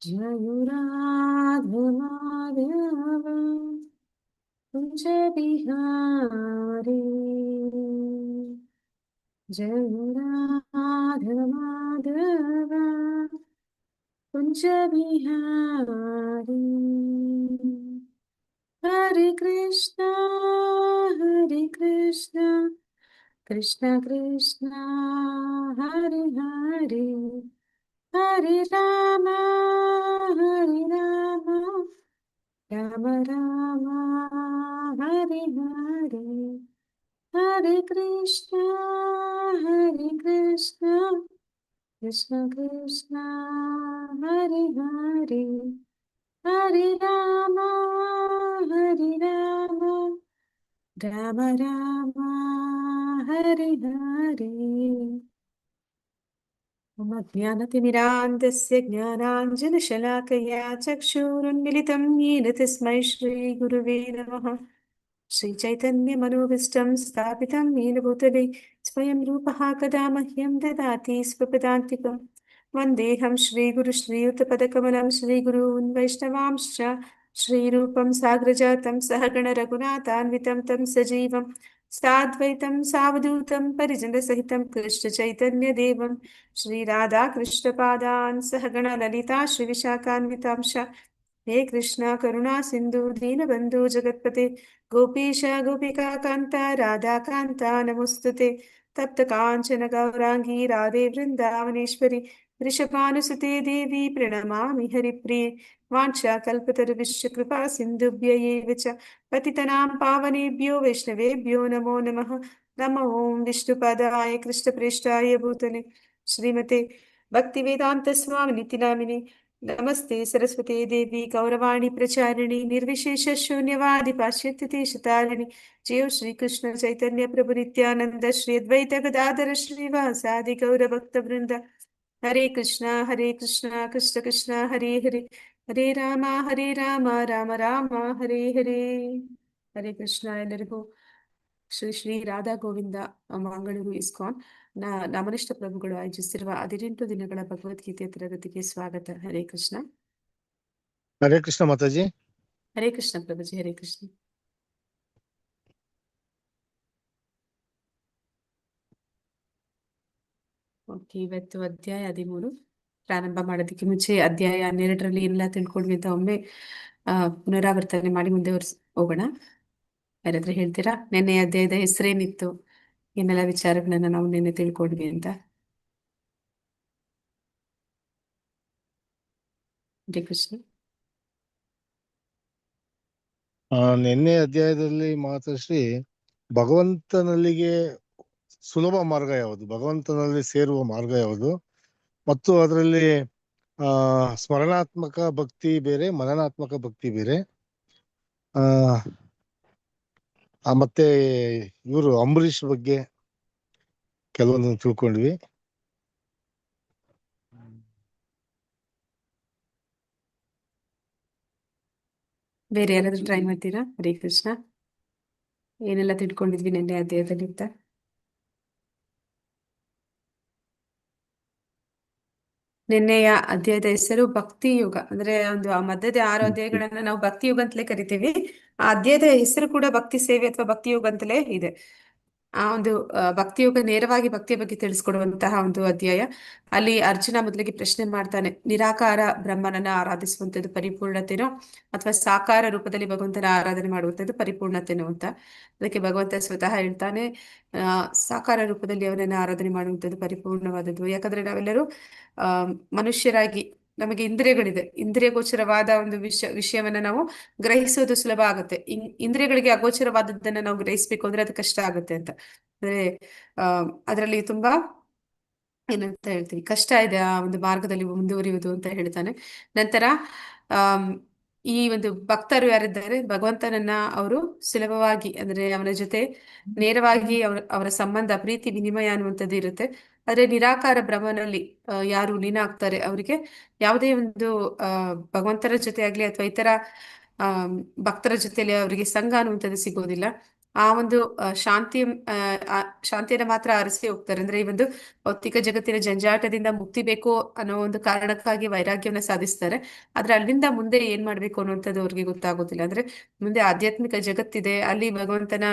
जय राधे माधव कुंज बिहारी। जय राधे माधव कुंज बिहारी। हरे कृष्णा कृष्ण कृष्ण हरे हरे, हरे राम राम राम हरे हरे, हरे कृष्णा कृष्ण कृष्ण हरे हरे, हरे राम राम राम हरे हरे। मम ज्ञानतिमिरान्धस्य ज्ञानाञ्जनशलाकया चक्षुरुन्मिलितं येन तस्मै श्रीगुरुवे नमः। श्रीचैतन्यमनोभीष्टं स्थापितं येन भूतले स्वयं रूपः कदा मह्यं ददाति स्वपदान्तिकं। वन्देऽहं श्रीगुरुश्रीयुतपदकमलं श्रीगुरून् वैष्णवांश्च श्रीरूपं साग्रजातं सहगणरघुनाथान्वितं तं सजीवं साद्वैतं सावधूतं परिजनसहितं कृष्णचैतन्यदेवं श्रीराधाकृष्णपादान् सहगणललिता श्रीविशाखान्वितांश्च। हे कृष्ण करुणा सिन्धु दीनबन्धु जगत्पते गोपीश गोपिका कान्ता राधाकान्ता नमोऽस्तुते। तप्त काञ्चन गौराङ्गी राधे वृन्दावनेश्वरि वृषभानुसुते देवी प्रणमामि हरिप्रिये। वाञ्छाकल्पतरुभ्यश्च कृपा सिन्धुभ्य एव च पतितनां पावनेभ्यो वैष्णवेभ्यो नमो नमः। नमो ॐ विष्णुपदाय कृष्णप्रेष्ठाय भूतले श्रीमते भक्तिवेदान्तस्वामिनिति नामिने नमस्ते सरस्वती देवी गौरवाणी प्रचारिणी निर्विशेष शून्यवादि पाश्चात्य शतारिणी। जय श्री कृष्ण चैतन्य प्रभु नित्यानंद श्री अद्वैत गदाधर श्रीवासादि गौर भक्त वृंद। हरे कृष्णा कृष्ण कृष्ण हरे हरे, हरे राम राम राम हरे हरे। ಹರೇ ಕೃಷ್ಣ ಎಲ್ಲರಿಗೂ ಶ್ರೀ ರಾಧಾ ಗೋವಿಂದ ಮಂಗಳೂರು ಇಸ್ಕಾನ್ ನಮನಿಷ್ಠ ಪ್ರಭುಗಳು ಆಯೋಜಿಸಿರುವ 18 ದಿನಗಳ ಭಗವದ್ಗೀತೆ ತರಗತಿಗೆ ಸ್ವಾಗತ. ಹರೇ ಕೃಷ್ಣ. ಹರೇ ಕೃಷ್ಣ ಮಾತಾಜಿ. ಹರೇ ಕೃಷ್ಣ ಪ್ರಭುಜಿ. ಹರೇ ಕೃಷ್ಣ. ಓಕೆ, ಇವತ್ತು ಅಧ್ಯಾಯ 13 ಪ್ರಾರಂಭ ಮಾಡೋದಕ್ಕೆ ಮುಂಚೆ ಅಧ್ಯಾಯ 12ರಲ್ಲಿ ಎಲ್ಲ ತಿಳ್ಕೊಂಡ್ವಿ ಅಂತ ಒಮ್ಮೆ ಪುನರಾವರ್ತನೆ ಮಾಡಿ ಮುಂದೆ ಹೋಗೋಣ. ಯಾರಾದ್ರೂ ಹೇಳ್ತೀರಾ ನಿನ್ನೆ ಅಧ್ಯಾಯದ ಹೆಸರೇನಿತ್ತು, ಏನೆಲ್ಲ ವಿಚಾರಗಳನ್ನ ನಾವು ನಿನ್ನೆ ತಿಳ್ಕೊಂಡ್ವಿ ಅಂತ? ಹರೇ ಕೃಷ್ಣ. ನಿನ್ನೆ ಅಧ್ಯಾಯದಲ್ಲಿ ಮಾತಾಶ್ರೀ ಭಗವಂತನಲ್ಲಿಗೆ ಸುಲಭ ಮಾರ್ಗ ಯಾವುದು, ಭಗವಂತನಲ್ಲಿ ಸೇರುವ ಮಾರ್ಗ ಯಾವುದು, ಮತ್ತು ಅದರಲ್ಲಿ ಸ್ಮರಣಾತ್ಮಕ ಭಕ್ತಿ ಬೇರೆ, ಮನನಾತ್ಮಕ ಭಕ್ತಿ ಬೇರೆ. ಮತ್ತೆ ಇವರು ಅಂಬರೀಷ್ ಬಗ್ಗೆ ಕೆಲವೊಂದನ್ನು ತಿಳ್ಕೊಂಡ್ವಿ. ಬೇರೆ ಯಾರಾದ್ರೂ ಟ್ರೈ ಮಾಡ್ತೀರಾ? ಹರೇ ಕೃಷ್ಣ. ಏನೆಲ್ಲ ತಿಳ್ಕೊಂಡಿದ್ವಿ ನಿನ್ನೆ ಅಧ್ಯಾಯದಲ್ಲಿ ಅಂತ? ನಿನ್ನೆಯ ಅಧ್ಯಾಯದ ಹೆಸರು ಭಕ್ತಿ ಯುಗ. ಅಂದ್ರೆ ಒಂದು ಆ ಮಧ್ಯದ 6 ಅಧ್ಯಾಯಗಳನ್ನ ನಾವು ಭಕ್ತಿ ಯುಗ ಅಂತಲೇ ಕರಿತೀವಿ. ಆ ಅಧ್ಯಾಯದ ಹೆಸರು ಕೂಡ ಭಕ್ತಿ ಸೇವೆ ಅಥವಾ ಭಕ್ತಿ ಯುಗ ಅಂತಲೇ ಇದೆ. ಆ ಒಂದು ಭಕ್ತಿ ಯುಗ ನೇರವಾಗಿ ಭಕ್ತಿಯ ಬಗ್ಗೆ ತಿಳಿಸ್ಕೊಡುವಂತಹ ಒಂದು ಅಧ್ಯಾಯ. ಅಲ್ಲಿ ಅರ್ಜುನ ಮೊದಲಿಗೆ ಪ್ರಶ್ನೆ ಮಾಡ್ತಾನೆ, ನಿರಾಕಾರ ಬ್ರಹ್ಮನನ್ನ ಆರಾಧಿಸುವಂಥದ್ದು ಪರಿಪೂರ್ಣತೆನೋ ಅಥವಾ ಸಾಕಾರ ರೂಪದಲ್ಲಿ ಭಗವಂತನ ಆರಾಧನೆ ಮಾಡುವಂಥದ್ದು ಪರಿಪೂರ್ಣತೆನೋ ಅಂತ. ಅದಕ್ಕೆ ಭಗವಂತ ಸ್ವತಃ ಹೇಳ್ತಾನೆ, ಸಾಕಾರ ರೂಪದಲ್ಲಿ ಅವನನ್ನ ಆರಾಧನೆ ಮಾಡುವಂಥದ್ದು ಪರಿಪೂರ್ಣವಾದದ್ದು. ಯಾಕಂದ್ರೆ ನಾವೆಲ್ಲರೂ ಮನುಷ್ಯರಾಗಿ ನಮಗೆ ಇಂದ್ರಿಯಗಳಿದೆ. ಇಂದ್ರಿಯ ಗೋಚರವಾದ ಒಂದು ವಿಷಯವನ್ನ ನಾವು ಗ್ರಹಿಸೋದು ಸುಲಭ ಆಗುತ್ತೆ. ಇಂದ್ರಿಯಗಳಿಗೆ ಅಗೋಚರವಾದದ್ದನ್ನ ನಾವು ಗ್ರಹಿಸ್ಬೇಕು ಅಂದ್ರೆ ಅದು ಕಷ್ಟ ಆಗುತ್ತೆ ಅಂತ. ಅಂದ್ರೆ ಅದರಲ್ಲಿ ತುಂಬಾ ಏನಂತ ಹೇಳ್ತೀವಿ, ಕಷ್ಟ ಇದೆ ಆ ಒಂದು ಮಾರ್ಗದಲ್ಲಿ ಮುಂದುವರಿಯುವುದು ಅಂತ ಹೇಳ್ತಾನೆ. ನಂತರ ಈ ಒಂದು ಭಕ್ತರು ಯಾರಿದ್ದಾರೆ, ಭಗವಂತನನ್ನ ಅವರು ಸುಲಭವಾಗಿ ಅಂದ್ರೆ ಅವನ ಜೊತೆ ನೇರವಾಗಿ ಅವರ ಸಂಬಂಧ ಪ್ರೀತಿ ವಿನಿಮಯ ಅನ್ನುವಂಥದ್ದು ಇರುತ್ತೆ. ಆದ್ರೆ ನಿರಾಕಾರ ಬ್ರಹ್ಮನಲ್ಲಿ ಯಾರು ಲೀನ ಆಗ್ತಾರೆ ಅವರಿಗೆ ಯಾವುದೇ ಒಂದು ಭಗವಂತನ ಜೊತೆ ಆಗ್ಲಿ ಅಥವಾ ಇತರ ಭಕ್ತರ ಜೊತೆಲಿ ಅವರಿಗೆ ಸಂಘ ಅನ್ನುವಂಥದ್ದು ಸಿಗೋದಿಲ್ಲ. ಆ ಒಂದು ಶಾಂತಿ ಆ ಶಾಂತಿಯನ್ನ ಮಾತ್ರ ಅರಸಿ ಹೋಗ್ತಾರೆ. ಅಂದ್ರೆ ಈ ಒಂದು ಭೌತಿಕ ಜಗತ್ತಿನ ಜಂಜಾಟದಿಂದ ಮುಕ್ತಿ ಬೇಕು ಅನ್ನೋ ಒಂದು ಕಾರಣಕ್ಕಾಗಿ ವೈರಾಗ್ಯವನ್ನ ಸಾಧಿಸ್ತಾರೆ. ಆದ್ರೆ ಅಲ್ಲಿಂದ ಮುಂದೆ ಏನ್ ಮಾಡ್ಬೇಕು ಅನ್ನುವಂಥದ್ದು ಅವ್ರಿಗೆ ಗೊತ್ತಾಗೋದಿಲ್ಲ. ಅಂದ್ರೆ ಮುಂದೆ ಆಧ್ಯಾತ್ಮಿಕ ಜಗತ್ತಿದೆ, ಅಲ್ಲಿ ಭಗವಂತನ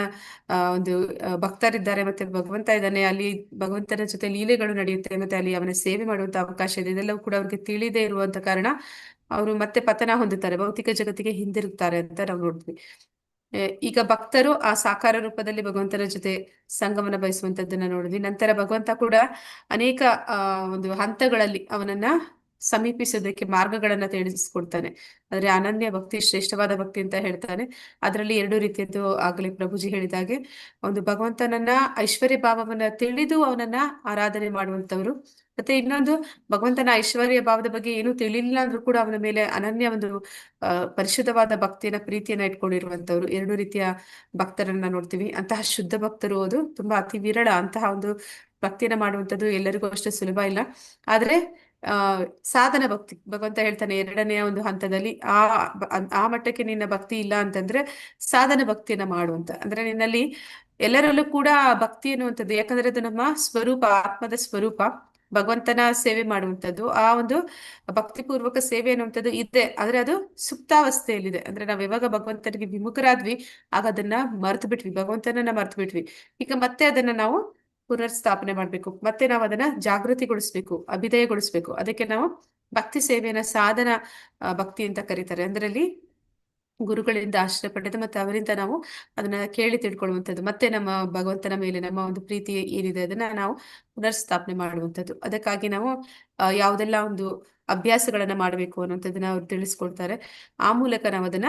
ಒಂದು ಭಕ್ತರಿದ್ದಾರೆ, ಮತ್ತೆ ಭಗವಂತ ಇದ್ದಾನೆ, ಅಲ್ಲಿ ಭಗವಂತನ ಜೊತೆ ಲೀಲೆಗಳು ನಡೆಯುತ್ತೆ, ಮತ್ತೆ ಅಲ್ಲಿ ಅವನ ಸೇವೆ ಮಾಡುವಂತ ಅವಕಾಶ ಇದೆ. ಇದೆಲ್ಲವೂ ಕೂಡ ಅವ್ರಿಗೆ ತಿಳಿದೇ ಇರುವಂತ ಕಾರಣ ಅವರು ಮತ್ತೆ ಪತನ ಹೊಂದುತ್ತಾರೆ, ಭೌತಿಕ ಜಗತ್ತಿಗೆ ಹಿಂದಿರುಗ್ತಾರೆ ಅಂತ ನಾವು ನೋಡ್ತೀವಿ. ಈಗ ಭಕ್ತರು ಆ ಸಾಕಾರ ರೂಪದಲ್ಲಿ ಭಗವಂತನ ಜೊತೆ ಸಂಗಮನ ಬಯಸುವಂತದ್ದನ್ನ ನೋಡಿದ್ವಿ. ನಂತರ ಭಗವಂತ ಕೂಡ ಅನೇಕ ಆ ಒಂದು ಹಂತಗಳಲ್ಲಿ ಅವನನ್ನ ಸಮೀಪಿಸೋದಕ್ಕೆ ಮಾರ್ಗಗಳನ್ನ ತಿಳಿಸ್ಕೊಡ್ತಾನೆ. ಆದ್ರೆ ಅನನ್ಯ ಭಕ್ತಿ ಶ್ರೇಷ್ಠವಾದ ಭಕ್ತಿ ಅಂತ ಹೇಳ್ತಾನೆ. ಅದರಲ್ಲಿ ಎರಡು ರೀತಿಯದ್ದು ಆಗಲೇ ಪ್ರಭುಜಿ ಹೇಳಿದಾಗೆ, ಒಂದು ಭಗವಂತನನ್ನ ಐಶ್ವರ್ಯ ಭಾವವನ್ನ ತಿಳಿದು ಅವನನ್ನ ಆರಾಧನೆ ಮಾಡುವಂತವ್ರು, ಮತ್ತೆ ಇನ್ನೊಂದು ಭಗವಂತನ ಐಶ್ವರ್ಯ ಭಾವದ ಬಗ್ಗೆ ಏನೂ ತಿಳಿಲಿಲ್ಲ ಅಂದ್ರೂ ಕೂಡ ಅವನ ಮೇಲೆ ಅನನ್ಯ ಒಂದು ಪರಿಶುದ್ಧವಾದ ಭಕ್ತಿಯನ್ನ ಪ್ರೀತಿಯನ್ನ ಇಟ್ಕೊಂಡಿರುವಂತವ್ರು, ಎರಡು ರೀತಿಯ ಭಕ್ತರನ್ನ ನೋಡ್ತೀವಿ. ಅಂತಹ ಶುದ್ಧ ಭಕ್ತರು ಅದು ತುಂಬಾ ಅತಿ ವಿರಳ. ಅಂತಹ ಒಂದು ಭಕ್ತಿಯನ್ನ ಮಾಡುವಂಥದ್ದು ಎಲ್ಲರಿಗೂ ಅಷ್ಟು ಸುಲಭ ಇಲ್ಲ. ಆದ್ರೆ ಆ ಸಾಧನ ಭಕ್ತಿ, ಭಗವಂತ ಹೇಳ್ತಾನೆ ಎರಡನೆಯ ಒಂದು ಹಂತದಲ್ಲಿ, ಆ ಮಟ್ಟಕ್ಕೆ ನಿನ್ನ ಭಕ್ತಿ ಇಲ್ಲ ಅಂತಂದ್ರೆ ಸಾಧನ ಭಕ್ತಿಯನ್ನ ಮಾಡುವಂತ, ಅಂದ್ರೆ ನಿನ್ನಲ್ಲಿ ಎಲ್ಲರಲ್ಲೂ ಕೂಡ ಆ ಭಕ್ತಿ ಅನ್ನುವಂಥದ್ದು, ಯಾಕಂದ್ರೆ ಅದು ನಮ್ಮ ಸ್ವರೂಪ, ಆತ್ಮದ ಸ್ವರೂಪ, ಭಗವಂತನ ಸೇವೆ ಮಾಡುವಂಥದ್ದು. ಆ ಒಂದು ಭಕ್ತಿಪೂರ್ವಕ ಸೇವೆ ಅನ್ನುವಂಥದ್ದು ಇದೆ, ಆದ್ರೆ ಅದು ಸುಪ್ತಾವಸ್ಥೆಯಲ್ಲಿದೆ. ಅಂದ್ರೆ ನಾವ್ ಯಾವಾಗ ಭಗವಂತನಿಗೆ ವಿಮುಖರಾದ್ವಿ, ಆಗ ಅದನ್ನ ಮರ್ತು ಬಿಟ್ವಿ, ಭಗವಂತನನ್ನ ಮರ್ತು ಬಿಟ್ವಿ. ಈಗ ಮತ್ತೆ ಅದನ್ನ ನಾವು ಪುನರ್ ಸ್ಥಾಪನೆ ಮಾಡ್ಬೇಕು, ಮತ್ತೆ ನಾವು ಅದನ್ನ ಜಾಗೃತಿಗೊಳಿಸ್ಬೇಕು, ಅಭಿದಯಗೊಳಿಸ್ಬೇಕು. ಅದಕ್ಕೆ ನಾವು ಭಕ್ತಿ ಸೇವೆಯನ್ನ ಸಾಧನ ಭಕ್ತಿ ಅಂತ ಕರೀತಾರೆ. ಅದರಲ್ಲಿ ಗುರುಗಳಿಂದ ಆಶ್ರಯ ಪಡೆದು ಮತ್ತೆ ಅವರಿಂದ ನಾವು ಅದನ್ನ ಕೇಳಿ ತಿಳ್ಕೊಳ್ಳುವಂಥದ್ದು, ಮತ್ತೆ ನಮ್ಮ ಭಗವಂತನ ಮೇಲೆ ನಮ್ಮ ಒಂದು ಪ್ರೀತಿ ಏನಿದೆ ಅದನ್ನ ನಾವು ಪುನರ್ ಸ್ಥಾಪನೆ ಮಾಡುವಂಥದ್ದು. ಅದಕ್ಕಾಗಿ ನಾವು ಯಾವುದೆಲ್ಲ ಒಂದು ಅಭ್ಯಾಸಗಳನ್ನ ಮಾಡಬೇಕು ಅನ್ನುವಂಥದ್ದನ್ನ ಅವ್ರು ತಿಳಿಸ್ಕೊಡ್ತಾರೆ. ಆ ಮೂಲಕ ನಾವು ಅದನ್ನ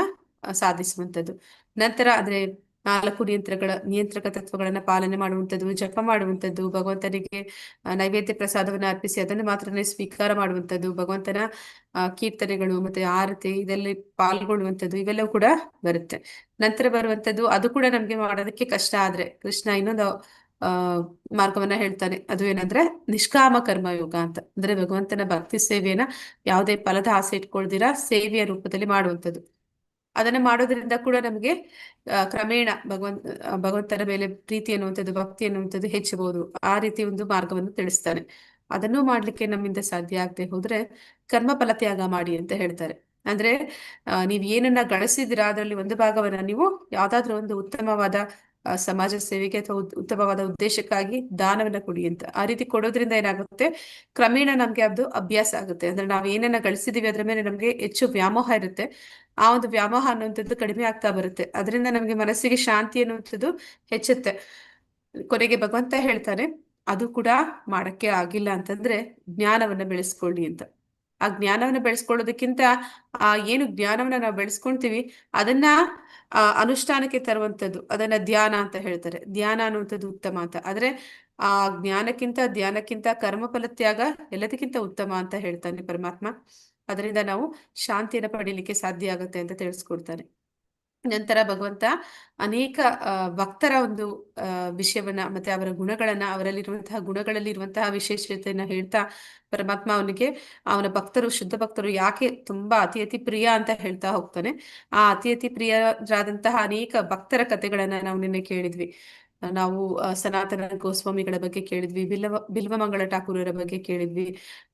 ಸಾಧಿಸುವಂಥದ್ದು. ನಂತರ ಅಂದ್ರೆ ನಾಲ್ಕು ನಿಯಂತ್ರಕ ತತ್ವಗಳನ್ನ ಪಾಲನೆ ಮಾಡುವಂಥದ್ದು, ಜಪ ಮಾಡುವಂಥದ್ದು, ಭಗವಂತನಿಗೆ ನೈವೇದ್ಯ ಪ್ರಸಾದವನ್ನ ಅರ್ಪಿಸಿ ಅದನ್ನು ಮಾತ್ರನೇ ಸ್ವೀಕಾರ ಮಾಡುವಂಥದ್ದು, ಭಗವಂತನ ಕೀರ್ತನೆಗಳು ಮತ್ತೆ ಆರತಿ ಇದೆಲ್ಲ ಪಾಲ್ಗೊಳ್ಳುವಂಥದ್ದು, ಇವೆಲ್ಲವೂ ಕೂಡ ಬರುತ್ತೆ. ನಂತರ ಬರುವಂಥದ್ದು, ಅದು ಕೂಡ ನಮ್ಗೆ ಮಾಡೋದಕ್ಕೆ ಕಷ್ಟ ಆದ್ರೆ ಕೃಷ್ಣ ಇನ್ನೊಂದು ಆ ಮಾರ್ಗವನ್ನ ಹೇಳ್ತಾನೆ. ಅದು ಏನಂದ್ರೆ ನಿಷ್ಕಾಮ ಕರ್ಮಯೋಗ ಅಂತ. ಅಂದ್ರೆ ಭಗವಂತನ ಭಕ್ತಿ ಸೇವೆಯನ್ನ ಯಾವುದೇ ಫಲದ ಆಸೆ ಇಟ್ಕೊಳ್ದಿರಾ ಸೇವೆಯ ರೂಪದಲ್ಲಿ ಮಾಡುವಂಥದ್ದು. ಅದನ್ನ ಮಾಡೋದ್ರಿಂದ ಕೂಡ ನಮಗೆ ಕ್ರಮೇಣ ಭಗವಂತನ ಮೇಲೆ ಪ್ರೀತಿ ಅನ್ನುವಂಥದ್ದು, ಭಕ್ತಿ ಅನ್ನುವಂಥದ್ದು ಹೆಚ್ಚಬಹುದು. ಆ ರೀತಿ ಒಂದು ಮಾರ್ಗವನ್ನು ತಿಳಿಸ್ತಾನೆ. ಅದನ್ನೂ ಮಾಡ್ಲಿಕ್ಕೆ ನಮ್ಮಿಂದ ಸಾಧ್ಯ ಆಗದೆ ಹೋದ್ರೆ ಕರ್ಮ ಫಲತ್ಯಾಗ ಮಾಡಿ ಅಂತ ಹೇಳ್ತಾರೆ. ಅಂದ್ರೆ ನೀವ್ ಏನನ್ನ ಗಳಿಸಿದಿರಾ ಅದರಲ್ಲಿ ಒಂದು ಭಾಗವನ್ನ ನೀವು ಯಾವ್ದಾದ್ರು ಒಂದು ಉತ್ತಮವಾದ ಸಮಾಜ ಸೇವೆಗೆ ಅಥವಾ ಉತ್ತಮವಾದ ಉದ್ದೇಶಕ್ಕಾಗಿ ದಾನವನ್ನ ಕೊಡಿ ಅಂತ. ಆ ರೀತಿ ಕೊಡೋದ್ರಿಂದ ಏನಾಗುತ್ತೆ, ಕ್ರಮೇಣ ನಮ್ಗೆ ಅದು ಅಭ್ಯಾಸ ಆಗುತ್ತೆ. ಅಂದ್ರೆ ನಾವ್ ಏನನ್ನ ಗಳಿಸಿದೀವಿ ಅದ್ರ ಮೇಲೆ ನಮ್ಗೆ ಹೆಚ್ಚು ವ್ಯಾಮೋಹ ಇರುತ್ತೆ. ಆ ಒಂದು ವ್ಯಾಮೋಹ ಅನ್ನುವಂಥದ್ದು ಕಡಿಮೆ ಆಗ್ತಾ ಬರುತ್ತೆ. ಅದರಿಂದ ನಮ್ಗೆ ಮನಸ್ಸಿಗೆ ಶಾಂತಿ ಅನ್ನುವಂಥದ್ದು ಹೆಚ್ಚುತ್ತೆ. ಕೊನೆಗೆ ಭಗವಂತ ಹೇಳ್ತಾನೆ, ಅದು ಕೂಡ ಮಾಡಕ್ಕೆ ಆಗಿಲ್ಲ ಅಂತಂದ್ರೆ ಜ್ಞಾನವನ್ನ ಬೆಳೆಸ್ಕೊಳ್ಳಿ ಅಂತ. ಆ ಜ್ಞಾನವನ್ನ ಬೆಳೆಸ್ಕೊಳ್ಳೋದಕ್ಕಿಂತ ಏನು ಜ್ಞಾನವನ್ನ ನಾವು ಬೆಳೆಸ್ಕೊಂತೀವಿ ಅದನ್ನ ಅನುಷ್ಠಾನಕ್ಕೆ ತರುವಂಥದ್ದು, ಅದನ್ನ ಧ್ಯಾನ ಅಂತ ಹೇಳ್ತಾರೆ. ಧ್ಯಾನ ಅನ್ನುವಂಥದ್ದು ಉತ್ತಮ ಅಂತ. ಆದ್ರೆ ಆ ಧ್ಯಾನಕ್ಕಿಂತ ಕರ್ಮಫಲ ತ್ಯಾಗ ಎಲ್ಲದಕ್ಕಿಂತ ಉತ್ತಮ ಅಂತ ಹೇಳ್ತಾನೆ ಪರಮಾತ್ಮ. ಅದರಿಂದ ನಾವು ಶಾಂತಿಯನ್ನು ಪಡೀಲಿಕ್ಕೆ ಸಾಧ್ಯ ಆಗುತ್ತೆ ಅಂತ ತಿಳಿಸ್ಕೊಡ್ತಾನೆ. ನಂತರ ಭಗವಂತ ಅನೇಕ ಭಕ್ತರ ಒಂದು ವಿಷಯವನ್ನ ಮತ್ತೆ ಅವರ ಗುಣಗಳನ್ನ, ಅವರಲ್ಲಿರುವಂತಹ ಗುಣಗಳಲ್ಲಿ ಇರುವಂತಹ ವಿಶೇಷತೆಯನ್ನ ಹೇಳ್ತಾ ಪರಮಾತ್ಮ ಅವನ ಭಕ್ತರು, ಶುದ್ಧ ಭಕ್ತರು ಯಾಕೆ ತುಂಬಾ ಅತಿ ಅತಿ ಪ್ರಿಯ ಅಂತ ಹೇಳ್ತಾ ಹೋಗ್ತಾನೆ. ಆ ಅತಿ ಅತಿ ಪ್ರಿಯರಾದಂತಹ ಅನೇಕ ಭಕ್ತರ ಕಥೆಗಳನ್ನ ನಾವು ನಿನ್ನೆ ಕೇಳಿದ್ವಿ. ನಾವು ಸನಾತನ ಗೋಸ್ವಾಮಿಗಳ ಬಗ್ಗೆ ಕೇಳಿದ್ವಿ, ಬಿಲ್ವಮಂಗಳ ಠಾಕೂರರ ಬಗ್ಗೆ ಕೇಳಿದ್ವಿ,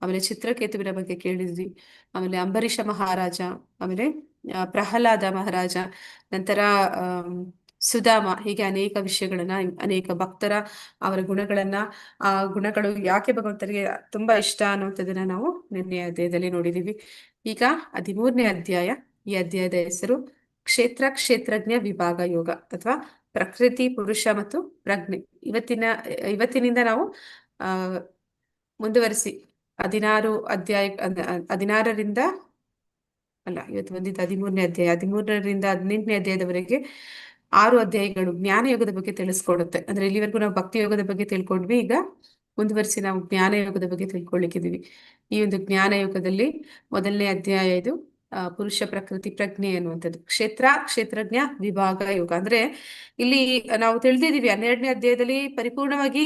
ಆಮೇಲೆ ಚಿತ್ರಕೇತುವಿನ ಬಗ್ಗೆ ಕೇಳಿದ್ವಿ, ಆಮೇಲೆ ಅಂಬರೀಷ ಮಹಾರಾಜ, ಆಮೇಲೆ ಪ್ರಹ್ಲಾದ ಮಹಾರಾಜ, ನಂತರ ಸುಧಾಮ, ಹೀಗೆ ಅನೇಕ ವಿಷಯಗಳನ್ನ, ಅನೇಕ ಭಕ್ತರ ಅವರ ಗುಣಗಳನ್ನ, ಆ ಗುಣಗಳು ಯಾಕೆ ಭಗವಂತನಿಗೆ ತುಂಬಾ ಇಷ್ಟ ಅನ್ನುವಂಥದ್ದನ್ನ ನಾವು ನಿನ್ನೆ ಅಧ್ಯಾಯದಲ್ಲಿ ನೋಡಿದೀವಿ. ಈಗ 13ನೇ ಅಧ್ಯಾಯ. ಈ ಅಧ್ಯಾಯದ ಹೆಸರು ಕ್ಷೇತ್ರಜ್ಞ ವಿಭಾಗ ಯೋಗ ಅಥವಾ ಪ್ರಕೃತಿ, ಪುರುಷ ಮತ್ತು ಪ್ರಜ್ಞೆ. ಇವತ್ತಿನಿಂದ ನಾವು ಆ ಮುಂದುವರಿಸಿ 16ರಿಂದ ಅಲ್ಲ, ಇವತ್ತು ಬಂದಿದ್ದು 13ನೇ ಅಧ್ಯಾಯ. 13ರಿಂದ 18ನೇ ಅಧ್ಯಾಯದವರೆಗೆ 6 ಅಧ್ಯಾಯಗಳು ಜ್ಞಾನ ಯೋಗದ ಬಗ್ಗೆ ತಿಳಿಸ್ಕೊಡುತ್ತೆ. ಅಂದ್ರೆ ಇಲ್ಲಿವರೆಗೂ ನಾವು ಭಕ್ತಿ ಯೋಗದ ಬಗ್ಗೆ ತಿಳ್ಕೊಂಡ್ವಿ. ಈಗ ಮುಂದುವರಿಸಿ ನಾವು ಜ್ಞಾನ ಯೋಗದ ಬಗ್ಗೆ ತಿಳ್ಕೊಳ್ಳಿಕ್ಕಿದೀವಿ. ಈ ಒಂದು ಜ್ಞಾನ ಯೋಗದಲ್ಲಿ ಮೊದಲನೇ ಅಧ್ಯಾಯ ಇದು ಪುರುಷ, ಪ್ರಕೃತಿ, ಪ್ರಜ್ಞೆ ಅನ್ನುವಂಥದ್ದು. ಕ್ಷೇತ್ರಜ್ಞ ವಿಭಾಗ ಯೋಗ. ಅಂದ್ರೆ ಇಲ್ಲಿ ನಾವು ತಿಳಿದಿದ್ದೀವಿ 12ನೇ ಅಧ್ಯಾಯದಲ್ಲಿ ಪರಿಪೂರ್ಣವಾಗಿ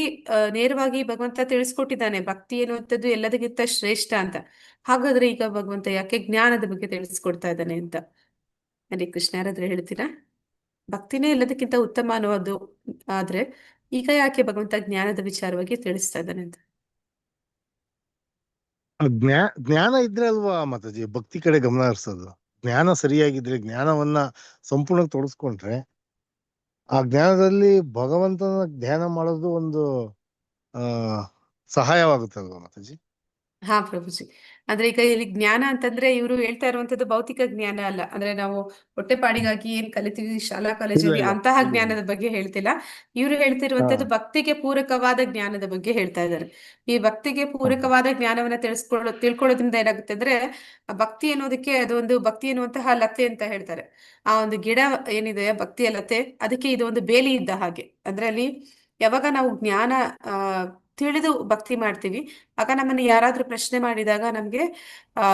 ನೇರವಾಗಿ ಭಗವಂತ ತಿಳಿಸ್ಕೊಟ್ಟಿದ್ದಾನೆ ಭಕ್ತಿ ಎನ್ನುವಂಥದ್ದು ಎಲ್ಲದಕ್ಕಿಂತ ಶ್ರೇಷ್ಠ ಅಂತ. ಹಾಗಾದ್ರೆ ಈಗ ಭಗವಂತ ಯಾಕೆ ಜ್ಞಾನದ ಬಗ್ಗೆ ತಿಳಿಸ್ಕೊಡ್ತಾ ಇದ್ದಾನೆ ಅಂತ. ಹರೇ ಕೃಷ್ಣ, ಯಾರಾದ್ರೂ ಹೇಳ್ತೀರಾ? ಭಕ್ತಿನೇ ಎಲ್ಲದಕ್ಕಿಂತ ಉತ್ತಮ ಅನ್ನೋದು ಆದ್ರೆ ಈಗ ಯಾಕೆ ಭಗವಂತ ಜ್ಞಾನದ ವಿಚಾರವಾಗಿ ತಿಳಿಸ್ತಾ ಇದ್ದಾನೆ ಅಂತ. ಜ್ಞಾನ ಇದ್ರೆ ಅಲ್ವಾ ಮಾತಾಜಿ ಭಕ್ತಿ ಕಡೆ ಗಮನ ಹರಿಸೋದು. ಜ್ಞಾನ ಸರಿಯಾಗಿದ್ರೆ, ಜ್ಞಾನವನ್ನ ಸಂಪೂರ್ಣ ತೊಡಸ್ಕೊಂಡ್ರೆ, ಆ ಜ್ಞಾನದಲ್ಲಿ ಭಗವಂತನ ಧ್ಯಾನ ಮಾಡೋದು ಒಂದು ಆ ಸಹಾಯವಾಗುತ್ತಲ್ವಾ ಮಾತಾಜಿ. ಹಾ ಪ್ರಭುಜಿ. ಅಂದ್ರೆ ಈಗ ಇಲ್ಲಿ ಜ್ಞಾನ ಅಂತಂದ್ರೆ ಇವರು ಹೇಳ್ತಾ ಇರುವಂತದ್ದು ಭೌತಿಕ ಜ್ಞಾನ ಅಲ್ಲ. ಅಂದ್ರೆ ನಾವು ಹೊಟ್ಟೆಪಾಡಿಗಾಗಿ ಏನ್ ಕಲಿತೀವಿ ಶಾಲಾ ಇಲ್ಲ ಕಾಲೇಜಲ್ಲಿ ಇಲ್ಲ ಅಂತಹ ಇಲ್ಲ ಇಲ್ಲ. ಜ್ಞಾನದ ಬಗ್ಗೆ ಹೇಳ್ತಿಲ್ಲ. ಇವರು ಹಾ ಹೇಳ್ತಿರುವಂತದ್ದು ಭಕ್ತಿಗೆ ಪೂರಕವಾದ ಜ್ಞಾನದ ಬಗ್ಗೆ ಹೇಳ್ತಾ ಇದ್ದಾರೆ. ಈ ಭಕ್ತಿಗೆ ಹಾ ಪೂರಕವಾದ ಜ್ಞಾನವನ್ನ ತಿಳ್ಕೊಳ್ಳೋದ್ರಿಂದ ಏನಾಗುತ್ತೆ ಅಂದ್ರೆ ಆ ಭಕ್ತಿ ಅನ್ನೋದಕ್ಕೆ ಅದೊಂದು ಭಕ್ತಿ ಎನ್ನುವಂತಹ ಲತೆ ಅಂತ ಹೇಳ್ತಾರೆ. ಆ ಒಂದು ಗಿಡ ಏನಿದೆ ಭಕ್ತಿಯ ಲತೆ, ಅದಕ್ಕೆ ಇದು ಒಂದು ಬೇಲಿ ಇದ್ದ ಹಾಗೆ. ಅಂದ್ರೆ ಅಲ್ಲಿ ಯಾವಾಗ ನಾವು ಜ್ಞಾನ ಆ ತಿಳಿದು ಭಕ್ತಿ ಮಾಡ್ತೀವಿ, ಆಗ ನಮ್ಮನ್ನು ಯಾರಾದ್ರೂ ಪ್ರಶ್ನೆ ಮಾಡಿದಾಗ ನಮ್ಗೆ ಆ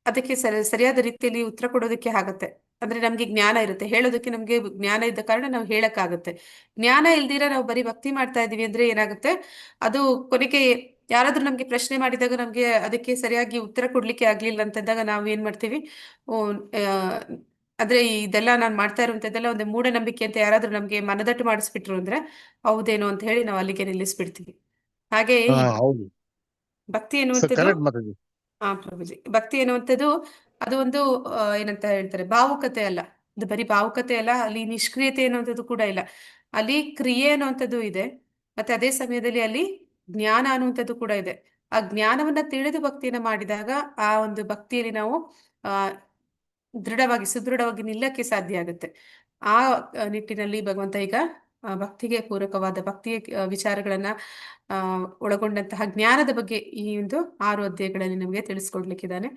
ಅದಕ್ಕೆ ಸರಿಯಾದ ರೀತಿಯಲ್ಲಿ ಉತ್ತರ ಕೊಡೋದಕ್ಕೆ ಆಗತ್ತೆ. ಅಂದ್ರೆ ನಮ್ಗೆ ಜ್ಞಾನ ಇರುತ್ತೆ, ಹೇಳೋದಕ್ಕೆ ನಮ್ಗೆ ಜ್ಞಾನ ಇದ್ದ ಕಾರಣ ನಾವು ಹೇಳಕ್ಕಾಗತ್ತೆ. ಜ್ಞಾನ ಇಲ್ದಿರ ನಾವು ಬರೀ ಭಕ್ತಿ ಮಾಡ್ತಾ ಇದೀವಿ ಅಂದ್ರೆ ಏನಾಗುತ್ತೆ, ಅದು ಕೊನೆಗೆ ಯಾರಾದ್ರೂ ನಮ್ಗೆ ಪ್ರಶ್ನೆ ಮಾಡಿದಾಗ ನಮ್ಗೆ ಅದಕ್ಕೆ ಸರಿಯಾಗಿ ಉತ್ತರ ಕೊಡ್ಲಿಕ್ಕೆ ಆಗ್ಲಿಲ್ಲ ಅಂತಂದಾಗ ನಾವು ಏನ್ ಮಾಡ್ತೀವಿ, ಓ ಆ, ಅಂದ್ರೆ ಇದೆಲ್ಲ ನಾನು ಮಾಡ್ತಾ ಇರುವಂತದ್ದೆಲ್ಲ ಒಂದು ಮೂಢನಂಬಿಕೆ ಅಂತ ಯಾರಾದ್ರೂ ನಮ್ಗೆ ಮನದಟ್ಟು ಮಾಡಿಸ್ಬಿಟ್ರು ಅಂದ್ರೆ ಹೌದೇನೋ ಅಂತ ಹೇಳಿ ನಾವು ಅಲ್ಲಿಗೆ ನಿಲ್ಲಿಸ್ಬಿಡ್ತೀವಿ. ಹಾಗೆ ಹಾ ಈ ಹೌದು. ಭಕ್ತಿ ಎನ್ನುವಂಥದ್ದು, ಕರೆಕ್ಟ್ ಮಾತಾಜಿ. ಹಾ ಪ್ರಭುಜಿ, ಭಕ್ತಿ ಎನ್ನುವಂಥದ್ದು ಅದು ಒಂದು ಏನಂತ ಹೇಳ್ತಾರೆ, ಭಾವುಕತೆ ಅಲ್ಲ. ಅದು ಬರೀ ಭಾವುಕತೆ ಅಲ್ಲ, ಅಲ್ಲಿ ನಿಷ್ಕ್ರಿಯತೆ ಅನ್ನುವಂಥದ್ದು ಕೂಡ ಇಲ್ಲ. ಅಲ್ಲಿ ಕ್ರಿಯೆ ಅನ್ನುವಂಥದ್ದು ಇದೆ. ಮತ್ತೆ ಅದೇ ಸಮಯದಲ್ಲಿ ಅಲ್ಲಿ ಜ್ಞಾನ ಅನ್ನುವಂಥದ್ದು ಕೂಡ ಇದೆ. ಆ ಜ್ಞಾನವನ್ನ ತಿಳಿದು ಭಕ್ತಿಯನ್ನ ಮಾಡಿದಾಗ ಆ ಒಂದು ಭಕ್ತಿಯಲ್ಲಿ ನಾವು ಆ ಸುದೃಢವಾಗಿ ನಿಲ್ಲಕ್ಕೆ ಸಾಧ್ಯ ಆಗುತ್ತೆ. ಆ ನಿಟ್ಟಿನಲ್ಲಿ ಭಗವಂತ ಈಗ ಭಕ್ತಿಗೆ ಪೂರಕವಾದ ಭಕ್ತಿಯ ವಿಚಾರಗಳನ್ನ ಆ ಒಳಗೊಂಡಂತಹ ಜ್ಞಾನದ ಬಗ್ಗೆ ಈ ಒಂದು 6 ಅಧ್ಯಾಯಗಳಲ್ಲಿ ನಮಗೆ ತಿಳಿಸ್ಕೊಡ್ಲಿಕ್ಕಿದ್ದಾನೆ.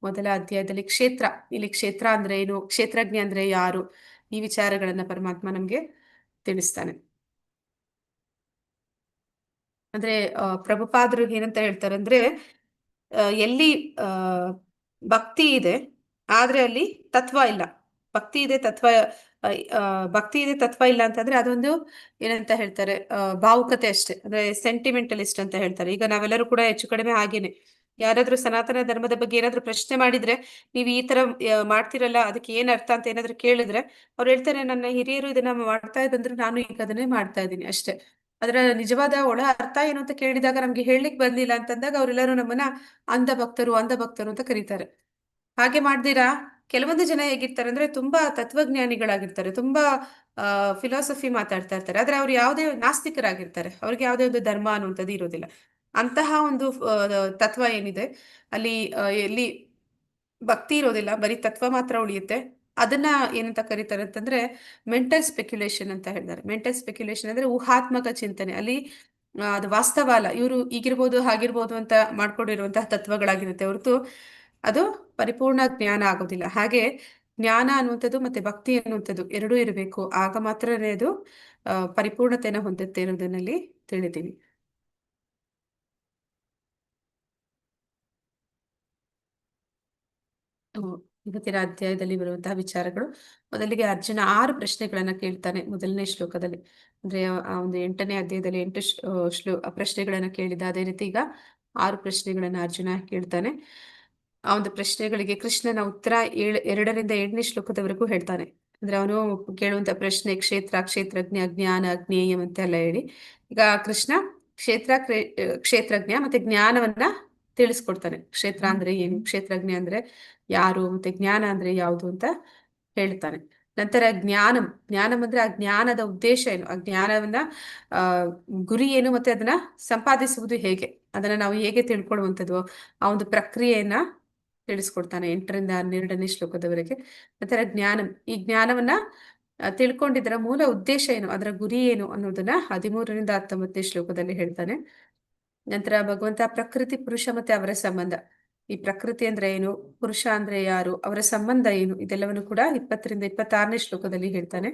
ಮೊದಲ ಅಧ್ಯಾಯದಲ್ಲಿ ಕ್ಷೇತ್ರ, ಇಲ್ಲಿ ಕ್ಷೇತ್ರ ಅಂದ್ರೆ ಏನು, ಕ್ಷೇತ್ರಜ್ಞ ಅಂದ್ರೆ ಯಾರು, ಈ ವಿಚಾರಗಳನ್ನ ಪರಮಾತ್ಮ ನಮ್ಗೆ ತಿಳಿಸ್ತಾನೆ. ಅಂದ್ರೆ ಪ್ರಭುಪಾದರು ಏನಂತ ಹೇಳ್ತಾರೆ ಅಂದ್ರೆ ಎಲ್ಲಿ ಆ ಭಕ್ತಿ ಇದೆ ಆದ್ರೆ ಅಲ್ಲಿ ತತ್ವ ಇಲ್ಲ. ಭಕ್ತಿ ಇದೆ ತತ್ವ ಆ, ಆ, ಭಕ್ತಿ ಇದೆ ತತ್ವ ಇಲ್ಲ ಅಂತಂದ್ರೆ ಅದೊಂದು ಏನಂತ ಹೇಳ್ತಾರೆ, ಭಾವುಕತೆ ಅಷ್ಟೇ. ಅಂದ್ರೆ ಸೆಂಟಿಮೆಂಟಲಿಸ್ಟ್ ಅಂತ ಹೇಳ್ತಾರೆ. ಈಗ ನಾವೆಲ್ಲರೂ ಕೂಡ ಹೆಚ್ಚು ಕಡಿಮೆ ಹಾಗೇನೆ. ಯಾರಾದ್ರೂ ಸನಾತನ ಧರ್ಮದ ಬಗ್ಗೆ ಏನಾದ್ರೂ ಪ್ರಶ್ನೆ ಮಾಡಿದ್ರೆ, ನೀವು ಈ ತರ ಮಾಡ್ತಿರಲ್ಲ ಅದಕ್ಕೆ ಏನ್ ಅರ್ಥ ಅಂತ ಏನಾದ್ರೂ ಕೇಳಿದ್ರೆ, ಅವ್ರು ಹೇಳ್ತಾರೆ ನನ್ನ ಹಿರಿಯರು ಇದನ್ನ ಮಾಡ್ತಾ ಇದ್ದಂದ್ರೆ ನಾನು ಈಗ ಅದನ್ನೇ ಮಾಡ್ತಾ ಇದ್ದೀನಿ ಅಷ್ಟೇ. ಅದರ ನಿಜವಾದ ಒಳ ಅರ್ಥ ಏನು ಅಂತ ಕೇಳಿದಾಗ ನಮ್ಗೆ ಹೇಳಲಿಕ್ಕೆ ಬಂದಿಲ್ಲ ಅಂತಂದಾಗ ಅವರೆಲ್ಲರೂ ನಮ್ಮನ್ನ ಅಂಧ ಭಕ್ತರು ಅಂತ ಕರೀತಾರೆ. ಹಾಗೆ ಮಾಡ್ದಿರಾ ಕೆಲವೊಂದು ಜನ ಹೇಗಿರ್ತಾರೆ ಅಂದ್ರೆ ತುಂಬಾ ತತ್ವಜ್ಞಾನಿಗಳಾಗಿರ್ತಾರೆ, ತುಂಬಾ ಫಿಲಾಸಫಿ ಮಾತಾಡ್ತಾ ಇರ್ತಾರೆ, ಆದ್ರೆ ಅವ್ರು ಯಾವುದೇ ನಾಸ್ತಿಕರಾಗಿರ್ತಾರೆ, ಅವ್ರಿಗೆ ಯಾವುದೇ ಒಂದು ಧರ್ಮ ಅನ್ನುವಂಥದ್ದು ಇರೋದಿಲ್ಲ. ಅಂತಹ ಒಂದು ತತ್ವ ಏನಿದೆ ಅಲ್ಲಿ ಎಲ್ಲಿ ಭಕ್ತಿ ಇರೋದಿಲ್ಲ, ಬರೀ ತತ್ವ ಮಾತ್ರ ಉಳಿಯುತ್ತೆ. ಅದನ್ನ ಏನಂತ ಕರೀತಾರೆ ಅಂತಂದ್ರೆ ಮೆಂಟಲ್ ಸ್ಪೆಕ್ಯುಲೇಷನ್ ಅಂತ ಹೇಳ್ತಾರೆ. ಮೆಂಟಲ್ ಸ್ಪೆಕ್ಯುಲೇಷನ್ ಅಂದ್ರೆ ಊಹಾತ್ಮಕ ಚಿಂತನೆ. ಅಲ್ಲಿ ಅದು ವಾಸ್ತವ ಅಲ್ಲ, ಇವರು ಹೀಗಿರ್ಬೋದು ಹಾಗಿರ್ಬೋದು ಅಂತ ಮಾಡ್ಕೊಂಡಿರುವಂತಹ ತತ್ವಗಳಾಗಿರುತ್ತೆ ಹೊರತು ಅದು ಪರಿಪೂರ್ಣ ಜ್ಞಾನ ಆಗೋದಿಲ್ಲ. ಹಾಗೆ ಜ್ಞಾನ ಅನ್ನುವಂಥದ್ದು ಮತ್ತೆ ಭಕ್ತಿ ಅನ್ನುವಂಥದ್ದು ಎರಡೂ ಇರಬೇಕು, ಆಗ ಮಾತ್ರನೇ ಅದು ಪರಿಪೂರ್ಣತೆಯನ್ನು ಹೊಂದುತ್ತೆ ಅನ್ನೋದನ್ನಲ್ಲಿ ತಿಳಿದೀವಿ. ಹ್ಮ್. ಇವತ್ತಿನ ಅಧ್ಯಾಯದಲ್ಲಿ ಬರುವಂತಹ ವಿಚಾರಗಳು, ಮೊದಲಿಗೆ ಅರ್ಜುನ 6 ಪ್ರಶ್ನೆಗಳನ್ನ ಕೇಳ್ತಾನೆ ಮೊದಲನೇ ಶ್ಲೋಕದಲ್ಲಿ. ಅಂದ್ರೆ ಆ ಒಂದು 8ನೇ ಅಧ್ಯಾಯದಲ್ಲಿ 8 ಪ್ರಶ್ನೆಗಳನ್ನ ಕೇಳಿದ, ಅದೇ ರೀತಿ ಈಗ 6 ಪ್ರಶ್ನೆಗಳನ್ನ ಅರ್ಜುನ ಕೇಳ್ತಾನೆ. ಆ ಒಂದು ಪ್ರಶ್ನೆಗಳಿಗೆ ಕೃಷ್ಣನ ಉತ್ತರ 2ರಿಂದ 8ನೇ ಶ್ಲೋಕದವರೆಗೂ ಹೇಳ್ತಾನೆ. ಅಂದ್ರೆ ಅವನು ಕೇಳುವಂತ ಪ್ರಶ್ನೆ ಕ್ಷೇತ್ರಜ್ಞ, ಜ್ಞಾನ, ಜ್ಞೇಯಂ ಅಂತೆಲ್ಲ ಹೇಳಿ ಈಗ ಕೃಷ್ಣ ಕ್ಷೇತ್ರಜ್ಞ ಮತ್ತೆ ಜ್ಞಾನವನ್ನ ತಿಳಿಸ್ಕೊಡ್ತಾನೆ. ಕ್ಷೇತ್ರ ಅಂದ್ರೆ ಏನು, ಕ್ಷೇತ್ರಜ್ಞ ಅಂದ್ರೆ ಯಾರು, ಮತ್ತೆ ಜ್ಞಾನ ಅಂದ್ರೆ ಯಾವುದು ಅಂತ ಹೇಳ್ತಾನೆ. ನಂತರ ಜ್ಞಾನಂ ಅಂದ್ರೆ ಆ ಜ್ಞಾನದ ಉದ್ದೇಶ ಏನು, ಆ ಜ್ಞಾನವನ್ನ ಆ ಗುರಿ ಏನು, ಮತ್ತೆ ಅದನ್ನ ಸಂಪಾದಿಸುವುದು ಹೇಗೆ, ಅದನ್ನ ನಾವು ಹೇಗೆ ತಿಳ್ಕೊಳ್ಳುವಂಥದ್ದು, ಆ ಒಂದು ಪ್ರಕ್ರಿಯೆಯನ್ನ ತಿಳಿಸ್ಕೊಡ್ತಾನೆ 8ರಿಂದ 12ನೇ ಶ್ಲೋಕದವರೆಗೆ. ನಂತರ ಈ ಜ್ಞಾನವನ್ನ ತಿಳ್ಕೊಂಡಿದ್ದರ ಮೂಲ ಉದ್ದೇಶ ಏನು, ಅದರ ಗುರಿ ಏನು ಅನ್ನೋದನ್ನ 13ರಿಂದ 19ನೇ ಶ್ಲೋಕದಲ್ಲಿ ಹೇಳ್ತಾನೆ. ನಂತರ ಭಗವಂತ ಪ್ರಕೃತಿ ಪುರುಷ ಮತ್ತೆ ಅವರ ಸಂಬಂಧ, ಈ ಪ್ರಕೃತಿ ಅಂದ್ರೆ ಏನು, ಪುರುಷ ಅಂದ್ರೆ ಯಾರು, ಅವರ ಸಂಬಂಧ ಏನು, ಇದೆಲ್ಲವನ್ನು ಕೂಡ 20ರಿಂದ 26ನೇ ಶ್ಲೋಕದಲ್ಲಿ ಹೇಳ್ತಾನೆ.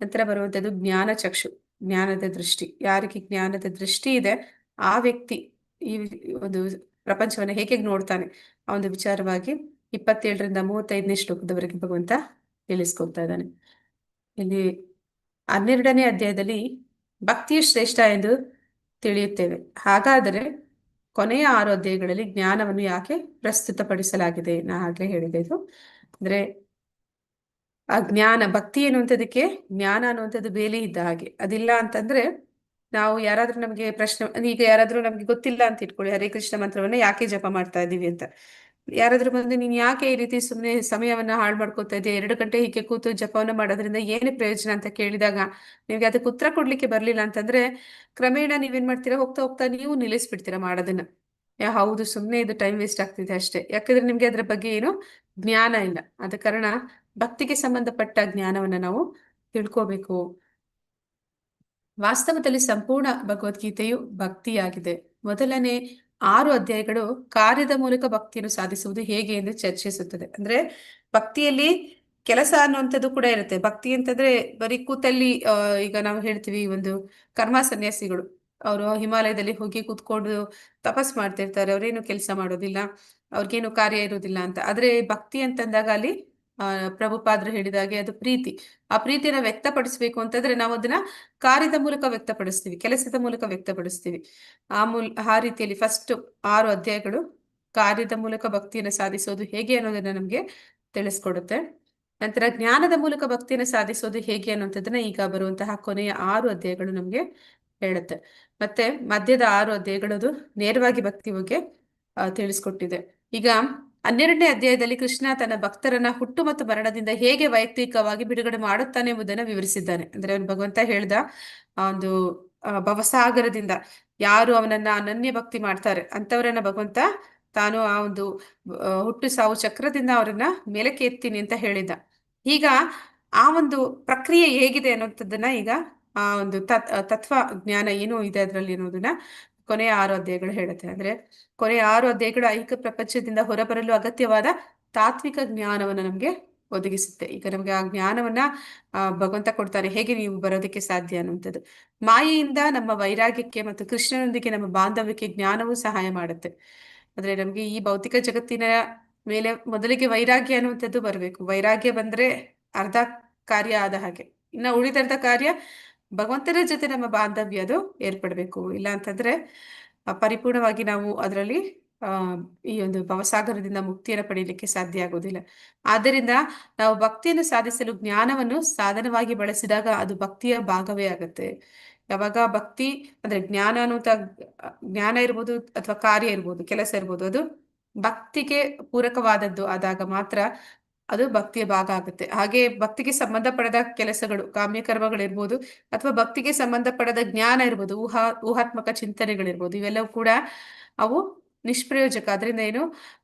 ನಂತರ ಬರುವಂತದ್ದು ಜ್ಞಾನ ಚಕ್ಷು, ಜ್ಞಾನದ ದೃಷ್ಟಿ. ಯಾರಿಗೆ ಜ್ಞಾನದ ದೃಷ್ಟಿ ಇದೆ ಆ ವ್ಯಕ್ತಿ ಈ ಒಂದು ಪ್ರಪಂಚವನ್ನ ಹೇಗೆ ನೋಡ್ತಾನೆ, ಆ ಒಂದು ವಿಚಾರವಾಗಿ 27ರಿಂದ 35ನೇ ಶ್ಲೋಕದವರೆಗೆ ಭಗವಂತ ತಿಳಿಸ್ಕೊಡ್ತಾ ಇದ್ದಾನೆ. ಇಲ್ಲಿ 12ನೇ ಅಧ್ಯಾಯದಲ್ಲಿ ಭಕ್ತಿಯು ಶ್ರೇಷ್ಠ ಎಂದು ತಿಳಿಯುತ್ತೇವೆ. ಹಾಗಾದರೆ ಕೊನೆಯ 6 ಅಧ್ಯಾಯಗಳಲ್ಲಿ ಜ್ಞಾನವನ್ನು ಯಾಕೆ ಪ್ರಸ್ತುತಪಡಿಸಲಾಗಿದೆ, ನಾ ಹಾಗೆ ಹೇಳಿದೆ ಇದು. ಅಂದ್ರೆ ಆ ಜ್ಞಾನ, ಭಕ್ತಿ ಅನ್ನುವಂಥದ್ದಕ್ಕೆ ಜ್ಞಾನ ಅನ್ನುವಂಥದ್ದು ಬೇಲಿ ಇದ್ದ ಹಾಗೆ. ಅದಿಲ್ಲ ಅಂತಂದ್ರೆ ನಾವು ಯಾರಾದ್ರೂ ನಮಗೆ ಪ್ರಶ್ನೆ, ಈಗ ಯಾರಾದ್ರೂ ನಮ್ಗೆ ಗೊತ್ತಿಲ್ಲ ಅಂತ ಇಟ್ಕೊಳ್ಳಿ, ಹರೇ ಕೃಷ್ಣ ಮಂತ್ರವನ್ನ ಯಾಕೆ ಜಪ ಮಾಡ್ತಾ ಇದೀವಿ ಅಂತ. ಯಾರಾದ್ರೂ ಬಂದು ನೀನ್ ಯಾಕೆ ಈ ರೀತಿ ಸುಮ್ಮನೆ ಸಮಯವನ್ನ ಹಾಳು ಮಾಡ್ಕೋತಾ ಇದೆಯಾ, 2 ಗಂಟೆ ಹೀಗೆ ಕೂತು ಜಪವನ್ನ ಮಾಡೋದ್ರಿಂದ ಏನು ಪ್ರಯೋಜನ ಅಂತ ಕೇಳಿದಾಗ ನಿಮ್ಗೆ ಅದಕ್ಕೆ ಉತ್ತರ ಕೊಡ್ಲಿಕ್ಕೆ ಬರ್ಲಿಲ್ಲ ಅಂತಂದ್ರೆ ಕ್ರಮೇಣ ನೀವೇನ್ ಮಾಡ್ತೀರಾ, ಹೋಗ್ತಾ ಹೋಗ್ತಾ ನೀವು ನಿಲ್ಲಿಸ್ಬಿಡ್ತೀರಾ ಮಾಡೋದನ್ನ. ಹೌದು, ಸುಮ್ಮನೆ ಇದು ಟೈಮ್ ವೇಸ್ಟ್ ಆಗ್ತಿದೆ ಅಷ್ಟೇ. ಯಾಕಂದ್ರೆ ನಿಮ್ಗೆ ಅದ್ರ ಬಗ್ಗೆ ಏನು ಜ್ಞಾನ ಇಲ್ಲ. ಆದ ಕಾರಣ ಭಕ್ತಿಗೆ ಸಂಬಂಧಪಟ್ಟ ಜ್ಞಾನವನ್ನ ನಾವು ತಿಳ್ಕೋಬೇಕು. ವಾಸ್ತವದಲ್ಲಿ ಸಂಪೂರ್ಣ ಭಗವದ್ಗೀತೆಯು ಭಕ್ತಿಯಾಗಿದೆ. ಮೊದಲನೇ 6 ಅಧ್ಯಾಯಗಳು ಕಾರ್ಯದ ಮೂಲಕ ಭಕ್ತಿಯನ್ನು ಸಾಧಿಸುವುದು ಹೇಗೆ ಎಂದು ಚರ್ಚಿಸುತ್ತದೆ. ಅಂದ್ರೆ ಭಕ್ತಿಯಲ್ಲಿ ಕೆಲಸ ಅನ್ನುವಂಥದ್ದು ಕೂಡ ಇರುತ್ತೆ. ಭಕ್ತಿ ಅಂತಂದ್ರೆ ಬರೀ ಕೂತಲ್ಲಿ ಈಗ ನಾವು ಹೇಳ್ತೀವಿ, ಒಂದು ಕರ್ಮ ಸನ್ಯಾಸಿಗಳು ಅವರು ಹಿಮಾಲಯದಲ್ಲಿ ಹೋಗಿ ಕೂತ್ಕೊಂಡು ತಪಸ್ ಮಾಡ್ತಿರ್ತಾರೆ, ಅವ್ರೇನು ಕೆಲಸ ಮಾಡೋದಿಲ್ಲ, ಅವ್ರಿಗೇನು ಕಾರ್ಯ ಇರೋದಿಲ್ಲ ಅಂತ. ಆದ್ರೆ ಭಕ್ತಿ ಅಂತಂದಾಗ ಅಲ್ಲಿ ಪ್ರಭುಪಾದ್ರು ಹೇಳಿದಾಗೆ ಅದು ಪ್ರೀತಿ. ಆ ಪ್ರೀತಿಯನ್ನ ವ್ಯಕ್ತಪಡಿಸ್ಬೇಕು ಅಂತಂದ್ರೆ ನಾವು ಅದನ್ನ ಕಾರ್ಯದ ಮೂಲಕ ವ್ಯಕ್ತಪಡಿಸ್ತೀವಿ, ಕೆಲಸದ ಮೂಲಕ ವ್ಯಕ್ತಪಡಿಸ್ತೀವಿ. ಆ ರೀತಿಯಲ್ಲಿ ಫಸ್ಟ್ 6 ಅಧ್ಯಾಯಗಳು ಕಾರ್ಯದ ಮೂಲಕ ಭಕ್ತಿಯನ್ನು ಸಾಧಿಸೋದು ಹೇಗೆ ಅನ್ನೋದನ್ನ ನಮ್ಗೆ ತಿಳಿಸ್ಕೊಡುತ್ತೆ. ನಂತರ ಜ್ಞಾನದ ಮೂಲಕ ಭಕ್ತಿಯನ್ನು ಸಾಧಿಸೋದು ಹೇಗೆ ಅನ್ನುವಂಥದ್ದನ್ನ ಈಗ ಬರುವಂತಹ ಕೊನೆಯ 6 ಅಧ್ಯಾಯಗಳು ನಮ್ಗೆ ಹೇಳುತ್ತೆ. ಮತ್ತೆ ಮಧ್ಯದ 6 ಅಧ್ಯಾಯಗಳು ಅದು ನೇರವಾಗಿ ಭಕ್ತಿ ಬಗ್ಗೆ ತಿಳಿಸ್ಕೊಟ್ಟಿದೆ. ಈಗ 12ನೇ ಅಧ್ಯಾಯದಲ್ಲಿ ಕೃಷ್ಣ ತನ್ನ ಭಕ್ತರನ್ನ ಹುಟ್ಟು ಮತ್ತು ಮರಣದಿಂದ ಹೇಗೆ ವೈಯಕ್ತಿಕವಾಗಿ ಬಿಡುಗಡೆ ಮಾಡುತ್ತಾನೆ ಎಂಬುದನ್ನು ವಿವರಿಸಿದ್ದಾನೆ. ಅಂದ್ರೆ ಅವನು ಭಗವಂತ ಹೇಳ್ದ, ಆ ಒಂದು ಭವಸಾಗರದಿಂದ ಯಾರು ಅವನನ್ನ ಅನನ್ಯ ಭಕ್ತಿ ಮಾಡ್ತಾರೆ ಅಂತವರನ್ನ ಭಗವಂತ ತಾನು ಆ ಒಂದು ಹುಟ್ಟು ಸಾವು ಚಕ್ರದಿಂದ ಅವರನ್ನ ಮೇಲಕ್ಕೆ ಎತ್ತೀನಿ ಅಂತ ಹೇಳಿದ. ಈಗ ಆ ಒಂದು ಪ್ರಕ್ರಿಯೆ ಹೇಗಿದೆ ಅನ್ನೋಂಥದ್ದನ್ನ ಈಗ ಆ ಒಂದು ತತ್ವ ಜ್ಞಾನ ಏನು ಇದೆ ಅದರಲ್ಲಿ ಅನ್ನೋದನ್ನ ಕೊನೆಯ 6 ಅಧ್ಯಾಯಗಳು ಹೇಳುತ್ತೆ. ಅಂದ್ರೆ ಕೊನೆಯ 6 ಅಧ್ಯಾಯಗಳು ಐಹಿಕ ಪ್ರಪಂಚದಿಂದ ಹೊರಬರಲು ಅಗತ್ಯವಾದ ತಾತ್ವಿಕ ಜ್ಞಾನವನ್ನ ನಮ್ಗೆ ಒದಗಿಸುತ್ತೆ. ಈಗ ನಮ್ಗೆ ಆ ಜ್ಞಾನವನ್ನ ಭಗವಂತ ಕೊಡ್ತಾನೆ, ಹೇಗೆ ನೀವು ಬರೋದಕ್ಕೆ ಸಾಧ್ಯ ಅನ್ನುವಂಥದ್ದು. ಮಾಯೆಯಿಂದ ನಮ್ಮ ವೈರಾಗ್ಯಕ್ಕೆ ಮತ್ತು ಕೃಷ್ಣನೊಂದಿಗೆ ನಮ್ಮ ಬಾಂಧವ್ಯಕ್ಕೆ ಜ್ಞಾನವೂ ಸಹಾಯ ಮಾಡುತ್ತೆ. ಅಂದ್ರೆ ನಮ್ಗೆ ಈ ಭೌತಿಕ ಜಗತ್ತಿನ ಮೇಲೆ ಮೊದಲಿಗೆ ವೈರಾಗ್ಯ ಅನ್ನುವಂಥದ್ದು ಬರಬೇಕು. ವೈರಾಗ್ಯ ಬಂದ್ರೆ ಅರ್ಧ ಕಾರ್ಯ ಆದ ಹಾಗೆ. ಇನ್ನ ಉಳಿದರ್ಧ ಕಾರ್ಯ ಭಗವಂತನ ಜೊತೆ ನಮ್ಮ ಬಾಂಧವ್ಯ ಅದು ಏರ್ಪಡ್ಬೇಕು. ಇಲ್ಲ ಅಂತಂದ್ರೆ ಪರಿಪೂರ್ಣವಾಗಿ ನಾವು ಅದರಲ್ಲಿ ಈ ಒಂದು ಭವಸಾಗರದಿಂದ ಮುಕ್ತಿಯನ್ನು ಪಡೆಯಲಿಕ್ಕೆ ಸಾಧ್ಯ ಆಗೋದಿಲ್ಲ. ಆದ್ದರಿಂದ ನಾವು ಭಕ್ತಿಯನ್ನು ಸಾಧಿಸಲು ಜ್ಞಾನವನ್ನು ಸಾಧನವಾಗಿ ಬಳಸಿದಾಗ ಅದು ಭಕ್ತಿಯ ಭಾಗವೇ ಆಗುತ್ತೆ. ಯಾವಾಗ ಭಕ್ತಿ ಅಂದ್ರೆ ಜ್ಞಾನ ಅನ್ನುವಂತ ಜ್ಞಾನ ಇರ್ಬೋದು ಅಥವಾ ಕಾರ್ಯ ಇರ್ಬೋದು, ಕೆಲಸ ಇರ್ಬೋದು, ಅದು ಭಕ್ತಿಗೆ ಪೂರಕವಾದದ್ದು ಆದಾಗ ಮಾತ್ರ ಅದು ಭಕ್ತಿಯ ಭಾಗ ಆಗುತ್ತೆ. ಹಾಗೆ ಭಕ್ತಿಗೆ ಸಂಬಂಧಪಡದ ಕೆಲಸಗಳು, ಕಾಮ್ಯ ಕರ್ಮಗಳಿರ್ಬೋದು ಅಥವಾ ಭಕ್ತಿಗೆ ಸಂಬಂಧಪಡದ ಜ್ಞಾನ ಇರ್ಬೋದು, ಊಹಾತ್ಮಕ ಚಿಂತನೆಗಳಿರ್ಬೋದು, ಇವೆಲ್ಲವೂ ಕೂಡ ಅವು ನಿಷ್ಪ್ರಯೋಜಕ. ಅದರಿಂದ ಏನು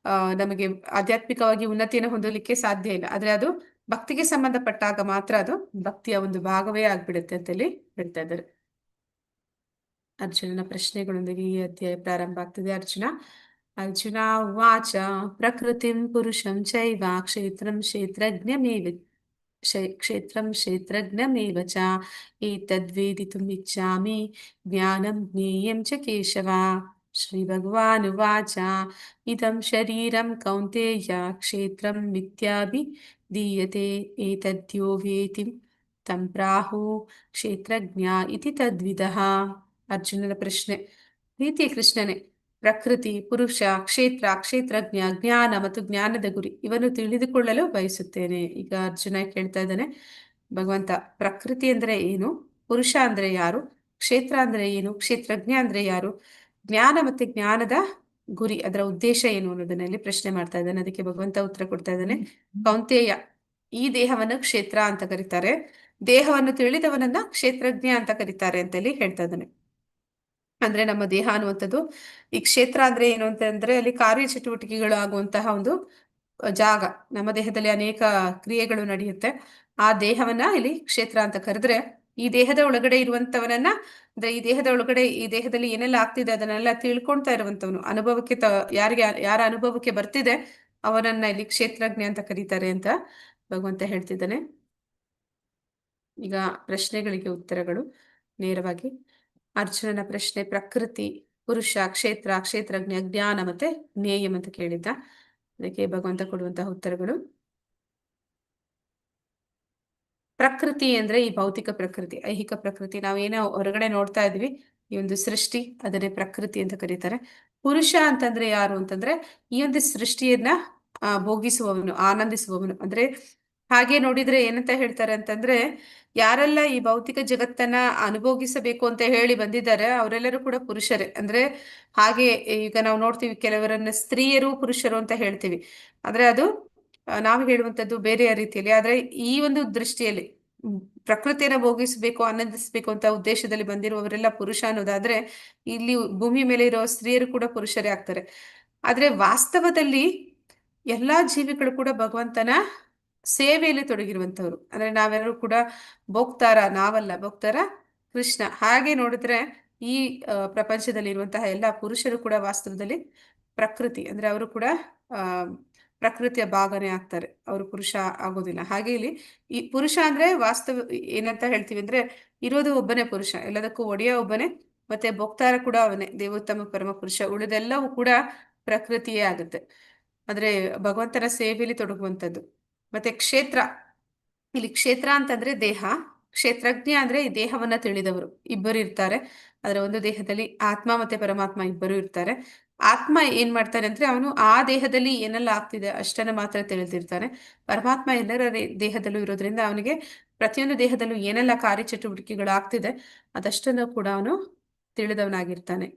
ನಮಗೆ ಆಧ್ಯಾತ್ಮಿಕವಾಗಿ ಉನ್ನತಿಯನ್ನು ಹೊಂದಲಿಕ್ಕೆ ಸಾಧ್ಯ ಇಲ್ಲ. ಆದ್ರೆ ಅದು ಭಕ್ತಿಗೆ ಸಂಬಂಧಪಟ್ಟಾಗ ಮಾತ್ರ ಅದು ಭಕ್ತಿಯ ಒಂದು ಭಾಗವೇ ಆಗ್ಬಿಡುತ್ತೆ ಅಂತೇಳಿ ಹೇಳ್ತಾ ಇದ್ದಾರೆ. ಅರ್ಜುನನ ಪ್ರಶ್ನೆಗಳೊಂದಿಗೆ ಈ ಅಧ್ಯಾಯ ಪ್ರಾರಂಭ ಆಗ್ತದೆ. ಅರ್ಜುನ ಉವಾಚ ಪ್ರಕೃತಿಂ ಪುರುಷಂ ಚೈವ ಕ್ಷೇತ್ರಂ ಕ್ಷೇತ್ರಜ್ಞಮೇವ ಚ ಏತದ್ವೇದಿತುಂ ಇಚ್ಛಾಮಿ ಜ್ಞಾನಂ ಜ್ಞೇಯಂ ಚ ಕೇಶವ. ಶ್ರೀ ಭಗವಾನುವಾಚ ಇದಂ ಶರೀರಂ ಕೌಂತೇಯ ಕ್ಷೇತ್ರಂ ಮಿಥ್ಯಾಭಿಧೀಯತೆ ಏತದ್ಯೋ ವೇತಿ ತಂ ಪ್ರಾಹು ಕ್ಷೇತ್ರಜ್ಞ ಇತಿ ತದ್ವಿದಃ. ಅರ್ಜುನನ ಪ್ರಶ್ನೆ. ಪ್ರೀತಿಯ ಕೃಷ್ಣನೇ, ಪ್ರಕೃತಿ, ಪುರುಷ, ಕ್ಷೇತ್ರ, ಕ್ಷೇತ್ರಜ್ಞ, ಜ್ಞಾನ ಮತ್ತು ಜ್ಞಾನದ ಗುರಿ ಇವನ್ನು ತಿಳಿದುಕೊಳ್ಳಲು ಬಯಸುತ್ತೇನೆ. ಈಗ ಅರ್ಜುನ ಕೇಳ್ತಾ ಇದ್ದಾನೆ, ಭಗವಂತ ಪ್ರಕೃತಿ ಅಂದ್ರೆ ಏನು, ಪುರುಷ ಅಂದ್ರೆ ಯಾರು, ಕ್ಷೇತ್ರ ಅಂದ್ರೆ ಏನು, ಕ್ಷೇತ್ರಜ್ಞ ಅಂದ್ರೆ ಯಾರು, ಜ್ಞಾನ ಮತ್ತೆ ಜ್ಞಾನದ ಗುರಿ ಅದರ ಉದ್ದೇಶ ಏನು ಅನ್ನೋದನ್ನಲ್ಲಿ ಪ್ರಶ್ನೆ ಮಾಡ್ತಾ ಇದ್ದಾನೆ. ಅದಕ್ಕೆ ಭಗವಂತ ಉತ್ತರ ಕೊಡ್ತಾ ಇದ್ದಾನೆ. ಕೌಂತೇಯ, ಈ ದೇಹವನ್ನು ಕ್ಷೇತ್ರ ಅಂತ ಕರೀತಾರೆ, ದೇಹವನ್ನು ತಿಳಿದವನನ್ನ ಕ್ಷೇತ್ರಜ್ಞ ಅಂತ ಕರೀತಾರೆ ಅಂತೇಳಿ ಹೇಳ್ತಾ ಇದ್ದಾನೆ. ಅಂದ್ರೆ ನಮ್ಮ ದೇಹ ಅನ್ನುವಂಥದ್ದು, ಈ ಕ್ಷೇತ್ರ ಅಂದ್ರೆ ಏನು ಅಂತಂದ್ರೆ ಅಲ್ಲಿ ಕಾರ್ಯ ಚಟುವಟಿಕೆಗಳು ಆಗುವಂತಹ ಒಂದು ಜಾಗ. ನಮ್ಮ ದೇಹದಲ್ಲಿ ಅನೇಕ ಕ್ರಿಯೆಗಳು ನಡೆಯುತ್ತೆ. ಆ ದೇಹವನ್ನ ಇಲ್ಲಿ ಕ್ಷೇತ್ರ ಅಂತ ಕರೆದ್ರೆ, ಈ ದೇಹದ ಒಳಗಡೆ ಇರುವಂತವನನ್ನ, ಅಂದ್ರೆ ಈ ದೇಹದಲ್ಲಿ ಏನೆಲ್ಲ ಆಗ್ತಿದೆ ಅದನ್ನೆಲ್ಲ ತಿಳ್ಕೊಳ್ತಾ ಇರುವಂತವನು, ಅನುಭವಕ್ಕೆ ಯಾರ ಅನುಭವಕ್ಕೆ ಬರ್ತಿದೆ ಅವನನ್ನ ಇಲ್ಲಿ ಕ್ಷೇತ್ರಜ್ಞ ಅಂತ ಕರೀತಾರೆ ಅಂತ ಭಗವಂತ ಹೇಳ್ತಿದ್ದಾನೆ. ಈಗ ಪ್ರಶ್ನೆಗಳಿಗೆ ಉತ್ತರಗಳು ನೇರವಾಗಿ. ಅರ್ಜುನನ ಪ್ರಶ್ನೆ, ಪ್ರಕೃತಿ, ಪುರುಷ, ಕ್ಷೇತ್ರ, ಕ್ಷೇತ್ರಜ್ಞ, ಜ್ಞಾನ ಮತ್ತೆ ಜ್ಞೇಯಂ ಅಂತ ಕೇಳಿದ್ದ. ಅದಕ್ಕೆ ಭಗವಂತ ಕೊಡುವಂತಹ ಉತ್ತರಗಳು. ಪ್ರಕೃತಿ ಅಂದ್ರೆ ಈ ಭೌತಿಕ ಪ್ರಕೃತಿ, ಐಹಿಕ ಪ್ರಕೃತಿ, ನಾವೇನೋ ಹೊರಗಡೆ ನೋಡ್ತಾ ಇದ್ವಿ, ಈ ಒಂದು ಸೃಷ್ಟಿ, ಅದನ್ನೇ ಪ್ರಕೃತಿ ಅಂತ ಕರೀತಾರೆ. ಪುರುಷ ಅಂತಂದ್ರೆ ಯಾರು ಅಂತಂದ್ರೆ ಈ ಒಂದು ಸೃಷ್ಟಿಯನ್ನ ಭೋಗಿಸುವವನು, ಆನಂದಿಸುವವನು. ಅಂದ್ರೆ ಹಾಗೆ ನೋಡಿದ್ರೆ ಏನಂತ ಹೇಳ್ತಾರೆ ಅಂತಂದ್ರೆ, ಯಾರೆಲ್ಲ ಈ ಭೌತಿಕ ಜಗತ್ತನ್ನ ಅನುಭೋಗಿಸಬೇಕು ಅಂತ ಹೇಳಿ ಬಂದಿದ್ದಾರೆ ಅವರೆಲ್ಲರೂ ಕೂಡ ಪುರುಷರೇ. ಅಂದ್ರೆ ಹಾಗೆ ಈಗ ನಾವು ನೋಡ್ತೀವಿ ಕೆಲವರನ್ನ ಸ್ತ್ರೀಯರು ಪುರುಷರು ಅಂತ ಹೇಳ್ತೀವಿ. ಆದ್ರೆ ಅದು ನಾವು ಹೇಳುವಂತದ್ದು ಬೇರೆಯ ರೀತಿಯಲ್ಲಿ. ಆದ್ರೆ ಈ ಒಂದು ದೃಷ್ಟಿಯಲ್ಲಿ ಮ್, ಪ್ರಕೃತಿಯನ್ನ ಭೋಗಿಸ್ಬೇಕು, ಆನಂದಿಸ್ಬೇಕು ಅಂತ ಉದ್ದೇಶದಲ್ಲಿ ಬಂದಿರುವವರೆಲ್ಲ ಪುರುಷ ಅನ್ನೋದಾದ್ರೆ, ಇಲ್ಲಿ ಭೂಮಿ ಮೇಲೆ ಇರೋ ಸ್ತ್ರೀಯರು ಕೂಡ ಪುರುಷರೇ ಆಗ್ತಾರೆ. ಆದ್ರೆ ವಾಸ್ತವದಲ್ಲಿ ಎಲ್ಲಾ ಜೀವಿಗಳು ಕೂಡ ಭಗವಂತನ ಸೇವೆಯಲ್ಲಿ ತೊಡಗಿರುವಂತವ್ರು. ಅಂದ್ರೆ ನಾವೆಲ್ಲರೂ ಕೂಡ ಭೋಕ್ತಾರ, ನಾವಲ್ಲ, ಭೋಕ್ತಾರ ಕೃಷ್ಣ. ಹಾಗೆ ನೋಡಿದ್ರೆ ಈ ಪ್ರಪಂಚದಲ್ಲಿ ಇರುವಂತಹ ಎಲ್ಲಾ ಪುರುಷರು ಕೂಡ ವಾಸ್ತವದಲ್ಲಿ ಪ್ರಕೃತಿ, ಅಂದ್ರೆ ಅವರು ಕೂಡ ಆ ಪ್ರಕೃತಿಯ ಭಾಗನೇ ಆಗ್ತಾರೆ, ಅವರು ಪುರುಷ ಆಗೋದಿಲ್ಲ. ಹಾಗೆ ಇಲ್ಲಿ ಈ ಪುರುಷ ಅಂದ್ರೆ ವಾಸ್ತವ ಏನಂತ ಹೇಳ್ತೀವಿ ಅಂದ್ರೆ, ಇರೋದು ಒಬ್ಬನೇ ಪುರುಷ, ಎಲ್ಲದಕ್ಕೂ ಒಡೆಯ ಒಬ್ಬನೇ, ಮತ್ತೆ ಭೋಕ್ತಾರ ಕೂಡ ಅವನೇ, ದೇವೋತ್ತಮ ಪರಮ ಪುರುಷ. ಉಳಿದೆಲ್ಲವೂ ಕೂಡ ಪ್ರಕೃತಿಯೇ ಆಗುತ್ತೆ. ಅಂದ್ರೆ ಭಗವಂತನ ಸೇವೆಯಲ್ಲಿ ತೊಡಗುವಂಥದ್ದು. ಮತ್ತೆ ಕ್ಷೇತ್ರ, ಇಲ್ಲಿ ಕ್ಷೇತ್ರ ಅಂತಂದ್ರೆ ದೇಹ, ಕ್ಷೇತ್ರಜ್ಞ ಅಂದ್ರೆ ಈ ದೇಹವನ್ನ ತಿಳಿದವರು ಇಬ್ಬರು ಇರ್ತಾರೆ. ಅದರ ಒಂದು ದೇಹದಲ್ಲಿ ಆತ್ಮ ಮತ್ತೆ ಪರಮಾತ್ಮ ಇಬ್ಬರು ಇರ್ತಾರೆ. ಆತ್ಮ ಏನ್ ಮಾಡ್ತಾನೆ ಅಂದ್ರೆ, ಅವನು ಆ ದೇಹದಲ್ಲಿ ಏನೆಲ್ಲ ಆಗ್ತಿದೆ ಅಷ್ಟನ್ನ ಮಾತ್ರ ತಿಳಿದಿರ್ತಾನೆ. ಪರಮಾತ್ಮ ಎಲ್ಲರ ದೇಹದಲ್ಲೂ ಇರೋದ್ರಿಂದ ಅವನಿಗೆ ಪ್ರತಿಯೊಂದು ದೇಹದಲ್ಲೂ ಏನೆಲ್ಲ ಕಾರ್ಯಚಟುವಟಿಕೆಗಳು ಆಗ್ತಿದೆ ಅದಷ್ಟನ್ನು ಕೂಡ ಅವನು ತಿಳಿದವನಾಗಿರ್ತಾನೆ.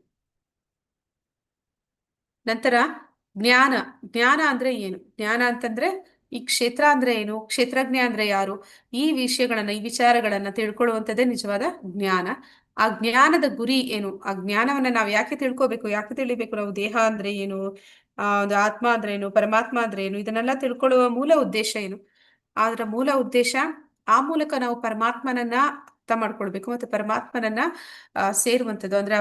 ನಂತರ ಜ್ಞಾನ. ಜ್ಞಾನ ಅಂದ್ರೆ ಏನು? ಜ್ಞಾನ ಅಂತಂದ್ರೆ ಈ ಕ್ಷೇತ್ರ ಅಂದ್ರೆ ಏನು, ಕ್ಷೇತ್ರಜ್ಞ ಅಂದ್ರೆ ಯಾರು, ಈ ವಿಷಯಗಳನ್ನ, ಈ ವಿಚಾರಗಳನ್ನ ತಿಳ್ಕೊಳ್ಳುವಂಥದ್ದೇ ನಿಜವಾದ ಜ್ಞಾನ. ಆ ಜ್ಞಾನದ ಗುರಿ ಏನು, ಆ ಜ್ಞಾನವನ್ನ ನಾವು ಯಾಕೆ ತಿಳ್ಕೋಬೇಕು, ಯಾಕೆ ತಿಳಿಬೇಕು, ನಾವು ದೇಹ ಅಂದ್ರೆ ಏನು, ಒಂದು ಆತ್ಮ ಅಂದ್ರೆ ಏನು, ಪರಮಾತ್ಮ ಅಂದ್ರೆ ಏನು, ಇದನ್ನೆಲ್ಲ ತಿಳ್ಕೊಳ್ಳುವ ಮೂಲ ಉದ್ದೇಶ ಏನು? ಅದರ ಮೂಲ ಉದ್ದೇಶ, ಆ ಮೂಲಕ ನಾವು ಪರಮಾತ್ಮನನ್ನ ಅರ್ಥ ಮಾಡ್ಕೊಳ್ಬೇಕು, ಮತ್ತೆ ಪರಮಾತ್ಮನನ್ನ ಸೇರುವಂಥದ್ದು, ಅಂದ್ರೆ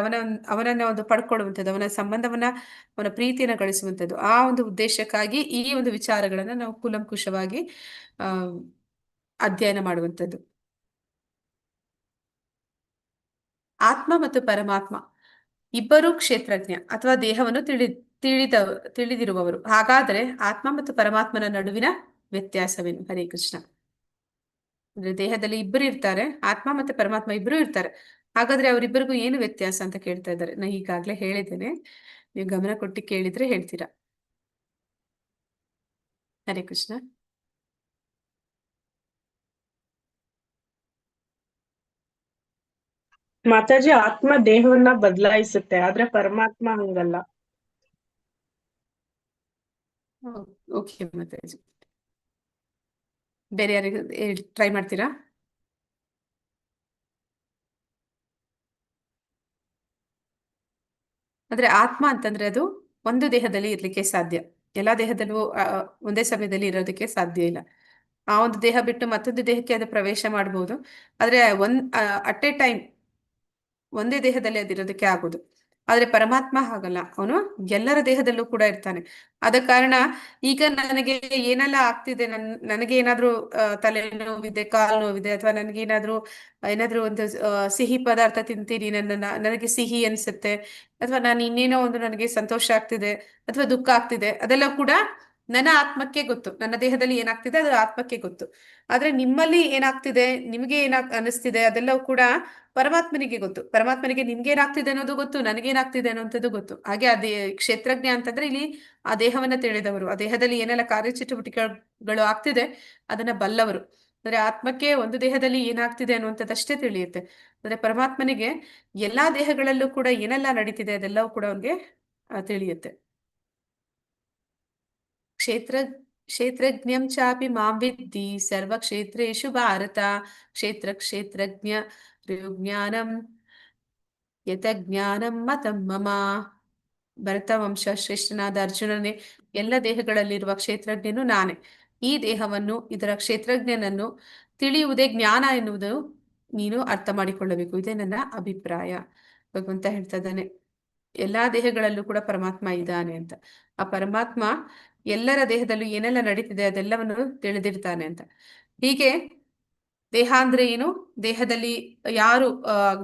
ಅವನನ್ನ ಒಂದು ಪಡ್ಕೊಳ್ಳುವಂಥದ್ದು, ಅವನ ಸಂಬಂಧವನ್ನ, ಅವನ ಪ್ರೀತಿಯನ್ನ ಗಳಿಸುವಂಥದ್ದು. ಆ ಒಂದು ಉದ್ದೇಶಕ್ಕಾಗಿ ಈ ಒಂದು ವಿಚಾರಗಳನ್ನ ನಾವು ಕೂಲಂಕುಷವಾಗಿ ಆ ಅಧ್ಯಯನ ಮಾಡುವಂಥದ್ದು. ಆತ್ಮ ಮತ್ತು ಪರಮಾತ್ಮ ಇಬ್ಬರು ಕ್ಷೇತ್ರಜ್ಞ ಅಥವಾ ದೇಹವನ್ನು ತಿಳಿದ ತಿಳಿದಿರುವವರು. ಹಾಗಾದ್ರೆ ಆತ್ಮ ಮತ್ತು ಪರಮಾತ್ಮನ ನಡುವಿನ ವ್ಯತ್ಯಾಸವೇನು? ಹರೇ ಕೃಷ್ಣ. ಅಂದ್ರೆ ದೇಹದಲ್ಲಿ ಇಬ್ಬರು ಇರ್ತಾರೆ, ಆತ್ಮ ಮತ್ತೆ ಪರಮಾತ್ಮ ಇಬ್ಬರು ಇರ್ತಾರೆ. ಹಾಗಾದ್ರೆ ಅವರಿಬ್ಬರಿಗೂ ಏನು ವ್ಯತ್ಯಾಸ ಅಂತ ಕೇಳ್ತಾ ಇದ್ದಾರೆ. ನಾ ಈಗಾಗ್ಲೇ ಹೇಳಿದ್ದೇನೆ, ನೀವು ಗಮನ ಕೊಟ್ಟು ಕೇಳಿದ್ರೆ ಹೇಳ್ತೀರಾ. ಹರೇ ಕೃಷ್ಣ. ಮಾತಾಜಿ, ಆತ್ಮ ದೇಹವನ್ನ ಬದಲಾಯಿಸುತ್ತೆ, ಆದ್ರೆ ಪರಮಾತ್ಮ ಹಂಗಲ್ಲ. ಓಕೆ ಮಾತಾಜಿ, ಬೇರೆ ಯಾರಿಗೆ ಟ್ರೈ ಮಾಡ್ತೀರಾ? ಅಂದ್ರೆ ಆತ್ಮ ಅಂತಂದ್ರೆ ಅದು ಒಂದು ದೇಹದಲ್ಲಿ ಇರ್ಲಿಕ್ಕೆ ಸಾಧ್ಯ, ಎಲ್ಲಾ ದೇಹದಲ್ಲೂ ಒಂದೇ ಸಮಯದಲ್ಲಿ ಇರೋದಕ್ಕೆ ಸಾಧ್ಯ ಇಲ್ಲ. ಆ ಒಂದು ದೇಹ ಬಿಟ್ಟು ಮತ್ತೊಂದು ದೇಹಕ್ಕೆ ಅದು ಪ್ರವೇಶ ಮಾಡಬಹುದು, ಆದ್ರೆ ಅಟ್ ಎ ಟೈಮ್ ಒಂದೇ ದೇಹದಲ್ಲಿ ಅದಿರೋದಕ್ಕೆ ಆಗುದು. ಆದ್ರೆ ಪರಮಾತ್ಮ ಹಾಗಲ್ಲ, ಅವನು ಎಲ್ಲರ ದೇಹದಲ್ಲೂ ಕೂಡ ಇರ್ತಾನೆ. ಆದ ಕಾರಣ ಈಗ ನನಗೆ ಏನೆಲ್ಲ ಆಗ್ತಿದೆ, ನನಗೆ ಏನಾದ್ರೂ ತಲೆ ನೋವಿದೆ, ಕಾಲು ನೋವಿದೆ, ಅಥವಾ ಏನಾದ್ರೂ ಒಂದು ಸಿಹಿ ಪದಾರ್ಥ ತಿಂತೀನಿ, ನನಗೆ ಸಿಹಿ ಅನ್ಸುತ್ತೆ, ಅಥವಾ ನಾನು ಇನ್ನೇನೋ ಒಂದು ನನಗೆ ಸಂತೋಷ ಆಗ್ತಿದೆ ಅಥವಾ ದುಃಖ ಆಗ್ತಿದೆ, ಅದೆಲ್ಲ ಕೂಡ ನನ್ನ ಆತ್ಮಕ್ಕೆ ಗೊತ್ತು. ನನ್ನ ದೇಹದಲ್ಲಿ ಏನಾಗ್ತಿದೆ ಅದು ಆತ್ಮಕ್ಕೆ ಗೊತ್ತು. ಆದ್ರೆ ನಿಮ್ಮಲ್ಲಿ ಏನಾಗ್ತಿದೆ, ನಿಮಗೆ ಅನಿಸ್ತಿದೆ, ಅದೆಲ್ಲವೂ ಕೂಡ ಪರಮಾತ್ಮನಿಗೆ ಗೊತ್ತು. ಪರಮಾತ್ಮನಿಗೆ ನಿಮ್ಗೇನಾಗ್ತಿದೆ ಅನ್ನೋದು ಗೊತ್ತು, ನನಗೇನಾಗ್ತಿದೆ ಅನ್ನೋಂಥದ್ದು ಗೊತ್ತು. ಹಾಗೆ ಅದೇ ಕ್ಷೇತ್ರಜ್ಞ ಅಂತಂದ್ರೆ ಇಲ್ಲಿ ಆ ದೇಹವನ್ನ ತಿಳಿದವರು, ಆ ದೇಹದಲ್ಲಿ ಏನೆಲ್ಲ ಕಾರ್ಯಚಟುವಟಿಕೆಗಳು ಆಗ್ತಿದೆ ಅದನ್ನ ಬಲ್ಲವರು. ಅಂದ್ರೆ ಆತ್ಮಕ್ಕೆ ಒಂದು ದೇಹದಲ್ಲಿ ಏನಾಗ್ತಿದೆ ಅನ್ನುವಂಥದ್ದಷ್ಟೇ ತಿಳಿಯುತ್ತೆ. ಅಂದ್ರೆ ಪರಮಾತ್ಮನಿಗೆ ಎಲ್ಲಾ ದೇಹಗಳಲ್ಲೂ ಕೂಡ ಏನೆಲ್ಲ ನಡೀತಿದೆ ಅದೆಲ್ಲವೂ ಕೂಡ ಅವನಿಗೆ ತಿಳಿಯುತ್ತೆ. ಕ್ಷೇತ್ರ ಕ್ಷೇತ್ರಜ್ಞಂ ಚಾಪಿ ಮಾಂ ವಿದ್ಧಿ ಸರ್ವಕ್ಷೇತ್ರೇಷು ಭಾರತ ಕ್ಷೇತ್ರಜ್ಞ ಜ್ಞಾನಂ ಯತ ಜ್ಞಾನಂ ಮತಂ ಮಮ. ಭರತವಂಶ ಶ್ರೇಷ್ಠನಾದ ಅರ್ಜುನನೇ, ಎಲ್ಲ ದೇಹಗಳಲ್ಲಿರುವ ಕ್ಷೇತ್ರಜ್ಞನು ನಾನೇ. ಈ ದೇಹವನ್ನು, ಇದರ ಕ್ಷೇತ್ರಜ್ಞನನ್ನು ತಿಳಿಯುವುದೇ ಜ್ಞಾನ ಎನ್ನುವುದು ನೀನು ಅರ್ಥ ಮಾಡಿಕೊಳ್ಳಬೇಕು. ಇದೇ ನನ್ನ ಅಭಿಪ್ರಾಯ. ಭಗವಂತ ಹೇಳ್ತಾ ಇದ್ದಾನೆ, ಎಲ್ಲಾ ದೇಹಗಳಲ್ಲೂ ಕೂಡ ಪರಮಾತ್ಮ ಇದ್ದಾನೆ ಅಂತ. ಆ ಪರಮಾತ್ಮ ಎಲ್ಲರ ದೇಹದಲ್ಲೂ ಏನೆಲ್ಲ ನಡೀತಿದೆ ಅದೆಲ್ಲವನ್ನು ತಿಳಿದಿರ್ತಾನೆ ಅಂತ. ಹೀಗೆ ದೇಹ ಅಂದ್ರೆ ಏನು, ದೇಹದಲ್ಲಿ ಯಾರು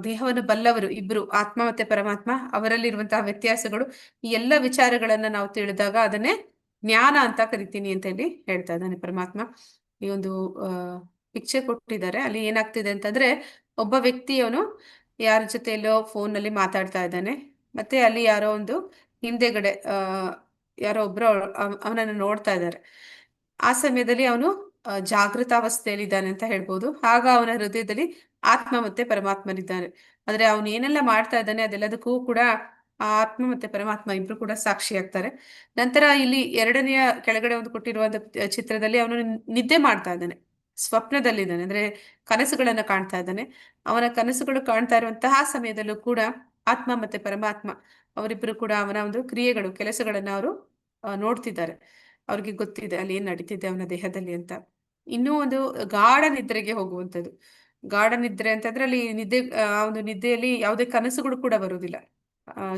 ದೇಹವನ್ನು ಬಲ್ಲವರು ಇಬ್ರು, ಆತ್ಮ ಮತ್ತೆ ಪರಮಾತ್ಮ, ಅವರಲ್ಲಿರುವಂತಹ ವ್ಯತ್ಯಾಸಗಳು, ಈ ಎಲ್ಲ ವಿಚಾರಗಳನ್ನ ನಾವು ತಿಳಿದಾಗ ಅದನ್ನೇ ಜ್ಞಾನ ಅಂತ ಕರಿತೀನಿ ಅಂತ ಹೇಳಿ ಹೇಳ್ತಾ ಇದ್ದಾನೆ ಪರಮಾತ್ಮ. ಈ ಒಂದು ಪಿಕ್ಚರ್ ಕೊಟ್ಟಿದ್ದಾರೆ, ಅಲ್ಲಿ ಏನಾಗ್ತಿದೆ ಅಂತಂದ್ರೆ, ಒಬ್ಬ ವ್ಯಕ್ತಿಯವನು ಯಾರ ಜೊತೆಯಲ್ಲೋ ಫೋನ್ ನಲ್ಲಿ ಮಾತಾಡ್ತಾ ಇದ್ದಾನೆ, ಮತ್ತೆ ಅಲ್ಲಿ ಯಾರೋ ಒಂದು ಹಿಂದೆಗಡೆ ಯಾರೋ ಒಬ್ರು ಅವನನ್ನು ನೋಡ್ತಾ ಇದ್ದಾರೆ. ಆ ಸಮಯದಲ್ಲಿ ಅವನು ಜಾಗೃತಾವಸ್ಥೆಯಲ್ಲಿದ್ದಾನೆ ಅಂತ ಹೇಳ್ಬೋದು. ಆಗ ಅವನ ಹೃದಯದಲ್ಲಿ ಆತ್ಮ ಮತ್ತೆ ಪರಮಾತ್ಮನಿದ್ದಾನೆ. ಆದ್ರೆ ಅವನು ಏನೆಲ್ಲ ಮಾಡ್ತಾ ಇದ್ದಾನೆ ಅದೆಲ್ಲದಕ್ಕೂ ಕೂಡ ಆ ಆತ್ಮ ಮತ್ತೆ ಪರಮಾತ್ಮ ಇಬ್ರು ಕೂಡ ಸಾಕ್ಷಿಯಾಗ್ತಾರೆ. ನಂತರ ಇಲ್ಲಿ ಎರಡನೆಯ ಕೆಳಗಡೆ ಒಂದು ಕೊಟ್ಟಿರುವಂತ ಚಿತ್ರದಲ್ಲಿ ಅವನು ನಿದ್ದೆ ಮಾಡ್ತಾ ಇದ್ದಾನೆ, ಸ್ವಪ್ನದಲ್ಲಿದ್ದಾನೆ, ಅಂದ್ರೆ ಕನಸುಗಳನ್ನ ಕಾಣ್ತಾ ಇದ್ದಾನೆ. ಅವನ ಕನಸುಗಳು ಕಾಣ್ತಾ ಇರುವಂತಹ ಸಮಯದಲ್ಲೂ ಕೂಡ ಆತ್ಮ ಮತ್ತೆ ಪರಮಾತ್ಮ ಅವರಿಬ್ಬರು ಕೂಡ ಅವನ ಒಂದು ಕ್ರಿಯೆಗಳು, ಕೆಲಸಗಳನ್ನ ಅವರು ನೋಡ್ತಿದ್ದಾರೆ. ಅವ್ರಿಗೆ ಗೊತ್ತಿದೆ ಅಲ್ಲಿ ಏನ್ ನಡೀತಿದೆ ಅವನ ದೇಹದಲ್ಲಿ ಅಂತ. ಇನ್ನೂ ಒಂದು ಗಾಢ ನಿದ್ರೆಗೆ ಹೋಗುವಂಥದ್ದು. ಗಾಢ ನಿದ್ರೆ ಅಂತಂದ್ರೆ ಅಲ್ಲಿ ನಿದ್ದೆ, ಆ ಒಂದು ನಿದ್ದೆಯಲ್ಲಿ ಯಾವುದೇ ಕನಸುಗಳು ಕೂಡ ಬರುವುದಿಲ್ಲ.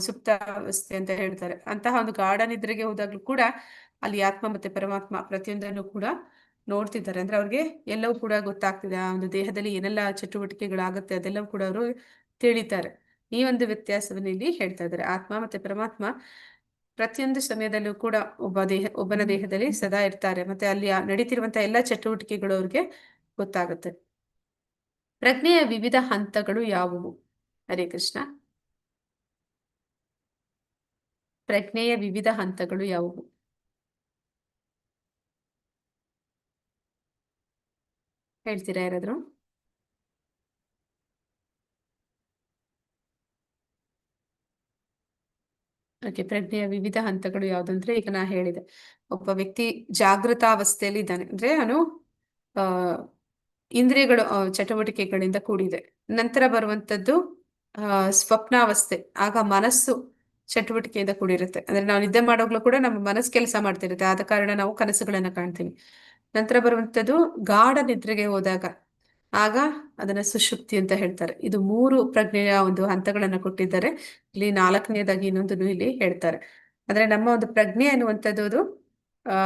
ಸುಪ್ತಾವಸ್ಥೆ ಅಂತ ಹೇಳ್ತಾರೆ. ಅಂತಹ ಒಂದು ಗಾಢ ನಿದ್ರೆಗೆ ಹೋದಾಗ್ಲೂ ಕೂಡ ಅಲ್ಲಿ ಆತ್ಮ ಮತ್ತೆ ಪರಮಾತ್ಮ ಪ್ರತಿಯೊಂದನ್ನು ಕೂಡ ನೋಡ್ತಿದ್ದಾರೆ. ಅಂದ್ರೆ ಅವ್ರಿಗೆ ಎಲ್ಲವೂ ಕೂಡ ಗೊತ್ತಾಗ್ತಿದೆ, ಆ ಒಂದು ದೇಹದಲ್ಲಿ ಏನೆಲ್ಲ ಚಟುವಟಿಕೆಗಳಾಗುತ್ತೆ ಅದೆಲ್ಲವೂ ಕೂಡ ಅವರು ತಿಳಿತಾರೆ. ಈ ಒಂದು ವ್ಯತ್ಯಾಸವನ್ನು ಇಲ್ಲಿ ಹೇಳ್ತಾ ಇದ್ದಾರೆ. ಆತ್ಮ ಮತ್ತೆ ಪರಮಾತ್ಮ ಪ್ರತಿಯೊಂದು ಸಮಯದಲ್ಲೂ ಕೂಡ ಒಬ್ಬನ ದೇಹದಲ್ಲಿ ಸದಾ ಇರ್ತಾರೆ. ಮತ್ತೆ ಅಲ್ಲಿ ನಡೀತಿರುವಂತಹ ಎಲ್ಲ ಚಟುವಟಿಕೆಗಳು ಅವ್ರಿಗೆ ಗೊತ್ತಾಗುತ್ತೆ. ಪ್ರಜ್ಞೆಯ ವಿವಿಧ ಹಂತಗಳು ಯಾವುವು? ಹರೇ ಕೃಷ್ಣ. ಪ್ರಜ್ಞೆಯ ವಿವಿಧ ಹಂತಗಳು ಯಾವುವು? ಹೇಳ್ತೀರಾ ಯಾರಾದ್ರು? ಓಕೆ, ಪ್ರಜ್ಞೆಯ ವಿವಿಧ ಹಂತಗಳು ಯಾವುದಂದ್ರೆ ಈಗ ನಾ ಹೇಳಿದೆ, ಒಬ್ಬ ವ್ಯಕ್ತಿ ಜಾಗೃತಾವಸ್ಥೆಯಲ್ಲಿ ಇದ್ದಾನೆ ಅಂದ್ರೆ ಅವನು ಆ ಇಂದ್ರಿಯಗಳು ಚಟುವಟಿಕೆಗಳಿಂದ ಕೂಡಿದೆ. ನಂತರ ಬರುವಂತದ್ದು ಸ್ವಪ್ನಾವಸ್ಥೆ. ಆಗ ಮನಸ್ಸು ಚಟುವಟಿಕೆಯಿಂದ ಕೂಡಿರುತ್ತೆ. ಅಂದ್ರೆ ನಾವು ನಿದ್ದೆ ಮಾಡೋಗ್ಲೂ ಕೂಡ ನಮ್ಮ ಮನಸ್ಸು ಕೆಲಸ ಮಾಡ್ತಿರುತ್ತೆ, ಆದ ಕಾರಣ ನಾವು ಕನಸುಗಳನ್ನ ಕಾಣ್ತೀವಿ. ನಂತರ ಬರುವಂತದ್ದು ಗಾಢ ನಿದ್ರೆಗೆ ಹೋದಾಗ, ಆಗ ಅದನ್ನ ಸುಷುಪ್ತಿ ಅಂತ ಹೇಳ್ತಾರೆ. ಇದು 3 ಪ್ರಜ್ಞೆಯ ಒಂದು ಹಂತಗಳನ್ನ ಕೊಟ್ಟಿದ್ದಾರೆ. ಇಲ್ಲಿ 4ನೇದಾಗಿ ಇನ್ನೊಂದನ್ನು ಇಲ್ಲಿ ಹೇಳ್ತಾರೆ. ಅಂದ್ರೆ ನಮ್ಮ ಒಂದು ಪ್ರಜ್ಞೆ ಅನ್ನುವಂಥದ್ದು ಅದು ಆ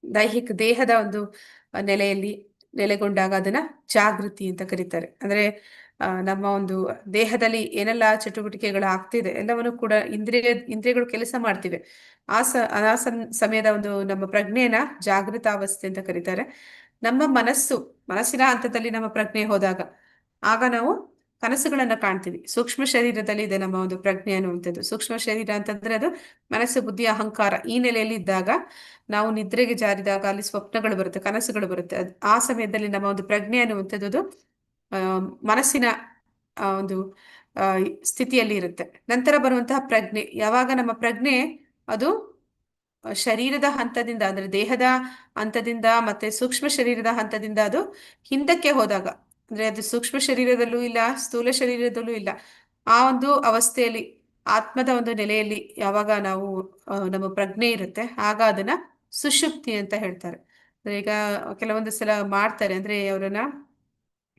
ದೈಹಿಕ ದೇಹದ ಒಂದು ನೆಲೆಯಲ್ಲಿ ನೆಲೆಗೊಂಡಾಗ ಅದನ್ನ ಜಾಗೃತಿ ಅಂತ ಕರೀತಾರೆ. ಅಂದ್ರೆ ನಮ್ಮ ಒಂದು ದೇಹದಲ್ಲಿ ಏನೆಲ್ಲ ಚಟುವಟಿಕೆಗಳು ಆಗ್ತಿದೆ ಎಲ್ಲವನ್ನು ಕೂಡ ಇಂದ್ರಿಯಗಳು ಕೆಲಸ ಮಾಡ್ತಿವೆ. ಆ ಸಮಯದ ಒಂದು ನಮ್ಮ ಪ್ರಜ್ಞೆನ ಜಾಗೃತಾವಸ್ಥೆ ಅಂತ ಕರೀತಾರೆ. ನಮ್ಮ ಮನಸ್ಸಿನ ಹಂತದಲ್ಲಿ ನಮ್ಮ ಪ್ರಜ್ಞೆ ಹೋದಾಗ ಆಗ ನಾವು ಕನಸುಗಳನ್ನ ಕಾಣ್ತೀವಿ. ಸೂಕ್ಷ್ಮ ಶರೀರದಲ್ಲಿ ಇದೆ ನಮ್ಮ ಒಂದು ಪ್ರಜ್ಞೆ ಅನ್ನುವಂಥದ್ದು. ಸೂಕ್ಷ್ಮ ಶರೀರ ಅಂತಂದ್ರೆ ಅದು ಮನಸ್ಸು, ಬುದ್ಧಿ, ಅಹಂಕಾರ ಈ ನೆಲೆಯಲ್ಲಿ ಇದ್ದಾಗ ನಾವು ನಿದ್ರೆಗೆ ಜಾರಿದಾಗ ಅಲ್ಲಿ ಸ್ವಪ್ನಗಳು ಬರುತ್ತೆ, ಕನಸುಗಳು ಬರುತ್ತೆ. ಆ ಸಮಯದಲ್ಲಿ ನಮ್ಮ ಒಂದು ಪ್ರಜ್ಞೆ ಅನ್ನುವಂಥದ್ದು ಮನಸ್ಸಿನ ಒಂದು ಸ್ಥಿತಿಯಲ್ಲಿ ಇರುತ್ತೆ. ನಂತರ ಬರುವಂತಹ ಪ್ರಜ್ಞೆ, ಯಾವಾಗ ನಮ್ಮ ಪ್ರಜ್ಞೆ ಅದು ಶರೀರದ ಹಂತದಿಂದ ಅಂದ್ರೆ ದೇಹದ ಹಂತದಿಂದ ಮತ್ತೆ ಸೂಕ್ಷ್ಮ ಶರೀರದ ಹಂತದಿಂದ ಅದು ಹಿಂದಕ್ಕೆ ಹೋದಾಗ, ಅಂದ್ರೆ ಅದು ಸೂಕ್ಷ್ಮ ಶರೀರದಲ್ಲೂ ಇಲ್ಲ, ಸ್ಥೂಲ ಶರೀರದಲ್ಲೂ ಇಲ್ಲ, ಆ ಒಂದು ಅವಸ್ಥೆಯಲ್ಲಿ ಆತ್ಮದ ಒಂದು ನೆಲೆಯಲ್ಲಿ ಯಾವಾಗ ನಾವು ನಮ್ಮ ಪ್ರಜ್ಞೆ ಇರುತ್ತೆ ಆಗ ಅದನ್ನ ಸುಷುಪ್ತಿ ಅಂತ ಹೇಳ್ತಾರೆ. ಅಂದ್ರೆ ಈಗ ಕೆಲವೊಂದು ಸಲ ಮಾಡ್ತಾರೆ, ಅಂದ್ರೆ ಅವರನ್ನ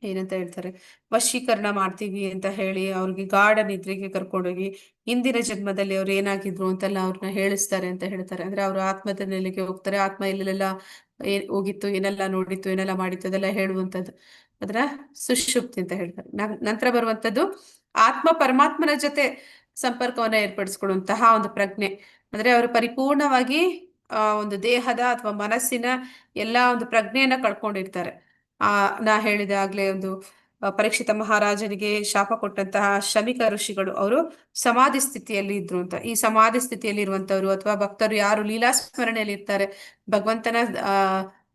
ಏನಂತ ಹೇಳ್ತಾರೆ, ವಶೀಕರಣ ಮಾಡ್ತೀವಿ ಅಂತ ಹೇಳಿ ಅವ್ರಿಗೆ ಗಾಢ ನಿದ್ರೆಗೆ ಕರ್ಕೊಂಡೋಗಿ ಹಿಂದಿನ ಜನ್ಮದಲ್ಲಿ ಅವ್ರು ಏನಾಗಿದ್ರು ಅಂತೆಲ್ಲ ಅವ್ರನ್ನ ಹೇಳಿಸ್ತಾರೆ ಅಂತ ಹೇಳ್ತಾರೆ. ಅಂದ್ರೆ ಅವ್ರು ಆತ್ಮದ ನೆಲೆಗೆ ಹೋಗ್ತಾರೆ, ಆತ್ಮ ಎಲ್ಲೆಲ್ಲ ಹೋಗಿತ್ತು, ಏನೆಲ್ಲ ನೋಡಿತ್ತು, ಏನೆಲ್ಲ ಮಾಡಿತ್ತು ಅದೆಲ್ಲ ಹೇಳುವಂಥದ್ದು ಅದನ್ನ ಸುಷುಪ್ತಿ ಅಂತ ಹೇಳ್ತಾರೆ. ನಂತರ ಬರುವಂತದ್ದು ಆತ್ಮ ಪರಮಾತ್ಮನ ಜೊತೆ ಸಂಪರ್ಕವನ್ನ ಏರ್ಪಡಿಸ್ಕೊಳ್ಳುವಂತಹ ಒಂದು ಪ್ರಜ್ಞೆ. ಅಂದ್ರೆ ಅವರು ಪರಿಪೂರ್ಣವಾಗಿ ಒಂದು ದೇಹದ ಅಥವಾ ಮನಸ್ಸಿನ ಎಲ್ಲಾ ಒಂದು ಪ್ರಜ್ಞೆಯನ್ನ ಕಳ್ಕೊಂಡಿರ್ತಾರೆ. ನಾ ಹೇಳಿದ ಆಗ್ಲೇ ಒಂದು ಪರೀಕ್ಷಿತ ಮಹಾರಾಜನಿಗೆ ಶಾಪ ಕೊಟ್ಟಂತಹ ಶಮಿಕ ಋಷಿಗಳು ಅವರು ಸಮಾಧಿ ಸ್ಥಿತಿಯಲ್ಲಿ ಇದ್ರು ಅಂತ. ಈ ಸಮಾಧಿ ಸ್ಥಿತಿಯಲ್ಲಿ ಇರುವಂತವ್ರು ಅಥವಾ ಭಕ್ತರು ಯಾರು ಲೀಲಾ ಸ್ಮರಣೆಯಲ್ಲಿ ಇರ್ತಾರೆ, ಭಗವಂತನ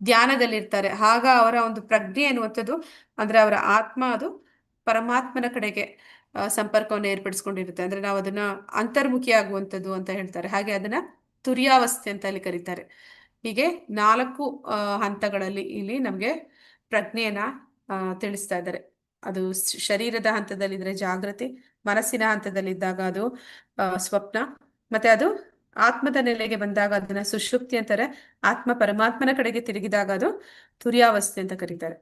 ಧ್ಯಾನದಲ್ಲಿರ್ತಾರೆ, ಆಗ ಅವರ ಒಂದು ಪ್ರಜ್ಞೆ ಅನ್ನುವಂಥದ್ದು ಅಂದ್ರೆ ಅವರ ಆತ್ಮ ಅದು ಪರಮಾತ್ಮನ ಕಡೆಗೆ ಸಂಪರ್ಕವನ್ನು ಏರ್ಪಡಿಸ್ಕೊಂಡಿರುತ್ತೆ. ಅಂದ್ರೆ ನಾವು ಅದನ್ನ ಅಂತರ್ಮುಖಿ ಆಗುವಂಥದ್ದು ಅಂತ ಹೇಳ್ತಾರೆ. ಹಾಗೆ ಅದನ್ನ ತುರ್ಯಾವಸ್ಥೆ ಅಂತ ಅಲ್ಲಿ ಕರೀತಾರೆ. ಹೀಗೆ 4 ಹಂತಗಳಲ್ಲಿ ಇಲ್ಲಿ ನಮ್ಗೆ ಪ್ರಜ್ಞೆಯನ್ನ ತಿಳಿಸ್ತಾ ಇದ್ದಾರೆ. ಅದು ಶರೀರದ ಹಂತದಲ್ಲಿದ್ರೆ ಜಾಗೃತಿ, ಮನಸ್ಸಿನ ಹಂತದಲ್ಲಿದ್ದಾಗ ಅದು ಸ್ವಪ್ನ, ಮತ್ತೆ ಅದು ಆತ್ಮದ ನೆಲೆಗೆ ಬಂದಾಗ ಅದನ್ನ ಸುಷುಪ್ತಿ ಅಂತಾರೆ. ಆತ್ಮ ಪರಮಾತ್ಮನ ಕಡೆಗೆ ತಿರುಗಿದಾಗ ಅದು ತುರ್ಯಾವಸ್ಥೆ ಅಂತ ಕರೀತಾರೆ.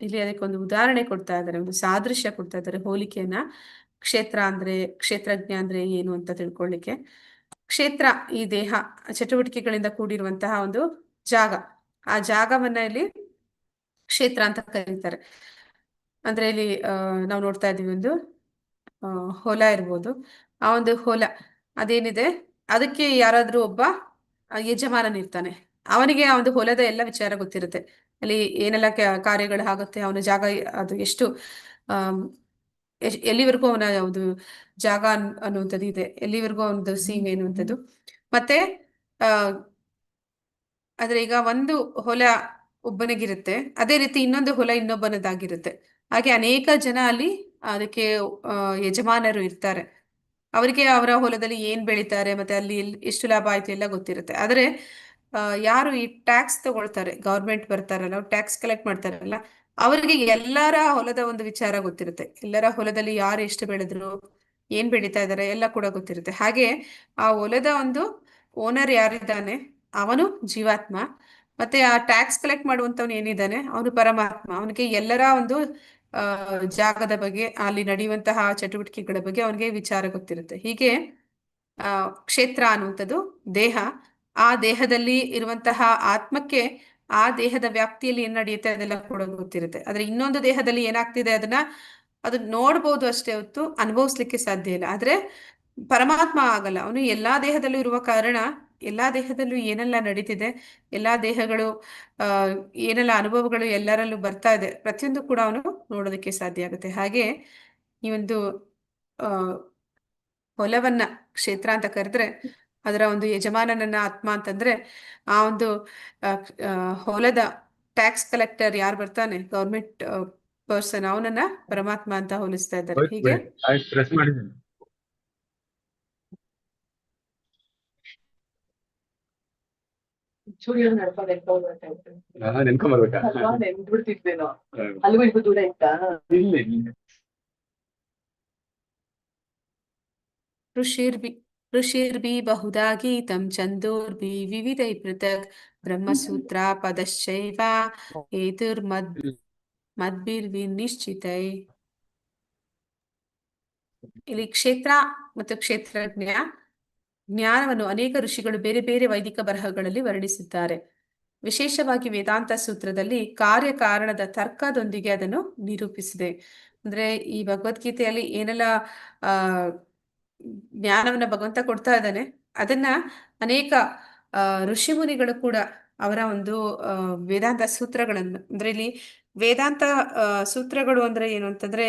ಇಲ್ಲಿ ಅದಕ್ಕೊಂದು ಉದಾಹರಣೆ ಕೊಡ್ತಾ ಇದ್ದಾರೆ, ಒಂದು ಸಾದೃಶ್ಯ ಕೊಡ್ತಾ ಇದ್ದಾರೆ, ಹೋಲಿಕೆಯನ್ನ. ಕ್ಷೇತ್ರಜ್ಞ ಅಂದ್ರೆ ಏನು ಅಂತ ತಿಳ್ಕೊಳ್ಳಿಕ್ಕೆ. ಕ್ಷೇತ್ರ ಈ ದೇಹ ಚಟುವಟಿಕೆಗಳಿಂದ ಕೂಡಿರುವಂತಹ ಒಂದು ಜಾಗ, ಆ ಜಾಗವನ್ನ ಇಲ್ಲಿ ಕ್ಷೇತ್ರ ಅಂತ ಕರೀತಾರೆ. ಅಂದ್ರೆ ಇಲ್ಲಿ ನಾವು ನೋಡ್ತಾ ಇದೀವಿ ಒಂದು ಹೊಲ ಇರ್ಬೋದು. ಆ ಒಂದು ಹೊಲ ಅದೇನಿದೆ ಅದಕ್ಕೆ ಯಾರಾದ್ರೂ ಒಬ್ಬ ಯಜಮಾನನಿರ್ತಾನೆ, ಅವನಿಗೆ ಆ ಒಂದು ಹೊಲದ ಎಲ್ಲ ವಿಚಾರ ಗೊತ್ತಿರುತ್ತೆ. ಅಲ್ಲಿ ಏನೆಲ್ಲ ಕಾರ್ಯಗಳು ಆಗುತ್ತೆ, ಅವನ ಜಾಗ ಅದು ಎಷ್ಟು ಎಲ್ಲಿವರೆಗೂ ಅವನ ಒಂದು ಜಾಗ ಅನ್ನುವಂಥದ್ದು ಇದೆ, ಎಲ್ಲಿವರೆಗೂ ಒಂದು ಸೀಮೆ ಅನ್ನುವಂಥದ್ದು. ಮತ್ತೆ ಆದ್ರೆ ಈಗ ಒಂದು ಹೊಲ ಒಬ್ಬನಿಗಿರುತ್ತೆ, ಅದೇ ರೀತಿ ಇನ್ನೊಂದು ಹೊಲ ಇನ್ನೊಬ್ಬನದಾಗಿರುತ್ತೆ. ಹಾಗೆ ಅನೇಕ ಜನ ಅಲ್ಲಿ ಅದಕ್ಕೆ ಯಜಮಾನರು ಇರ್ತಾರೆ. ಅವರಿಗೆ ಅವರ ಹೊಲದಲ್ಲಿ ಏನ್ ಬೆಳೀತಾರೆ ಮತ್ತೆ ಅಲ್ಲಿ ಎಷ್ಟು ಲಾಭ ಆಯ್ತು ಎಲ್ಲ ಗೊತ್ತಿರುತ್ತೆ. ಆದ್ರೆ ಯಾರು ಈ ಟ್ಯಾಕ್ಸ್ ತಗೊಳ್ತಾರೆ, ಗೌರ್ಮೆಂಟ್ ಬರ್ತಾರಲ್ಲ, ಟ್ಯಾಕ್ಸ್ ಕಲೆಕ್ಟ್ ಮಾಡ್ತಾರಲ್ಲ, ಅವರಿಗೆ ಎಲ್ಲರ ಹೊಲದ ಒಂದು ವಿಚಾರ ಗೊತ್ತಿರುತ್ತೆ. ಎಲ್ಲರ ಹೊಲದಲ್ಲಿ ಯಾರು ಎಷ್ಟು ಬೆಳೆದ್ರು, ಏನ್ ಬೆಳೀತಾ ಇದಾರೆ ಎಲ್ಲ ಕೂಡ ಗೊತ್ತಿರುತ್ತೆ. ಹಾಗೆ ಆ ಹೊಲದ ಒಂದು ಓನರ್ ಯಾರಿದ್ದಾನೆ ಅವನು ಜೀವಾತ್ಮ, ಮತ್ತೆ ಆ ಟ್ಯಾಕ್ಸ್ ಕಲೆಕ್ಟ್ ಮಾಡುವಂತವನು ಏನಿದ್ದಾನೆ ಅವನು ಪರಮಾತ್ಮ. ಅವನಿಗೆ ಎಲ್ಲರ ಒಂದು ಜಾಗದ ಬಗ್ಗೆ, ಅಲ್ಲಿ ನಡೆಯುವಂತಹ ಚಟುವಟಿಕೆಗಳ ಬಗ್ಗೆ ಅವನಿಗೆ ವಿಚಾರ ಗೊತ್ತಿರುತ್ತೆ. ಹೀಗೆ ಕ್ಷೇತ್ರ ಅನ್ನುವಂಥದ್ದು ದೇಹ. ಆ ದೇಹದಲ್ಲಿ ಇರುವಂತಹ ಆತ್ಮಕ್ಕೆ ಆ ದೇಹದ ವ್ಯಾಪ್ತಿಯಲ್ಲಿ ಏನ್ ನಡೆಯುತ್ತೆ ಅದೆಲ್ಲ ಕೂಡ ಗೊತ್ತಿರುತ್ತೆ. ಆದ್ರೆ ಇನ್ನೊಂದು ದೇಹದಲ್ಲಿ ಏನಾಗ್ತಿದೆ ಅದು ನೋಡ್ಬೋದು ಅಷ್ಟೇ ಹೊತ್ತು ಅನುಭವಿಸ್ಲಿಕ್ಕೆ ಸಾಧ್ಯ ಇಲ್ಲ. ಆದ್ರೆ ಪರಮಾತ್ಮ ಆಗಲ್ಲ, ಅವನು ಎಲ್ಲಾ ದೇಹದಲ್ಲೂ ಇರುವ ಕಾರಣ ಎಲ್ಲಾ ದೇಹದಲ್ಲೂ ಏನೆಲ್ಲ ನಡೀತಿದೆ, ಎಲ್ಲಾ ದೇಹಗಳು ಏನೆಲ್ಲ ಅನುಭವಗಳು ಎಲ್ಲರಲ್ಲೂ ಬರ್ತಾ ಇದೆ, ಪ್ರತಿಯೊಂದು ಕೂಡ ಅವನು ನೋಡೋದಕ್ಕೆ ಸಾಧ್ಯ ಆಗುತ್ತೆ. ಹಾಗೆ ಈ ಒಂದು ಆ ಹೊಲವನ್ನ ಕ್ಷೇತ್ರ ಅಂತ ಕರೆದ್ರೆ, ಅದರ ಒಂದು ಯಜಮಾನನನ್ನ ಆತ್ಮ ಅಂತಂದ್ರೆ, ಆ ಒಂದು ಹೊಲದ ಟ್ಯಾಕ್ಸ್ ಕಲೆಕ್ಟರ್ ಯಾರು ಬರ್ತಾನೆ, ಗೌರ್ಮೆಂಟ್ ಪರ್ಸನ್, ಅವನನ್ನ ಪರಮಾತ್ಮ ಅಂತ ಹೋಲಿಸ್ತಾ ಇದ್ದಾರೆ. ಹೀಗೆ ಪ್ರೆಸ್ ಮಾಡಿದ್ದೀನಿ. ನೆನ್ಕೊಂಬರ್ಬೇಕಾ? ನೆನ್ಬಿಡ್ತಿದ್ವೇನೋ. ಅಲ್ಲಿಗೂ ಇಲ್ಲಿಗೂ ದೂರ ಇತ್ತಾ? ಇಲ್ಲ. ಋಷಿರ್ಭಿ ಬಹುಧಾ ಗೀತಂ ಛಂದೋರ್ಭಿ ವಿವಿಧೈ ಪೃಥಕ್ ಬ್ರಹ್ಮಸೂತ್ರ ಪದಶ್ಚೈವ ಮದ್ಭಿರ್ವಿನಿಶ್ಚಿತೈ. ಇಲ್ಲಿ ಕ್ಷೇತ್ರ ಮತ್ತು ಕ್ಷೇತ್ರಜ್ಞ ಜ್ಞಾನವನ್ನು ಅನೇಕ ಋಷಿಗಳು ಬೇರೆ ಬೇರೆ ವೈದಿಕ ಬರಹಗಳಲ್ಲಿ ವರ್ಣಿಸಿದ್ದಾರೆ. ವಿಶೇಷವಾಗಿ ವೇದಾಂತ ಸೂತ್ರದಲ್ಲಿ ಕಾರ್ಯಕಾರಣದ ತರ್ಕದೊಂದಿಗೆ ಅದನ್ನು ನಿರೂಪಿಸಿದೆ. ಅಂದ್ರೆ ಈ ಭಗವದ್ಗೀತೆಯಲ್ಲಿ ಏನೆಲ್ಲ ಆ ಜ್ಞಾನವನ್ನ ಭಗವಂತ ಕೊಡ್ತಾ ಇದ್ದಾನೆ, ಅದನ್ನ ಅನೇಕ ಋಷಿ ಮುನಿಗಳು ಕೂಡ ಅವರ ಒಂದು ವೇದಾಂತ ಸೂತ್ರಗಳನ್ನು, ಅಂದ್ರೆ ಇಲ್ಲಿ ವೇದಾಂತ ಸೂತ್ರಗಳು ಅಂದ್ರೆ ಏನು ಅಂತಂದ್ರೆ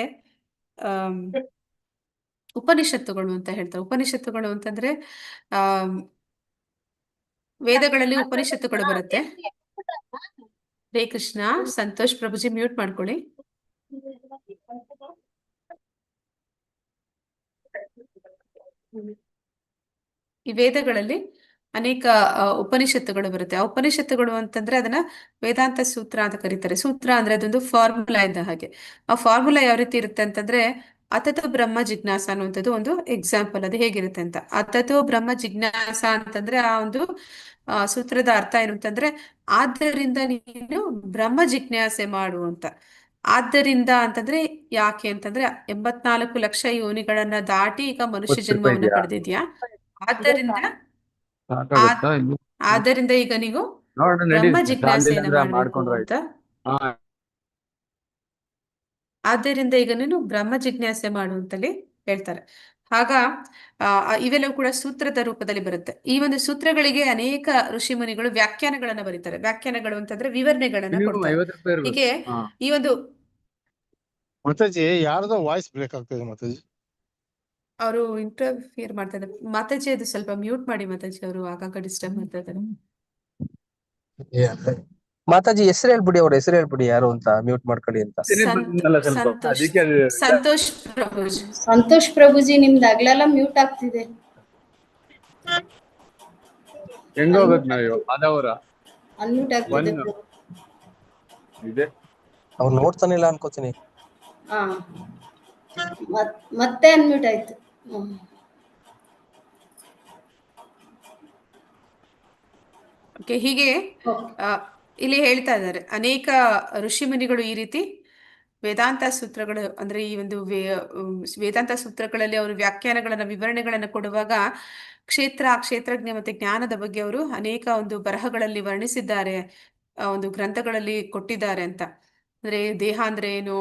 ಉಪನಿಷತ್ತುಗಳು ಅಂತ ಹೇಳ್ತಾರೆ. ಉಪನಿಷತ್ತುಗಳು ಅಂತಂದ್ರೆ ವೇದಗಳಲ್ಲಿ ಉಪನಿಷತ್ತುಗಳು ಬರುತ್ತೆ. ಹರೇ ಕೃಷ್ಣ. ಸಂತೋಷ್ ಪ್ರಭುಜಿ ಮ್ಯೂಟ್ ಮಾಡ್ಕೊಳ್ಳಿ. ಈ ವೇದಗಳಲ್ಲಿ ಅನೇಕ ಉಪನಿಷತ್ತುಗಳು ಬರುತ್ತೆ. ಆ ಉಪನಿಷತ್ತುಗಳು ಅಂತಂದ್ರೆ ಅದನ್ನ ವೇದಾಂತ ಸೂತ್ರ ಅಂತ ಕರೀತಾರೆ. ಸೂತ್ರ ಅಂದ್ರೆ ಅದೊಂದು ಫಾರ್ಮುಲಾ ಇದ್ದ ಹಾಗೆ. ಆ ಫಾರ್ಮುಲಾ ಯಾವ ರೀತಿ ಇರುತ್ತೆ ಅಂತಂದ್ರೆ, ಅತತೋ ಬ್ರಹ್ಮ ಜಿಜ್ಞಾಸ ಅನ್ನುವಂಥದ್ದು ಒಂದು ಎಕ್ಸಾಂಪಲ್. ಅದು ಹೇಗಿರುತ್ತೆ ಅಂತ, ಅತತೋ ಬ್ರಹ್ಮ ಜಿಜ್ಞಾಸ ಅಂತಂದ್ರೆ ಆ ಒಂದು ಸೂತ್ರದ ಅರ್ಥ ಏನು ಅಂತಂದ್ರೆ, ಆದ್ದರಿಂದ ನೀನು ಬ್ರಹ್ಮ ಜಿಜ್ಞಾಸೆ ಮಾಡು ಅಂತ. ಆದ್ದರಿಂದ ಅಂತಂದ್ರೆ ಯಾಕೆ ಅಂತಂದ್ರೆ 84 ಲಕ್ಷ ಯೋನಿಗಳನ್ನ ದಾಟಿ ಈಗ ಮನುಷ್ಯ ಜನ್ಮವನ್ನ ಪಡೆದಿದ್ಯಾ. ಆದ್ದರಿಂದ ಈಗ ನೀವು ಬ್ರಹ್ಮ ಜಿಜ್ಞಾಸೆಯನ್ನ ಮಾಡಬೇಕು ಅಂತ. ಆದ್ದರಿಂದ ಈಗ ನೀನು ಬ್ರಹ್ಮ ಜಿಜ್ಞಾಸೆ ಮಾಡುವಂತಲ್ಲಿ ಹೇಳ್ತಾರೆ. ಆಗ ಇವೆಲ್ಲವೂ ಕೂಡ ಸೂತ್ರದ ರೂಪದಲ್ಲಿ ಬರುತ್ತೆ. ಈ ಒಂದು ಸೂತ್ರಗಳಿಗೆ ಅನೇಕ ಋಷಿ ಮುನಿಗಳು ವ್ಯಾಖ್ಯಾನಗಳನ್ನ ಬರೀತಾರೆ. ವ್ಯಾಖ್ಯಾನಗಳು ಅಂತಂದ್ರೆ ವಿವರಣೆಗಳನ್ನ ಕೊಡ್ತಾರೆ. ಹೀಗೆ ಈ ಒಂದು ಮಾತಾಜಿ ಯಾರ್ದೋ ವಾಯ್ಸ್ ಬ್ರೇಕ್ ಆಗ್ತದೆ ಮಾತಾಜಿ. ಅವರು ಇಂಟರ್ಫಿಯರ್ ಮಾಡ್ತಾ ಇದ್ದಾರೆ. ಮಾತಾಜಿ ಅದು ಸ್ವಲ್ಪ ಮ್ಯೂಟ್ ಮಾಡಿ ಮಾತಾಜಿ, ಅವರು ಆಗಾಗ ಡಿಸ್ಟರ್ಬ್ ಮಾಡ್ತಾ ಇದ್ದಾರೆ. ಮಾತಾಜಿ ಹೆಸರು ಹೇಳ್ಬಿಡಿ, ಅವ್ರ ಹೆಸರು ಹೇಳ್ಬಿಡಿ ಯಾರು ಅಂತ, ಮ್ಯೂಟ್ ಮಾಡ್ಕೊಳ್ಳಿ ಅಂತ. ಸಂತೋಷ್ ಪ್ರಭುಜಿ. ಸಂತೋಷ್ ಪ್ರಭುಜಿ ನಿಮ್ದು ಅಗ್ಲೆಲ್ಲ ಮ್ಯೂಟ್ ಆಗ್ತಿದೆ. ಹೆಂಗ್ ಹೋಗ್ಬೇಕು ನಾವು ಮಾಧವರ ಅನ್ಮ್ಯೂಟ್ ಆಗ್ತಿದೆ. ಅವ್ರು ನೋಡ್ತಾನಿಲ್ಲ ಅನ್ಕೋತೀನಿ. ಹಾ, ಮತ್ತೆ ಅನ್ಮ್ಯೂಟ್ ಆಯ್ತು. ಹೀಗೆ ಇಲ್ಲಿ ಹೇಳ್ತಾ ಇದ್ದಾರೆ, ಅನೇಕ ಋಷಿ ಮುನಿಗಳು ಈ ರೀತಿ ವೇದಾಂತ ಸೂತ್ರಗಳು, ಅಂದ್ರೆ ಈ ಒಂದು ವೇದಾಂತ ಸೂತ್ರಗಳಲ್ಲಿ ಅವರು ವ್ಯಾಖ್ಯಾನಗಳನ್ನ, ವಿವರಣೆಗಳನ್ನ ಕೊಡುವಾಗ ಕ್ಷೇತ್ರಜ್ಞ ಮತ್ತೆ ಜ್ಞಾನದ ಬಗ್ಗೆ ಅವರು ಅನೇಕ ಒಂದು ಬರಹಗಳಲ್ಲಿ ವರ್ಣಿಸಿದ್ದಾರೆ, ಒಂದು ಗ್ರಂಥಗಳಲ್ಲಿ ಕೊಟ್ಟಿದ್ದಾರೆ ಅಂತ. ಅಂದ್ರೆ ದೇಹ ಅಂದ್ರೆ ಏನು,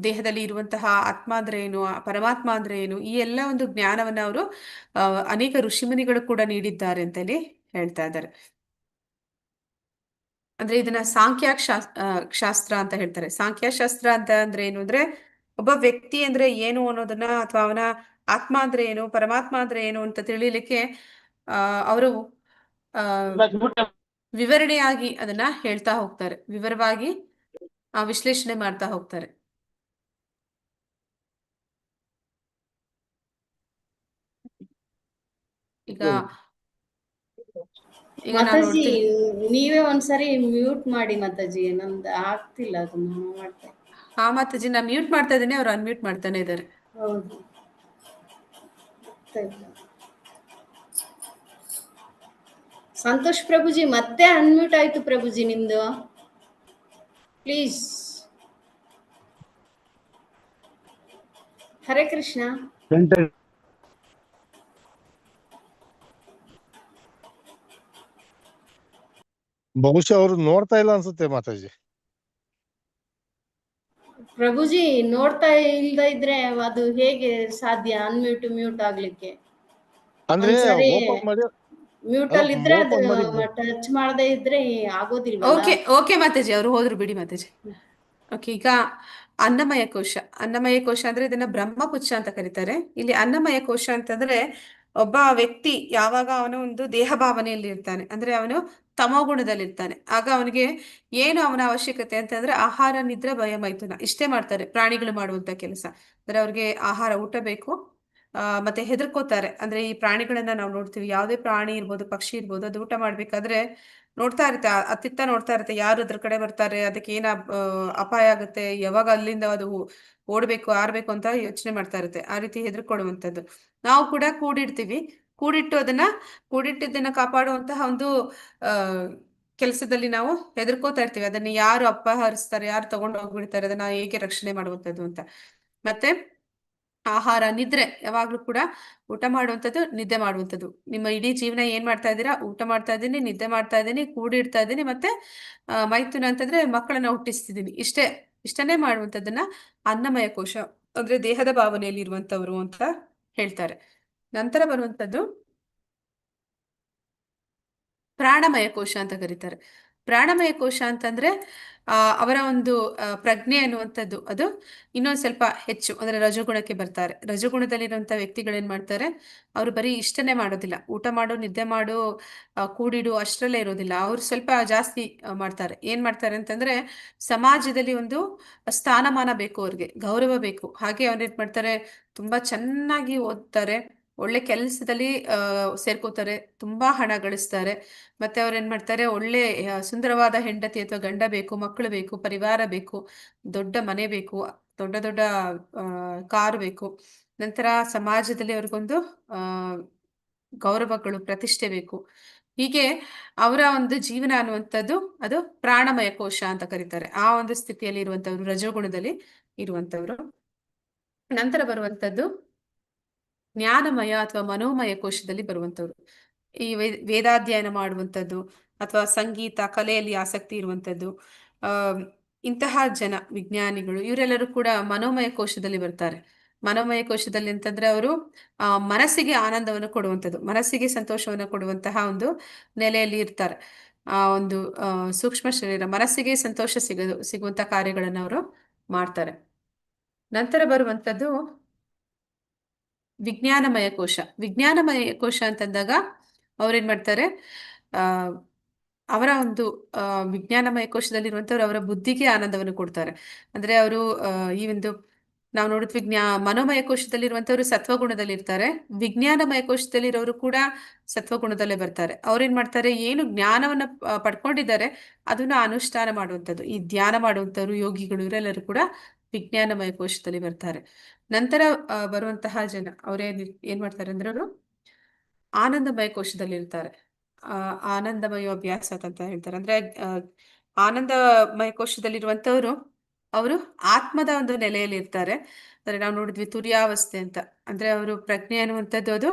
ದೇಹದಲ್ಲಿ ಇರುವಂತಹ ಆತ್ಮ ಅಂದ್ರೆ ಏನು, ಪರಮಾತ್ಮ ಅಂದ್ರೆ ಏನು, ಈ ಎಲ್ಲ ಒಂದು ಜ್ಞಾನವನ್ನ ಅವರು ಅನೇಕ ಋಷಿಮುನಿಗಳು ಕೂಡ ನೀಡಿದ್ದಾರೆ ಅಂತ ಹೇಳಿ ಹೇಳ್ತಾ ಇದ್ದಾರೆ. ಅಂದ್ರೆ ಇದನ್ನ ಶಾಸ್ತ್ರ ಅಂತ ಹೇಳ್ತಾರೆ. ಸಾಂಖ್ಯಶಾಸ್ತ್ರ ಅಂತ ಅಂದ್ರೆ ಏನು ಅಂದ್ರೆ, ಒಬ್ಬ ವ್ಯಕ್ತಿ ಅಂದ್ರೆ ಏನು ಅನ್ನೋದನ್ನ, ಅಥವಾ ಅವನ ಆತ್ಮ ಅಂದ್ರೆ ಏನು, ಪರಮಾತ್ಮ ಅಂದ್ರೆ ಏನು ಅಂತ ತಿಳಿಲಿಕ್ಕೆ ಅವರು ವಿವರಣೆಯಾಗಿ ಅದನ್ನ ಹೇಳ್ತಾ ಹೋಗ್ತಾರೆ, ವಿವರವಾಗಿ ವಿಶ್ಲೇಷಣೆ ಮಾಡ್ತಾ ಹೋಗ್ತಾರೆ. ಈಗ ಈಗ ನಾವು ಮಾತಾಜಿ ನೋಡ್ತೀವಿ. ನೀವೇ ಒಂದ್ಸರಿ ಮ್ಯೂಟ್ ಮಾಡಿ ಮಾತಾಜಿ, ನಮ್ದು ಆಗ್ತಿಲ್ಲ ಅದನ್ನ ಮಾಡ್ತಾ. ಹಾ ಮಾತಾಜಿ, ನಾನು ಮ್ಯೂಟ್ ಮಾಡ್ತಾ ಇದ್ದೀನಿ, ಅವ್ರು ಅನ್ಮ್ಯೂಟ್ ಮಾಡ್ತಾನೆ ಇದ್ದಾರೆ. ಹೌದು, ಆಗ್ತಾ ಇಲ್ಲ. ಸಂತೋಷ್ ಪ್ರಭುಜಿ ಮತ್ತೆ ಅನ್ಮ್ಯೂಟ್ ಆಯ್ತು ಪ್ರಭುಜಿ ನಿಮ್ದು, ಪ್ಲೀಸ್. ಹರೇ ಕೃಷ್ಣ. ಬಹುಶಃ ಅವರು ನೋಡ್ತಾ ಇಲ್ಲ ಅನ್ಸುತ್ತೆ ಮಾತಾಜಿ. ಪ್ರಭುಜಿ ನೋಡ್ತಾ ಇಲ್ದ ಇದ್ರೆ ಅದು ಹೇಗೆ ಸಾಧ್ಯ ಮ್ಯೂಟ್ ಆಗ್ಲಿಕ್ಕೆ? ಅಂದ್ರೆ ಒಂದ್ಸರಿ ಓಪನ್ ಮಾಡಿ ಮ್ಯೂಟ್ ಅಲ್ಲಿ ಇದ್ರೆ ಅದು ಓಪನ್ ಮಾಡಿ ಟಚ್ ಮಾಡದೇ ಇದ್ರೆ ಆಗೋದಿಲ್ವಲ್ಲ? ಓಕೆ ಮಾತಾಜಿ, ಅವರು ಹೋದ್ರು ಬಿಡಿ ಮಾತಾಜಿ. ಓಕೆ, ಈಗ ಅನ್ನಮಯ ಕೋಶ. ಅನ್ನಮಯ ಕೋಶ ಅಂದ್ರೆ ಇದನ್ನ ಬ್ರಹ್ಮಪುಚ್ಛ ಅಂತ ಕರೀತಾರೆ. ಇಲ್ಲಿ ಅನ್ನಮಯ ಕೋಶ ಅಂತಂದ್ರೆ ಒಬ್ಬ ವ್ಯಕ್ತಿ ಯಾವಾಗ ಅವನು ಒಂದು ದೇಹ ಭಾವನೆಯಲ್ಲಿ ಇರ್ತಾನೆ, ಅಂದ್ರೆ ಅವನು ತಮೋಗುಣದಲ್ಲಿ ಇರ್ತಾನೆ, ಆಗ ಅವನಿಗೆ ಏನು ಅವನ ಅವಶ್ಯಕತೆ ಅಂತಂದ್ರೆ ಆಹಾರ, ನಿದ್ರೆ, ಭಯ, ಮೈಥುನ ಇಷ್ಟೇ ಮಾಡ್ತಾರೆ ಪ್ರಾಣಿಗಳು ಮಾಡುವಂತ ಕೆಲಸ. ಅಂದ್ರೆ ಅವ್ರಿಗೆ ಆಹಾರ, ಊಟ ಬೇಕು. ಮತ್ತೆ ಹೆದರ್ಕೋತಾರೆ. ಅಂದ್ರೆ ಈ ಪ್ರಾಣಿಗಳನ್ನ ನಾವು ನೋಡ್ತೀವಿ, ಯಾವುದೇ ಪ್ರಾಣಿ ಇರ್ಬೋದು, ಪಕ್ಷಿ ಇರ್ಬೋದು, ಅದು ಊಟ ಮಾಡ್ಬೇಕಾದ್ರೆ ನೋಡ್ತಾ ಇರುತ್ತೆ, ಅತ್ತಿತ್ತ ನೋಡ್ತಾ ಇರುತ್ತೆ, ಯಾರು ಅದ್ರ ಕಡೆ ಬರ್ತಾರೆ, ಅದಕ್ಕೆ ಏನ ಅಪಾಯ ಆಗುತ್ತೆ, ಯಾವಾಗ ಅಲ್ಲಿಂದ ಅದು ಓಡ್ಬೇಕು, ಆರ್ಬೇಕು ಅಂತ ಯೋಚನೆ ಮಾಡ್ತಾ ಇರುತ್ತೆ. ಆ ರೀತಿ ಹೆದರ್ಕೊಡುವಂಥದ್ದು. ನಾವು ಕೂಡ ಕೂಡಿಡ್ತೀವಿ, ಕೂಡಿಟ್ಟಿದ್ದನ್ನ ಕಾಪಾಡುವಂತಹ ಒಂದು ಕೆಲಸದಲ್ಲಿ ನಾವು ಹೆದರ್ಕೋತಾ ಇರ್ತೀವಿ. ಅದನ್ನ ಯಾರು ಅಪಹರಿಸ್ತಾರೆ, ಯಾರು ತಗೊಂಡು ಹೋಗ್ಬಿಡ್ತಾರೆ, ಅದನ್ನ ಹೇಗೆ ರಕ್ಷಣೆ ಮಾಡುವಂಥದ್ದು ಅಂತ. ಮತ್ತೆ ಆಹಾರ, ನಿದ್ರೆ, ಯಾವಾಗ್ಲೂ ಕೂಡ ಊಟ ಮಾಡುವಂಥದ್ದು, ನಿದ್ದೆ ಮಾಡುವಂಥದ್ದು. ನಿಮ್ಮ ಇಡೀ ಜೀವನ ಏನ್ ಮಾಡ್ತಾ ಇದ್ದೀರಾ? ಊಟ ಮಾಡ್ತಾ ಇದ್ದೀನಿ, ನಿದ್ದೆ ಮಾಡ್ತಾ ಇದ್ದೀನಿ, ಕೂಡಿಡ್ತಾ ಇದ್ದೀನಿ, ಮತ್ತೆ ಮೈಥುನ ಅಂತಂದ್ರೆ ಮಕ್ಕಳನ್ನ ಹುಟ್ಟಿಸ್ತಿದ್ದೀನಿ. ಇಷ್ಟನ್ನೇ ಮಾಡುವಂಥದ್ದನ್ನ ಅನ್ನಮಯ ಕೋಶ ಅಂದ್ರೆ ದೇಹದ ಭಾವನೆಯಲ್ಲಿ ಇರುವಂತವ್ರು ಅಂತ ಹೇಳ್ತಾರೆ. ನಂತರ ಬರುವಂಥದ್ದು ಪ್ರಾಣಮಯ ಕೋಶ ಅಂತ ಕರೀತಾರೆ. ಪ್ರಾಣಮಯ ಕೋಶ ಅಂತಂದ್ರೆ ಅವರ ಒಂದು ಪ್ರಜ್ಞೆ ಅನ್ನುವಂಥದ್ದು ಅದು ಇನ್ನೊಂದು ಸ್ವಲ್ಪ ಹೆಚ್ಚು, ಅಂದ್ರೆ ರಜೋಗುಣಕ್ಕೆ ಬರ್ತಾರೆ. ರಜೋಗುಣದಲ್ಲಿರುವಂಥ ವ್ಯಕ್ತಿಗಳೇನ್ ಮಾಡ್ತಾರೆ, ಅವರು ಬರೀ ಇಷ್ಟನ್ನೇ ಮಾಡೋದಿಲ್ಲ, ಊಟ ಮಾಡು, ನಿದ್ದೆ ಮಾಡು, ಕೂಡಿಡು ಅಷ್ಟರಲ್ಲೇ ಇರೋದಿಲ್ಲ. ಅವ್ರು ಸ್ವಲ್ಪ ಜಾಸ್ತಿ ಮಾಡ್ತಾರೆ. ಏನ್ ಮಾಡ್ತಾರೆ ಅಂತಂದ್ರೆ ಸಮಾಜದಲ್ಲಿ ಒಂದು ಸ್ಥಾನಮಾನ ಬೇಕು, ಅವ್ರಿಗೆ ಗೌರವ ಬೇಕು. ಹಾಗೆ ಅವ್ರೇನ್ ಮಾಡ್ತಾರೆ, ತುಂಬಾ ಚೆನ್ನಾಗಿ ಓದ್ತಾರೆ, ಒಳ್ಳೆ ಕೆಲಸದಲ್ಲಿ ಸೇರ್ಕೋತಾರೆ, ತುಂಬಾ ಹಣ ಗಳಿಸ್ತಾರೆ. ಮತ್ತೆ ಅವ್ರು ಏನ್ ಮಾಡ್ತಾರೆ, ಒಳ್ಳೆ ಸುಂದರವಾದ ಹೆಂಡತಿ ಅಥವಾ ಗಂಡ ಬೇಕು, ಮಕ್ಕಳು ಬೇಕು, ಪರಿವಾರ ಬೇಕು, ದೊಡ್ಡ ಮನೆ ಬೇಕು, ದೊಡ್ಡ ದೊಡ್ಡ ಕಾರು ಬೇಕು. ನಂತರ ಸಮಾಜದಲ್ಲಿ ಅವ್ರಿಗೊಂದು ಗೌರವಗಳು, ಪ್ರತಿಷ್ಠೆ ಬೇಕು. ಹೀಗೆ ಅವರ ಒಂದು ಜೀವನ ಅನ್ನುವಂಥದ್ದು ಅದು ಪ್ರಾಣಮಯ ಕೋಶ ಅಂತ ಕರೀತಾರೆ. ಆ ಒಂದು ಸ್ಥಿತಿಯಲ್ಲಿ ಇರುವಂತವ್ರು, ರಜೋಗುಣದಲ್ಲಿ ಇರುವಂತವ್ರು. ನಂತರ ಬರುವಂತದ್ದು ಜ್ಞಾನಮಯ ಅಥವಾ ಮನೋಮಯ ಕೋಶದಲ್ಲಿ ಬರುವಂಥವ್ರು. ಈ ವೇದಾಧ್ಯಯನ ಮಾಡುವಂಥದ್ದು ಅಥವಾ ಸಂಗೀತ, ಕಲೆಯಲ್ಲಿ ಆಸಕ್ತಿ ಇರುವಂಥದ್ದು, ಇಂತಹ ಜನ, ವಿಜ್ಞಾನಿಗಳು, ಇವರೆಲ್ಲರೂ ಕೂಡ ಮನೋಮಯ ಕೋಶದಲ್ಲಿ ಬರ್ತಾರೆ. ಮನೋಮಯ ಕೋಶದಲ್ಲಿ ಅಂತಂದ್ರೆ ಅವರು ಮನಸ್ಸಿಗೆ ಆನಂದವನ್ನು ಕೊಡುವಂಥದ್ದು, ಮನಸ್ಸಿಗೆ ಸಂತೋಷವನ್ನು ಕೊಡುವಂತಹ ಒಂದು ನೆಲೆಯಲ್ಲಿ ಇರ್ತಾರೆ. ಆ ಒಂದು ಸೂಕ್ಷ್ಮ ಶರೀರ, ಮನಸ್ಸಿಗೆ ಸಂತೋಷ ಸಿಗುವಂತ ಕಾರ್ಯಗಳನ್ನು ಅವರು ಮಾಡ್ತಾರೆ. ನಂತರ ಬರುವಂಥದ್ದು ವಿಜ್ಞಾನಮಯ ಕೋಶ. ವಿಜ್ಞಾನಮಯ ಕೋಶ ಅಂತಂದಾಗ ಅವ್ರೇನ್ ಮಾಡ್ತಾರೆ, ಅವರ ಒಂದು ವಿಜ್ಞಾನಮಯ ಕೋಶದಲ್ಲಿರುವಂಥವ್ರು ಅವರ ಬುದ್ಧಿಗೆ ಆನಂದವನ್ನು ಕೊಡ್ತಾರೆ. ಅಂದ್ರೆ ಅವರು ಈ ಒಂದು ನಾವು ನೋಡಿದ್ವಿ, ಮನೋಮಯ ಕೋಶದಲ್ಲಿರುವಂಥವ್ರು ಸತ್ವಗುಣದಲ್ಲಿ ಇರ್ತಾರೆ. ವಿಜ್ಞಾನಮಯ ಕೋಶದಲ್ಲಿರೋರು ಕೂಡ ಸತ್ವಗುಣದಲ್ಲೇ ಬರ್ತಾರೆ. ಅವ್ರೇನ್ ಮಾಡ್ತಾರೆ, ಏನು ಜ್ಞಾನವನ್ನ ಪಡ್ಕೊಂಡಿದ್ದಾರೆ ಅದನ್ನ ಅನುಷ್ಠಾನ ಮಾಡುವಂಥದ್ದು. ಈ ಧ್ಯಾನ ಮಾಡುವಂಥವ್ರು, ಯೋಗಿಗಳು, ಇವರೆಲ್ಲರೂ ಕೂಡ ವಿಜ್ಞಾನಮಯ ಕೋಶದಲ್ಲಿ ಬರ್ತಾರೆ. ನಂತರ ಬರುವಂತಹ ಜನ ಏನ್ ಮಾಡ್ತಾರೆ ಅಂದ್ರೆ ಅವರು ಆನಂದಮಯ ಕೋಶದಲ್ಲಿ ಇರ್ತಾರೆ. ಆನಂದಮಯ ಅಭ್ಯಾಸ ಅಂತ ಹೇಳ್ತಾರೆ. ಅಂದ್ರೆ ಆನಂದಮಯ ಕೋಶದಲ್ಲಿರುವಂತವ್ರು ಅವರು ಆತ್ಮದ ಒಂದು ನೆಲೆಯಲ್ಲಿ ಇರ್ತಾರೆ. ಅಂದ್ರೆ ನಾವು ನೋಡಿದ್ವಿ ತುರ್ಯಾವಸ್ಥೆ ಅಂತ, ಅಂದ್ರೆ ಅವರು ಪ್ರಜ್ಞೆ ಅನ್ನುವಂಥದ್ದು ಅದು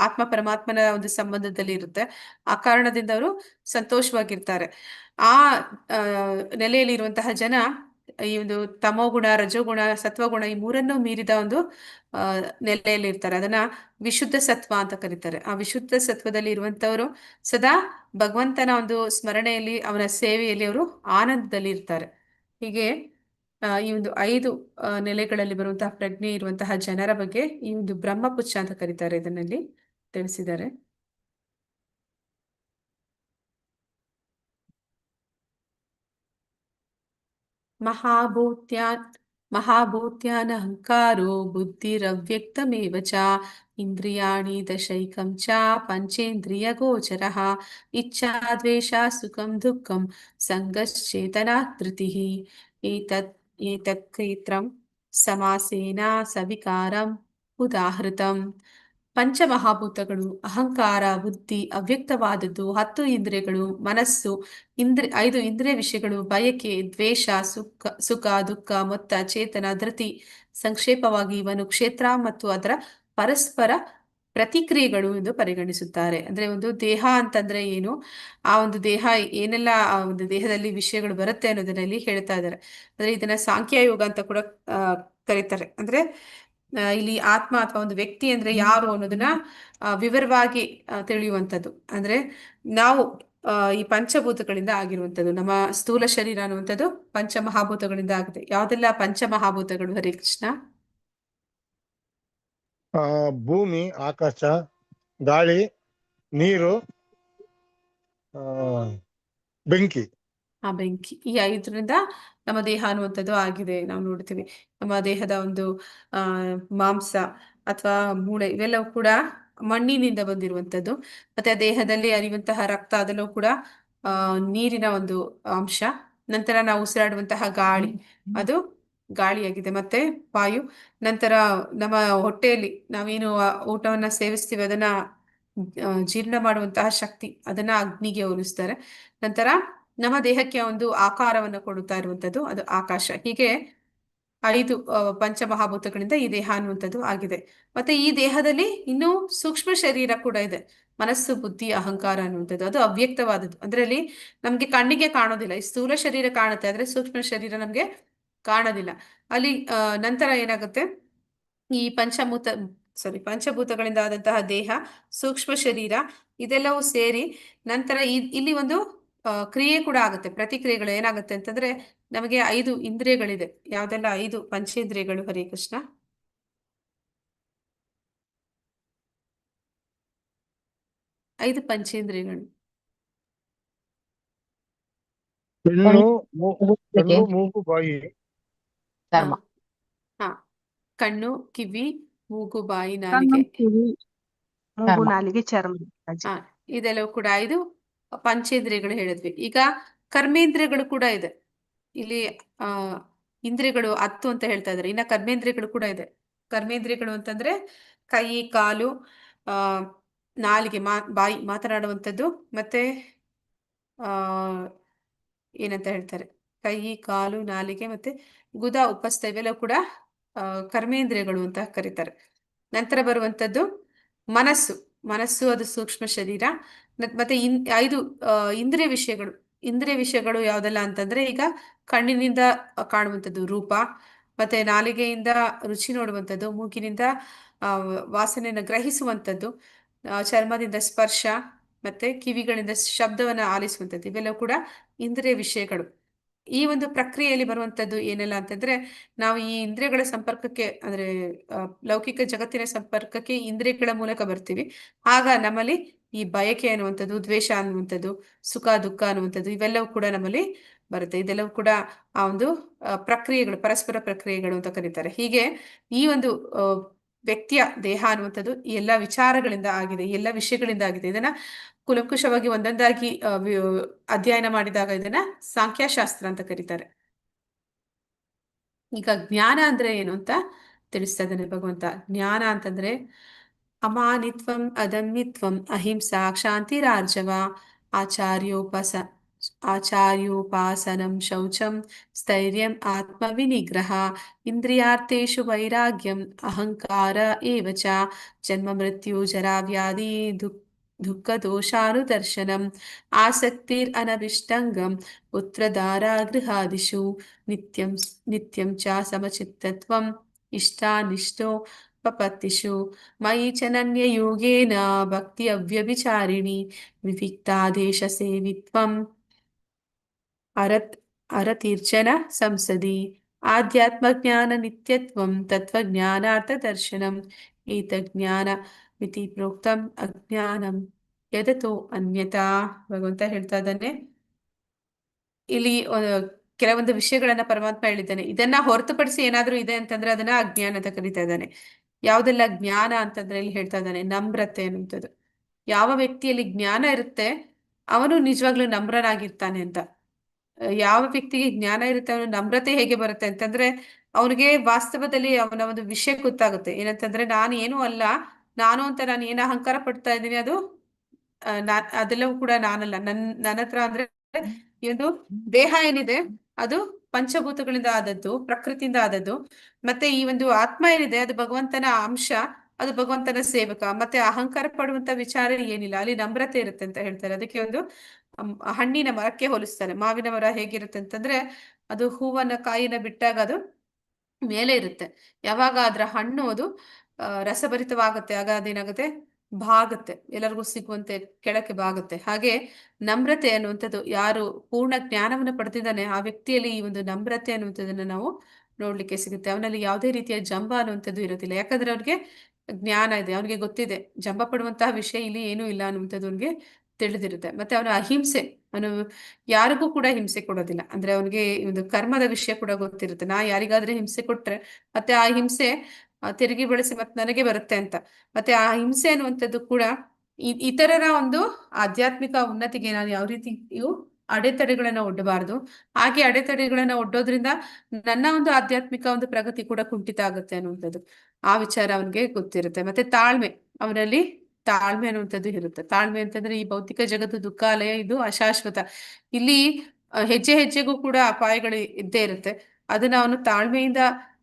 ಆತ್ಮ ಪರಮಾತ್ಮನ ಒಂದು ಸಂಬಂಧದಲ್ಲಿ ಇರುತ್ತೆ. ಆ ಕಾರಣದಿಂದ ಅವರು ಸಂತೋಷವಾಗಿರ್ತಾರೆ. ಆ ನೆಲೆಯಲ್ಲಿ ಇರುವಂತಹ ಜನ ಈ ಒಂದು ತಮೋಗುಣ, ರಜೋಗುಣ, ಸತ್ವಗುಣ ಈ ಮೂರನ್ನೂ ಮೀರಿದ ಒಂದು ನೆಲೆಯಲ್ಲಿ ಇರ್ತಾರೆ. ಅದನ್ನ ವಿಶುದ್ಧ ಸತ್ವ ಅಂತ ಕರೀತಾರೆ. ಆ ವಿಶುದ್ಧ ಸತ್ವದಲ್ಲಿ ಇರುವಂತವರು ಸದಾ ಭಗವಂತನ ಒಂದು ಸ್ಮರಣೆಯಲ್ಲಿ, ಅವನ ಸೇವೆಯಲ್ಲಿ ಅವರು ಆನಂದದಲ್ಲಿ ಇರ್ತಾರೆ. ಹೀಗೆ ಈ ಒಂದು 5 ನೆಲೆಗಳಲ್ಲಿ ಬರುವಂತಹ ಪ್ರಜ್ಞೆ ಇರುವಂತಹ ಜನರ ಬಗ್ಗೆ ಈ ಒಂದು ಬ್ರಹ್ಮಪುಚ್ಛ ಅಂತ ಕರೀತಾರೆ, ಇದನ್ನಲ್ಲಿ ತಿಳಿಸಿದ್ದಾರೆ. ಮಹಾಭೂತ್ಯಾನ್ ಮಹಾಭೂತ್ಯಾನಹಂಕಾರೋ ಬುದ್ಧಿರವ್ಯಕ್ತಮೇವ ಚ ಇಂದ್ರಿಯಾಣಿ ದಶೈಕಂ ಚ ಪಂಚೇಂದ್ರಿಯಗೋಚರಃ ಇಚ್ಛಾ ದ್ವೇಷ ಸುಖಂ ದುಃಖಂ ಸಂಗಶ್ಚೇತನಾ ಧೃತಿಃ ಏತತ್ ಏತತ್ಕ್ಷೇತ್ರಂ ಸಮಾಸೇನ ಸವಿಕಾರಂ ಉದಾಹೃತಂ. ಪಂಚಮಹಾಭೂತಗಳು ಅಹಂಕಾರ, ಬುದ್ಧಿ, ಅವ್ಯಕ್ತವಾದದ್ದು, 10 ಇಂದ್ರಿಯಗಳು, ಮನಸ್ಸು, 5 ಇಂದ್ರಿಯ ವಿಷಯಗಳು, ಬಯಕೆ, ದ್ವೇಷ, ಸುಖ ದುಃಖ, ಮೊತ್ತ, ಚೇತನ, ಧೃತಿ. ಸಂಕ್ಷೇಪವಾಗಿ ಇವನು ಕ್ಷೇತ್ರ ಮತ್ತು ಅದರ ಪರಸ್ಪರ ಪ್ರತಿಕ್ರಿಯೆಗಳು ಎಂದು ಪರಿಗಣಿಸುತ್ತಾರೆ. ಅಂದ್ರೆ ಒಂದು ದೇಹ ಅಂತಂದ್ರೆ ಏನು, ಆ ಒಂದು ದೇಹ ಏನೆಲ್ಲ ಆ ಒಂದು ದೇಹದಲ್ಲಿ ವಿಷಯಗಳು ಬರುತ್ತೆ ಅನ್ನೋದನ್ನಲ್ಲಿ ಹೇಳ್ತಾ ಇದ್ದಾರೆ. ಅಂದ್ರೆ ಇದನ್ನ ಸಾಂಖ್ಯ ಯೋಗ ಅಂತ ಕೂಡ ಕರೀತಾರೆ. ಅಂದ್ರೆ ಇಲ್ಲಿ ಆತ್ಮ ಅಥವಾ ಒಂದು ವ್ಯಕ್ತಿ ಅಂದ್ರೆ ಯಾರು ಅನ್ನೋದನ್ನ ವಿವರವಾಗಿ ತಿಳಿಯುವಂಥದ್ದು. ಅಂದ್ರೆ ನಾವು ಈ ಪಂಚಭೂತಗಳಿಂದ ಆಗಿರುವಂಥದ್ದು. ನಮ್ಮ ಸ್ಥೂಲ ಶರೀರ ಅನ್ನುವಂಥದ್ದು ಪಂಚಮಹಾಭೂತಗಳಿಂದ ಆಗಿದೆ. ಯಾವ್ದೆಲ್ಲ ಪಂಚಮಹಾಭೂತಗಳು ಹರೇ ಕೃಷ್ಣ? ಭೂಮಿ, ಆಕಾಶ, ಗಾಳಿ, ನೀರು, ಆ ಬೆಂಕಿ. ಬೆಂಕಿ. ಈ 5ರಿಂದ ನಮ್ಮ ದೇಹ ಅನ್ನುವಂಥದ್ದು ಆಗಿದೆ. ನಾವು ನೋಡ್ತೀವಿ ನಮ್ಮ ದೇಹದ ಒಂದು ಮಾಂಸ ಅಥವಾ ಮೂಳೆ ಇವೆಲ್ಲವೂ ಕೂಡ ಮಣ್ಣಿನಿಂದ ಬಂದಿರುವಂಥದ್ದು. ಮತ್ತೆ ಆ ದೇಹದಲ್ಲಿ ಹರಿಯುವಂತಹ ರಕ್ತ ಅದೆಲ್ಲವೂ ಕೂಡ ನೀರಿನ ಒಂದು ಅಂಶ. ನಂತರ ನಾವು ಉಸಿರಾಡುವಂತಹ ಗಾಳಿ ಅದು ಗಾಳಿಯಾಗಿದೆ, ಮತ್ತೆ ವಾಯು. ನಂತರ ನಮ್ಮ ಹೊಟ್ಟೆಯಲ್ಲಿ ನಾವೇನು ಊಟವನ್ನ ಸೇವಿಸ್ತೀವಿ ಅದನ್ನ ಜೀರ್ಣ ಮಾಡುವಂತಹ ಶಕ್ತಿ ಅದನ್ನ ಅಗ್ನಿಗೆ ಹೋಲಿಸ್ತಾರೆ. ನಂತರ ನಮ್ಮ ದೇಹಕ್ಕೆ ಒಂದು ಆಕಾರವನ್ನು ಕೊಡುತ್ತಾ ಇರುವಂತದ್ದು ಅದು ಆಕಾಶ. ಹೀಗೆ 5 ಪಂಚಮಹಾಭೂತಗಳಿಂದ ಈ ದೇಹ ಅನ್ನುವಂಥದ್ದು ಆಗಿದೆ. ಮತ್ತೆ ಈ ದೇಹದಲ್ಲಿ ಇನ್ನೂ ಸೂಕ್ಷ್ಮ ಶರೀರ ಕೂಡ ಇದೆ. ಮನಸ್ಸು, ಬುದ್ಧಿ, ಅಹಂಕಾರ ಅನ್ನುವಂಥದ್ದು ಅದು ಅವ್ಯಕ್ತವಾದದ್ದು. ಅಂದ್ರೆ ಅಲ್ಲಿ ನಮ್ಗೆ ಕಣ್ಣಿಗೆ ಕಾಣೋದಿಲ್ಲ. ಈ ಸ್ಥೂಲ ಶರೀರ ಕಾಣುತ್ತೆ, ಆದ್ರೆ ಸೂಕ್ಷ್ಮ ಶರೀರ ನಮ್ಗೆ ಕಾಣೋದಿಲ್ಲ. ಅಲ್ಲಿ ನಂತರ ಏನಾಗುತ್ತೆ, ಈ ಪಂಚಭೂತಗಳಿಂದ ಆದಂತಹ ದೇಹ, ಸೂಕ್ಷ್ಮ ಶರೀರ ಇದೆಲ್ಲವೂ ಸೇರಿ ನಂತರ ಇಲ್ಲಿ ಒಂದು ಕ್ರಿಯೆ ಕೂಡ ಆಗುತ್ತೆ. ಪ್ರತಿಕ್ರಿಯೆಗಳು ಏನಾಗುತ್ತೆ ಅಂತಂದ್ರೆ ನಮಗೆ 5 ಇಂದ್ರಿಯಗಳಿದೆ. ಯಾವ್ದೆಲ್ಲ 5 ಪಂಚೇಂದ್ರಿಯಗಳು ಹರೇ ಕೃಷ್ಣ? ಐದು ಪಂಚೇಂದ್ರಿಯಗಳು. ಕಣ್ಣು, ಮೂಗು, ಬಾಯಿ. ಕಣ್ಣು, ಕಿವಿ, ಮೂಗು, ಬಾಯಿ, ನಾಲಿಗೆ. ಮೂಗು, ನಾಲಿಗೆ, ಚರ್ಮ. ಇದೆಲ್ಲವೂ ಕೂಡ 5 ಪಂಚೇಂದ್ರಿಯಗಳು ಹೇಳಿದ್ವಿ. ಈಗ ಕರ್ಮೇಂದ್ರಿಯಗಳು ಕೂಡ ಇದೆ. ಇಲ್ಲಿ ಇಂದ್ರಿಯಗಳು 10 ಅಂತ ಹೇಳ್ತಾ ಇದ್ದಾರೆ. ಇನ್ನ ಕರ್ಮೇಂದ್ರಿಯಗಳು ಕೂಡ ಇದೆ. ಕರ್ಮೇಂದ್ರಿಯಗಳು ಅಂತಂದ್ರೆ ಕೈ, ಕಾಲು, ನಾಲಿಗೆ, ಬಾಯಿ ಮಾತನಾಡುವಂಥದ್ದು, ಮತ್ತೆ ಏನಂತ ಹೇಳ್ತಾರೆ, ಕೈ, ಕಾಲು, ನಾಲಿಗೆ, ಮತ್ತೆ ಗುದ, ಉಪಸ್ಥ ಇವೆಲ್ಲ ಕೂಡ ಕರ್ಮೇಂದ್ರಿಯಗಳು ಅಂತ ಕರೀತಾರೆ. ನಂತರ ಬರುವಂಥದ್ದು ಮನಸ್ಸು ಅದು ಸೂಕ್ಷ್ಮ ಶರೀರ. ಮತ್ತೆ 5 ಇಂದ್ರಿಯ ವಿಷಯಗಳು ಯಾವ್ದೆಲ್ಲ ಅಂತಂದ್ರೆ ಈಗ ಕಣ್ಣಿನಿಂದ ಕಾಣುವಂಥದ್ದು ರೂಪ, ಮತ್ತೆ ನಾಲಿಗೆಯಿಂದ ರುಚಿ ನೋಡುವಂಥದ್ದು, ಮೂಗಿನಿಂದ ವಾಸನೆಯನ್ನು ಗ್ರಹಿಸುವಂಥದ್ದು, ಚರ್ಮದಿಂದ ಸ್ಪರ್ಶ, ಮತ್ತೆ ಕಿವಿಗಳಿಂದ ಶಬ್ದವನ್ನ ಆಲಿಸುವಂಥದ್ದು. ಇವೆಲ್ಲವೂ ಕೂಡ ಇಂದ್ರಿಯ ವಿಷಯಗಳು. ಈ ಒಂದು ಪ್ರಕ್ರಿಯೆಯಲ್ಲಿ ಬರುವಂತದ್ದು ಏನೆಲ್ಲ ಅಂತಂದ್ರೆ ನಾವು ಈ ಇಂದ್ರಿಯಗಳ ಸಂಪರ್ಕಕ್ಕೆ ಅಂದ್ರೆ ಲೌಕಿಕ ಜಗತ್ತಿನ ಸಂಪರ್ಕಕ್ಕೆ ಇಂದ್ರಿಯಗಳ ಮೂಲಕ ಬರ್ತೀವಿ. ಆಗ ನಮ್ಮಲ್ಲಿ ಈ ಬಯಕೆ ಅನ್ನುವಂಥದ್ದು, ದ್ವೇಷ ಅನ್ನುವಂಥದ್ದು, ಸುಖ ದುಃಖ ಅನ್ನುವಂಥದ್ದು ಇವೆಲ್ಲವೂ ಕೂಡ ನಮ್ಮಲ್ಲಿ ಬರುತ್ತೆ. ಇದೆಲ್ಲವೂ ಕೂಡ ಆ ಒಂದು ಪ್ರಕ್ರಿಯೆಗಳು, ಪರಸ್ಪರ ಪ್ರಕ್ರಿಯೆಗಳು ಅಂತ ಕರೀತಾರೆ. ಹೀಗೆ ಈ ಒಂದು ವ್ಯಕ್ತಿಯ ದೇಹ ಅನ್ನುವಂಥದ್ದು ಈ ಎಲ್ಲ ವಿಚಾರಗಳಿಂದ ಆಗಿದೆ, ಈ ಎಲ್ಲ ವಿಷಯಗಳಿಂದ ಆಗಿದೆ. ಇದನ್ನ ಕುಲಂಕುಷವಾಗಿ ಒಂದೊಂದಾಗಿ ಅಧ್ಯಯನ ಮಾಡಿದಾಗ ಇದನ್ನ ಸಾಂಖ್ಯಶಾಸ್ತ್ರ ಅಂತ ಕರೀತಾರೆ. ಈಗ ಜ್ಞಾನ ಅಂದ್ರೆ ಏನು ಅಂತ ತಿಳಿಸ್ತಾ ಇದ್ದಾನೆ ಭಗವಂತ. ಜ್ಞಾನ ಅಂತಂದ್ರೆ ಅಮಾನಿತ್ವಂ, ಅದಮ್ಮಿತ್ವಂ, ಅಹಿಂಸಾ, ಕ್ಷಾಂತಿರಾರ್ಜವ, ಆಚಾರ್ಯೋಪಾಸನಂ, ಶೌಚಂ, ಸ್ಥೈರ್ಯಂ, ಆತ್ಮವಿನಿಗ್ರಹ, ಇಂದ್ರಿಯಾರ್ಥೇಷು ವೈರಾಗ್ಯಂ, ಅಹಂಕಾರ ಏವ ಚ, ಜನ್ಮ ಮೃತ್ಯು ಜರಾ ವ್ಯಾಧಿ ದುಃಖ ದೋಷಾನುದರ್ಶನಂ, ಆಸಕ್ತಿರ್ ಅನಭಿಷ್ಟಂಗಂ, ಪುತ್ರಧಾರ ಗೃಹಾದಿಷು, ನಿತ್ಯಂ ಚ ಸಮಚಿತ್ತತ್ವಂ, ಇಷ್ಟಾನಿಷ್ಟೋಪಪತ್ತಿಷು, ಮಯಿ ಚನನ್ಯ ಯೋಗೇನ ಭಕ್ತಿ ಅವ್ಯಭಿಚಾರಿಣಿ, ವಿವಿಕ್ತಾದೇಶ ಸೇವಿತ್ವಂ, ಅರತೀರ್ಚನ ಸಂಸದಿ, ಆಧ್ಯಾತ್ಮಜ್ಞಾನ ನಿತ್ಯತ್ವಂ, ತತ್ವಜ್ಞಾನಾರ್ಥ ದರ್ಶನಂ, ಏತಜ್ಞಾನ ಮಿತಿ ಪ್ರೋಕ್ತಂ ಅಜ್ಞಾನಂ ಯದತೋ ಅನ್ಯತಾ. ಭಗವಂತ ಹೇಳ್ತಾ ಇದ್ದಾನೆ, ಇಲ್ಲಿ ಕೆಲವೊಂದು ವಿಷಯಗಳನ್ನ ಪರಮಾತ್ಮ ಹೇಳಿದ್ದಾನೆ. ಇದನ್ನ ಹೊರತುಪಡಿಸಿ ಏನಾದ್ರೂ ಇದೆ ಅಂತಂದ್ರೆ ಅದನ್ನ ಅಜ್ಞಾನ ಅಂತ ಕರೀತಾ ಇದ್ದಾನೆ. ಯಾವ್ದೆಲ್ಲ ಜ್ಞಾನ ಅಂತಂದ್ರೆ ಇಲ್ಲಿ ಹೇಳ್ತಾ ಇದ್ದಾನೆ ನಮ್ರತೆ ಅನ್ನುವಂಥದ್ದು. ಯಾವ ವ್ಯಕ್ತಿಯಲ್ಲಿ ಜ್ಞಾನ ಇರುತ್ತೆ ಅವನು ನಿಜವಾಗ್ಲೂ ನಮ್ರನಾಗಿರ್ತಾನೆ ಅಂತ. ಯಾವ ವ್ಯಕ್ತಿಗೆ ಜ್ಞಾನ ಇರುತ್ತೆ ಅವನು ನಮ್ರತೆ ಹೇಗೆ ಬರುತ್ತೆ ಅಂತಂದ್ರೆ ಅವನಿಗೆ ವಾಸ್ತವದಲ್ಲಿ ಅವನ ಒಂದು ವಿಷಯ ಗೊತ್ತಾಗುತ್ತೆ. ಏನಂತಂದ್ರೆ ನಾನು ಏನೂ ಅಲ್ಲ, ನಾನು ಅಂತ ನಾನು ಏನ್ ಅಹಂಕಾರ ಪಡ್ತಾ ಇದ್ದೀನಿ ಅದು ಅದೆಲ್ಲವೂ ಕೂಡ ನಾನಲ್ಲ. ನನ್ನ ಹತ್ರ ಅಂದ್ರೆ ಈ ಒಂದು ದೇಹ ಏನಿದೆ ಅದು ಪಂಚಭೂತಗಳಿಂದ ಆದದ್ದು, ಪ್ರಕೃತಿಯಿಂದ ಆದದ್ದು. ಮತ್ತೆ ಈ ಒಂದು ಆತ್ಮ ಏನಿದೆ ಅದು ಭಗವಂತನ ಅಂಶ, ಅದು ಭಗವಂತನ ಸೇವಕ. ಮತ್ತೆ ಅಹಂಕಾರ ಪಡುವಂತ ವಿಚಾರ ಏನಿಲ್ಲ, ಅಲ್ಲಿ ನಮ್ರತೆ ಇರುತ್ತೆ ಅಂತ ಹೇಳ್ತಾರೆ. ಅದಕ್ಕೆ ಒಂದು ಹಣ್ಣಿನ ಮರಕ್ಕೆ ಹೋಲಿಸ್ತಾರೆ. ಮಾವಿನ ಮರ ಹೇಗಿರುತ್ತೆ ಅಂತಂದ್ರೆ ಅದು ಹೂವನ್ನ ಕಾಯಿನ ಬಿಟ್ಟಾಗ ಅದು ಮೇಲೆ ಇರುತ್ತೆ. ಯಾವಾಗ ಅದ್ರ ಹಣ್ಣು ಅದು ರಸಭರಿತವಾಗುತ್ತೆ ಆಗ ಅದೇನಾಗುತ್ತೆ, ಬಾಗುತ್ತೆ, ಎಲ್ಲರಿಗೂ ಸಿಗುವಂತೆ ಕೆಳಕ್ಕೆ ಬಾಗುತ್ತೆ. ಹಾಗೆ ನಮ್ರತೆ ಅನ್ನುವಂಥದ್ದು ಯಾರು ಪೂರ್ಣ ಜ್ಞಾನವನ್ನು ಪಡೆದಿದ್ದಾನೆ ಆ ವ್ಯಕ್ತಿಯಲ್ಲಿ ಈ ಒಂದು ನಮ್ರತೆ ಅನ್ನುವಂಥದ್ದನ್ನ ನಾವು ನೋಡ್ಲಿಕ್ಕೆ ಸಿಗುತ್ತೆ. ಅವನಲ್ಲಿ ಯಾವುದೇ ರೀತಿಯ ಜಂಬ ಅನ್ನುವಂಥದ್ದು ಇರೋದಿಲ್ಲ. ಯಾಕಂದ್ರೆ ಅವ್ರಿಗೆ ಜ್ಞಾನ ಇದೆ, ಅವನಿಗೆ ಗೊತ್ತಿದೆ ಜಂಬ ಪಡುವಂತಹ ವಿಷಯ ಇಲ್ಲಿ ಏನೂ ಇಲ್ಲ ಅನ್ನುವಂಥದ್ದು ಅವನಿಗೆ ತಿಳಿದಿರುತ್ತೆ. ಮತ್ತೆ ಅವನ ಅಹಿಂಸೆ, ಅವನು ಯಾರಿಗೂ ಕೂಡ ಹಿಂಸೆ ಕೊಡೋದಿಲ್ಲ. ಅಂದ್ರೆ ಅವನಿಗೆ ಒಂದು ಕರ್ಮದ ವಿಷಯ ಕೂಡ ಗೊತ್ತಿರುತ್ತೆ. ನಾ ಯಾರಿಗಾದ್ರೆ ಹಿಂಸೆ ಕೊಟ್ರೆ ಮತ್ತೆ ಆ ಹಿಂಸೆ ತಿರುಗಿ ಬಳಸಿ ಮತ್ತೆ ನನಗೆ ಬರುತ್ತೆ ಅಂತ. ಮತ್ತೆ ಆ ಹಿಂಸೆ ಅನ್ನುವಂಥದ್ದು ಕೂಡ ಇತರರ ಒಂದು ಆಧ್ಯಾತ್ಮಿಕ ಉನ್ನತಿಗೆ ನಾನು ಯಾವ ರೀತಿಯೂ ಅಡೆತಡೆಗಳನ್ನ ಒಡ್ಡಬಾರದು. ಹಾಗೆ ಅಡೆತಡೆಗಳನ್ನ ಒಡ್ಡೋದ್ರಿಂದ ನನ್ನ ಒಂದು ಆಧ್ಯಾತ್ಮಿಕ ಒಂದು ಪ್ರಗತಿ ಕೂಡ ಕುಂಠಿತ ಆಗುತ್ತೆ ಅನ್ನುವಂಥದ್ದು ಆ ವಿಚಾರ ಅವನಿಗೆ ಗೊತ್ತಿರುತ್ತೆ. ಮತ್ತೆ ತಾಳ್ಮೆ, ಅವನಲ್ಲಿ ತಾಳ್ಮೆ ಅನ್ನುವಂಥದ್ದು ಇರುತ್ತೆ. ತಾಳ್ಮೆ ಅಂತಂದ್ರೆ ಈ ಭೌತಿಕ ಜಗತ್ತು ದುಃಖಾಲಯ, ಇದು ಅಶಾಶ್ವತ. ಇಲ್ಲಿ ಹೆಜ್ಜೆ ಹೆಜ್ಜೆಗೂ ಕೂಡ ಅಪಾಯಗಳು ಇದ್ದೇ ಇರುತ್ತೆ. ಅದನ್ನ ಅವನು ತಾಳ್ಮೆಯಿಂದ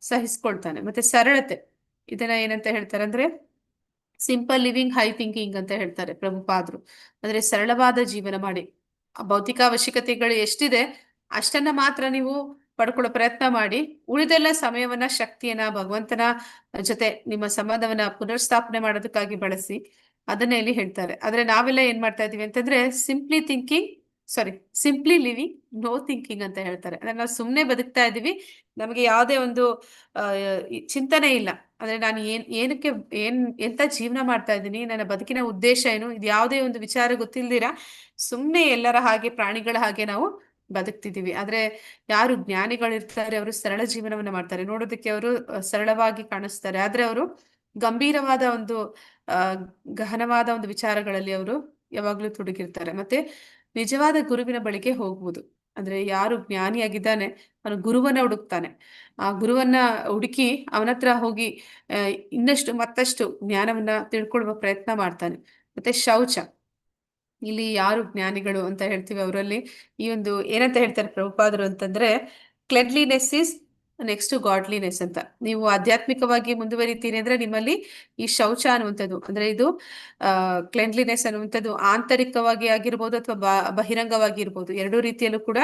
ಸಹಿಸ್ಕೊಳ್ತಾನೆ. ಮತ್ತೆ ಸರಳತೆ, ಇದನ್ನ ಏನಂತ ಹೇಳ್ತಾರೆ ಅಂದ್ರೆ ಸಿಂಪಲ್ ಲಿವಿಂಗ್ ಹೈ ಥಿಂಕಿಂಗ್ ಅಂತ ಹೇಳ್ತಾರೆ ಪ್ರಭುಪಾದರು. ಅಂದ್ರೆ ಸರಳವಾದ ಜೀವನ ಮಾಡಿ, ಭೌತಿಕ ಅವಶ್ಯಕತೆಗಳು ಎಷ್ಟಿದೆ ಅಷ್ಟನ್ನ ಮಾತ್ರ ನೀವು ಪಡ್ಕೊಳ್ಳೋ ಪ್ರಯತ್ನ ಮಾಡಿ, ಉಳಿದೆಲ್ಲ ಸಮಯವನ್ನ ಶಕ್ತಿಯನ್ನ ಭಗವಂತನ ಜೊತೆ ನಿಮ್ಮ ಸಂಬಂಧವನ್ನ ಪುನರ್ಸ್ಥಾಪನೆ ಮಾಡೋದಕ್ಕಾಗಿ ಬಳಸಿ ಅದನ್ನ ಇಲ್ಲಿ ಹೇಳ್ತಾರೆ. ಆದ್ರೆ ನಾವೆಲ್ಲ ಏನ್ ಮಾಡ್ತಾ ಇದೀವಿ ಅಂತಂದ್ರೆ ಸಿಂಪ್ಲಿ ಲಿವಿಂಗ್ ನೋ ಥಿಂಕಿಂಗ್ ಅಂತ ಹೇಳ್ತಾರೆ. ಅಂದ್ರೆ ನಾವು ಸುಮ್ನೆ ಬದುಕ್ತಾ ಇದೀವಿ, ನಮಗೆ ಯಾವುದೇ ಒಂದು ಚಿಂತನೆ ಇಲ್ಲ. ಅಂದ್ರೆ ನಾನು ಏನಕ್ಕೆ ಎಂತ ಜೀವನ ಮಾಡ್ತಾ ಇದ್ದೀನಿ, ನನ್ನ ಬದುಕಿನ ಉದ್ದೇಶ ಏನು, ಇದು ಯಾವುದೇ ಒಂದು ವಿಚಾರ ಗೊತ್ತಿಲ್ದಿರಾ ಸುಮ್ನೆ ಎಲ್ಲರ ಹಾಗೆ ಪ್ರಾಣಿಗಳ ಹಾಗೆ ನಾವು ಬದುಕ್ತಿದೀವಿ. ಆದ್ರೆ ಯಾರು ಜ್ಞಾನಿಗಳಿರ್ತಾರೆ ಅವರು ಸರಳ ಜೀವನವನ್ನ ಮಾಡ್ತಾರೆ. ನೋಡೋದಕ್ಕೆ ಅವರು ಸರಳವಾಗಿ ಕಾಣಿಸ್ತಾರೆ, ಆದ್ರೆ ಅವರು ಗಂಭೀರವಾದ ಒಂದು ಗಹನವಾದ ಒಂದು ವಿಚಾರಗಳಲ್ಲಿ ಅವರು ಯಾವಾಗ್ಲೂ ತೊಡಗಿರ್ತಾರೆ. ಮತ್ತೆ ನಿಜವಾದ ಗುರುವಿನ ಬಳಿಗೆ ಹೋಗುವುದು. ಅಂದ್ರೆ ಯಾರು ಜ್ಞಾನಿಯಾಗಿದ್ದಾನೆ ಅವನು ಗುರುವನ್ನ ಹುಡುಕ್ತಾನೆ. ಆ ಗುರುವನ್ನ ಹುಡುಕಿ ಅವನ ಹತ್ರ ಹೋಗಿ ಇನ್ನಷ್ಟು ಮತ್ತಷ್ಟು ಜ್ಞಾನವನ್ನ ತಿಳ್ಕೊಳ್ಳುವ ಪ್ರಯತ್ನ ಮಾಡ್ತಾನೆ. ಮತ್ತೆ ಶೌಚ, ಇಲ್ಲಿ ಯಾರು ಜ್ಞಾನಿಗಳು ಅಂತ ಹೇಳ್ತೀವಿ ಅವರಲ್ಲಿ ಈ ಒಂದು ಏನಂತ ಹೇಳ್ತಾರೆ ಪ್ರಭುಪಾದರು ಅಂತಂದ್ರೆ cleanliness is next to godliness ಅಂತ. ನೀವು ಆಧ್ಯಾತ್ಮಿಕವಾಗಿ ಮುಂದುವರಿತೀರಿ ಅಂದ್ರೆ ನಿಮ್ಮಲ್ಲಿ ಈ ಶೌಚ ಅನ್ನುವಂಥದ್ದು, ಅಂದ್ರೆ ಇದು ಕ್ಲೆನ್ಲಿನೆಸ್ ಅನ್ನುವಂಥದ್ದು ಆಂತರಿಕವಾಗಿ ಆಗಿರ್ಬೋದು ಅಥವಾ ಬಹಿರಂಗವಾಗಿ ಇರ್ಬೋದು, ಎರಡೂ ರೀತಿಯಲ್ಲೂ ಕೂಡ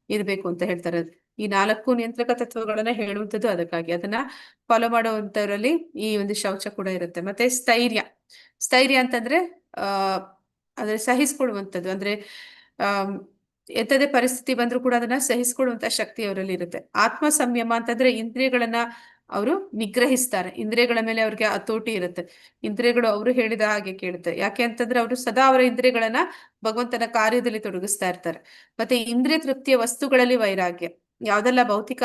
ಇರ್ಬೇಕು ಅಂತ ಹೇಳ್ತಾರೆ. ಈ 4 ನಿಯಂತ್ರಕ ತತ್ವಗಳನ್ನ ಹೇಳುವಂಥದ್ದು ಅದಕ್ಕಾಗಿ. ಅದನ್ನ ಫಾಲೋ ಮಾಡುವಂತವರಲ್ಲಿ ಈ ಒಂದು ಶೌಚ ಕೂಡ ಇರುತ್ತೆ. ಮತ್ತೆ ಸ್ಥೈರ್ಯ ಅಂತಂದ್ರೆ ಅಂದ್ರೆ ಸಹಿಸ್ಕೊಳ್ಳುವಂಥದ್ದು. ಅಂದ್ರೆ ಎಂಥದೇ ಪರಿಸ್ಥಿತಿ ಬಂದ್ರೂ ಕೂಡ ಅದನ್ನ ಸಹಿಸ್ಕೊಳ್ಳುವಂತ ಶಕ್ತಿ ಅವರಲ್ಲಿ ಇರುತ್ತೆ. ಆತ್ಮ ಸಂಯಮ ಅಂತಂದ್ರೆ ಇಂದ್ರಿಯಗಳನ್ನ ಅವರು ನಿಗ್ರಹಿಸ್ತಾರೆ. ಇಂದ್ರಿಯಗಳ ಮೇಲೆ ಅವ್ರಿಗೆ ಹತೋಟಿ ಇರುತ್ತೆ. ಇಂದ್ರಿಯಗಳು ಅವರು ಹೇಳಿದ ಹಾಗೆ ಕೇಳುತ್ತೆ. ಯಾಕೆ ಅಂತಂದ್ರೆ ಅವರು ಸದಾ ಅವರ ಇಂದ್ರಿಯಗಳನ್ನ ಭಗವಂತನ ಕಾರ್ಯದಲ್ಲಿ ತೊಡಗಿಸ್ತಾ ಇರ್ತಾರೆ. ಮತ್ತೆ ಇಂದ್ರಿಯ ತೃಪ್ತಿಯ ವಸ್ತುಗಳಲ್ಲಿ ವೈರಾಗ್ಯ, ಯಾವ್ದೆಲ್ಲ ಭೌತಿಕ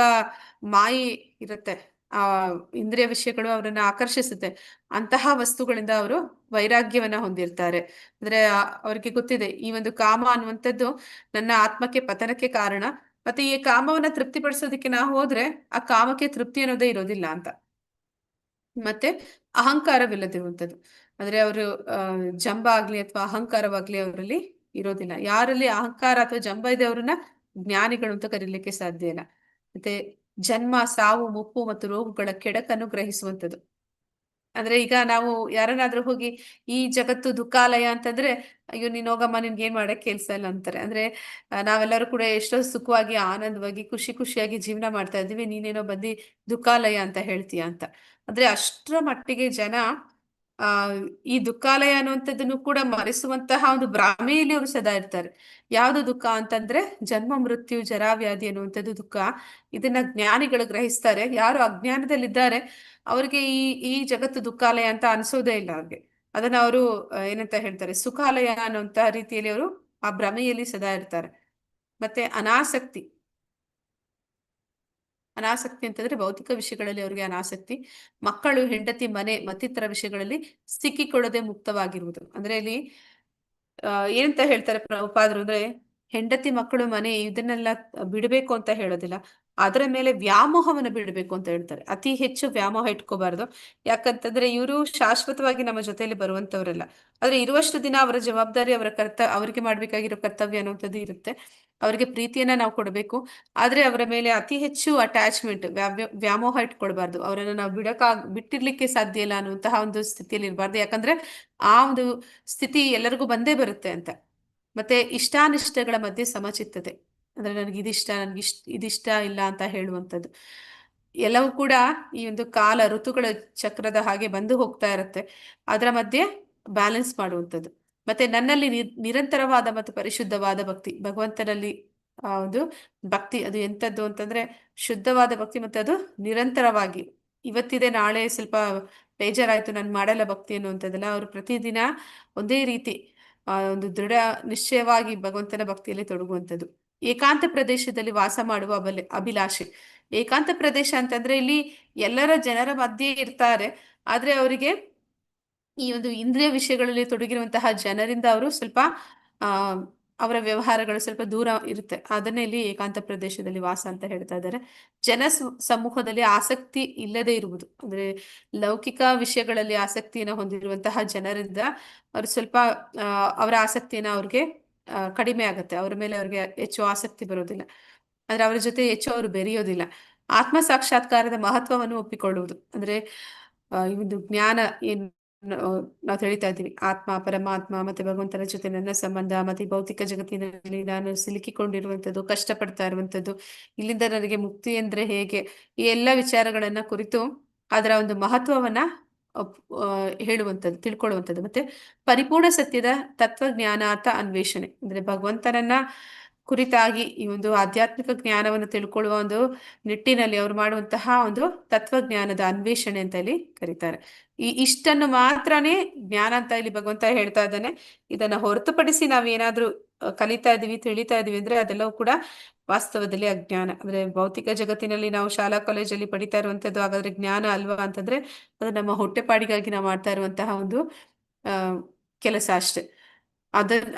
ಮಾಯಿ ಇರುತ್ತೆ, ಆ ಇಂದ್ರಿಯ ವಿಷಯಗಳು ಅವರನ್ನ ಆಕರ್ಷಿಸುತ್ತೆ, ಅಂತಹ ವಸ್ತುಗಳಿಂದ ಅವರು ವೈರಾಗ್ಯವನ್ನ ಹೊಂದಿರ್ತಾರೆ. ಅಂದ್ರೆ ಅವ್ರಿಗೆ ಗೊತ್ತಿದೆ ಈ ಒಂದು ಕಾಮ ಅನ್ನುವಂಥದ್ದು ನನ್ನ ಆತ್ಮಕ್ಕೆ ಪತನಕ್ಕೆ ಕಾರಣ. ಮತ್ತೆ ಈ ಕಾಮವನ್ನ ತೃಪ್ತಿಪಡಿಸೋದಕ್ಕೆ ನಾವು ಹೋದ್ರೆ ಆ ಕಾಮಕ್ಕೆ ತೃಪ್ತಿ ಅನ್ನೋದೇ ಇರೋದಿಲ್ಲ ಅಂತ. ಮತ್ತೆ ಅಹಂಕಾರವಿಲ್ಲದಿರುವಂಥದ್ದು, ಅಂದ್ರೆ ಅವರು ಜಂಬ ಆಗ್ಲಿ ಅಥವಾ ಅಹಂಕಾರವಾಗ್ಲಿ ಅವರಲ್ಲಿ ಇರೋದಿಲ್ಲ. ಯಾರಲ್ಲಿ ಅಹಂಕಾರ ಅಥವಾ ಜಂಬ ಇದೆ ಅವ್ರನ್ನ ಜ್ಞಾನಿಗಳು ಅಂತ ಕರೀಲಿಕ್ಕೆ ಸಾಧ್ಯ ಇಲ್ಲ. ಮತ್ತೆ ಜನ್ಮ, ಸಾವು, ಮುಪ್ಪು ಮತ್ತು ರೋಗಗಳ ಕೆಡಕನ್ನು ಗ್ರಹಿಸುವಂಥದ್ದು. ಅಂದ್ರೆ ಈಗ ನಾವು ಯಾರನ್ನಾದ್ರೂ ಹೋಗಿ ಈ ಜಗತ್ತು ದುಃಖಾಲಯ ಅಂತಂದ್ರೆ ಅಯ್ಯೋ ನೀನ್ ಹೋಗಮ್ಮ, ನಿನ್ಗೆ ಏನ್ ಮಾಡಕ್ ಕೆಲ್ಸ ಇಲ್ಲ ಅಂತಾರೆ. ಅಂದ್ರೆ ನಾವೆಲ್ಲರೂ ಕೂಡ ಎಷ್ಟೋ ಸುಖವಾಗಿ ಆನಂದವಾಗಿ ಖುಷಿಯಾಗಿ ಜೀವನ ಮಾಡ್ತಾ ಇದ್ದೀವಿ, ನೀನೇನೋ ಬಂದು ದುಃಖಾಲಯ ಅಂತ ಹೇಳ್ತೀಯ ಅಂತ. ಅಂದ್ರೆ ಅಷ್ಟರ ಮಟ್ಟಿಗೆ ಜನ ಈ ದುಃಖಾಲಯ ಅನ್ನುವಂಥದ್ದನ್ನು ಕೂಡ ಮರೆಸುವಂತಹ ಒಂದು ಭ್ರಮೆಯಲ್ಲಿ ಅವರು ಸದಾ ಇರ್ತಾರೆ. ಯಾವ್ದು ದುಃಖ ಅಂತಂದ್ರೆ ಜನ್ಮ, ಮೃತ್ಯು, ಜರಾವ್ಯಾಧಿ ಅನ್ನುವಂಥದ್ದು ದುಃಖ. ಇದನ್ನ ಜ್ಞಾನಿಗಳು ಗ್ರಹಿಸ್ತಾರೆ. ಯಾರು ಅಜ್ಞಾನದಲ್ಲಿದ್ದಾರೆ ಅವ್ರಿಗೆ ಈ ಜಗತ್ತು ದುಃಖಾಲಯ ಅಂತ ಅನ್ಸೋದೇ ಇಲ್ಲ ಅವ್ರಿಗೆ. ಅದನ್ನ ಅವರು ಏನಂತ ಹೇಳ್ತಾರೆ ಸುಖಾಲಯ ಅನ್ನುವಂತಹ ರೀತಿಯಲ್ಲಿ ಅವರು ಆ ಭ್ರಮೆಯಲ್ಲಿ ಸದಾ ಇರ್ತಾರೆ. ಮತ್ತೆ ಅನಾಸಕ್ತಿ, ಅನಾಸಕ್ತಿ ಅಂತಂದ್ರೆ ಭೌತಿಕ ವಿಷಯಗಳಲ್ಲಿ ಅವ್ರಿಗೆ ಅನಾಸಕ್ತಿ, ಮಕ್ಕಳು, ಹೆಂಡತಿ, ಮನೆ ಮತ್ತಿತರ ವಿಷಯಗಳಲ್ಲಿ ಸಿಕ್ಕಿಕೊಳ್ಳದೆ ಮುಕ್ತವಾಗಿರುವುದು. ಅಂದ್ರೆ ಇಲ್ಲಿ ಏನಂತ ಹೇಳ್ತಾರೆ ಪ್ರಭುಪಾದರು ಅಂದ್ರೆ, ಹೆಂಡತಿ, ಮಕ್ಕಳು, ಮನೆ ಇದನ್ನೆಲ್ಲ ಬಿಡಬೇಕು ಅಂತ ಹೇಳೋದಿಲ್ಲ, ಅದರ ಮೇಲೆ ವ್ಯಾಮೋಹವನ್ನು ಬಿಡಬೇಕು ಅಂತ ಹೇಳ್ತಾರೆ. ಅತಿ ಹೆಚ್ಚು ವ್ಯಾಮೋಹ ಇಟ್ಕೋಬಾರ್ದು. ಯಾಕಂತಂದ್ರೆ ಇವರು ಶಾಶ್ವತವಾಗಿ ನಮ್ಮ ಜೊತೆಯಲ್ಲಿ ಬರುವಂತವರಲ್ಲ. ಆದ್ರೆ ಇರುವಷ್ಟು ದಿನ ಅವರ ಜವಾಬ್ದಾರಿ, ಅವರಿಗೆ ಮಾಡ್ಬೇಕಾಗಿರೋ ಕರ್ತವ್ಯ ಅನ್ನುವಂಥದ್ದು ಇರುತ್ತೆ. ಅವರಿಗೆ ಪ್ರೀತಿಯನ್ನ ನಾವು ಕೊಡಬೇಕು. ಆದ್ರೆ ಅವರ ಮೇಲೆ ಅತಿ ಹೆಚ್ಚು ಅಟ್ಯಾಚ್ಮೆಂಟ್, ವ್ಯಾಮೋಹ ಇಟ್ಕೊಳ್ಬಾರ್ದು. ಅವರನ್ನ ನಾವು ಬಿಟ್ಟಿರ್ಲಿಕ್ಕೆ ಸಾಧ್ಯ ಇಲ್ಲ ಅನ್ನುವಂತಹ ಒಂದು ಸ್ಥಿತಿಯಲ್ಲಿ ಇರಬಾರ್ದು. ಯಾಕಂದ್ರೆ ಆ ಒಂದು ಸ್ಥಿತಿ ಎಲ್ಲರಿಗೂ ಬಂದೇ ಬರುತ್ತೆ ಅಂತ. ಮತ್ತೆ ಇಷ್ಟಾನಿಷ್ಟಗಳ ಮಧ್ಯೆ ಸಮಚಿತ್ತತೆ, ಅಂದ್ರೆ ನನಗೆ ಇದಿಷ್ಟ ಇಲ್ಲ ಅಂತ ಹೇಳುವಂಥದ್ದು. ಎಲ್ಲವೂ ಕೂಡ ಈ ಒಂದು ಋತುಗಳ ಚಕ್ರದ ಹಾಗೆ ಬಂದು ಹೋಗ್ತಾ ಇರುತ್ತೆ. ಅದರ ಮಧ್ಯೆ ಬ್ಯಾಲೆನ್ಸ್ ಮಾಡುವಂಥದ್ದು. ಮತ್ತೆ ನನ್ನಲ್ಲಿ ನಿರಂತರವಾದ ಮತ್ತು ಪರಿಶುದ್ಧವಾದ ಭಕ್ತಿ, ಭಗವಂತನಲ್ಲಿ ಒಂದು ಭಕ್ತಿ ಅದು ಎಂಥದ್ದು ಅಂತಂದ್ರೆ ಶುದ್ಧವಾದ ಭಕ್ತಿ, ಮತ್ತೆ ಅದು ನಿರಂತರವಾಗಿ. ಇವತ್ತಿದೆ, ನಾಳೆ ಸ್ವಲ್ಪ ಬೇಜಾರಾಯ್ತು, ನಾನು ಮಾಡಲ್ಲ ಭಕ್ತಿ ಅನ್ನುವಂಥದ್ದಲ್ಲ. ಅವರು ಪ್ರತಿದಿನ ಒಂದೇ ರೀತಿ ಒಂದು ದೃಢ ನಿಶ್ಚಯವಾಗಿ ಭಗವಂತನ ಭಕ್ತಿಯಲ್ಲಿ ತೊಡಗುವಂಥದ್ದು. ಏಕಾಂತ ಪ್ರದೇಶದಲ್ಲಿ ವಾಸ ಮಾಡುವ ಅಭಿಲಾಷೆ. ಏಕಾಂತ ಪ್ರದೇಶ ಅಂತಂದ್ರೆ ಇಲ್ಲಿ ಎಲ್ಲರ ಜನರ ಮಧ್ಯೆ ಇರ್ತಾರೆ, ಆದ್ರೆ ಅವರಿಗೆ ಈ ಒಂದು ಇಂದ್ರಿಯ ವಿಷಯಗಳಲ್ಲಿ ತೊಡಗಿರುವಂತಹ ಜನರಿಂದ ಅವರು ಸ್ವಲ್ಪ ಅವರ ವ್ಯವಹಾರಗಳು ಸ್ವಲ್ಪ ದೂರ ಇರುತ್ತೆ. ಅದನ್ನೇ ಇಲ್ಲಿ ಏಕಾಂತ ಪ್ರದೇಶದಲ್ಲಿ ವಾಸ ಅಂತ ಹೇಳ್ತಾ ಇದ್ದಾರೆ. ಸಮೂಹದಲ್ಲಿ ಆಸಕ್ತಿ ಇಲ್ಲದೆ ಇರುವುದು, ಅಂದ್ರೆ ಲೌಕಿಕ ವಿಷಯಗಳಲ್ಲಿ ಆಸಕ್ತಿಯನ್ನು ಹೊಂದಿರುವಂತಹ ಜನರಿಂದ ಅವರು ಸ್ವಲ್ಪ ಅವರ ಆಸಕ್ತಿಯನ್ನ ಅವ್ರಿಗೆ ಕಡಿಮೆ ಆಗುತ್ತೆ. ಅವರ ಮೇಲೆ ಅವ್ರಿಗೆ ಹೆಚ್ಚು ಆಸಕ್ತಿ ಬರೋದಿಲ್ಲ, ಅಂದ್ರೆ ಅವರ ಜೊತೆ ಹೆಚ್ಚು ಅವರು ಬೆರೆಯೋದಿಲ್ಲ. ಆತ್ಮ ಸಾಕ್ಷಾತ್ಕಾರದ ಮಹತ್ವವನ್ನು ಒಪ್ಪಿಕೊಳ್ಳುವುದು, ಅಂದ್ರೆ ಈ ಒಂದು ಜ್ಞಾನ ಏನು ನಾವು ತಿಳಿತಾ ಇದ್ದೀವಿ, ಆತ್ಮ, ಪರಮಾತ್ಮ ಮತ್ತೆ ಭಗವಂತನ ಜೊತೆ ನನ್ನ ಸಂಬಂಧ, ಮತ್ತೆ ಭೌತಿಕ ಜಗತ್ತಿನಲ್ಲಿ ನಾನು ಸಿಲುಕಿಕೊಂಡಿರುವಂಥದ್ದು, ಕಷ್ಟಪಡ್ತಾ ಇರುವಂಥದ್ದು, ಇಲ್ಲಿಂದ ನನಗೆ ಮುಕ್ತಿ ಅಂದ್ರೆ ಹೇಗೆ, ಈ ಎಲ್ಲ ವಿಚಾರಗಳನ್ನ ಕುರಿತು ಅದರ ಒಂದು ಮಹತ್ವವನ್ನ ಹೇಳುವಂಥದ್ದು, ತಿಳ್ಕೊಳ್ಳುವಂಥದ್ದು. ಮತ್ತೆ ಪರಿಪೂರ್ಣ ಸತ್ಯದ ತತ್ವಜ್ಞಾನಾರ್ಥ ಅನ್ವೇಷಣೆ, ಅಂದ್ರೆ ಭಗವಂತನನ್ನ ಕುರಿತಾಗಿ ಈ ಒಂದು ಆಧ್ಯಾತ್ಮಿಕ ಜ್ಞಾನವನ್ನು ತಿಳ್ಕೊಳ್ಳುವ ಒಂದು ನಿಟ್ಟಿನಲ್ಲಿ ಅವರು ಮಾಡುವಂತಹ ಒಂದು ತತ್ವಜ್ಞಾನದ ಅನ್ವೇಷಣೆ ಅಂತ ಇಲ್ಲಿ ಕರೀತಾರೆ. ಇಷ್ಟನ್ನು ಮಾತ್ರನೇ ಜ್ಞಾನ ಅಂತ ಇಲ್ಲಿ ಭಗವಂತ ಹೇಳ್ತಾ ಇದ್ದಾನೆ. ಇದನ್ನ ಹೊರತುಪಡಿಸಿ ನಾವೇನಾದ್ರೂ ಕಲಿತಾ ಇದೀವಿ, ತಿಳಿತಾ ಇದೀವಿ ಅಂದ್ರೆ ಅದೆಲ್ಲವೂ ಕೂಡ ವಾಸ್ತವದಲ್ಲಿ ಅಜ್ಞಾನ. ಅಂದ್ರೆ ಭೌತಿಕ ಜಗತ್ತಿನಲ್ಲಿ ನಾವು ಶಾಲಾ ಕಾಲೇಜಲ್ಲಿ ಪಡಿತಾ ಇರುವಂತದ್ದು ಹಾಗಾದ್ರೆ ಜ್ಞಾನ ಅಲ್ವಾ ಅಂತಂದ್ರೆ ಅದು ನಮ್ಮ ಹೊಟ್ಟೆಪಾಡಿಗಾಗಿ ನಾವು ಮಾಡ್ತಾ ಇರುವಂತಹ ಒಂದು ಕೆಲಸ ಅಷ್ಟೇ.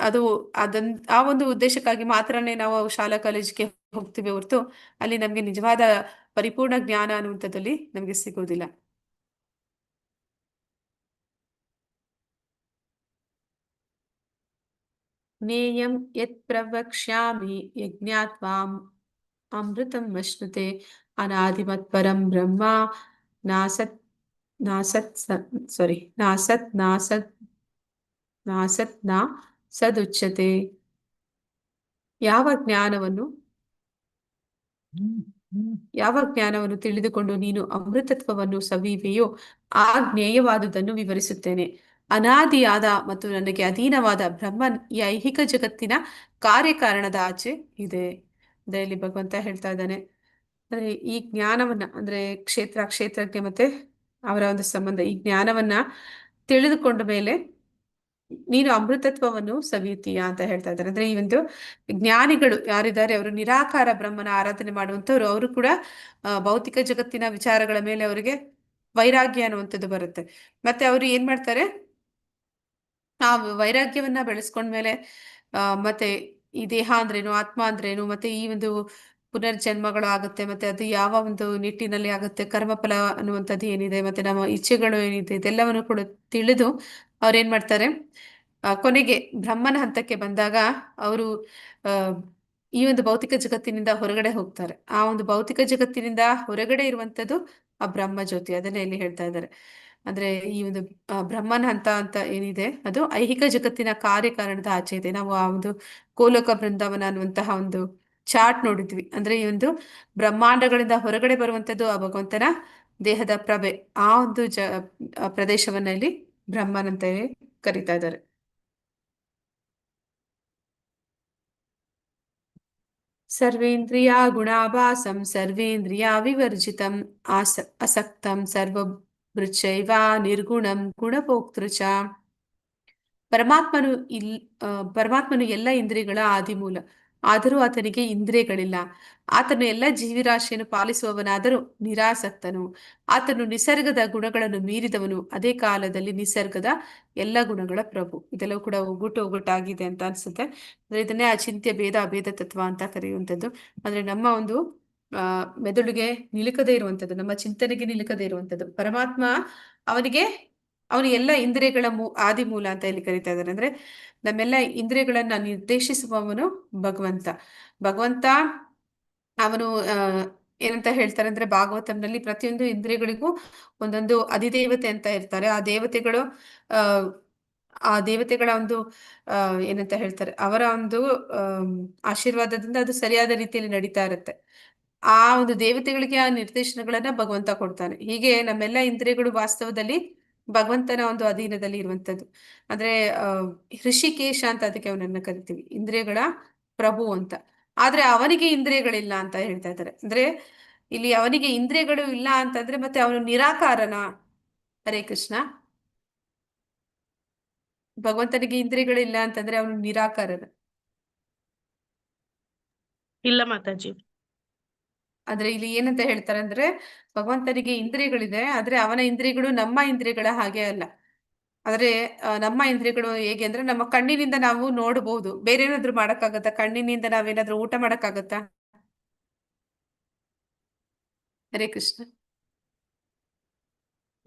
ಆ ಒಂದು ಉದ್ದೇಶಕ್ಕಾಗಿ ಮಾತ್ರನೇ ನಾವು ಶಾಲಾ ಕಾಲೇಜಿಗೆ ಹೋಗ್ತೀವಿ ಹೊರತು ಅಲ್ಲಿ ನಮ್ಗೆ ನಿಜವಾದ ಪರಿಪೂರ್ಣ ಜ್ಞಾನ ಅನ್ನುವಂಥದ್ದಲ್ಲಿ ನಮ್ಗೆ ಸಿಗೋದಿಲ್ಲ. ಜ್ಞೇಯಂ ಯತ್ ಪ್ರವಕ್ಷ್ಯಾಮಿ ಯಜ್ಞಾತ್ವಾಂ ಅಮೃತಂ ಅಶ್ನುತೆ ಅನಾದಿಮತ್ ಪರಂ ಬ್ರಹ್ಮ ನಾಸತ್ ನ ಸದುಚ್ಯತೆ. ಯಾವ ಜ್ಞಾನವನ್ನು ತಿಳಿದುಕೊಂಡು ನೀನು ಅಮೃತತ್ವವನ್ನು ಸವಿವೆಯೋ ಆ ಜ್ಞೇಯವಾದುದನ್ನು ವಿವರಿಸುತ್ತೇನೆ. ಅನಾದಿಯಾದ ಮತ್ತು ನನಗೆ ಅಧೀನವಾದ ಬ್ರಹ್ಮನ್ ಈ ಐಹಿಕ ಜಗತ್ತಿನ ಕಾರ್ಯಕಾರಣದ ಆಚೆ ಇದೆ. ಇದರಲ್ಲಿ ಭಗವಂತ ಹೇಳ್ತಾ ಇದ್ದಾನೆ, ಅಂದ್ರೆ ಈ ಜ್ಞಾನವನ್ನ, ಅಂದ್ರೆ ಕ್ಷೇತ್ರಜ್ಞ ಮತ್ತೆ ಅವರ ಒಂದು ಸಂಬಂಧ, ಈ ಜ್ಞಾನವನ್ನ ತಿಳಿದುಕೊಂಡ ಮೇಲೆ ನೀನು ಅಮೃತತ್ವವನ್ನು ಸವಿಯುತ್ತೀಯಾ ಅಂತ ಹೇಳ್ತಾ ಇದ್ದಾರೆ. ಅಂದ್ರೆ ಈ ಒಂದು ಜ್ಞಾನಿಗಳು ಯಾರಿದ್ದಾರೆ, ಅವರು ನಿರಾಕಾರ ಬ್ರಹ್ಮನ ಆರಾಧನೆ ಮಾಡುವಂತವ್ರು, ಅವರು ಕೂಡ ಭೌತಿಕ ಜಗತ್ತಿನ ವಿಚಾರಗಳ ಮೇಲೆ ಅವರಿಗೆ ವೈರಾಗ್ಯ ಅನ್ನುವಂಥದ್ದು ಬರುತ್ತೆ. ಮತ್ತೆ ಅವರು ಏನ್ ಮಾಡ್ತಾರೆ, ಆ ವೈರಾಗ್ಯವನ್ನ ಬೆಳೆಸ್ಕೊಂಡ್ಮೇಲೆ ಮತ್ತೆ ಈ ದೇಹ ಅಂದ್ರೇನು, ಆತ್ಮ ಅಂದ್ರೇನು, ಮತ್ತೆ ಈ ಒಂದು ಪುನರ್ಜನ್ಮಗಳು ಆಗುತ್ತೆ, ಮತ್ತೆ ಅದು ಯಾವ ಒಂದು ನಿಟ್ಟಿನಲ್ಲಿ ಆಗುತ್ತೆ, ಕರ್ಮಫಲ ಅನ್ನುವಂಥದ್ದು ಏನಿದೆ, ಮತ್ತೆ ನಮ್ಮ ಇಚ್ಛೆಗಳು ಏನಿದೆ, ಇದೆಲ್ಲವನ್ನು ಕೂಡ ತಿಳಿದು ಅವ್ರೇನ್ ಮಾಡ್ತಾರೆ, ಕೊನೆಗೆ ಬ್ರಹ್ಮನ ಹಂತಕ್ಕೆ ಬಂದಾಗ ಅವರು ಈ ಒಂದು ಭೌತಿಕ ಜಗತ್ತಿನಿಂದ ಹೊರಗಡೆ ಹೋಗ್ತಾರೆ. ಆ ಒಂದು ಭೌತಿಕ ಜಗತ್ತಿನಿಂದ ಹೊರಗಡೆ ಇರುವಂತದ್ದು ಆ ಬ್ರಹ್ಮ ಜ್ಯೋತಿ, ಅದನ್ನೇ ಇಲ್ಲಿ ಹೇಳ್ತಾ ಇದ್ದಾರೆ. ಅಂದ್ರೆ ಈ ಒಂದು ಬ್ರಹ್ಮನ ಹಂತ ಅಂತ ಏನಿದೆ ಅದು ಐಹಿಕ ಜಗತ್ತಿನ ಕಾರ್ಯಕಾರಣದ ಆಚೆ ಇದೆ. ನಾವು ಆ ಒಂದು ಗೋಲೋಕ ಬೃಂದಾವನ ಅನ್ನುವಂತಹ ಒಂದು ಚಾರ್ಟ್ ನೋಡಿದ್ವಿ. ಅಂದ್ರೆ ಈ ಒಂದು ಬ್ರಹ್ಮಾಂಡಗಳಿಂದ ಹೊರಗಡೆ ಬರುವಂತದ್ದು ಆ ಭಗವಂತನ ದೇಹದ ಪ್ರಭೆ, ಆ ಒಂದು ಪ್ರದೇಶವನ್ನ ಇಲ್ಲಿ ಬ್ರಹ್ಮನಂತ ಕರೀತಾ ಇದ್ದಾರೆ. ಸರ್ವೇಂದ್ರಿಯ ಗುಣಾಭಾಸಂ ಸರ್ವೇಂದ್ರಿಯ ವಿವರ್ಜಿತಂ ಅಸಕ್ತಂ ಸರ್ವಭೃಚ್ಚೈವ ನಿರ್ಗುಣಂ ಗುಣಭೋಕ್ತೃಚ. ಪರಮಾತ್ಮನು ಎಲ್ಲ ಇಂದ್ರಿಯಗಳ ಆದಿಮೂಲ, ಆದರೂ ಆತನಿಗೆ ಇಂದ್ರಿಯಗಳಿಲ್ಲ. ಆತನು ಎಲ್ಲ ಜೀವಿರಾಶಿಯನ್ನು ಪಾಲಿಸುವವನಾದರೂ ನಿರಾಸಕ್ತನು. ಆತನು ನಿಸರ್ಗದ ಗುಣಗಳನ್ನು ಮೀರಿದವನು, ಅದೇ ಕಾಲದಲ್ಲಿ ನಿಸರ್ಗದ ಎಲ್ಲ ಗುಣಗಳ ಪ್ರಭು. ಇದೆಲ್ಲವೂ ಕೂಡ ಒಗ್ಗಟ್ಟಾಗಿದೆ ಅಂತ ಅನ್ಸುತ್ತೆ. ಅಂದ್ರೆ ಇದನ್ನೇ ಅಚಿಂತ್ಯ ಭೇದ ಅಭೇದ ತತ್ವ ಅಂತ ಕರೆಯುವಂಥದ್ದು. ಅಂದ್ರೆ ನಮ್ಮ ಒಂದು ಮೆದುಳಿಗೆ ನಿಲುಕದೇ ಇರುವಂಥದ್ದು, ನಮ್ಮ ಚಿಂತನೆಗೆ ನಿಲುಕದೇ ಇರುವಂಥದ್ದು. ಪರಮಾತ್ಮ ಅವನಿಗೆ ಅವನು ಎಲ್ಲ ಇಂದ್ರಿಯಗಳ ಆದಿ ಮೂಲ ಅಂತ ಇಲ್ಲಿ ಕರೀತಾ ಇದ್ದಾರೆ. ಅಂದ್ರೆ ನಮ್ಮೆಲ್ಲ ಇಂದ್ರಿಯಗಳನ್ನ ನಿರ್ದೇಶಿಸುವವನು ಭಗವಂತ. ಭಗವಂತ ಅವನು ಏನಂತ ಹೇಳ್ತಾರೆ ಅಂದ್ರೆ, ಭಾಗವತಂನಲ್ಲಿ ಪ್ರತಿಯೊಂದು ಇಂದ್ರಿಯಗಳಿಗೂ ಒಂದೊಂದು ಅಧಿದೇವತೆ ಅಂತ ಇರ್ತಾರೆ. ಆ ದೇವತೆಗಳು ಆ ದೇವತೆಗಳ ಒಂದು ಏನಂತ ಹೇಳ್ತಾರೆ, ಅವರ ಒಂದು ಆಶೀರ್ವಾದದಿಂದ ಅದು ಸರಿಯಾದ ರೀತಿಯಲ್ಲಿ ನಡೀತಾ ಇರುತ್ತೆ. ಆ ಒಂದು ದೇವತೆಗಳಿಗೆ ಆ ನಿರ್ದೇಶನಗಳನ್ನ ಭಗವಂತ ಕೊಡ್ತಾನೆ. ಹೀಗೆ ನಮ್ಮೆಲ್ಲ ಇಂದ್ರಿಯಗಳು ವಾಸ್ತವದಲ್ಲಿ ಭಗವಂತನ ಒಂದು ಅಧೀನದಲ್ಲಿ ಇರುವಂತದ್ದು. ಅಂದ್ರೆ ಋಷಿಕೇಶ ಅಂತ ಅದಕ್ಕೆ ಅವನನ್ನ ಕರಿತೀವಿ, ಇಂದ್ರಿಯಗಳ ಪ್ರಭು ಅಂತ. ಆದ್ರೆ ಅವನಿಗೆ ಇಂದ್ರಿಯಗಳಿಲ್ಲ ಅಂತ ಹೇಳ್ತಾ ಇದ್ದಾರೆ. ಅಂದ್ರೆ ಇಲ್ಲಿ ಅವನಿಗೆ ಇಂದ್ರಿಯಗಳು ಇಲ್ಲ ಅಂತಂದ್ರೆ ಮತ್ತೆ ಅವನು ನಿರಾಕಾರನ? ಹರೇ ಕೃಷ್ಣ. ಭಗವಂತನಿಗೆ ಇಂದ್ರಿಯಗಳಿಲ್ಲ ಅಂತಂದ್ರೆ ಅವನು ನಿರಾಕಾರನ? ಇಲ್ಲ ಮಾತಾಜಿ. ಆದ್ರೆ ಇಲ್ಲಿ ಏನಂತ ಹೇಳ್ತಾರೆ ಅಂದ್ರೆ, ಭಗವಂತನಿಗೆ ಇಂದ್ರಿಯಗಳಿದೆ, ಆದ್ರೆ ಅವನ ಇಂದ್ರಿಯಗಳು ನಮ್ಮ ಇಂದ್ರಿಯಗಳ ಹಾಗೆ ಅಲ್ಲ. ಆದ್ರೆ ನಮ್ಮ ಇಂದ್ರಿಯಗಳು ಹೇಗೆ ಅಂದ್ರೆ, ನಮ್ಮ ಕಣ್ಣಿನಿಂದ ನಾವು ನೋಡಬಹುದು, ಬೇರೆ ಏನಾದ್ರು ಮಾಡಕ್ಕಾಗತ್ತಾ? ಕಣ್ಣಿನಿಂದ ನಾವೇನಾದ್ರೂ ಊಟ ಮಾಡಕ್ಕಾಗತ್ತಾ? ಹರೇ ಕೃಷ್ಣ.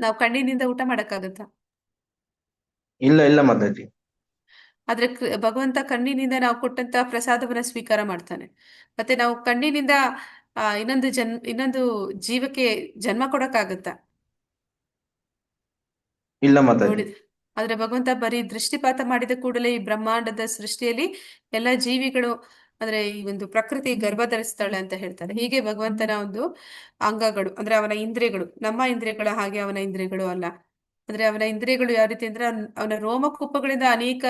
ನಾವು ಕಣ್ಣಿನಿಂದ ಊಟ ಮಾಡಕ್ಕಾಗತ್ತಾ? ಇಲ್ಲ ಇಲ್ಲ ಮಾತಾಜಿ. ಆದ್ರೆ ಭಗವಂತ ಕಣ್ಣಿನಿಂದ ನಾವು ಕೊಟ್ಟಂತ ಪ್ರಸಾದವನ್ನ ಸ್ವೀಕಾರ ಮಾಡ್ತಾನೆ. ಮತ್ತೆ ನಾವು ಕಣ್ಣಿನಿಂದ ಇನ್ನೊಂದು ಜೀವಕ್ಕೆ ಜನ್ಮ ಕೊಡಕ್ಕಾಗತ್ತಾ? ಇಲ್ಲ ಮಾತಾಜಿ. ನೋಡಿ, ಆದ್ರೆ ಭಗವಂತ ಬರೀ ದೃಷ್ಟಿಪಾತ ಮಾಡಿದ ಕೂಡಲೇ ಈ ಬ್ರಹ್ಮಾಂಡದ ಸೃಷ್ಟಿಯಲ್ಲಿ ಎಲ್ಲ ಜೀವಿಗಳು, ಅಂದ್ರೆ ಈ ಒಂದು ಪ್ರಕೃತಿ ಗರ್ಭ ಧರಿಸ್ತಾಳೆ ಅಂತ ಹೇಳ್ತಾರೆ. ಹೀಗೆ ಭಗವಂತನ ಒಂದು ಅಂಗಗಳು ಅಂದ್ರೆ ಅವನ ಇಂದ್ರಿಯಗಳು ನಮ್ಮ ಇಂದ್ರಿಯಗಳ ಹಾಗೆ ಅವನ ಇಂದ್ರಿಯಗಳು ಅಲ್ಲ. ಅಂದ್ರೆ ಅವನ ಇಂದ್ರಿಯಗಳು ಯಾವ ರೀತಿ ಅಂದ್ರೆ, ಅವನ ರೋಮಕೂಪಗಳಿಂದ ಅನೇಕ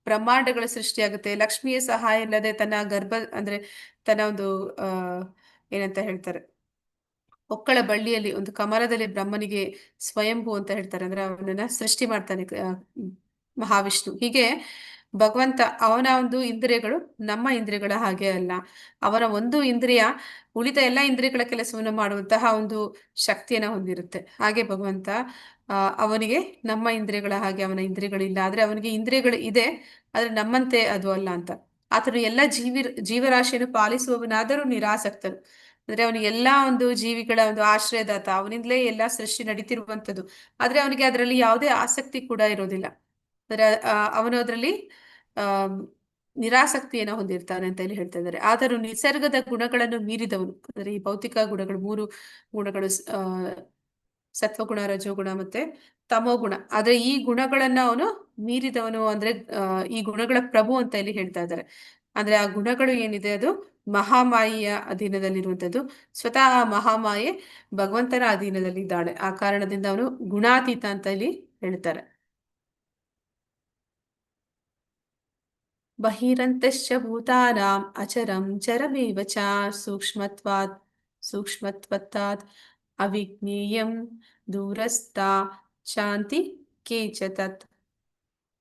ಬ್ರಹ್ಮಾಂಡಗಳ ಸೃಷ್ಟಿಯಾಗುತ್ತೆ. ಲಕ್ಷ್ಮಿಯ ಸಹಾಯ ಇಲ್ಲದೆ ತನ್ನ ಅಂದ್ರೆ ತನ್ನ ಒಂದು ಏನಂತ ಹೇಳ್ತಾರೆ, ಒಕ್ಕಳ ಬಳ್ಳಿಯಲ್ಲಿ ಒಂದು ಕಮಲದಲ್ಲಿ ಬ್ರಹ್ಮನಿಗೆ ಸ್ವಯಂಭೂ ಅಂತ ಹೇಳ್ತಾರೆ. ಅಂದ್ರೆ ಅವನನ್ನ ಸೃಷ್ಟಿ ಮಾಡ್ತಾನೆ ಮಹಾವಿಷ್ಣು. ಹೀಗೆ ಭಗವಂತ ಅವನ ಒಂದು ಇಂದ್ರಿಯಗಳು ನಮ್ಮ ಇಂದ್ರಿಯಗಳ ಹಾಗೆ ಅಲ್ಲ. ಅವನ ಒಂದು ಇಂದ್ರಿಯ ಉಳಿದ ಎಲ್ಲ ಇಂದ್ರಿಯಗಳ ಕೆಲಸವನ್ನು ಮಾಡುವಂತಹ ಒಂದು ಶಕ್ತಿಯನ್ನ ಹೊಂದಿರುತ್ತೆ. ಹಾಗೆ ಭಗವಂತ ಅವನಿಗೆ ನಮ್ಮ ಇಂದ್ರಿಯಗಳ ಹಾಗೆ ಅವನ ಇಂದ್ರಿಯಗಳಿಲ್ಲ. ಆದ್ರೆ ಅವನಿಗೆ ಇಂದ್ರಿಯಗಳು ಇದೆ, ಆದ್ರೆ ನಮ್ಮಂತೆ ಅದು ಅಲ್ಲ ಅಂತ. ಆತನು ಎಲ್ಲ ಜೀವರಾಶಿಯನ್ನು ಪಾಲಿಸುವವನಾದರೂ ನಿರಾಸಕ್ತನು. ಅಂದ್ರೆ ಅವನಿಗೆ ಎಲ್ಲಾ ಒಂದು ಜೀವಿಗಳ ಒಂದು ಆಶ್ರಯದಾತ, ಅವನಿಂದಲೇ ಎಲ್ಲಾ ಸೃಷ್ಟಿ ನಡೀತಿರುವಂತದ್ದು. ಆದ್ರೆ ಅವನಿಗೆ ಅದರಲ್ಲಿ ಯಾವುದೇ ಆಸಕ್ತಿ ಕೂಡ ಇರೋದಿಲ್ಲ. ಅಂದ್ರೆ ಅವನು ಅದರಲ್ಲಿ ನಿರಾಸಕ್ತಿಯನ್ನು ಹೊಂದಿರ್ತಾನೆ ಅಂತ ಇಲ್ಲಿ ಹೇಳ್ತಾ ಇದ್ದಾರೆ. ಆದರೂ ನಿಸರ್ಗದ ಗುಣಗಳನ್ನು ಮೀರಿದವನು, ಅಂದ್ರೆ ಈ ಭೌತಿಕ ಗುಣಗಳು 3 ಗುಣಗಳು, ಸತ್ವಗುಣ, ರಜೋಗುಣ ಮತ್ತೆ ತಮೋಗುಣ. ಆದ್ರೆ ಈ ಗುಣಗಳನ್ನ ಅವನು ಮೀರಿದವನು, ಅಂದ್ರೆ ಈ ಗುಣಗಳ ಪ್ರಭು ಅಂತ ಇಲ್ಲಿ ಹೇಳ್ತಾ ಇದ್ದಾರೆ. ಅಂದ್ರೆ ಆ ಗುಣಗಳು ಏನಿದೆ ಅದು ಮಹಾಮಾಯೆಯ ಅಧೀನದಲ್ಲಿರುವಂತದ್ದು. ಸ್ವತಃ ಮಹಾಮಾಯೆ ಭಗವಂತನ ಅಧೀನದಲ್ಲಿ ಇದ್ದಾಳೆ. ಆ ಕಾರಣದಿಂದ ಅವನು ಗುಣಾತೀತ ಅಂತ ಇಲ್ಲಿ ಹೇಳ್ತಾರೆ. ಬಹಿರಂತಶ್ಚ ಭೂತಾನಾಂ ಅಚರಂ ಚರಮೇವ ಚ ಸೂಕ್ಷ್ಮತ್ವಾತ್ ಅವಿಜ್ಞೇಯಂ ದೂರಸ್ಥ ಶಾಂತಿ ಕೇಚ ತತ್.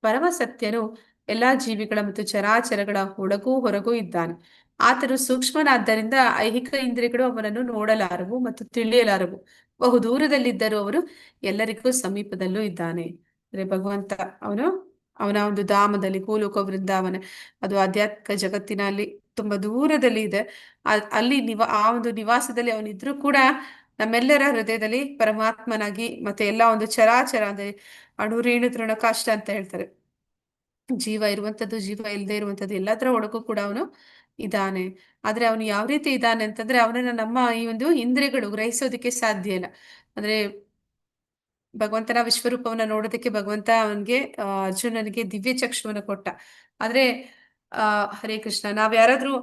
ಪರಮಸತ್ಯನು ಎಲ್ಲಾ ಜೀವಿಗಳ ಮತ್ತು ಚರಾಚರಗಳ ಒಳಗೂ ಹೊರಗೂ ಇದ್ದಾನೆ. ಆತನು ಸೂಕ್ಷ್ಮನಾದ್ದರಿಂದ ಐಹಿಕ ಇಂದ್ರಿಯಗಳು ಅವನನ್ನು ನೋಡಲಾರವು ಮತ್ತು ತಿಳಿಯಲಾರವು. ಬಹು ದೂರದಲ್ಲಿದ್ದರೂ ಅವರು ಎಲ್ಲರಿಗೂ ಸಮೀಪದಲ್ಲೂ ಇದ್ದಾನೆ. ಅಂದ್ರೆ ಭಗವಂತ ಅವನ ಒಂದು ಧಾಮದಲ್ಲಿ, ಗೋಲೋಕ ವೃಂದಾವನ, ಅದು ಆಧ್ಯಾತ್ಮಿಕ ಜಗತ್ತಿನಲ್ಲಿ ತುಂಬಾ ದೂರದಲ್ಲಿ ಇದೆ. ಅಲ್ಲಿ ಆ ಒಂದು ನಿವಾಸದಲ್ಲಿ ಅವನಿದ್ರೂ ಕೂಡ ನಮ್ಮೆಲ್ಲರ ಹೃದಯದಲ್ಲಿ ಪರಮಾತ್ಮನಾಗಿ, ಮತ್ತೆ ಎಲ್ಲ ಒಂದು ಚರಾಚರ ಅಂದ್ರೆ ಅಣು ರೇಣು ತೃಣ ಕಾಷ್ಟ ಅಂತ ಹೇಳ್ತಾರೆ, ಜೀವ ಇರುವಂತದ್ದು ಜೀವ ಇಲ್ಲದೆ ಇರುವಂತದ್ದು ಎಲ್ಲದರ ಒಳಗೂ ಕೂಡ ಅವನು ಇದ್ದಾನೆ. ಆದ್ರೆ ಅವನು ಯಾವ ರೀತಿ ಇದ್ದಾನೆ ಅಂತಂದ್ರೆ, ಅವನನ್ನ ನಮ್ಮ ಈ ಒಂದು ಇಂದ್ರಿಯಗಳು ಗ್ರಹಿಸೋದಕ್ಕೆ ಸಾಧ್ಯ ಇಲ್ಲ. ಅಂದ್ರೆ ಭಗವಂತನ ವಿಶ್ವರೂಪವನ್ನ ನೋಡೋದಕ್ಕೆ ಭಗವಂತ ಅವನಿಗೆ ಅರ್ಜುನನಿಗೆ ದಿವ್ಯ ಚಕ್ಷುವನ್ನ ಕೊಟ್ಟ. ಆದ್ರೆ ಹರೇ ಕೃಷ್ಣ, ನಾವ್ ಯಾರಾದ್ರೂ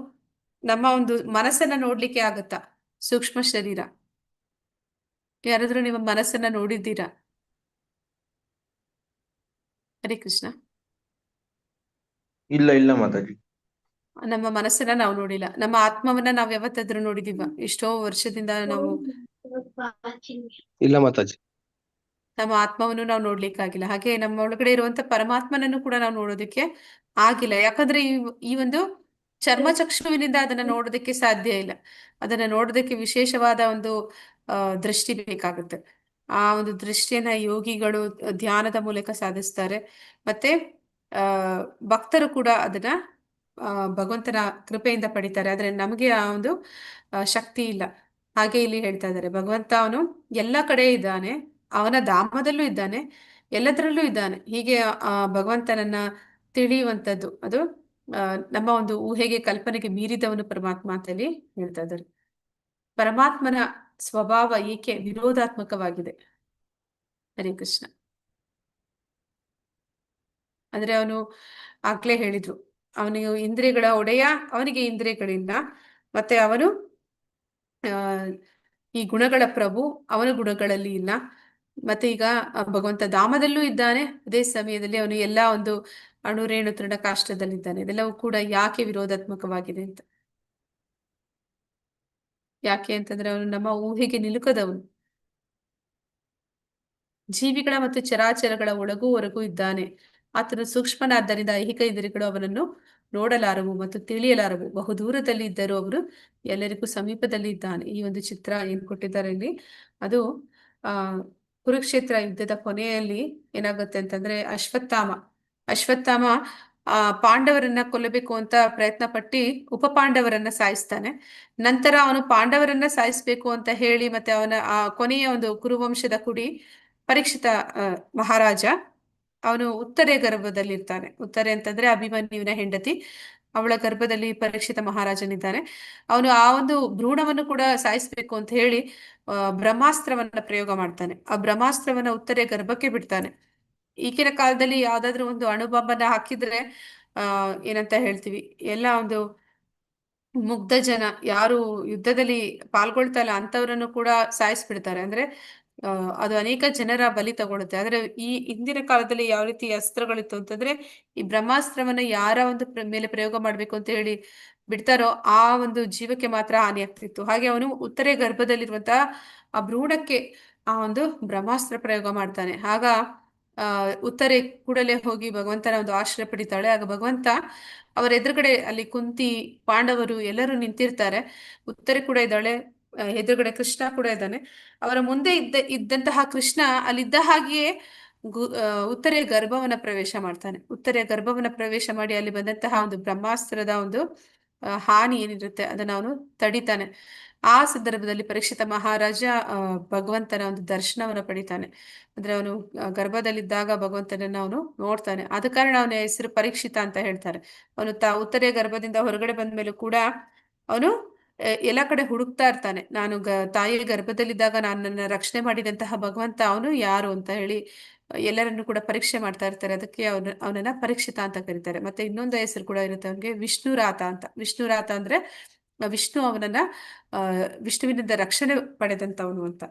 ನಮ್ಮ ಒಂದು ಮನಸ್ಸನ್ನ ನೋಡ್ಲಿಕ್ಕೆ ಆಗತ್ತಾ? ಸೂಕ್ಷ್ಮ ಶರೀರ ಯಾರಾದ್ರೂ ನಿಮ್ಮ ಮನಸ್ಸನ್ನ ನೋಡಿದ್ದೀರಾ? ಹರೇ ಕೃಷ್ಣ. ಇಲ್ಲ ಇಲ್ಲ ಮಾತಾಜಿ. ನಮ್ಮ ಮನಸ್ಸನ್ನ ನಾವು ನೋಡಿಲ್ಲ. ನಮ್ಮ ಆತ್ಮವನ್ನ ನಾವ್ ಯಾವತ್ತಾದ್ರೂ ನೋಡಿದೀವ? ಎಷ್ಟೋ ವರ್ಷದಿಂದ ನಾವು ಇಲ್ಲ ಮಾತಾಜಿ. ನಮ್ಮ ಆತ್ಮವನ್ನು ನಾವು ನೋಡ್ಲಿಕ್ಕಾಗಿಲ್ಲ. ಹಾಗೆ ನಮ್ಮ ಒಳಗಡೆ ಇರುವಂತ ಪರಮಾತ್ಮನನ್ನು ಕೂಡ ನಾವು ನೋಡೋದಕ್ಕೆ ಆಗಿಲ್ಲ. ಯಾಕಂದ್ರೆ ಈ ಒಂದು ಚರ್ಮಚಕ್ಷುವಿನಿಂದ ಅದನ್ನ ನೋಡೋದಕ್ಕೆ ಸಾಧ್ಯ ಇಲ್ಲ. ಅದನ್ನ ನೋಡೋದಕ್ಕೆ ವಿಶೇಷವಾದ ಒಂದು ದೃಷ್ಟಿ ಬೇಕಾಗುತ್ತೆ. ಆ ಒಂದು ದೃಷ್ಟಿಯನ್ನ ಯೋಗಿಗಳು ಧ್ಯಾನದ ಮೂಲಕ ಸಾಧಿಸ್ತಾರೆ. ಮತ್ತೆ ಆ ಭಕ್ತರು ಕೂಡ ಅದನ್ನ ಭಗವಂತನ ಕೃಪೆಯಿಂದ ಪಡಿತಾರೆ. ಆದ್ರೆ ನಮಗೆ ಆ ಒಂದು ಶಕ್ತಿ ಇಲ್ಲ. ಹಾಗೆ ಇಲ್ಲಿ ಹೇಳ್ತಾ ಇದ್ದಾರೆ, ಭಗವಂತ ಅವನು ಎಲ್ಲ ಕಡೆ ಇದ್ದಾನೆ, ಅವನ ಧಾಮದಲ್ಲೂ ಇದ್ದಾನೆ, ಎಲ್ಲದರಲ್ಲೂ ಇದ್ದಾನೆ. ಹೀಗೆ ಆ ಭಗವಂತನನ್ನ ತಿಳಿಯುವಂಥದ್ದು ಅದು ನಮ್ಮ ಒಂದು ಊಹೆಗೆ, ಕಲ್ಪನೆಗೆ ಮೀರಿದವನು ಪರಮಾತ್ಮ ಅಂತೇಳಿ ಹೇಳ್ತಾ ಇದ್ದಾರೆ. ಪರಮಾತ್ಮನ ಸ್ವಭಾವ ಏಕೆ ವಿರೋಧಾತ್ಮಕವಾಗಿದೆ. ಹರೇ ಕೃಷ್ಣ. ಅಂದ್ರೆ ಅವನು ಆಗ್ಲೇ ಹೇಳಿದ್ರು, ಅವನಿಗೆ ಇಂದ್ರಿಯಗಳ ಒಡೆಯ, ಅವನಿಗೆ ಇಂದ್ರಿಯಗಳಿಲ್ಲ. ಮತ್ತೆ ಅವನು ಈ ಗುಣಗಳ ಪ್ರಭು, ಅವನ ಗುಣಗಳಲ್ಲಿ ಇಲ್ಲ. ಮತ್ತೆ ಈಗ ಭಗವಂತ ಧಾಮದಲ್ಲೂ ಇದ್ದಾನೆ, ಅದೇ ಸಮಯದಲ್ಲಿ ಅವನು ಎಲ್ಲಾ ಒಂದು ಅಣುರೇಣು ತೃಣಕಾಷ್ಟದಲ್ಲಿದ್ದಾನೆ. ಇದೆಲ್ಲವೂ ಕೂಡ ಯಾಕೆ ವಿರೋಧಾತ್ಮಕವಾಗಿದೆ ಅಂತ. ಯಾಕೆ ಅಂತಂದ್ರೆ ಅವನು ನಮ್ಮ ಊಹೆಗೆ ನಿಲುಕದವನು. ಜೀವಿಗಳ ಮತ್ತು ಚರಾಚರಗಳ ಒಳಗೂ ಹೊರಗೂ ಇದ್ದಾನೆ. ಆತನು ಸೂಕ್ಷ್ಮನಾದ್ದರಿಂದ ಐಹಿಕ ಇಂದ್ರಿಯಗಳು ಅವನನ್ನು ನೋಡಲಾರವು ಮತ್ತು ತಿಳಿಯಲಾರವು. ಬಹುದೂರದಲ್ಲಿ ಇದ್ದರೂ ಅವರು ಎಲ್ಲರಿಗೂ ಸಮೀಪದಲ್ಲಿ ಇದ್ದಾನೆ. ಈ ಒಂದು ಚಿತ್ರ ಏನ್ ಕೊಟ್ಟಿದ್ದಾರೆ ಇಲ್ಲಿ, ಅದು ಕುರುಕ್ಷೇತ್ರ ಯುದ್ಧದ ಕೊನೆಯಲ್ಲಿ ಏನಾಗುತ್ತೆ ಅಂತಂದ್ರೆ ಅಶ್ವತ್ಥಾಮ ಪಾಂಡವರನ್ನ ಕೊಲ್ಲಬೇಕು ಅಂತ ಪ್ರಯತ್ನ ಪಟ್ಟಿ ಉಪಪಾಂಡವರನ್ನ ಸಾಯಿಸ್ತಾನೆ. ನಂತರ ಅವನು ಪಾಂಡವರನ್ನ ಸಾಯಿಸ್ಬೇಕು ಅಂತ ಹೇಳಿ ಮತ್ತೆ ಅವನ ಆ ಕೊನೆಯ ಒಂದು ಕುರುವಂಶದ ಕುಡಿ ಪರೀಕ್ಷಿತ ಮಹಾರಾಜ, ಅವನು ಉತ್ತರೆ ಗರ್ಭದಲ್ಲಿರ್ತಾನೆ. ಉತ್ತರೆ ಅಂತಂದ್ರೆ ಅಭಿಮನ್ಯುವಿನ ಹೆಂಡತಿ, ಅವಳ ಗರ್ಭದಲ್ಲಿ ಪರೀಕ್ಷಿತ ಮಹಾರಾಜನಿದ್ದಾನೆ. ಅವನು ಆ ಒಂದು ಭ್ರೂಣವನ್ನು ಕೂಡ ಸಾಯಿಸ್ಬೇಕು ಅಂತ ಹೇಳಿ ಬ್ರಹ್ಮಾಸ್ತ್ರವನ್ನ ಪ್ರಯೋಗ ಮಾಡ್ತಾನೆ. ಆ ಬ್ರಹ್ಮಾಸ್ತ್ರವನ್ನ ಉತ್ತರೆ ಗರ್ಭಕ್ಕೆ ಬಿಡ್ತಾನೆ. ಈಗಿನ ಕಾಲದಲ್ಲಿ ಯಾವ್ದಾದ್ರು ಒಂದು ಅಣುಬಾಂಬನ್ನ ಹಾಕಿದ್ರೆ ಏನಂತ ಹೇಳ್ತೀವಿ, ಎಲ್ಲ ಒಂದು ಮುಗ್ಧ ಜನ ಯಾರು ಯುದ್ಧದಲ್ಲಿ ಪಾಲ್ಗೊಳ್ತಾ ಇಲ್ಲ ಅಂತವರನ್ನು ಕೂಡ ಸಾಯಿಸ್ಬಿಡ್ತಾರೆ. ಅಂದ್ರೆ ಅದು ಅನೇಕ ಜನರ ಬಲಿ ತಗೊಳುತ್ತೆ. ಆದ್ರೆ ಈ ಹಿಂದಿನ ಕಾಲದಲ್ಲಿ ಯಾವ ರೀತಿ ಅಸ್ತ್ರಗಳಿತ್ತು ಅಂತಂದ್ರೆ, ಈ ಬ್ರಹ್ಮಾಸ್ತ್ರವನ್ನ ಯಾರ ಒಂದು ಮೇಲೆ ಪ್ರಯೋಗ ಮಾಡ್ಬೇಕು ಅಂತ ಹೇಳಿ ಬಿಡ್ತಾರೋ ಆ ಒಂದು ಜೀವಕ್ಕೆ ಮಾತ್ರ ಹಾನಿ ಆಗ್ತಿತ್ತು. ಹಾಗೆ ಅವನು ಉತ್ತರೆ ಗರ್ಭದಲ್ಲಿರುವಂತಹ ಆ ಭ್ರೂಣಕ್ಕೆ ಆ ಒಂದು ಬ್ರಹ್ಮಾಸ್ತ್ರ ಪ್ರಯೋಗ ಮಾಡ್ತಾನೆ. ಆಗ ಉತ್ತರೆ ಕೂಡಲೇ ಹೋಗಿ ಭಗವಂತನ ಒಂದು ಆಶ್ರಯ ಪಡಿತಾಳೆ. ಆಗ ಭಗವಂತ ಅವರ ಎದುರುಗಡೆ, ಅಲ್ಲಿ ಕುಂತಿ, ಪಾಂಡವರು ಎಲ್ಲರೂ ನಿಂತಿರ್ತಾರೆ. ಉತ್ತರೆ ಕೂಡ ಇದ್ದಾಳೆ, ಎದುರುಗಡೆ ಕೃಷ್ಣ ಕೂಡ ಇದ್ದಾನೆ. ಅವರ ಮುಂದೆ ಇದ್ದಂತಹ ಕೃಷ್ಣ ಅಲ್ಲಿದ್ದ ಹಾಗೆಯೇ ಉತ್ತರೆಯ ಗರ್ಭವನ್ನ ಪ್ರವೇಶ ಮಾಡ್ತಾನೆ. ಉತ್ತರೆಯ ಗರ್ಭವನ್ನ ಪ್ರವೇಶ ಮಾಡಿ ಅಲ್ಲಿ ಬಂದಂತಹ ಒಂದು ಬ್ರಹ್ಮಾಸ್ತ್ರದ ಒಂದು ಹಾನಿ ಏನಿರುತ್ತೆ ಅದನ್ನ ಅವನು ತಡಿತಾನೆ. ಆ ಸಂದರ್ಭದಲ್ಲಿ ಪರೀಕ್ಷಿತ ಮಹಾರಾಜ ಭಗವಂತನ ಒಂದು ದರ್ಶನವನ್ನ ಪಡಿತಾನೆ. ಅಂದ್ರೆ ಅವನು ಗರ್ಭದಲ್ಲಿದ್ದಾಗ ಭಗವಂತನನ್ನ ಅವನು ನೋಡ್ತಾನೆ. ಆದ ಕಾರಣ ಅವನ ಹೆಸರು ಪರೀಕ್ಷಿತ ಅಂತ ಹೇಳ್ತಾರೆ. ಅವನು ಉತ್ತರೆಯ ಗರ್ಭದಿಂದ ಹೊರಗಡೆ ಬಂದ ಮೇಲೂ ಕೂಡ ಅವನು ಎಲ್ಲ ಕಡೆ ಹುಡುಕ್ತಾ ಇರ್ತಾನೆ. ನಾನು ತಾಯಿಯ ಗರ್ಭದಲ್ಲಿದ್ದಾಗ ನನ್ನನ್ನು ರಕ್ಷಣೆ ಮಾಡಿದಂತಹ ಭಗವಂತ ಅವನು ಯಾರು ಅಂತ ಹೇಳಿ ಎಲ್ಲರನ್ನು ಕೂಡ ಪರೀಕ್ಷೆ ಮಾಡ್ತಾ ಇರ್ತಾರೆ. ಅದಕ್ಕೆ ಅವನನ್ನ ಪರೀಕ್ಷಿತ ಅಂತ ಕರೀತಾರೆ. ಮತ್ತೆ ಇನ್ನೊಂದು ಹೆಸರು ಕೂಡ ಇರುತ್ತೆ ಅವನಿಗೆ, ವಿಷ್ಣುರಾತ ಅಂತ. ವಿಷ್ಣುರಾತ ಅಂದ್ರೆ ವಿಷ್ಣು ಅವನನ್ನ ವಿಷ್ಣುವಿನಿಂದ ರಕ್ಷಣೆ ಪಡೆದಂತವನು ಅಂತ.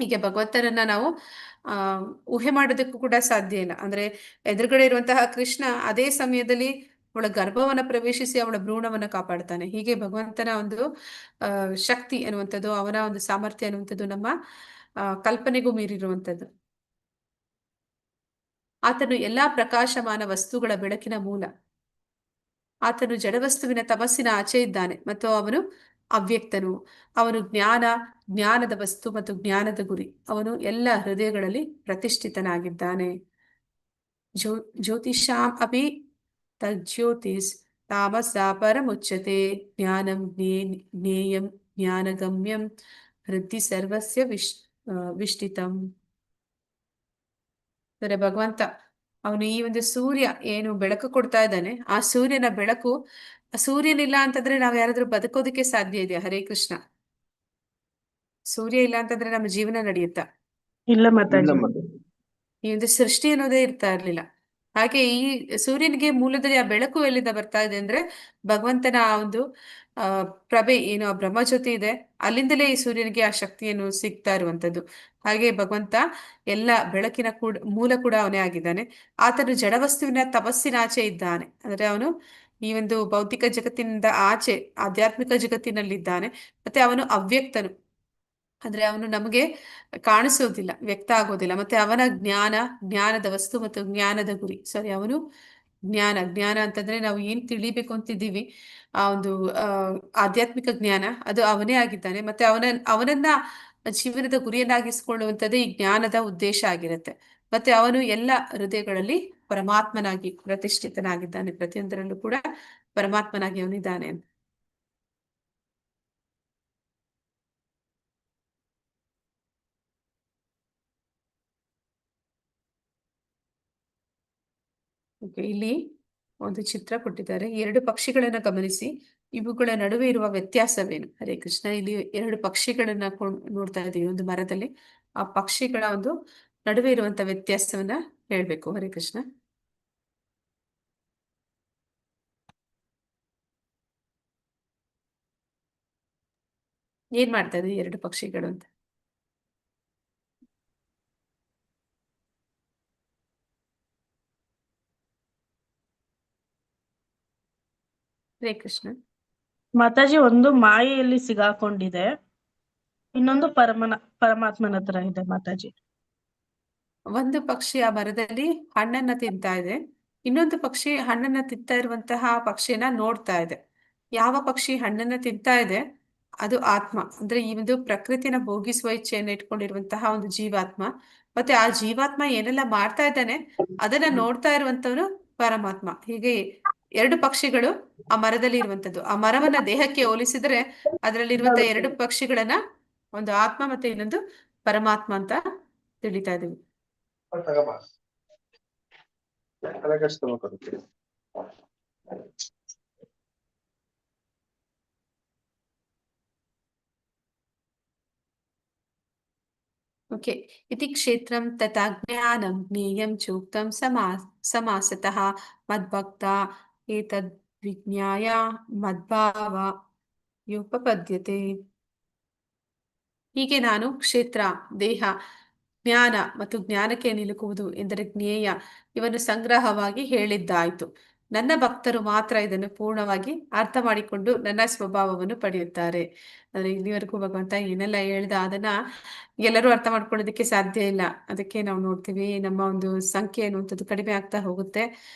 ಹೀಗೆ ಭಗವಂತನನ್ನ ನಾವು ಊಹೆ ಮಾಡೋದಕ್ಕೂ ಕೂಡ ಸಾಧ್ಯ ಇಲ್ಲ. ಅಂದ್ರೆ ಎದುರುಗಡೆ ಇರುವಂತಹ ಕೃಷ್ಣ ಅದೇ ಸಮಯದಲ್ಲಿ ಅವಳ ಗರ್ಭವನ್ನ ಪ್ರವೇಶಿಸಿ ಅವಳ ಭ್ರೂಣವನ್ನ ಕಾಪಾಡ್ತಾನೆ. ಹೀಗೆ ಭಗವಂತನ ಒಂದು ಶಕ್ತಿ ಅನ್ನುವಂಥದ್ದು, ಅವನ ಒಂದು ಸಾಮರ್ಥ್ಯ ಅನ್ನುವಂಥದ್ದು ನಮ್ಮ ಕಲ್ಪನೆಗೂ ಮೀರಿರುವಂಥದ್ದು. ಆತನು ಎಲ್ಲಾ ಪ್ರಕಾಶಮಾನ ವಸ್ತುಗಳ ಬೆಳಕಿನ ಮೂಲ. ಆತನು ಜಡವಸ್ತುವಿನ ತಮಸ್ಸಿನ ಆಚೆ ಇದ್ದಾನೆ ಮತ್ತು ಅವನು ಅವ್ಯಕ್ತನು. ಅವನು ಜ್ಞಾನದ ವಸ್ತು ಮತ್ತು ಜ್ಞಾನದ ಗುರಿ. ಅವನು ಎಲ್ಲ ಹೃದಯಗಳಲ್ಲಿ ಪ್ರತಿಷ್ಠಿತನಾಗಿದ್ದಾನೆ. ಜ್ಯೋತಿಷಾಂ ಅಪಿ ತಜ್ಯೋತಿಸ್ ತಾಮಸಾ ಪರಮುಚ್ಯತೆ. ಜ್ಞಾನಂ ಜ್ಞೇಯಂ ಜ್ಞಾನಗಮ್ಯಂ ಹೃದಯ ಸರ್ವಸ್ಯ ವಿಷ್ಟಿತಂ. ಅಂದರೆ ಭಗವಂತ ಅವನು ಈ ಒಂದು ಸೂರ್ಯ ಏನು ಬೆಳಕು ಕೊಡ್ತಾ ಇದ್ದಾನೆ, ಆ ಸೂರ್ಯನ ಬೆಳಕು, ಸೂರ್ಯನಿಲ್ಲ ಅಂತಂದ್ರೆ ನಾವ್ ಯಾರಾದ್ರೂ ಬದುಕೋದಕ್ಕೆ ಸಾಧ್ಯ ಇದೆಯಾ? ಹರೇ ಕೃಷ್ಣ. ಸೂರ್ಯ ಇಲ್ಲ ಅಂತಂದ್ರೆ ನಮ್ಮ ಜೀವನ ನಡೆಯುತ್ತಾ? ಇಲ್ಲ ಇಲ್ಲ ಮಾತಾಜಿ. ಮಾತಾಜಿ. ಈ ಒಂದು ಸೃಷ್ಟಿ ಅನ್ನೋದೇ ಇರ್ತಾ ಇರ್ಲಿಲ್ಲ. ಹಾಗೆ ಈ ಸೂರ್ಯನಿಗೆ ಮೂಲದಲ್ಲಿ ಆ ಬೆಳಕು ಎಲ್ಲಿಂದ ಬರ್ತಾ ಇದೆ ಅಂದ್ರೆ ಭಗವಂತನ ಆ ಒಂದು ಪ್ರಭೆ ಏನು ಆ ಬ್ರಹ್ಮಜ್ಯೋತಿ ಇದೆ, ಅಲ್ಲಿಂದಲೇ ಈ ಸೂರ್ಯನಿಗೆ ಆ ಶಕ್ತಿಯನ್ನು ಸಿಗ್ತಾ ಇರುವಂತದ್ದು. ಹಾಗೆ ಭಗವಂತ ಎಲ್ಲ ಬೆಳಕಿನ ಮೂಲ ಕೂಡ ಅವನೇ ಆಗಿದ್ದಾನೆ. ಆತನು ಜಡವಸ್ತುವಿನ ತಪಸ್ಸಿನ ಆಚೆ ಇದ್ದಾನೆ. ಅಂದ್ರೆ ಅವನು ಈ ಒಂದು ಭೌತಿಕ ಜಗತ್ತಿನಿಂದ ಆಚೆ ಆಧ್ಯಾತ್ಮಿಕ ಜಗತ್ತಿನಲ್ಲಿದ್ದಾನೆ. ಮತ್ತೆ ಅವನು ಅವ್ಯಕ್ತನು, ಅಂದ್ರೆ ಅವನು ನಮಗೆ ಕಾಣಿಸೋದಿಲ್ಲ, ವ್ಯಕ್ತ ಆಗೋದಿಲ್ಲ. ಮತ್ತೆ ಅವನ ಜ್ಞಾನದ ವಸ್ತು ಮತ್ತು ಜ್ಞಾನದ ಗುರಿ. ಅವನು ಜ್ಞಾನ ಅಂತಂದ್ರೆ ನಾವು ಏನ್ ತಿಳಿಬೇಕು ಅಂತಿದ್ದೀವಿ, ಆ ಒಂದು ಆ ಆಧ್ಯಾತ್ಮಿಕ ಜ್ಞಾನ, ಅದು ಅವನೇ ಆಗಿದ್ದಾನೆ. ಮತ್ತೆ ಅವನನ್ನ ಜೀವನದ ಗುರಿಯನ್ನಾಗಿಸಿಕೊಳ್ಳುವಂಥದ್ದೇ ಈ ಜ್ಞಾನದ ಉದ್ದೇಶ ಆಗಿರುತ್ತೆ. ಮತ್ತೆ ಅವನು ಎಲ್ಲ ಹೃದಯಗಳಲ್ಲಿ ಪರಮಾತ್ಮನಾಗಿ ಪ್ರತಿಷ್ಠಿತನಾಗಿದ್ದಾನೆ, ಪ್ರತಿಯೊಂದರಲ್ಲೂ ಕೂಡ ಪರಮಾತ್ಮನಾಗಿ ಅವನಿದ್ದಾನೆ ಅಂತ. ಓಕೆ, ಇಲ್ಲಿ ಒಂದು ಚಿತ್ರ ಕೊಟ್ಟಿದ್ದಾರೆ. 2 ಪಕ್ಷಿಗಳನ್ನ ಗಮನಿಸಿ, ಇವುಗಳ ನಡುವೆ ಇರುವ ವ್ಯತ್ಯಾಸವೇನು? ಹರೇ ಕೃಷ್ಣ. ಇಲ್ಲಿ 2 ಪಕ್ಷಿಗಳನ್ನ ನೋಡ್ತಾ ಇದ್ದೀವಿ ಒಂದು ಮರದಲ್ಲಿ. ಆ ಪಕ್ಷಿಗಳ ಒಂದು ನಡುವೆ ಇರುವಂತ ವ್ಯತ್ಯಾಸವನ್ನ ಹೇಳ್ಬೇಕು. ಹರೇ ಕೃಷ್ಣ. ಏನ್ ಮಾಡ್ತಾ ಇದ್ದೀವಿ 2 ಪಕ್ಷಿಗಳು ಅಂತ? ಹರೇ ಕೃಷ್ಣ. ಮಾತಾಜಿ, ಒಂದು ಮಾಯೆಯಲ್ಲಿ ಸಿಗಾಕೊಂಡಿದೆ, ಇನ್ನೊಂದು ಪರಮಾತ್ಮನ ಹತ್ರ ಇದೆ ಮಾತಾಜಿ. ಒಂದು ಪಕ್ಷಿ ಆ ಮರದಲ್ಲಿ ಹಣ್ಣನ್ನ ತಿಂತಾ ಇದೆ, ಇನ್ನೊಂದು ಪಕ್ಷಿ ಹಣ್ಣನ್ನ ತಿಂತಾ ಇರುವಂತಹ ಪಕ್ಷಿಯನ್ನ ನೋಡ್ತಾ ಇದೆ. ಯಾವ ಪಕ್ಷಿ ಹಣ್ಣನ್ನ ತಿಂತಾ ಇದೆ ಅದು ಆತ್ಮ, ಅಂದ್ರೆ ಈ ಒಂದು ಪ್ರಕೃತಿನ ಭೋಗಿಸುವ ಇಚ್ಛೆಯನ್ನ ಇಟ್ಕೊಂಡಿರುವಂತಹ ಒಂದು ಜೀವಾತ್ಮ. ಮತ್ತೆ ಆ ಜೀವಾತ್ಮ ಏನೆಲ್ಲ ಮಾಡ್ತಾ ಇದ್ದಾನೆ ಅದನ್ನ ನೋಡ್ತಾ ಇರುವಂತವನು ಪರಮಾತ್ಮ. ಹೀಗೆ 2 ಪಕ್ಷಿಗಳು ಆ ಮರದಲ್ಲಿ ಇರುವಂತದ್ದು. ಆ ಮರವನ್ನ ದೇಹಕ್ಕೆ ಹೋಲಿಸಿದ್ರೆ ಅದರಲ್ಲಿರುವಂತ 2 ಪಕ್ಷಿಗಳನ್ನ, ಒಂದು ಆತ್ಮ ಮತ್ತೆ ಇನ್ನೊಂದು ಪರಮಾತ್ಮ ಅಂತ ತಿಳಿತಾ ಇದೀವಿ. ಓಕೆ. ಇತಿ ಕ್ಷೇತ್ರಂ ತಥಾ ಜ್ಞಾನಂ ಜ್ಞೇಯಂ ಚೋಕ್ತಂ ಸಮಾಸತಃ ಮದ್ಭಕ್ತ ಏತದ್ ವಿಜ್ಞಾಯ ಮದ್ಭಾವ ಯೋಪಪದ್ಯತೆ. ಹೀಗೆ ನಾನು ಕ್ಷೇತ್ರ, ದೇಹ, ಜ್ಞಾನ ಮತ್ತು ಜ್ಞಾನಕ್ಕೆ ನಿಲುಕುವುದು ಎಂದರೆ ಜ್ಞೇಯ, ಇವನ್ನು ಸಂಗ್ರಹವಾಗಿ ಹೇಳಿದ್ದಾಯ್ತು. ನನ್ನ ಭಕ್ತರು ಮಾತ್ರ ಇದನ್ನು ಪೂರ್ಣವಾಗಿ ಅರ್ಥ ಮಾಡಿಕೊಂಡು ನನ್ನ ಸ್ವಭಾವವನ್ನು ಪಡೆಯುತ್ತಾರೆ. ಅಂದ್ರೆ ಇಲ್ಲಿವರೆಗೂ ಭಗವಂತ ಏನೆಲ್ಲ ಹೇಳ್ದ ಅದನ್ನ ಎಲ್ಲರೂ ಅರ್ಥ ಮಾಡ್ಕೊಳ್ಳೋದಕ್ಕೆ ಸಾಧ್ಯ ಇಲ್ಲ. ಅದಕ್ಕೆ ನಾವು ನೋಡ್ತೀವಿ ನಮ್ಮ ಒಂದು ಸಂಖ್ಯೆ ಅನ್ನುವಂಥದ್ದು ಕಡಿಮೆ ಆಗ್ತಾ ಹೋಗುತ್ತೆ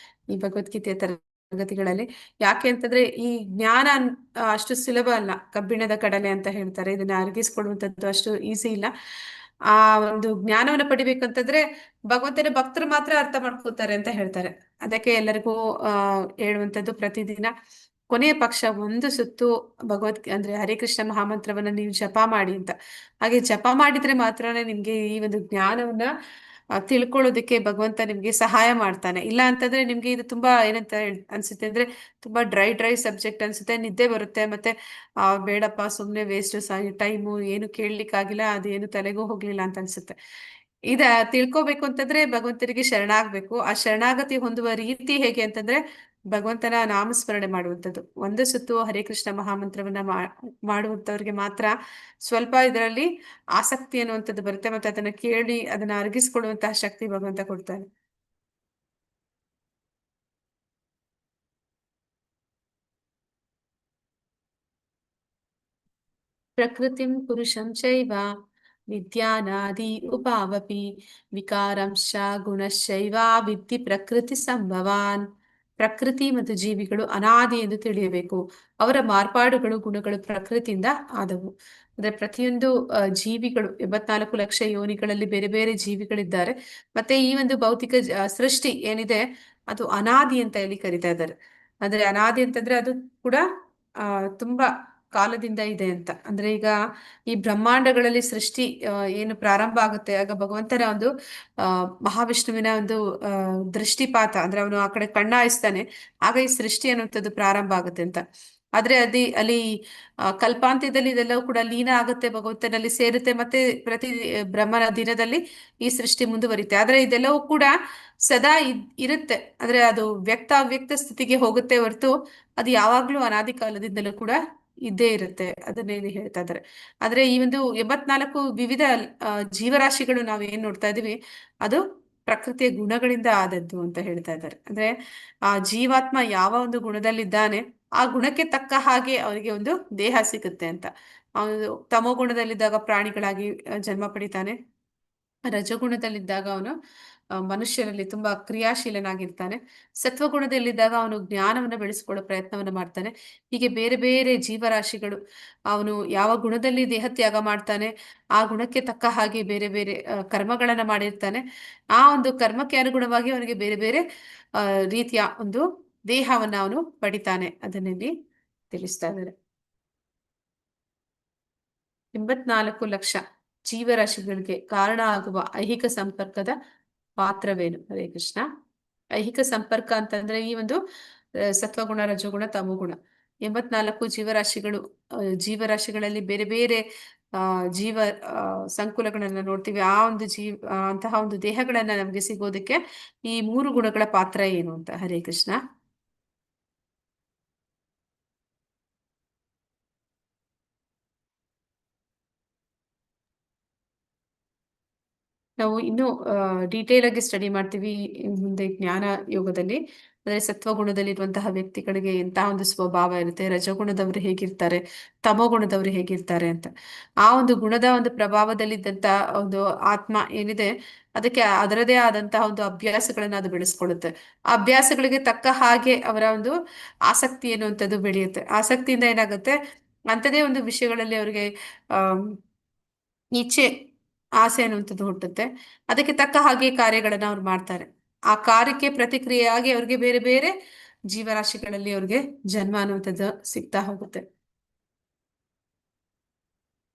ಈ ಭಗವದ್ಗೀತೆಯ ತರಗತಿಗಳಲ್ಲಿ. ಯಾಕೆ ಅಂತಂದ್ರೆ ಈ ಜ್ಞಾನ ಅಷ್ಟು ಸುಲಭ ಅಲ್ಲ. ಕಬ್ಬಿಣದ ಕಡಲೆ ಅಂತ ಹೇಳ್ತಾರೆ, ಇದನ್ನ ಅರಗಿಸ್ಕೊಳ್ಳುವಂಥದ್ದು ಅಷ್ಟು ಈಸಿ ಇಲ್ಲ. ಆ ಒಂದು ಜ್ಞಾನವನ್ನ ಪಡಿಬೇಕಂತಂದ್ರೆ ಭಗವಂತನ ಭಕ್ತರು ಮಾತ್ರ ಅರ್ಥ ಮಾಡ್ಕೋತಾರೆ ಅಂತ ಹೇಳ್ತಾರೆ. ಅದಕ್ಕೆ ಎಲ್ಲರಿಗೂ ಹೇಳುವಂಥದ್ದು ಪ್ರತಿದಿನ ಕೊನೆಯ ಪಕ್ಷ 1 ಸುತ್ತು ಅಂದ್ರೆ ಹರೇ ಕೃಷ್ಣ ಮಹಾಮಂತ್ರವನ್ನ ನೀವು ಜಪ ಮಾಡಿ ಅಂತ. ಹಾಗೆ ಜಪ ಮಾಡಿದ್ರೆ ಮಾತ್ರನೇ ನಿಮ್ಗೆ ಈ ಒಂದು ಜ್ಞಾನವನ್ನ ತಿಳ್ಕೊಳ್ಳೋದಕ್ಕೆ ಭಗವಂತ ನಿಮ್ಗೆ ಸಹಾಯ ಮಾಡ್ತಾನೆ. ಇಲ್ಲ ಅಂತಂದ್ರೆ ನಿಮ್ಗೆ ಇದು ತುಂಬಾ ಏನಂತ ಅನ್ಸುತ್ತೆ ಅಂದ್ರೆ ತುಂಬಾ ಡ್ರೈ ಸಬ್ಜೆಕ್ಟ್ ಅನ್ಸುತ್ತೆ, ನಿದ್ದೆ ಬರುತ್ತೆ, ಮತ್ತೆ ಬೇಡಪ್ಪ ಸುಮ್ನೆ ವೇಸ್ಟ್ ಟೈಮು, ಏನು ಕೇಳಲಿಕ್ಕಾಗಿಲ್ಲ, ಅದೇನು ತಲೆಗೂ ಹೋಗ್ಲಿಲ್ಲ ಅಂತ ಅನ್ಸುತ್ತೆ. ಇದ ತಿಳ್ಕೊಬೇಕು ಅಂತಂದ್ರೆ ಭಗವಂತನಿಗೆ ಶರಣಾಗ್ಬೇಕು. ಆ ಶರಣಾಗತಿ ಹೊಂದುವ ರೀತಿ ಹೇಗೆ ಅಂತಂದ್ರೆ ಭಗವಂತನ ನಾಮಸ್ಮರಣೆ ಮಾಡುವಂಥದ್ದು. 1 ಸುತ್ತು ಹರೇ ಕೃಷ್ಣ ಮಹಾಮಂತ್ರವನ್ನ ಮಾಡುವಂತವ್ರಿಗೆ ಮಾತ್ರ ಸ್ವಲ್ಪ ಇದರಲ್ಲಿ ಆಸಕ್ತಿ ಅನ್ನುವಂಥದ್ದು ಬರುತ್ತೆ, ಮತ್ತೆ ಅದನ್ನ ಕೇಳಿ ಅದನ್ನ ಅರಗಿಸ್ಕೊಳ್ಳುವಂತಹ ಶಕ್ತಿ ಭಗವಂತ ಕೊಡ್ತಾನೆ. ಪ್ರಕೃತಿಂ ಪುರುಷಂ ಚೈವ ವಿದ್ಯಾನಾದಿ ಉಪಾವಪಿ ವಿಕಾರಂಶ ಗುಣಶೈವ ವಿದ್ಧಿ ಪ್ರಕೃತಿ ಸಂಭವಾನ್. ಪ್ರಕೃತಿ ಮತ್ತು ಜೀವಿಗಳು ಅನಾದಿ ಎಂದು ತಿಳಿಯಬೇಕು. ಅವರ ಮಾರ್ಪಾಡುಗಳು ಗುಣಗಳು ಪ್ರಕೃತಿಯಿಂದ ಆದವು. ಅಂದ್ರೆ ಪ್ರತಿಯೊಂದು ಜೀವಿಗಳು 84 ಲಕ್ಷ ಯೋನಿಗಳಲ್ಲಿ ಬೇರೆ ಬೇರೆ ಜೀವಿಗಳಿದ್ದಾರೆ. ಮತ್ತೆ ಈ ಒಂದು ಭೌತಿಕ ಸೃಷ್ಟಿ ಏನಿದೆ ಅದು ಅನಾದಿ ಅಂತ ಹೇಳಿ ಕರಿತಾ ಇದ್ದಾರೆ. ಅಂದ್ರೆ ಅನಾದಿ ಅಂತಂದ್ರೆ ಅದು ಕೂಡ ತುಂಬಾ ಕಾಲದಿಂದ ಇದೆ ಅಂತ. ಅಂದ್ರೆ ಈಗ ಈ ಬ್ರಹ್ಮಾಂಡಗಳಲ್ಲಿ ಸೃಷ್ಟಿ ಏನು ಪ್ರಾರಂಭ ಆಗುತ್ತೆ ಆಗ ಭಗವಂತನ ಒಂದು ಮಹಾವಿಷ್ಣುವಿನ ಒಂದು ದೃಷ್ಟಿಪಾತ, ಅಂದ್ರೆ ಅವನು ಆ ಕಡೆ ಕಣ್ಣ ಹಾಯಿಸ್ತಾನೆ, ಆಗ ಈ ಸೃಷ್ಟಿ ಅನ್ನುವಂಥದ್ದು ಪ್ರಾರಂಭ ಆಗುತ್ತೆ ಅಂತ. ಆದ್ರೆ ಅಲ್ಲಿ ಕಲ್ಪಾಂತ್ಯದಲ್ಲಿ ಇದೆಲ್ಲವೂ ಕೂಡ ಲೀನ ಆಗುತ್ತೆ, ಭಗವಂತನಲ್ಲಿ ಸೇರುತ್ತೆ, ಮತ್ತೆ ಪ್ರತಿ ಬ್ರಹ್ಮನ ದಿನದಲ್ಲಿ ಈ ಸೃಷ್ಟಿ ಮುಂದುವರಿತೆ. ಆದ್ರೆ ಇದೆಲ್ಲವೂ ಕೂಡ ಸದಾ ಇರುತ್ತೆ, ಅಂದ್ರೆ ಅದು ಅವ್ಯಕ್ತ ಸ್ಥಿತಿಗೆ ಹೋಗುತ್ತೆ ಹೊರತು ಅದು ಯಾವಾಗ್ಲೂ ಅನಾದಿ ಕಾಲದಿಂದಲೂ ಕೂಡ ಇದ್ದೇ ಇರುತ್ತೆ. ಅದನ್ನೇ ಹೇಳ್ತಾ ಇದ್ದಾರೆ. ಆದ್ರೆ ಈ ಒಂದು 84 ವಿವಿಧ ಜೀವರಾಶಿಗಳು ನಾವು ಏನ್ ನೋಡ್ತಾ ಇದೀವಿ ಅದು ಪ್ರಕೃತಿಯ ಗುಣಗಳಿಂದ ಆದದ್ದು ಅಂತ ಹೇಳ್ತಾ ಇದ್ದಾರೆ. ಅಂದ್ರೆ ಆ ಜೀವಾತ್ಮ ಯಾವ ಒಂದು ಗುಣದಲ್ಲಿದ್ದಾನೆ ಆ ಗುಣಕ್ಕೆ ತಕ್ಕ ಹಾಗೆ ಅವರಿಗೆ ಒಂದು ದೇಹ ಸಿಗುತ್ತೆ ಅಂತ. ಅವನು ತಮೋ ಗುಣದಲ್ಲಿದ್ದಾಗ ಪ್ರಾಣಿಗಳಾಗಿ ಜನ್ಮ ಪಡಿತಾನೆ, ರಜಗುಣದಲ್ಲಿದ್ದಾಗ ಅವನು ಮನುಷ್ಯರಲ್ಲಿ ತುಂಬಾ ಕ್ರಿಯಾಶೀಲನಾಗಿರ್ತಾನೆ. ಸತ್ವಗುಣದಲ್ಲಿದ್ದಾಗ ಅವನು ಜ್ಞಾನವನ್ನು ಬೆಳೆಸಿಕೊಳ್ಳೋ ಪ್ರಯತ್ನವನ್ನು ಮಾಡ್ತಾನೆ. ಹೀಗೆ ಬೇರೆ ಬೇರೆ ಜೀವರಾಶಿಗಳು ಅವನು ಯಾವ ಗುಣದಲ್ಲಿ ದೇಹತ್ಯಾಗ ಮಾಡ್ತಾನೆ, ಆ ಗುಣಕ್ಕೆ ತಕ್ಕ ಹಾಗೆ ಬೇರೆ ಬೇರೆ ಕರ್ಮಗಳನ್ನ ಮಾಡಿರ್ತಾನೆ. ಆ ಒಂದು ಕರ್ಮಕ್ಕೆ ಅನುಗುಣವಾಗಿ ಅವನಿಗೆ ಬೇರೆ ಬೇರೆ ರೀತಿಯ ಒಂದು ದೇಹವನ್ನ ಅವನು ಪಡಿತಾನೆ. ಅದನ್ನಲ್ಲಿ ತಿಳಿಸ್ತಾ ಇದ್ದಾರೆ. 84 ಲಕ್ಷ ಜೀವರಾಶಿಗಳಿಗೆ ಕಾರಣ ಆಗುವ ಐಹಿಕ ಸಂಪರ್ಕದ ಪಾತ್ರವೇನು? ಹರೇ ಕೃಷ್ಣ. ಐಹಿಕ ಸಂಪರ್ಕ ಅಂತಂದ್ರೆ ಈ ಒಂದು ಸತ್ವಗುಣ, ರಜೋಗುಣ, ತಮೋಗುಣ 84 ಜೀವರಾಶಿಗಳು, ಜೀವರಾಶಿಗಳಲ್ಲಿ ಬೇರೆ ಬೇರೆ ಜೀವ ಸಂಕುಲಗಳನ್ನ ನೋಡ್ತೀವಿ. ಆ ಒಂದು ಅಂತಹ ಒಂದು ದೇಹಗಳನ್ನ ನಮ್ಗೆ ಸಿಗೋದಕ್ಕೆ ಈ 3 ಗುಣಗಳ ಪಾತ್ರ ಏನು ಅಂತ. ಹರೇ ಕೃಷ್ಣ. ನಾವು ಇನ್ನೂ ಡೀಟೇಲ್ ಆಗಿ ಸ್ಟಡಿ ಮಾಡ್ತೀವಿ ಮುಂದೆ ಜ್ಞಾನ ಯೋಗದಲ್ಲಿ. ಅಂದ್ರೆ ಸತ್ವಗುಣದಲ್ಲಿರುವಂತಹ ವ್ಯಕ್ತಿಗಳಿಗೆ ಎಂತಹ ಒಂದು ಸ್ವಭಾವ ಇರುತ್ತೆ, ರಜಗುಣದವರು ಹೇಗಿರ್ತಾರೆ, ತಮೋಗುಣದವರು ಹೇಗಿರ್ತಾರೆ ಅಂತ. ಆ ಒಂದು ಗುಣದ ಒಂದು ಪ್ರಭಾವದಲ್ಲಿದ್ದಂತ ಒಂದು ಆತ್ಮ ಏನಿದೆ ಅದಕ್ಕೆ ಅದರದೇ ಆದಂತಹ ಒಂದು ಅಭ್ಯಾಸಗಳನ್ನ ಅದು ಬೆಳೆಸ್ಕೊಳ್ಳುತ್ತೆ. ಆ ಅಭ್ಯಾಸಗಳಿಗೆ ತಕ್ಕ ಹಾಗೆ ಅವರ ಒಂದು ಆಸಕ್ತಿ ಅನ್ನುವಂಥದ್ದು ಬೆಳೆಯುತ್ತೆ. ಆಸಕ್ತಿಯಿಂದ ಏನಾಗುತ್ತೆ, ಅಂಥದೇ ಒಂದು ವಿಷಯಗಳಲ್ಲಿ ಅವರಿಗೆ ಇಚ್ಛೆ, ಆಸೆ ಅನ್ನುವಂಥದ್ದು ಹುಟ್ಟುತ್ತೆ. ಅದಕ್ಕೆ ತಕ್ಕ ಹಾಗೆ ಕಾರ್ಯಗಳನ್ನ ಅವ್ರು ಮಾಡ್ತಾರೆ. ಆ ಕಾರ್ಯಕ್ಕೆ ಪ್ರತಿಕ್ರಿಯೆಯಾಗಿ ಅವ್ರಿಗೆ ಬೇರೆ ಬೇರೆ ಜೀವರಾಶಿಗಳಲ್ಲಿ ಅವ್ರಿಗೆ ಜನ್ಮ ಅನ್ನುವಂಥದ್ದು ಸಿಗ್ತಾ ಹೋಗುತ್ತೆ.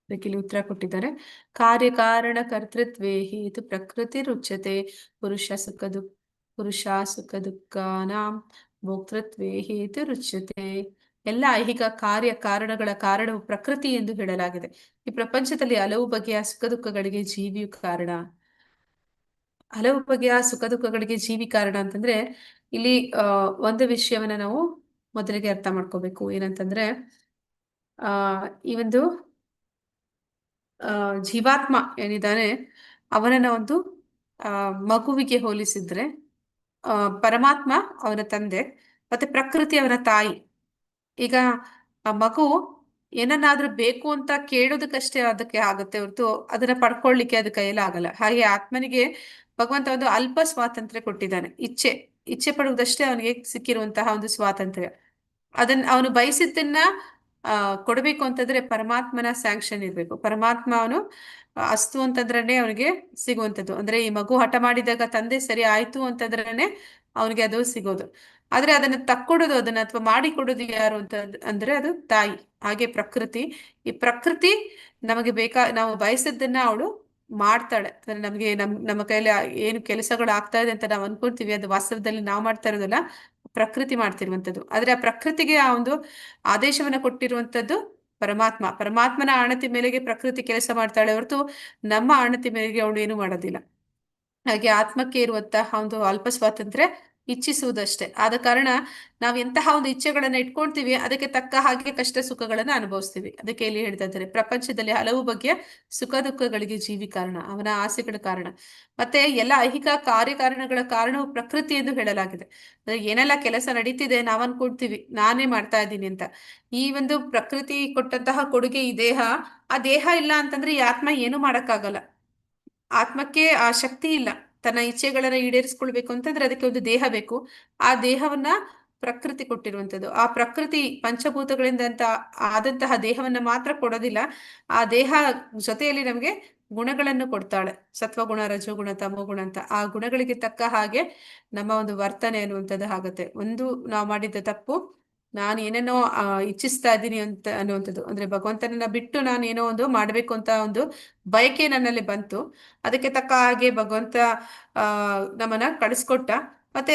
ಅದಕ್ಕೆ ಇಲ್ಲಿ ಉತ್ತರ ಕೊಟ್ಟಿದ್ದಾರೆ. ಕಾರ್ಯಕಾರಣ ಕರ್ತೃತ್ವೇ ಹೇತು ಪ್ರಕೃತಿ ರುಚ್ಯತೆ ಪುರುಷ ಸುಖ ದುಃಖಾನಾಂ ಭೋಕ್ತೃತ್ವೇ ಹೇತು ರುಚ್ಯತೆ. ಎಲ್ಲ ಐಹಿಕ ಕಾರ್ಯ ಕಾರಣಗಳ ಕಾರಣವು ಪ್ರಕೃತಿ ಎಂದು ಹೇಳಲಾಗಿದೆ. ಈ ಪ್ರಪಂಚದಲ್ಲಿ ಹಲವು ಬಗೆಯ ಸುಖ ದುಃಖಗಳಿಗೆ ಜೀವಿಯು ಕಾರಣ. ಹಲವು ಬಗೆಯ ಸುಖ ದುಃಖಗಳಿಗೆ ಜೀವಿ ಕಾರಣ ಅಂತಂದ್ರೆ ಇಲ್ಲಿ ಒಂದು ವಿಷಯವನ್ನ ನಾವು ಮೊದಲಿಗೆ ಅರ್ಥ ಮಾಡ್ಕೋಬೇಕು. ಏನಂತಂದ್ರೆ ಈ ಒಂದು ಜೀವಾತ್ಮ ಏನಿದ್ದಾನೆ ಅವನನ್ನ ಒಂದು ಮಗುವಿಗೆ ಹೋಲಿಸಿದ್ರೆ ಪರಮಾತ್ಮ ಅವನ ತಂದೆ, ಮತ್ತೆ ಪ್ರಕೃತಿ ಅವನ ತಾಯಿ. ಈಗ ಆ ಮಗು ಏನನ್ನಾದ್ರೂ ಬೇಕು ಅಂತ ಕೇಳೋದಕ್ಕಷ್ಟೇ ಅದಕ್ಕೆ ಆಗುತ್ತೆ ಹೊರತು ಅದನ್ನ ಪಡ್ಕೊಳ್ಳಿಕ್ಕೆ ಅದ ಕೈಯಲ್ಲಿ ಆಗಲ್ಲ. ಹಾಗೆ ಆತ್ಮನಿಗೆ ಭಗವಂತ ಒಂದು ಅಲ್ಪ ಸ್ವಾತಂತ್ರ್ಯ ಕೊಟ್ಟಿದ್ದಾನೆ. ಇಚ್ಛೆ ಪಡುವುದಷ್ಟೇ ಅವನಿಗೆ ಸಿಕ್ಕಿರುವಂತಹ ಒಂದು ಸ್ವಾತಂತ್ರ್ಯ. ಅದನ್ನ ಅವನು ಬಯಸಿದ್ದನ್ನ ಕೊಡಬೇಕು ಅಂತಂದ್ರೆ ಪರಮಾತ್ಮನ ಸ್ಯಾಂಕ್ಷನ್ ಇರ್ಬೇಕು. ಪರಮಾತ್ಮ ಅವನು ಅಸ್ತು ಅಂತಂದ್ರನೆ ಅವನಿಗೆ ಸಿಗುವಂಥದ್ದು. ಅಂದ್ರೆ ಈ ಮಗು ಹಠ ಮಾಡಿದಾಗ ತಂದೆ ಸರಿ ಆಯ್ತು ಅಂತಂದ್ರನೆ ಅವನಿಗೆ ಅದು ಸಿಗೋದು. ಆದ್ರೆ ಅದನ್ನ ತಕ್ಕೊಡೋದು, ಅದನ್ನ ಅಥವಾ ಮಾಡಿಕೊಡೋದು ಯಾರು ಅಂತ ಅಂದ್ರೆ ಅದು ತಾಯಿ. ಹಾಗೆ ಪ್ರಕೃತಿ, ಈ ಪ್ರಕೃತಿ ನಮಗೆ ನಾವು ಬಯಸಿದ್ದನ್ನ ಅವಳು ಮಾಡ್ತಾಳೆ. ಅಂದ್ರೆ ನಮ್ಗೆ ನಮ್ಮ ಕೈಯಲ್ಲಿ ಏನು ಕೆಲಸಗಳು ಆಗ್ತಾ ಇದೆ ಅಂತ ನಾವು ಅನ್ಕೊಳ್ತೀವಿ, ಅದು ವಾಸ್ತವದಲ್ಲಿ ನಾವು ಮಾಡ್ತಾ ಇರೋದಲ್ಲ, ಪ್ರಕೃತಿ ಮಾಡ್ತಿರುವಂಥದ್ದು. ಆದ್ರೆ ಆ ಪ್ರಕೃತಿಗೆ ಆ ಒಂದು ಆದೇಶವನ್ನ ಕೊಟ್ಟಿರುವಂಥದ್ದು ಪರಮಾತ್ಮನ ಆಣತಿ ಮೇಲೆಗೆ ಪ್ರಕೃತಿ ಕೆಲಸ ಮಾಡ್ತಾಳೆ ಹೊರತು ನಮ್ಮ ಆಣತಿ ಮೇಲೆಗೆ ಅವಳು ಏನು ಮಾಡೋದಿಲ್ಲ. ಹಾಗೆ ಆತ್ಮಕ್ಕೆ ಇರುವಂತಹ ಒಂದು ಅಲ್ಪ ಸ್ವಾತಂತ್ರ್ಯ ಇಚ್ಛಿಸುವುದಷ್ಟೇ. ಆದ ಕಾರಣ ನಾವು ಎಂತಹ ಒಂದು ಇಚ್ಛೆಗಳನ್ನ ಇಟ್ಕೊಳ್ತೀವಿ ಅದಕ್ಕೆ ತಕ್ಕ ಹಾಗೆ ಕಷ್ಟ ಸುಖಗಳನ್ನ ಅನುಭವಿಸ್ತೀವಿ. ಅದಕ್ಕೆ ಇಲ್ಲಿ ಹೇಳ್ತಾ ಇದ್ದಾರೆ, ಪ್ರಪಂಚದಲ್ಲಿ ಹಲವು ಬಗೆಯ ಸುಖ ದುಃಖಗಳಿಗೆ ಜೀವಿ ಕಾರಣ, ಅವನ ಆಸೆಗಳ ಕಾರಣ. ಮತ್ತೆ ಎಲ್ಲ ಐಹಿಕ ಕಾರ್ಯಕಾರಣಗಳ ಕಾರಣವು ಪ್ರಕೃತಿ ಎಂದು ಹೇಳಲಾಗಿದೆ. ಅಂದ್ರೆ ಏನೆಲ್ಲ ಕೆಲಸ ನಡೀತಿದೆ ನಾವ್ ಅನ್ಕೊಳ್ತೀವಿ ನಾನೇ ಮಾಡ್ತಾ ಇದ್ದೀನಿ ಅಂತ. ಈ ಒಂದು ಪ್ರಕೃತಿ ಕೊಟ್ಟಂತಹ ಕೊಡುಗೆ ಈ ದೇಹ, ಆ ದೇಹ ಇಲ್ಲ ಅಂತಂದ್ರೆ ಈ ಆತ್ಮ ಏನು ಮಾಡಕ್ಕಾಗಲ್ಲ. ಆತ್ಮಕ್ಕೆ ಆ ಶಕ್ತಿ ಇಲ್ಲ. ತನ್ನ ಇಚ್ಛೆಗಳನ್ನ ಈಡೇರಿಸ್ಕೊಳ್ಬೇಕು ಅಂತಂದ್ರೆ ಅದಕ್ಕೆ ಒಂದು ದೇಹ ಬೇಕು. ಆ ದೇಹವನ್ನ ಪ್ರಕೃತಿ ಕೊಟ್ಟಿರುವಂಥದ್ದು. ಆ ಪ್ರಕೃತಿ ಪಂಚಭೂತಗಳಿಂದ ಆದಂತಹ ದೇಹವನ್ನ ಮಾತ್ರ ಕೊಡೋದಿಲ್ಲ, ಆ ದೇಹ ಜೊತೆಯಲ್ಲಿ ನಮ್ಗೆ ಗುಣಗಳನ್ನು ಕೊಡ್ತಾಳೆ. ಸತ್ವಗುಣ, ರಜೋಗುಣ, ತಮೋಗುಣ ಅಂತ. ಆ ಗುಣಗಳಿಗೆ ತಕ್ಕ ಹಾಗೆ ನಮ್ಮ ಒಂದು ವರ್ತನೆ ಅನ್ನುವಂಥದ್ದು ಆಗುತ್ತೆ. ಒಂದು ನಾವು ಮಾಡಿದ್ದ ತಪ್ಪು, ನಾನು ಏನೇನೋ ಇಚ್ಛಿಸ್ತಾ ಇದ್ದೀನಿ ಅಂತ ಅನ್ನುವಂಥದ್ದು. ಅಂದ್ರೆ ಭಗವಂತನನ್ನ ಬಿಟ್ಟು ನಾನು ಏನೋ ಒಂದು ಮಾಡ್ಬೇಕು ಅಂತ ಒಂದು ಬಯಕೆ ನನ್ನಲ್ಲಿ ಬಂತು. ಅದಕ್ಕೆ ತಕ್ಕ ಹಾಗೆ ಭಗವಂತ ನಮ್ಮನ್ನ ಕಳಿಸ್ಕೊಟ್ಟ. ಮತ್ತೆ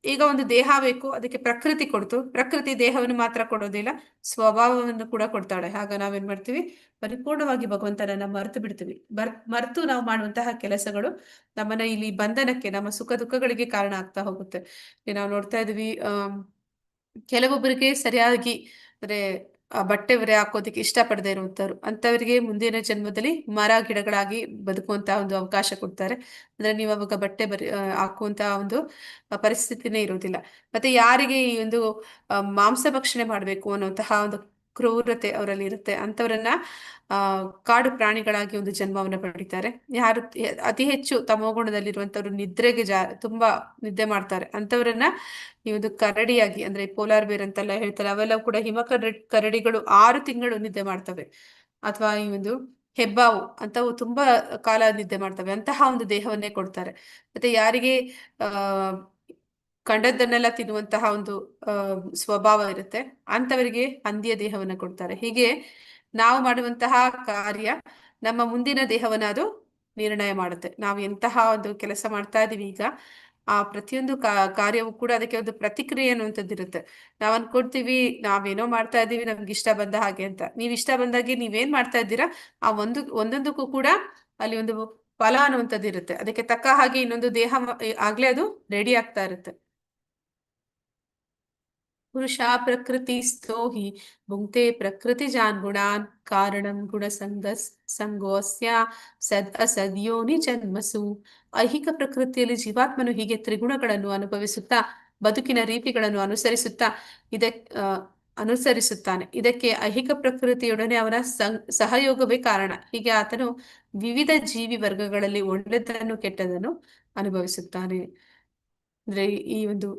ಈಗ ಒಂದು ದೇಹ ಬೇಕು, ಅದಕ್ಕೆ ಪ್ರಕೃತಿ ಕೊಡ್ತು. ಪ್ರಕೃತಿ ದೇಹವನ್ನು ಮಾತ್ರ ಕೊಡೋದಿಲ್ಲ, ಸ್ವಭಾವವನ್ನು ಕೂಡ ಕೊಡ್ತಾಳೆ. ಆಗ ನಾವೇನ್ ಮಾಡ್ತೀವಿ, ಪರಿಪೂರ್ಣವಾಗಿ ಭಗವಂತನನ್ನ ಮರೆತು ಬಿಡ್ತೀವಿ. ಮರೆತು ನಾವು ಮಾಡುವಂತಹ ಕೆಲಸಗಳು ನಮ್ಮನ್ನ ಇಲ್ಲಿ ಬಂಧನಕ್ಕೆ, ನಮ್ಮ ಸುಖ ದುಃಖಗಳಿಗೆ ಕಾರಣ ಆಗ್ತಾ ಹೋಗುತ್ತೆ. ನಾವು ನೋಡ್ತಾ ಇದೀವಿ, ಕೆಲವೊಬ್ಬರಿಗೆ ಸರಿಯಾಗಿ ಅಂದ್ರೆ ಬಟ್ಟೆ ಬರೆ ಹಾಕೋದಿಕ್ಕೆ ಇಷ್ಟಪಡದೆ ಇರುವಂತವ್ರು, ಅಂತವರಿಗೆ ಮುಂದಿನ ಜನ್ಮದಲ್ಲಿ ಮರ ಗಿಡಗಳಾಗಿ ಬದುಕುವಂತ ಒಂದು ಅವಕಾಶ ಕೊಡ್ತಾರೆ. ಅಂದ್ರೆ ನೀವು ಅವಾಗ ಬಟ್ಟೆ ಹಾಕುವಂತ ಒಂದು ಪರಿಸ್ಥಿತಿನೇ ಇರುವುದಿಲ್ಲ. ಮತ್ತೆ ಯಾರಿಗೆ ಈ ಒಂದು ಮಾಂಸ ಭಕ್ಷಣೆ ಮಾಡ್ಬೇಕು ಅನ್ನುವಂತಹ ಒಂದು ಕ್ರೂರತೆ ಅವರಲ್ಲಿ ಇರುತ್ತೆ. ಅಂಥವ್ರನ್ನ ಕಾಡು ಪ್ರಾಣಿಗಳಾಗಿ ಒಂದು ಜನ್ಮವನ್ನು ಪಡಿತಾರೆ. ಯಾರು ಅತಿ ಹೆಚ್ಚು ತಮೋಗುಣದಲ್ಲಿರುವಂತವ್ರು ನಿದ್ರೆಗೆ ತುಂಬಾ ನಿದ್ದೆ ಮಾಡ್ತಾರೆ, ಅಂಥವ್ರನ್ನ ಈ ಒಂದು ಕರಡಿಯಾಗಿ, ಅಂದ್ರೆ ಪೋಲಾರ್ ಬೇರ್ ಅಂತೆಲ್ಲ ಹೇಳ್ತಾರೆ, ಅವೆಲ್ಲ ಕೂಡ ಕರಡಿಗಳು 6 ತಿಂಗಳು ನಿದ್ದೆ ಮಾಡ್ತವೆ. ಅಥವಾ ಈ ಒಂದು ಹೆಬ್ಬಾವು ಅಂತವು ತುಂಬಾ ಕಾಲ ನಿದ್ದೆ ಮಾಡ್ತವೆ. ಅಂತಹ ಒಂದು ದೇಹವನ್ನೇ ಕೊಡ್ತಾರೆ. ಮತ್ತೆ ಯಾರಿಗೆ ಆ ಕಂಡದ್ದನ್ನೆಲ್ಲ ತಿನ್ನುವಂತಹ ಒಂದು ಸ್ವಭಾವ ಇರುತ್ತೆ, ಅಂತವರಿಗೆ ಹಂದಿಯ ದೇಹವನ್ನ ಕೊಡ್ತಾರೆ. ಹೀಗೆ ನಾವು ಮಾಡುವಂತಹ ಕಾರ್ಯ ನಮ್ಮ ಮುಂದಿನ ದೇಹವನ್ನ ಅದು ನಿರ್ಣಯ ಮಾಡುತ್ತೆ. ನಾವು ಎಂತಹ ಒಂದು ಕೆಲಸ ಮಾಡ್ತಾ ಇದೀವಿ ಈಗ, ಆ ಪ್ರತಿಯೊಂದು ಕಾರ್ಯವು ಕೂಡ ಅದಕ್ಕೆ ಒಂದು ಪ್ರತಿಕ್ರಿಯೆ ಅನ್ನುವಂಥದ್ದು ಇರುತ್ತೆ. ನಾವ್ ಅನ್ಕೊಡ್ತೀವಿ ನಾವೇನೋ ಮಾಡ್ತಾ ಇದ್ದೀವಿ ನಮ್ಗೆ ಇಷ್ಟ ಬಂದ ಹಾಗೆ ಅಂತ. ನೀವ್ ಇಷ್ಟ ಬಂದಾಗೆ ನೀವೇನ್ ಮಾಡ್ತಾ ಇದ್ದೀರಾ ಆ ಒಂದೊಂದಕ್ಕೂ ಕೂಡ ಅಲ್ಲಿ ಒಂದು ಫಲ ಅನ್ನುವಂಥದ್ದು ಇರುತ್ತೆ. ಅದಕ್ಕೆ ತಕ್ಕ ಹಾಗೆ ಇನ್ನೊಂದು ದೇಹ ಆಗ್ಲೇ ಅದು ರೆಡಿ ಆಗ್ತಾ ಇರುತ್ತೆ. ಪುರುಷ ಪ್ರಕೃತಿಸ್ಥೋ ಹಿ ಭುಂಕ್ತೆ ಪ್ರಕೃತಿಜಾನ್ ಗುಣಾನ್ ಕಾರಣಂ ಗುಣ ಸಂಗೋಸ್ಯ ಸದ್ ಅಸದ್ ಯೋನಿ ಜನ್ಮಸು. ಐಹಿಕ ಪ್ರಕೃತಿಯಲ್ಲಿ ಜೀವಾತ್ಮನು ಹೀಗೆ ತ್ರಿಗುಣಗಳನ್ನು ಅನುಭವಿಸುತ್ತಾ ಬದುಕಿನ ರೀತಿಗಳನ್ನು ಅನುಸರಿಸುತ್ತಾನೆ. ಇದಕ್ಕೆ ಐಹಿಕ ಪ್ರಕೃತಿಯೊಡನೆ ಅವನ ಸಹಯೋಗವೇ ಕಾರಣ. ಹೀಗೆ ಆತನು ವಿವಿಧ ಜೀವಿ ವರ್ಗಗಳಲ್ಲಿ ಒಳ್ಳೆದನ್ನು ಕೆಟ್ಟದನ್ನು ಅನುಭವಿಸುತ್ತಾನೆ. ಅಂದ್ರೆ ಈ ಒಂದು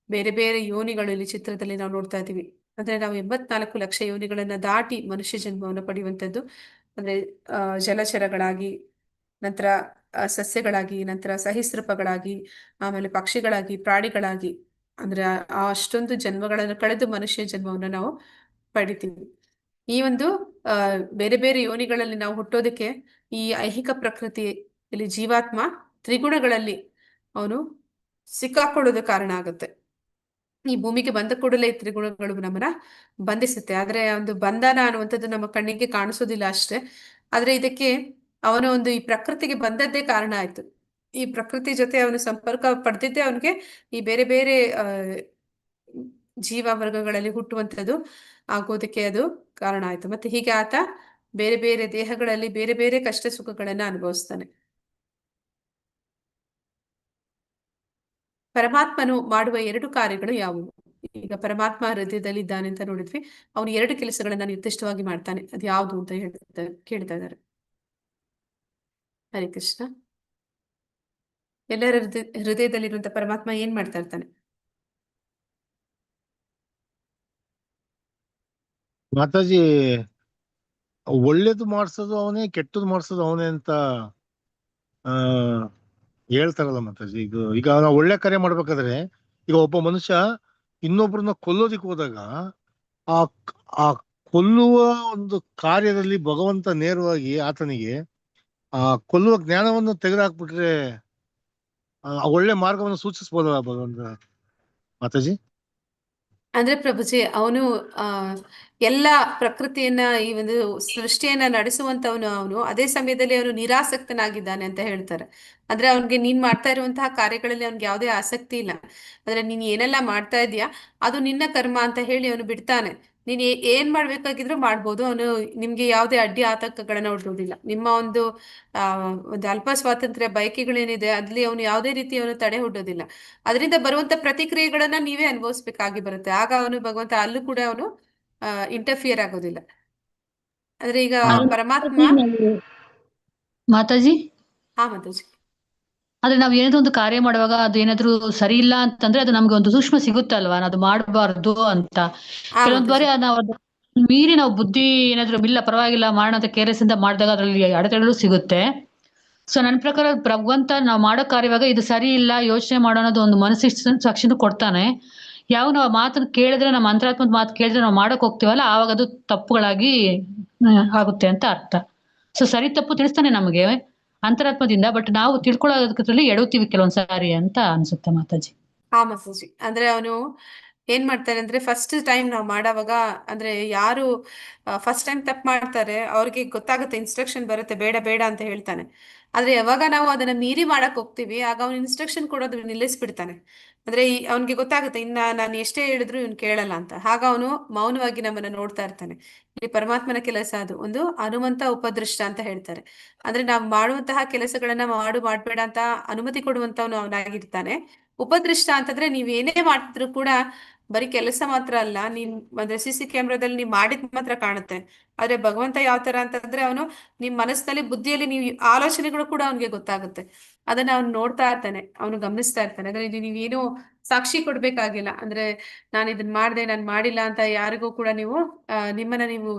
ಬೇರೆ ಬೇರೆ ಯೋನಿಗಳಲ್ಲಿ ಚಿತ್ರದಲ್ಲಿ ನಾವು ನೋಡ್ತಾ ಇದ್ದೀವಿ. ಅಂದ್ರೆ ನಾವು 84 ಲಕ್ಷ ಯೋನಿಗಳನ್ನ ದಾಟಿ ಮನುಷ್ಯ ಜನ್ಮವನ್ನು ಪಡೆಯುವಂಥದ್ದು. ಅಂದ್ರೆ ಜಲಚರಗಳಾಗಿ, ನಂತರ ಸಸ್ಯಗಳಾಗಿ, ನಂತರ ಸಹಿಸೃಪಗಳಾಗಿ, ಆಮೇಲೆ ಪಕ್ಷಿಗಳಾಗಿ, ಪ್ರಾಣಿಗಳಾಗಿ, ಅಂದ್ರೆ ಅಷ್ಟೊಂದು ಜನ್ಮಗಳನ್ನು ಕಳೆದು ಮನುಷ್ಯ ಜನ್ಮವನ್ನು ನಾವು ಪಡಿತೀವಿ. ಈ ಒಂದು ಬೇರೆ ಬೇರೆ ಯೋನಿಗಳಲ್ಲಿ ನಾವು ಹುಟ್ಟೋದಕ್ಕೆ ಈ ಐಹಿಕ ಪ್ರಕೃತಿಯಲ್ಲಿ ಜೀವಾತ್ಮ ತ್ರಿಗುಣಗಳಲ್ಲಿ ಅವನು ಸಿಕ್ಕಾಕೊಳ್ಳೋದು ಕಾರಣ ಆಗುತ್ತೆ. ಈ ಭೂಮಿಗೆ ಬಂದ ಕೂಡಲೇ ಈ ತ್ರಿಗುಣಗಳು ನಮ್ಮನ್ನ ಬಂಧಿಸುತ್ತೆ. ಆದ್ರೆ ಒಂದು ಬಂಧನ ಅನ್ನುವಂಥದ್ದು ನಮ್ಮ ಕಣ್ಣಿಗೆ ಕಾಣಿಸೋದಿಲ್ಲ ಅಷ್ಟೇ. ಆದ್ರೆ ಇದಕ್ಕೆ ಅವನ ಒಂದು ಈ ಪ್ರಕೃತಿಗೆ ಬಂದದ್ದೇ ಕಾರಣ ಆಯ್ತು. ಈ ಪ್ರಕೃತಿ ಜೊತೆ ಅವನು ಸಂಪರ್ಕ ಪಡೆದಿದ್ದೇ ಅವನಿಗೆ ಈ ಬೇರೆ ಬೇರೆ ಜೀವ ವರ್ಗಗಳಲ್ಲಿ ಹುಟ್ಟುವಂಥದ್ದು ಆಗೋದಕ್ಕೆ ಅದು ಕಾರಣ ಆಯ್ತು. ಮತ್ತೆ ಹೀಗೆ ಆತ ಬೇರೆ ಬೇರೆ ದೇಹಗಳಲ್ಲಿ ಬೇರೆ ಬೇರೆ ಕಷ್ಟ ಸುಖಗಳನ್ನ ಅನುಭವಿಸ್ತಾನೆ. ಪರಮಾತ್ಮನು ಮಾಡುವ 2 ಕಾರ್ಯಗಳು ಯಾವುವು? ಈಗ ಪರಮಾತ್ಮ ಹೃದಯದಲ್ಲಿ ಇದ್ದಾನೆ ಅಂತ ನೋಡಿದ್ವಿ. ಅವನು 2 ಕೆಲಸಗಳನ್ನ ನಿರ್ದಿಷ್ಟವಾಗಿ ಮಾಡ್ತಾನೆ. ಅದು ಯಾವುದು ಅಂತ ಕೇಳ್ತಾ ಇದ್ದಾರೆ. ಹರೇ ಕೃಷ್ಣ. ಎಲ್ಲರ ಹೃದಯದಲ್ಲಿರುವಂತ ಪರಮಾತ್ಮ ಏನ್ ಮಾಡ್ತಾ ಇರ್ತಾನೆ? ಮಾತಾಜಿ, ಒಳ್ಳೇದು ಮಾಡ್ಸೋದು ಅವನೇ, ಕೆಟ್ಟದ್ದು ಮಾಡ್ಸೋದು ಅವನೇ ಅಂತ ಆ ಹೇಳ್ತಾರಲ್ಲ ಮಾತಾಜಿ. ಈಗ ನಾವು ಒಳ್ಳೆ ಕಾರ್ಯ ಮಾಡ್ಬೇಕಾದ್ರೆ, ಈಗ ಒಬ್ಬ ಮನುಷ್ಯ ಇನ್ನೊಬ್ರನ್ನ ಕೊಲ್ಲೋದಿಕ್ ಹೋದಾಗ ಆ ಆ ಕೊಲ್ಲುವ ಒಂದು ಕಾರ್ಯದಲ್ಲಿ ಭಗವಂತ ನೇರವಾಗಿ ಆತನಿಗೆ ಆ ಕೊಲ್ಲುವ ಜ್ಞಾನವನ್ನು ತೆಗೆದುಹಾಕ್ಬಿಟ್ರೆ ಆ ಒಳ್ಳೆ ಮಾರ್ಗವನ್ನು ಸೂಚಿಸ್ಬೋದಲ್ಲ ಭಗವಂತ ಮಾತಾಜಿ? ಅಂದ್ರೆ ಪ್ರಭುಜಿ, ಅವನು ಎಲ್ಲ ಪ್ರಕೃತಿಯನ್ನ, ಈ ಒಂದು ಸೃಷ್ಟಿಯನ್ನ ನಡೆಸುವಂತವನು ಅವನು. ಅದೇ ಸಮಯದಲ್ಲಿ ಅವನು ನಿರಾಸಕ್ತನಾಗಿದ್ದಾನೆ ಅಂತ ಹೇಳ್ತಾರೆ. ಅಂದ್ರೆ ಅವನ್ಗೆ ನೀನ್ ಮಾಡ್ತಾ ಇರುವಂತಹ ಕಾರ್ಯಗಳಲ್ಲಿ ಅವನ್ಗೆ ಯಾವುದೇ ಆಸಕ್ತಿ ಇಲ್ಲ. ಅಂದ್ರೆ ನೀನ್ ಏನೆಲ್ಲ ಮಾಡ್ತಾ ಇದೀಯಾ ಅದು ನಿನ್ನ ಕರ್ಮ ಅಂತ ಹೇಳಿ ಅವನು ಬಿಡ್ತಾನೆ. ನೀನ್ ಏನ್ ಮಾಡ್ಬೇಕಾಗಿದ್ರು ಮಾಡ್ಬೋದು. ಅವನು ನಿಮ್ಗೆ ಯಾವುದೇ ಅಡ್ಡಿ ಆತಂಕಗಳನ್ನ ಒಡ್ಡೋದಿಲ್ಲ. ನಿಮ್ಮ ಒಂದು ಒಂದು ಅಲ್ಪ ಸ್ವಾತಂತ್ರ್ಯ ಬಯಕೆಗಳೇನಿದೆ ಅಲ್ಲಿ ಅವನು ಯಾವುದೇ ರೀತಿ ಅವನು ತಡೆ ಒಡ್ಡೋದಿಲ್ಲ. ಅದರಿಂದ ಬರುವಂತ ಪ್ರತಿಕ್ರಿಯೆಗಳನ್ನ ನೀವೇ ಅನುಭವಿಸ್ಬೇಕಾಗಿ ಬರುತ್ತೆ. ಆಗ ಅವನು ಭಗವಂತ ಅಲ್ಲೂ ಕೂಡ ಅವನು ಇಂಟರ್ಫಿಯರ್ ಆಗೋದಿಲ್ಲ. ಆದ್ರೆ ಈಗ ಪರಮಾತ್ಮ ಮಾತಾಜಿ, ಮಾತಾಜಿ, ಆದ್ರೆ ನಾವ್ ಏನಾದ್ರು ಒಂದು ಕಾರ್ಯ ಮಾಡುವಾಗ ಅದು ಏನಾದ್ರು ಸರಿ ಇಲ್ಲ ಅಂತಂದ್ರೆ ಅದು ನಮ್ಗೆ ಒಂದು ಸೂಕ್ಷ್ಮ ಸಿಗುತ್ತಲ್ವಾ, ಅದು ಮಾಡಬಾರ್ದು ಅಂತ. ಕೆಲವೊಂದ್ ಬಾರಿ ನಾವು ಮೀರಿ ನಾವು ಬುದ್ಧಿ ಏನಾದ್ರು ಇಲ್ಲ ಪರವಾಗಿಲ್ಲ ಮಾಡೋಣ ಅಂತ ಕೇರ್ಲೆಸ್ ಇಂದ ಮಾಡಿದಾಗ ಅದ್ರಲ್ಲಿ ಅಡೆತಡೆಗಳು ಸಿಗುತ್ತೆ. ಸೊ ನನ್ನ ಪ್ರಕಾರ ಭಗವಂತ ನಾವು ಮಾಡೋ ಕಾರ್ಯವಾಗ ಇದು ಸರಿ ಇಲ್ಲ, ಯೋಚನೆ ಮಾಡೋಣದು ಒಂದು ಮನಸ್ಸಿನ ಸಾಕ್ಷಿನೂ ಕೊಡ್ತಾನೆ. ಯಾವ ನಾವು ಮಾತನ್ನ ಕೇಳಿದ್ರೆ, ನಮ್ಮ ಅಂತರಾತ್ಮದ ಮಾತು ಕೇಳಿದ್ರೆ ನಾವು ಮಾಡಕ್ ಹೋಗ್ತೀವಲ್ಲ, ಆವಾಗ ಅದು ತಪ್ಪುಗಳಾಗಿ ಆಗುತ್ತೆ ಅಂತ ಅರ್ಥ. ಸೊ ಸರಿ ತಪ್ಪು ತಿಳಿಸ್ತಾನೆ ನಮಗೆ ಅಂತರಾತ್ಮದಿಂದ, ಬಟ್ ನಾವು ತಿಳ್ಕೊಳ್ಳೋದ್ರಲ್ಲಿ ಎಡುತ್ತೀವಿ ಕೆಲವೊಂದ್ಸಾರಿ ಅಂತ ಅನ್ಸುತ್ತೆ ಮಾತಾಜಿ. ಮಾತಾಜಿ. ಅಂದ್ರೆ ಅವನು ಏನ್ ಮಾಡ್ತಾನೆ ಅಂದ್ರೆ, ಫಸ್ಟ್ ಟೈಮ್ ನಾವು ಮಾಡೋವಾಗ, ಅಂದ್ರೆ ಯಾರು ಫಸ್ಟ್ ಟೈಮ್ ತಪ್ಪು ಮಾಡ್ತಾರೆ ಅವ್ರಿಗೆ ಗೊತ್ತಾಗುತ್ತೆ, ಇನ್ಸ್ಟ್ರಕ್ಷನ್ ಬರುತ್ತೆ ಬೇಡ ಬೇಡ ಅಂತ ಹೇಳ್ತಾನೆ. ಆದ್ರೆ ಯಾವಾಗ ನಾವು ಅದನ್ನ ಮೀರಿ ಮಾಡಕ್ ಹೋಗ್ತೀವಿ ಆಗ ಅವ್ನು ಇನ್ಸ್ಟ್ರಕ್ಷನ್ ಕೊಡೋದು ನಿಲ್ಲಿಸ್ಬಿಡ್ತಾನೆ. ಅಂದ್ರೆ ಅವನ್ಗೆ ಗೊತ್ತಾಗುತ್ತೆ ಇನ್ನ ನಾನು ಎಷ್ಟೇ ಹೇಳಿದ್ರು ಇವ್ನು ಕೇಳಲ್ಲ ಅಂತ. ಆಗ ಅವನು ಮೌನವಾಗಿ ನಮ್ಮನ್ನ ನೋಡ್ತಾ ಇರ್ತಾನೆ. ಇಲ್ಲಿ ಪರಮಾತ್ಮನ ಕೆಲಸ ಅದು ಒಂದು ಹನುಮಂತ ಉಪದೃಷ್ಟ ಅಂತ ಹೇಳ್ತಾರೆ. ಅಂದ್ರೆ ನಾವು ಮಾಡುವಂತಹ ಕೆಲಸಗಳನ್ನ ಮಾಡ್ಬೇಡ ಅಂತ ಅನುಮತಿ ಕೊಡುವಂತವನು ಅವನಾಗಿರ್ತಾನೆ. ಉಪದೃಷ್ಟ ಅಂತಂದ್ರೆ ನೀವ್ ಏನೇ ಮಾಡ್ತಿದ್ರು ಕೂಡ ಬರೀ ಕೆಲಸ ಮಾತ್ರ ಅಲ್ಲ, ನೀನ್ ಅಂದ್ರೆ CC ಕ್ಯಾಮ್ರಾದಲ್ಲಿ ನೀವ್ ಮಾಡಿದ್ ಮಾತ್ರ ಕಾಣುತ್ತೆ. ಆದ್ರೆ ಭಗವಂತ ಯಾವ ತರ ಅಂತಂದ್ರೆ ಅವನು ನಿಮ್ ಮನಸ್ಸಿನಲ್ಲಿ ಬುದ್ಧಿಯಲ್ಲಿ ನೀವು ಆಲೋಚನೆಗಳು ಕೂಡ ಅವನಿಗೆ ಗೊತ್ತಾಗುತ್ತೆ. ಅದನ್ನ ಅವ್ನು ನೋಡ್ತಾ ಇರ್ತಾನೆ, ಅವನು ಗಮನಿಸ್ತಾ ಇರ್ತಾನೆ. ಅಂದ್ರೆ ಇದು ನೀವೇನು ಸಾಕ್ಷಿ ಕೊಡ್ಬೇಕಾಗಿಲ್ಲ. ಅಂದ್ರೆ ನಾನು ಇದನ್ನ ಮಾಡ್ದೆ, ನಾನು ಮಾಡಿಲ್ಲ ಅಂತ ಯಾರಿಗೂ ಕೂಡ ನೀವು ನಿಮ್ಮನ್ನ ನೀವು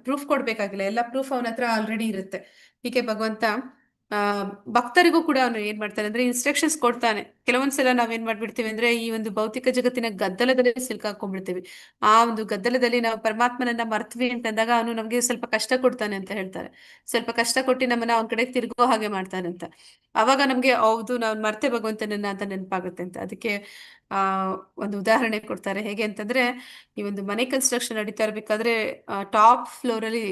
ಪ್ರೂಫ್ ಕೊಡ್ಬೇಕಾಗಿಲ್ಲ. ಎಲ್ಲ ಪ್ರೂಫ್ ಅವನ ಹತ್ರ ಆಲ್ರೆಡಿ ಇರುತ್ತೆ. ಹೀಗೆ ಭಗವಂತ ಆ ಭಕ್ತರಿಗೂ ಕೂಡ ಅವನು ಏನ್ ಮಾಡ್ತಾನೆ ಅಂದ್ರೆ ಇನ್ಸ್ಟ್ರಕ್ಷನ್ಸ್ ಕೊಡ್ತಾನೆ. ಕೆಲವೊಂದ್ಸಲ ನಾವೇನ್ ಮಾಡ್ಬಿಡ್ತೀವಿ ಅಂದ್ರೆ ಈ ಒಂದು ಭೌತಿಕ ಜಗತ್ತಿನ ಗದ್ದಲದಲ್ಲಿ ಸಿಲ್ಕಾಕೊಂಡ್ಬಿಡ್ತೀವಿ. ಆ ಒಂದು ಗದ್ದಲದಲ್ಲಿ ನಾವು ಪರಮಾತ್ಮನನ್ನ ಮರ್ತ್ವಿ ಅಂತಂದಾಗ ಅವನು ನಮ್ಗೆ ಸ್ವಲ್ಪ ಕಷ್ಟ ಕೊಡ್ತಾನೆ ಅಂತ ಹೇಳ್ತಾರೆ. ಸ್ವಲ್ಪ ಕಷ್ಟ ಕೊಟ್ಟು ನಮ್ಮನ್ನ ಅವನ ಕಡೆ ತಿರ್ಗೋ ಹಾಗೆ ಮಾಡ್ತಾನೆ ಅಂತ. ಅವಾಗ ನಮ್ಗೆ ಹೌದು ನಾವು ಮರ್ತೆ ಭಗವಂತನನ್ನ ಅಂತ ನೆನಪಾಗುತ್ತೆ ಅಂತ. ಅದಕ್ಕೆ ಆ ಒಂದು ಉದಾಹರಣೆ ಕೊಡ್ತಾರೆ. ಹೇಗೆ ಅಂತಂದ್ರೆ ಈ ಒಂದು ಮನೆ ಕನ್ಸ್ಟ್ರಕ್ಷನ್ ನಡೀತಾ ಇರ್ಬೇಕಾದ್ರೆ ಟಾಪ್ ಫ್ಲೋರ್ ಅಲ್ಲಿ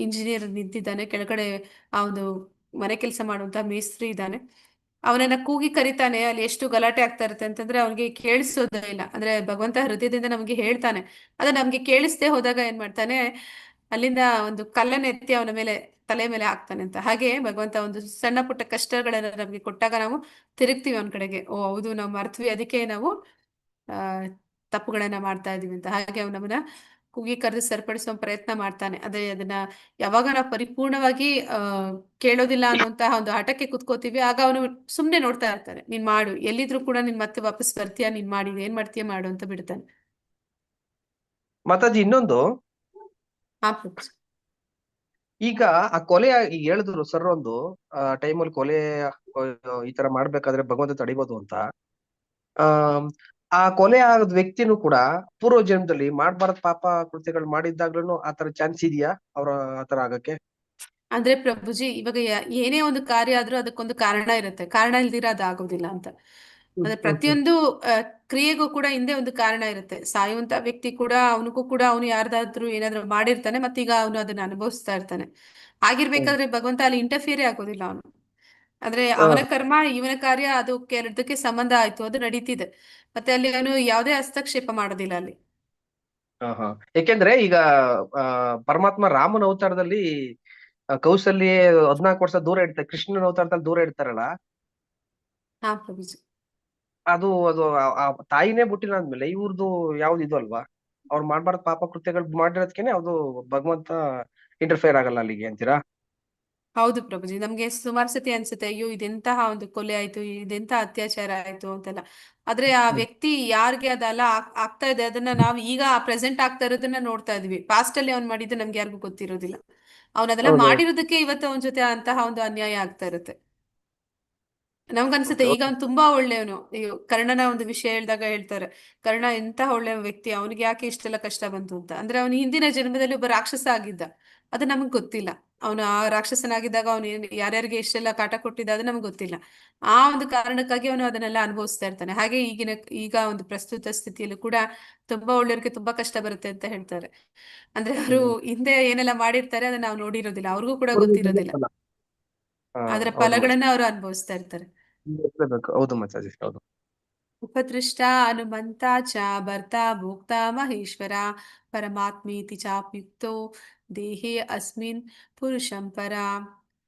ಇಂಜಿನಿಯರ್ ನಿಂತಿದ್ದಾನೆ, ಕೆಳಗಡೆ ಆ ಒಂದು ಮನೆ ಕೆಲಸ ಮಾಡುವಂತ ಮೇಸ್ತ್ರಿ ಇದ್ದಾನೆ. ಅವನನ್ನ ಕೂಗಿ ಕರಿತಾನೆ. ಅಲ್ಲಿ ಎಷ್ಟು ಗಲಾಟೆ ಆಗ್ತಾ ಇರುತ್ತೆ ಅಂತಂದ್ರೆ ಅವ್ನಿಗೆ ಕೇಳಿಸೋದೇ ಇಲ್ಲ. ಅಂದ್ರೆ ಭಗವಂತ ಹೃದಯದಿಂದ ನಮ್ಗೆ ಹೇಳ್ತಾನೆ. ಅದ ನಮ್ಗೆ ಕೇಳಿಸ್ದೆ ಹೋದಾಗ ಏನ್ ಮಾಡ್ತಾನೆ, ಅಲ್ಲಿಂದ ಒಂದು ಕಲ್ಲನ್ನ ಎತ್ತಿ ಅವನ ಮೇಲೆ ತಲೆ ಮೇಲೆ ಹಾಕ್ತಾನೆ ಅಂತ. ಹಾಗೆ ಭಗವಂತ ಒಂದು ಸಣ್ಣ ಪುಟ್ಟ ಕಷ್ಟಗಳನ್ನ ನಮ್ಗೆ ಕೊಟ್ಟಾಗ ನಾವು ತಿರುಗ್ತೀವಿ ಅವನ ಕಡೆಗೆ. ಓ ಹೌದು ನಾವು ಮರ್ತ್ವಿ, ಅದಕ್ಕೆ ನಾವು ಆ ತಪ್ಪುಗಳನ್ನ ಮಾಡ್ತಾ ಇದೀವಿ ಅಂತ. ಹಾಗೆ ಅವ್ನು ನಮ್ಮನ್ನ ಕೂಗಿ ಕರೆದು ಸರಿಪಡಿಸುವ ಪ್ರಯತ್ನ ಮಾಡ್ತಾನೆ. ಅದೇ ಅದನ್ನ ಯಾವಾಗ ನಾವು ಪರಿಪೂರ್ಣವಾಗಿ ಕೇಳೋದಿಲ್ಲ ಅನ್ನುವಂತಹ ಒಂದು ಹಠಕ್ಕೆ ಕುತ್ಕೋತೀವಿ, ಆಗ ಅವನು ಸುಮ್ನೆ ನೋಡ್ತಾ ಇರ್ತಾನೆ. ನೀನ್ ಮಾಡು, ಎಲ್ಲಿದ್ರು ಕೂಡ ನೀನ್ ಮತ್ತೆ ವಾಪಸ್ ಬರ್ತೀಯಾ, ನೀನ್ ಮಾಡಿ, ಏನ್ ಮಾಡ್ತೀಯ ಮಾಡು ಅಂತ ಬಿಡ್ತಾನೆ. ಮಾತಾಜಿ ಇನ್ನೊಂದು, ಆ ಪ್ರಭು. ಈಗ ಆ ಕೊಲೆ ಈಗ ಹೇಳಿದ್ರು ಸರ್ ಒಂದು ಟೈಮಲ್ಲಿ ಕೊಲೆ ಈ ತರ ಮಾಡ್ಬೇಕಾದ್ರೆ ಭಗವಂತ ತಡಿಬೋದು ಅಂತ. ಆ ಕೊಲೆ ಆಗದ ವ್ಯಕ್ತಿನೂ ಕೂಡ ಪೂರ್ವ ಜನ್ಮದಲ್ಲಿ ಮಾಡ್ಬಾರ್ದ ಪಾಪ ಕೃತ್ಯಗಳು ಮಾಡಿದ್ದಾಗ್ಲೂ ಆತರ ಚಾನ್ಸ್ ಇದೆಯಾ ಅವ್ರ ಆತರ ಆಗಕ್ಕೆ? ಅಂದ್ರೆ ಪ್ರಭುಜಿ, ಇವಾಗ ಏನೇ ಒಂದು ಕಾರ್ಯ ಆದ್ರೂ ಅದಕ್ಕೊಂದು ಕಾರಣ ಇರುತ್ತೆ. ಕಾರಣ ಇಲ್ದಿರ ಅದು ಆಗೋದಿಲ್ಲ ಅಂತ. ಅಂದ್ರೆ ಪ್ರತಿಯೊಂದು ಕ್ರಿಯೆಗೂ ಕೂಡ ಹಿಂದೆ ಒಂದು ಕಾರಣ ಇರುತ್ತೆ. ಸಾಯುವಂತ ವ್ಯಕ್ತಿ ಕೂಡ ಅವನಿಗೂ ಕೂಡ ಅವನು ಯಾರ್ದಾದ್ರೂ ಏನಾದ್ರು ಮಾಡಿರ್ತಾನೆ, ಮತ್ತೀಗ ಅವನು ಅದನ್ನ ಅನುಭವಿಸ್ತಾ ಇರ್ತಾನೆ. ಆಗಿರ್ಬೇಕಾದ್ರೆ ಭಗವಂತ ಅಲ್ಲಿ ಇಂಟರ್ಫಿಯರೇ ಆಗೋದಿಲ್ಲ ಅವನು. ಅಂದ್ರೆ ಅವನ ಕರ್ಮ ಇವನ ಕಾರ್ಯ ಅದು ಎರಡಕ್ಕೆ ಸಂಬಂಧ ಆಯ್ತು, ಅದು ನಡೀತಿದೆ. ಮತ್ತೆ ಅಲ್ಲಿ ಅವನು ಯಾವುದೇ ಹಸ್ತಕ್ಷೇಪ ಮಾಡೋದಿಲ್ಲ ಅಲ್ಲಿ. ಯಾಕೆಂದ್ರೆ ಈಗ ಪರಮಾತ್ಮ ರಾಮನ ಅವತಾರದಲ್ಲಿ ಕೌಸಲ್ಯ 14 ವರ್ಷ ದೂರ ಇಡ್ತಾರೆ, ಕೃಷ್ಣನ ಅವತಾರದಲ್ಲಿ ದೂರ ಇಡ್ತಾರಲ್ಲ, ಹಾ ಪ್ರಭುಜಿ. ಅದು ಅದು ಆ ತಾಯಿನೇ ಬಿಟ್ಟಿಲ್ಲ ಅಂದ್ಮೇಲೆ ಇವ್ರದ್ದು ಯಾವ್ದು ಇದು ಅಲ್ವಾ? ಅವ್ರು ಮಾಡ್ಬಾರ್ದ ಪಾಪ ಕೃತ್ಯಗಳು ಮಾಡಿರೋದಕ್ಕೇನೆ ಅದು ಭಗವಂತ ಇಂಟರ್ಫಿಯರ್ ಆಗಲ್ಲ ಅಲ್ಲಿಗೆ ಅಂತೀರಾ? ಹೌದು ಪ್ರಭುಜಿ, ನಮ್ಗೆ ಸುಮಾರು ಸತಿ ಅನ್ಸುತ್ತೆ, ಅಯ್ಯೋ ಇದೆಂತಹ ಒಂದು ಕೊಲೆ ಆಯ್ತು, ಇದೆಂತ ಅತ್ಯಾಚಾರ ಆಯ್ತು ಅಂತೆಲ್ಲ. ಆದ್ರೆ ಆ ವ್ಯಕ್ತಿ ಯಾರಿಗೆ ಅದೆಲ್ಲ ಆಗ್ತಾ ಇದೆ, ಅದನ್ನ ನಾವು ಈಗ ಪ್ರೆಸೆಂಟ್ ಆಗ್ತಾ ಇರೋದನ್ನ ನೋಡ್ತಾ ಇದೀವಿ. ಪಾಸ್ಟ್ ಅಲ್ಲಿ ಅವ್ನು ಮಾಡಿದ್ದು ನಮ್ಗೆ ಯಾರಿಗೂ ಗೊತ್ತಿರೋದಿಲ್ಲ. ಅವ್ನ ಅದೆಲ್ಲ ಮಾಡಿರೋದಕ್ಕೆ ಇವತ್ತು ಅವನ ಜೊತೆ ಅಂತಹ ಒಂದು ಅನ್ಯಾಯ ಆಗ್ತಾ ಇರುತ್ತೆ. ನಮ್ಗನ್ಸುತ್ತೆ ಈಗ ಅವ್ನು ತುಂಬಾ ಒಳ್ಳೆಯವನು. ಕರ್ಣನ ಒಂದು ವಿಷಯ ಹೇಳಿದಾಗ ಹೇಳ್ತಾರೆ, ಕರ್ಣ ಎಂತ ಒಳ್ಳೆಯ ವ್ಯಕ್ತಿ, ಅವನಿಗೆ ಯಾಕೆ ಇಷ್ಟೆಲ್ಲ ಕಷ್ಟ ಬಂತು ಅಂತ. ಅಂದ್ರೆ ಅವನು ಹಿಂದಿನ ಜನ್ಮದಲ್ಲಿ ಒಬ್ಬ ರಾಕ್ಷಸ ಆಗಿದ್ದ, ಅದು ನಮಗ್ ಗೊತ್ತಿಲ್ಲ. ಅವನು ಆ ರಾಕ್ಷಸನಾಗಿದ್ದಾಗ ಅವನು ಯಾರ್ಯಾರಿಗೆ ಎಷ್ಟೆಲ್ಲ ಕಾಟ ಕೊಟ್ಟಿದ್ದ ಅದು ನಮ್ಗೆ ಗೊತ್ತಿಲ್ಲ. ಆ ಒಂದು ಕಾರಣಕ್ಕಾಗಿ ಅವನು ಅದನ್ನೆಲ್ಲ ಅನುಭವಿಸ್ತಾ ಇರ್ತಾನೆ. ಹಾಗೆ ಈಗ ಒಂದು ಪ್ರಸ್ತುತ ಸ್ಥಿತಿಯಲ್ಲೂ ಕೂಡ ತುಂಬಾ ಒಳ್ಳೆಯವ್ರಿಗೆ ತುಂಬಾ ಕಷ್ಟ ಬರುತ್ತೆ ಅಂತ ಹೇಳ್ತಾರೆ. ಅಂದ್ರೆ ಅವರು ಹಿಂದೆ ಏನೆಲ್ಲ ಮಾಡಿರ್ತಾರೆ ಅದನ್ನ ನಾವು ನೋಡಿರೋದಿಲ್ಲ, ಅವ್ರಿಗೂ ಕೂಡ ಗೊತ್ತಿರೋದಿಲ್ಲ. ಅದರ ಫಲಗಳನ್ನ ಅವರು ಅನುಭವಿಸ್ತಾ ಇರ್ತಾರೆ. ಹೌದು ಮಾತಾಜಿ, ಹೌದು. ಉಪದೃಷ್ಟ ಹನುಮಂತ ಚ ಭರ್ತ ಭೋಕ್ತ ಮಹೇಶ್ವರ ಪರಮಾತ್ಮೇತಿ ಚಾಪ್ಯುಕ್ತೋ ದೇಹೇ ಅಸ್ಮಿನ್ ಪುರುಷಂ ಪರ.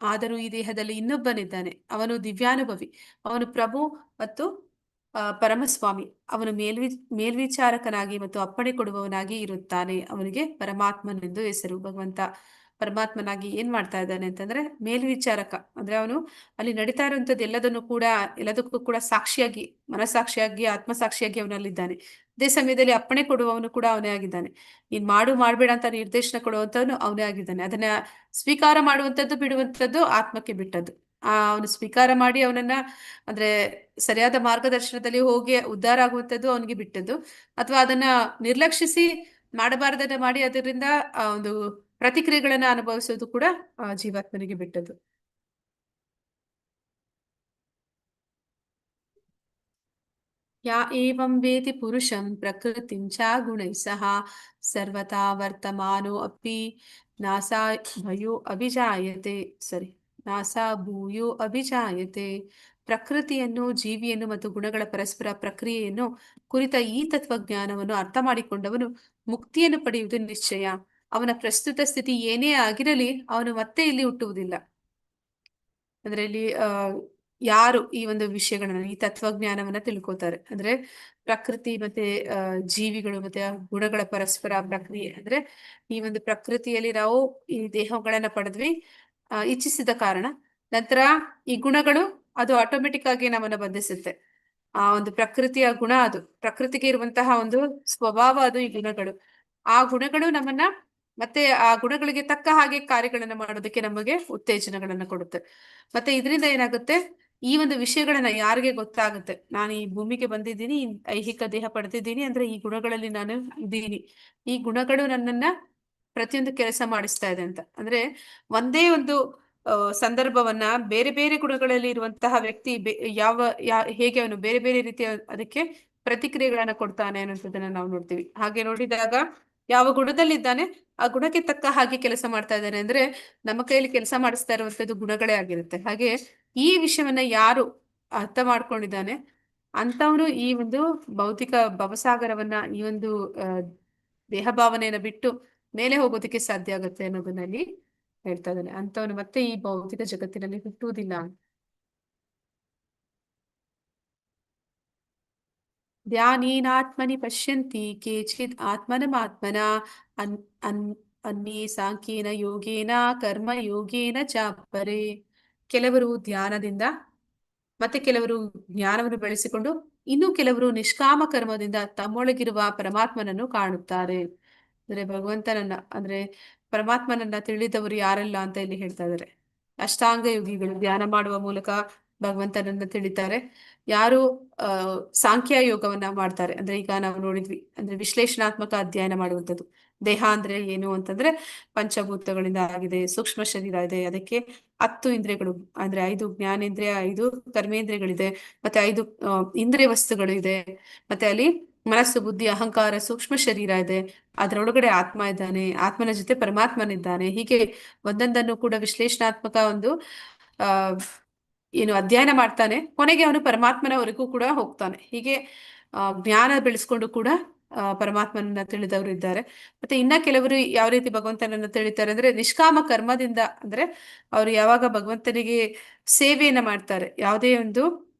ಆದರೂ ಈ ದೇಹದಲ್ಲಿ ಇನ್ನೊಬ್ಬನಿದ್ದಾನೆ, ಅವನು ದಿವ್ಯಾನುಭವಿ, ಅವನು ಪ್ರಭು ಮತ್ತು ಪರಮಸ್ವಾಮಿ. ಅವನು ಮೇಲ್ವಿಚಾರಕನಾಗಿ ಮತ್ತು ಅಪ್ಪಣೆ ಕೊಡುವವನಾಗಿ ಇರುತ್ತಾನೆ. ಅವನಿಗೆ ಪರಮಾತ್ಮನೆಂದು ಹೆಸರು. ಭಗವಂತ ಪರಮಾತ್ಮನಾಗಿ ಏನ್ ಮಾಡ್ತಾ ಇದ್ದಾನೆ ಅಂತಂದ್ರೆ ಮೇಲ್ವಿಚಾರಕ. ಅಂದ್ರೆ ಅವನು ಅಲ್ಲಿ ನಡೀತಾ ಇರುವಂತದ್ದು ಎಲ್ಲದಕ್ಕೂ ಕೂಡ ಸಾಕ್ಷಿಯಾಗಿ, ಮನಸಾಕ್ಷಿಯಾಗಿ, ಆತ್ಮಸಾಕ್ಷಿಯಾಗಿ ಅವನಲ್ಲಿದ್ದಾನೆ. ಅದೇ ಸಮಯದಲ್ಲಿ ಅಪ್ಪಣೆ ಕೊಡುವವನು ಕೂಡ ಅವನೇ ಆಗಿದ್ದಾನೆ. ನೀನ್ ಮಾಡ್ಬೇಡ ಅಂತ ನಿರ್ದೇಶನ ಕೊಡುವಂತವನು ಅವನೇ ಆಗಿದ್ದಾನೆ. ಅದನ್ನ ಸ್ವೀಕಾರ ಮಾಡುವಂತದ್ದು ಬಿಡುವಂತದ್ದು ಆತ್ಮಕ್ಕೆ ಬಿಟ್ಟದ್ದು. ಅವನು ಸ್ವೀಕಾರ ಮಾಡಿ ಅವನನ್ನ ಅಂದ್ರೆ ಸರಿಯಾದ ಮಾರ್ಗದರ್ಶನದಲ್ಲಿ ಹೋಗಿ ಉದ್ಧಾರ ಆಗುವಂತದ್ದು ಅವನಿಗೆ ಬಿಟ್ಟದ್ದು, ಅಥವಾ ಅದನ್ನ ನಿರ್ಲಕ್ಷಿಸಿ ಮಾಡಬಾರದನ್ನ ಮಾಡಿ ಅದರಿಂದ ಒಂದು ಪ್ರತಿಕ್ರಿಯೆಗಳನ್ನ ಅನುಭವಿಸೋದು ಕೂಡ ಜೀವಾತ್ಮನಿಗೆ ಬಿಟ್ಟದ್ದು. ಯಾ ಏವಂ ವೇತಿ ಪುರುಷಂ ಪ್ರಕೃತಿಂ ಚ ಗುಣೈಃ ಸಹ ಸರ್ವತಾ ವರ್ತಮಾನೋ ಅಪಿ ನಾಸಾ ಭಯೋ ಅಭಿಜಾಯತೆ ನಾಸಾ ಭೂಯೋ ಅಭಿಜಾಯತೆ. ಪ್ರಕೃತಿಯನ್ನು, ಜೀವಿಯನ್ನು ಮತ್ತು ಗುಣಗಳ ಪರಸ್ಪರ ಪ್ರಕ್ರಿಯೆಯನ್ನು ಕುರಿತ ಈ ತತ್ವಜ್ಞಾನವನ್ನು ಅರ್ಥ ಮಾಡಿಕೊಂಡವನು ಮುಕ್ತಿಯನ್ನು ಪಡೆಯುವುದು ನಿಶ್ಚಯ. ಅವನ ಪ್ರಸ್ತುತ ಸ್ಥಿತಿ ಏನೇ ಆಗಿರಲಿ ಅವನು ಮತ್ತೆ ಇಲ್ಲಿ ಹುಟ್ಟುವುದಿಲ್ಲ. ಅಂದ್ರೆ ಇಲ್ಲಿ ಯಾರು ಈ ಒಂದು ವಿಷಯಗಳನ್ನ ಈ ತತ್ವಜ್ಞಾನವನ್ನ ತಿಳ್ಕೊತಾರೆ ಅಂದ್ರೆ ಪ್ರಕೃತಿ ಮತ್ತೆ ಜೀವಿಗಳು ಮತ್ತೆ ಆ ಗುಣಗಳ ಪರಸ್ಪರ ಪ್ರಕ್ರಿಯೆ ಅಂದ್ರೆ ಈ ಒಂದು ಪ್ರಕೃತಿಯಲ್ಲಿ ನಾವು ಈ ದೇಹಗಳನ್ನ ಪಡೆದ್ವಿ ಇಚ್ಛಿಸಿದ ಕಾರಣ ನಂತರ ಈ ಗುಣಗಳು ಅದು ಆಟೋಮೆಟಿಕ್ ಆಗಿ ನಮ್ಮನ್ನ ಬಂಧಿಸುತ್ತೆ. ಆ ಒಂದು ಪ್ರಕೃತಿಯ ಗುಣ ಅದು ಪ್ರಕೃತಿಗೆ ಇರುವಂತಹ ಒಂದು ಸ್ವಭಾವ ಅದು ಈ ಗುಣಗಳು. ಆ ಗುಣಗಳು ನಮ್ಮನ್ನ ಮತ್ತೆ ಆ ಗುಣಗಳಿಗೆ ತಕ್ಕ ಹಾಗೆ ಕಾರ್ಯಗಳನ್ನ ಮಾಡೋದಕ್ಕೆ ನಮಗೆ ಉತ್ತೇಜನಗಳನ್ನ ಕೊಡುತ್ತೆ. ಮತ್ತೆ ಇದರಿಂದ ಏನಾಗುತ್ತೆ, ಈ ಒಂದು ವಿಷಯಗಳನ್ನ ಯಾರಿಗೆ ಗೊತ್ತಾಗುತ್ತೆ, ನಾನು ಈ ಭೂಮಿಗೆ ಬಂದಿದ್ದೀನಿ, ಐಹಿಕ ದೇಹ ಪಡೆದಿದ್ದೀನಿ ಅಂದ್ರೆ ಈ ಗುಣಗಳಲ್ಲಿ ನಾನು ಇದ್ದೀನಿ, ಈ ಗುಣಗಳು ನನ್ನನ್ನ ಪ್ರತಿಯೊಂದು ಕೆಲಸ ಮಾಡಿಸ್ತಾ ಇದೆ ಅಂತ. ಅಂದ್ರೆ ಒಂದೇ ಒಂದು ಸಂದರ್ಭವನ್ನ ಬೇರೆ ಬೇರೆ ಗುಣಗಳಲ್ಲಿ ಇರುವಂತಹ ವ್ಯಕ್ತಿ ಹೇಗೆ ಅವನು ಬೇರೆ ಬೇರೆ ರೀತಿಯ ಅದಕ್ಕೆ ಪ್ರತಿಕ್ರಿಯೆಗಳನ್ನ ಕೊಡ್ತಾನೆ ಅನ್ನೋದನ್ನ ನಾವು ನೋಡ್ತೀವಿ. ಹಾಗೆ ನೋಡಿದಾಗ ಯಾವ ಗುಣದಲ್ಲಿದ್ದಾನೆ ಆ ಗುಣಕ್ಕೆ ತಕ್ಕ ಹಾಗೆ ಕೆಲಸ ಮಾಡ್ತಾ ಇದ್ದಾನೆ. ಅಂದ್ರೆ ನಮ್ಮ ಕೈಯಲ್ಲಿ ಕೆಲಸ ಮಾಡಿಸ್ತಾ ಇರುವಂತದ್ದು ಗುಣಗಳೇ ಆಗಿರುತ್ತೆ. ಹಾಗೆ ಈ ವಿಷಯವನ್ನ ಯಾರು ಅರ್ಥ ಮಾಡ್ಕೊಂಡಿದ್ದಾನೆ ಅಂತವನು ಈ ಒಂದು ಭೌತಿಕ ಭವಸಾಗರವನ್ನ ಈ ಒಂದು ದೇಹ ಭಾವನೆಯನ್ನ ಬಿಟ್ಟು ಮೇಲೆ ಹೋಗೋದಕ್ಕೆ ಸಾಧ್ಯ ಆಗುತ್ತೆ ಅನ್ನೋದನ್ನ ಇಲ್ಲಿ ಹೇಳ್ತಾ ಇದ್ದಾನೆ. ಅಂತವನು ಮತ್ತೆ ಈ ಭೌತಿಕ ಜಗತ್ತಿನಲ್ಲಿ ಹುಟ್ಟುವುದಿಲ್ಲ. ಧ್ಯಾನೇನಾತ್ಮನಿ ಪಶ್ಯಂತಿ ಕೇಚಿದ್ ಆತ್ಮನಮಾತ್ಮನ ಅನ್ಯೇ ಸಾಂಖ್ಯೇನ ಯೋಗೇನ ಕರ್ಮ ಯೋಗೇನ ಚಾಪರೆ. ಕೆಲವರು ಧ್ಯಾನದಿಂದ ಮತ್ತೆ ಕೆಲವರು ಜ್ಞಾನವನ್ನು ಬೆಳೆಸಿಕೊಂಡು ಇನ್ನು ಕೆಲವರು ನಿಷ್ಕಾಮ ಕರ್ಮದಿಂದ ತಮ್ಮೊಳಗಿರುವ ಪರಮಾತ್ಮನನ್ನು ಕಾಣುತ್ತಾರೆ. ಅಂದ್ರೆ ಭಗವಂತನನ್ನ ಅಂದ್ರೆ ಪರಮಾತ್ಮನನ್ನ ತಿಳಿದವರು ಯಾರೆಲ್ಲ ಅಂತ ಇಲ್ಲಿ ಹೇಳ್ತಾ ಇದ್ದಾರೆ. ಅಷ್ಟಾಂಗ ಯೋಗಿಗಳು ಧ್ಯಾನ ಮಾಡುವ ಮೂಲಕ ಭಗವಂತನನ್ನ ತಿಳಿತಾರೆ. ಯಾರು ಸಾಂಖ್ಯ ಯೋಗವನ್ನ ಮಾಡ್ತಾರೆ ಅಂದ್ರೆ ಈಗ ನಾವು ನೋಡಿದ್ವಿ ಅಂದ್ರೆ ವಿಶ್ಲೇಷಣಾತ್ಮಕ ಅಧ್ಯಯನ ಮಾಡುವಂಥದ್ದು. ದೇಹ ಅಂದ್ರೆ ಏನು ಅಂತಂದ್ರೆ ಪಂಚಭೂತಗಳಿಂದ ಆಗಿದೆ, ಸೂಕ್ಷ್ಮ ಶರೀರ ಇದೆ, ಅದಕ್ಕೆ 10 ಇಂದ್ರಿಯಗಳು ಅಂದ್ರೆ 5 ಜ್ಞಾನೇಂದ್ರಿಯ, 5 ಕರ್ಮೇಂದ್ರಿಯಗಳಿದೆ, ಮತ್ತೆ 5 ಇಂದ್ರಿಯ ವಸ್ತುಗಳು ಇದೆ, ಮತ್ತೆ ಅಲ್ಲಿ ಮನಸ್ಸು, ಬುದ್ಧಿ, ಅಹಂಕಾರ, ಸೂಕ್ಷ್ಮ ಶರೀರ ಇದೆ, ಅದರೊಳಗಡೆ ಆತ್ಮ ಇದ್ದಾನೆ, ಆತ್ಮನ ಜೊತೆ ಪರಮಾತ್ಮನಿದ್ದಾನೆ. ಹೀಗೆ ಒಂದೊಂದನ್ನು ಕೂಡ ವಿಶ್ಲೇಷಣಾತ್ಮಕ ಒಂದು ಏನು ಅಧ್ಯಯನ ಮಾಡ್ತಾನೆ. ಕೊನೆಗೆ ಅವನು ಪರಮಾತ್ಮನವರೆಗೂ ಕೂಡ ಹೋಗ್ತಾನೆ. ಹೀಗೆ ಜ್ಞಾನ ಬೆಳೆಸ್ಕೊಂಡು ಕೂಡ ಪರಮಾತ್ಮನನ್ನ ತಿಳಿದವರು ಇದ್ದಾರೆ. ಮತ್ತೆ ಇನ್ನ ಕೆಲವರು ಯಾವ ರೀತಿ ಭಗವಂತನನ್ನ ತಿಳಿತಾರೆ ಅಂದ್ರೆ ನಿಷ್ಕಾಮ ಕರ್ಮದಿಂದ, ಅಂದ್ರೆ ಅವರು ಯಾವಾಗ ಭಗವಂತನಿಗೆ ಸೇವೆಯನ್ನ ಮಾಡ್ತಾರೆ, ಯಾವುದೇ ಒಂದು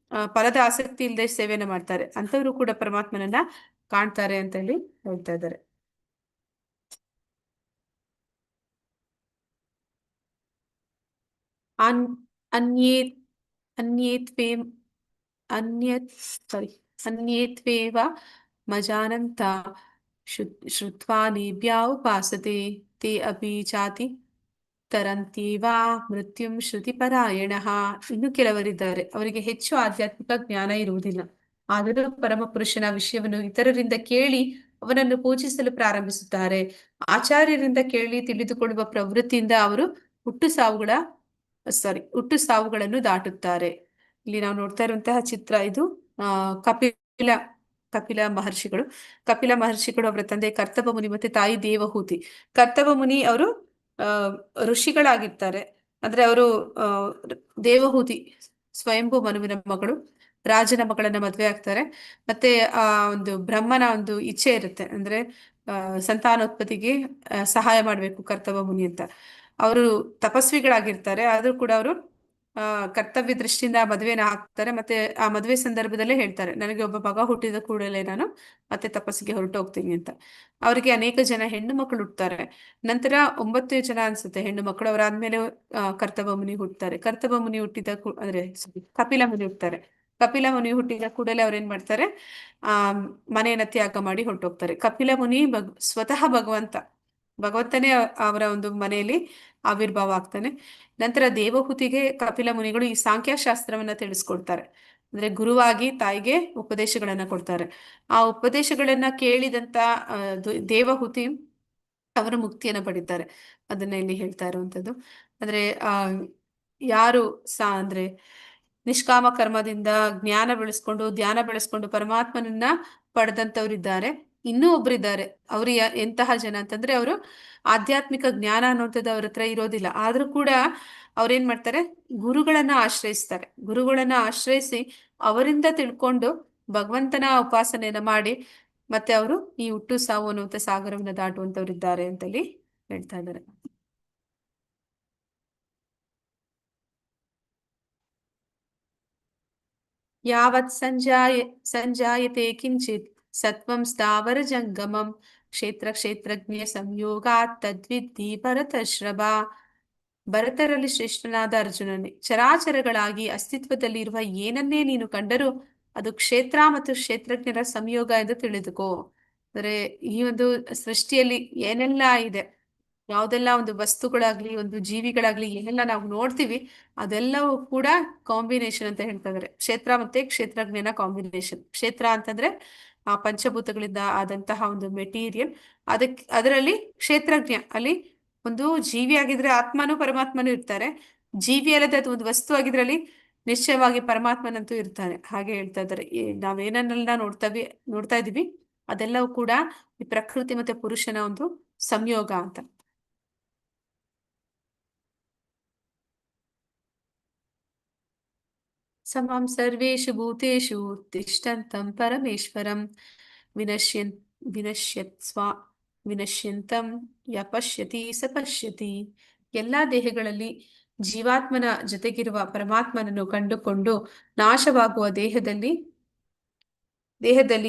ಫಲದ ಆಸಕ್ತಿ ಇಲ್ಲದೆ ಸೇವೆಯನ್ನ ಮಾಡ್ತಾರೆ, ಅಂತವರು ಕೂಡ ಪರಮಾತ್ಮನನ್ನ ಕಾಣ್ತಾರೆ ಅಂತ ಹೇಳಿ ಹೇಳ್ತಾ ಇದ್ದಾರೆ. ಅನ್ಯೇತ್ವೇವ ಮಜಾನಂತ ಶ್ರುತ್ವಾ ನೇಭ್ಯಾ ಉಪಾಸತೆ ತೇ ಅಪಿ ಚಾತಿ ತರಂತೀವಾ ಮೃತ್ಯುಂ ಶ್ರುತಿ ಪರಾಯಣಃ. ಇನ್ನು ಕೆಲವರಿದ್ದಾರೆ, ಅವರಿಗೆ ಹೆಚ್ಚು ಆಧ್ಯಾತ್ಮಿಕ ಜ್ಞಾನ ಇರುವುದಿಲ್ಲ, ಆದರೂ ಪರಮ ಪುರುಷನ ವಿಷಯವನ್ನು ಇತರರಿಂದ ಕೇಳಿ ಅವನನ್ನು ಪೂಜಿಸಲು ಪ್ರಾರಂಭಿಸುತ್ತಾರೆ. ಆಚಾರ್ಯರಿಂದ ಕೇಳಿ ತಿಳಿದುಕೊಳ್ಳುವ ಪ್ರವೃತ್ತಿಯಿಂದ ಅವರು ಹುಟ್ಟು ಸಾವುಗಳನ್ನು ದಾಟುತ್ತಾರೆ. ಇಲ್ಲಿ ನಾವು ನೋಡ್ತಾ ಇರುವಂತಹ ಚಿತ್ರ ಇದು ಕಪಿಲ ಮಹರ್ಷಿಗಳು ಅವರ ತಂದೆ ಕರ್ತವ ಮುನಿ ಮತ್ತೆ ತಾಯಿ ದೇವಹೂತಿ. ಕರ್ತವ ಮುನಿ ಅವರು ಋಷಿಗಳಾಗಿರ್ತಾರೆ. ಅಂದ್ರೆ ಅವರು ದೇವಹೂತಿ ಸ್ವಯಂಭೂ ಮನುವಿನ ಮಗಳು, ರಾಜನ ಮಗಳನ್ನ ಮದ್ವೆ ಆಗ್ತಾರೆ. ಮತ್ತೆ ಒಂದು ಬ್ರಹ್ಮನ ಒಂದು ಇಚ್ಛೆ ಇರುತ್ತೆ, ಅಂದ್ರೆ ಸಂತಾನೋತ್ಪತ್ತಿಗೆ ಸಹಾಯ ಮಾಡ್ಬೇಕು ಕರ್ತವ ಮುನಿ ಅಂತ. ಅವರು ತಪಸ್ವಿಗಳಾಗಿರ್ತಾರೆ, ಆದ್ರೂ ಕೂಡ ಅವರು ಕರ್ತವ್ಯ ದೃಷ್ಟಿಯಿಂದ ಮದುವೆನ ಹಾಕ್ತಾರೆ. ಮತ್ತೆ ಆ ಮದುವೆ ಸಂದರ್ಭದಲ್ಲೇ ಹೇಳ್ತಾರೆ, ನನಗೆ ಒಬ್ಬ ಮಗ ಹುಟ್ಟಿದ ಕೂಡಲೇ ನಾನು ಮತ್ತೆ ತಪಸ್ಸಿಗೆ ಹೊರಟು ಹೋಗ್ತೀನಿ ಅಂತ. ಅವರಿಗೆ ಅನೇಕ ಜನ ಹೆಣ್ಣು ಮಕ್ಕಳು ಹುಟ್ಟುತ್ತಾರೆ. ನಂತರ 9 ಜನ ಅನ್ಸುತ್ತೆ ಹೆಣ್ಣು ಮಕ್ಕಳು. ಅವರಾದ್ಮೇಲೆ ಕರ್ತವ ಮುನಿ ಹುಟ್ಟುತ್ತಾರೆ. ಕರ್ತವ ಮುನಿ ಹುಟ್ಟಿದ ಅಂದ್ರೆ ಕಪಿಲ ಮುನಿ ಹುಟ್ಟುತ್ತಾರೆ. ಕಪಿಲ ಮುನಿ ಹುಟ್ಟಿದ ಕೂಡಲೇ ಅವ್ರೇನ್ ಮಾಡ್ತಾರೆ, ಮನೆಯನ್ನ ತ್ಯಾಗ ಮಾಡಿ ಹೊರಟೋಗ್ತಾರೆ. ಕಪಿಲ ಮುನಿ ಸ್ವತಃ ಭಗವಂತನೇ ಅವರ ಒಂದು ಮನೆಯಲ್ಲಿ ಆವಿರ್ಭಾವ ಆಗ್ತಾನೆ. ನಂತರ ದೇವಹೂತಿಗೆ ಕಪಿಲ ಮುನಿಗಳು ಈ ಸಾಂಖ್ಯಶಾಸ್ತ್ರವನ್ನ ತಿಳಿಸ್ಕೊಡ್ತಾರೆ. ಅಂದ್ರೆ ಗುರುವಾಗಿ ತಾಯಿಗೆ ಉಪದೇಶಗಳನ್ನ ಕೊಡ್ತಾರೆ. ಆ ಉಪದೇಶಗಳನ್ನ ಕೇಳಿದಂತ ದೇವಹೂತಿ ಅವರು ಮುಕ್ತಿಯನ್ನ ಪಡಿತಾರೆ. ಅದನ್ನ ಇಲ್ಲಿ ಹೇಳ್ತಾ ಇರುವಂತದ್ದು. ಅಂದ್ರೆ ಯಾರು ಅಂದ್ರೆ ನಿಷ್ಕಾಮ ಕರ್ಮದಿಂದ ಜ್ಞಾನ ಬೆಳೆಸ್ಕೊಂಡು ಧ್ಯಾನ ಬೆಳೆಸ್ಕೊಂಡು ಪರಮಾತ್ಮನನ್ನ ಪಡೆದಂತವ್ರಿದ್ದಾರೆ. ಇನ್ನೂ ಒಬ್ರಿದ್ದಾರೆ. ಅವ್ರು ಎಂತಹ ಜನ ಅಂತಂದ್ರೆ ಅವರು ಆಧ್ಯಾತ್ಮಿಕ ಜ್ಞಾನ ಅನ್ನುವಂಥದ್ದು ಅವ್ರ ಹತ್ರ ಇರೋದಿಲ್ಲ, ಆದ್ರೂ ಕೂಡ ಅವ್ರೇನ್ ಮಾಡ್ತಾರೆ, ಗುರುಗಳನ್ನ ಆಶ್ರಯಿಸಿ ಅವರಿಂದ ತಿಳ್ಕೊಂಡು ಭಗವಂತನ ಉಪಾಸನೆಯನ್ನ ಮಾಡಿ ಮತ್ತೆ ಅವರು ಈ ಹುಟ್ಟು ಸಾವು ಅನ್ನುವಂಥ ಸಾಗರವನ್ನ ದಾಟುವಂತವ್ರಿದ್ದಾರೆ ಅಂತೇಳಿ ಹೇಳ್ತಾ ಇದ್ದಾರೆ. ಯಾವತ್ ಸಂಜಾಯತೆ ಕಿಂಚಿತ್ ಸತ್ವಂ ಸ್ಥಾವರ ಜಂಗಮಂ ಕ್ಷೇತ್ರ ಕ್ಷೇತ್ರಜ್ಞ ಸಂಯೋಗಾತ್ ತದ್ವಿದ್ಧಿ ಭರತಶ್ರಭ. ಭರತರಲ್ಲಿ ಶ್ರೇಷ್ಠನಾದ ಅರ್ಜುನನೇ, ಚರಾಚರಗಳಾಗಿ ಅಸ್ತಿತ್ವದಲ್ಲಿರುವ ಏನನ್ನೇ ನೀನು ಕಂಡರೂ ಅದು ಕ್ಷೇತ್ರ ಮತ್ತು ಕ್ಷೇತ್ರಜ್ಞರ ಸಂಯೋಗ ಎಂದು ತಿಳಿದುಕೋ. ಅಂದ್ರೆ ಈ ಒಂದು ಸೃಷ್ಟಿಯಲ್ಲಿ ಏನೆಲ್ಲ ಇದೆ, ಯಾವುದೆಲ್ಲ ಒಂದು ವಸ್ತುಗಳಾಗ್ಲಿ ಒಂದು ಜೀವಿಗಳಾಗ್ಲಿ ಏನೆಲ್ಲ ನಾವು ನೋಡ್ತೀವಿ ಅದೆಲ್ಲವೂ ಕೂಡ ಕಾಂಬಿನೇಷನ್ ಅಂತ ಹೇಳ್ತಾ ಇದಾರೆ. ಕ್ಷೇತ್ರ ಮತ್ತೆ ಕ್ಷೇತ್ರಜ್ಞನ ಕಾಂಬಿನೇಷನ್. ಕ್ಷೇತ್ರ ಅಂತಂದ್ರೆ ಆ ಪಂಚಭೂತಗಳಿಂದ ಆದಂತಹ ಒಂದು ಮೆಟೀರಿಯಲ್, ಅದರಲ್ಲಿ ಕ್ಷೇತ್ರಜ್ಞ ಅಲ್ಲಿ ಒಂದು ಜೀವಿ ಆಗಿದ್ರೆ ಆತ್ಮನೂ ಪರಮಾತ್ಮನೂ ಇರ್ತಾರೆ. ಜೀವಿ ಅಲ್ಲದೆ ಅದು ಒಂದು ವಸ್ತು ಆಗಿದ್ರಲ್ಲಿ ನಿಶ್ಚಯವಾಗಿ ಪರಮಾತ್ಮನಂತೂ ಇರ್ತಾನೆ. ಹಾಗೆ ಹೇಳ್ತಾ ಇದ್ದಾರೆ. ನಾವೇನನ್ನೆಲ್ಲ ನೋಡ್ತಾ ಇದೀವಿ ಅದೆಲ್ಲವೂ ಕೂಡ ಈ ಪ್ರಕೃತಿ ಮತ್ತೆ ಪುರುಷನ ಒಂದು ಸಂಯೋಗ ಅಂತ. ಸಮಂ ಸರ್ವೇಷು ಭೂತೇಷು ತಿಷ್ಠಂತಂ ಪರಮೇಶ್ವರಂ ವಿನಶ್ಯನ್ ವಿನಶ್ಯಂತಂ ಯಪಶ್ಯತಿ ಸ ಪಶ್ಯತಿ. ಎಲ್ಲಾ ದೇಹಗಳಲ್ಲಿ ಜೀವಾತ್ಮನ ಜೊತೆಗಿರುವ ಪರಮಾತ್ಮನನ್ನು ಕಂಡುಕೊಂಡು ನಾಶವಾಗುವ ದೇಹದಲ್ಲಿ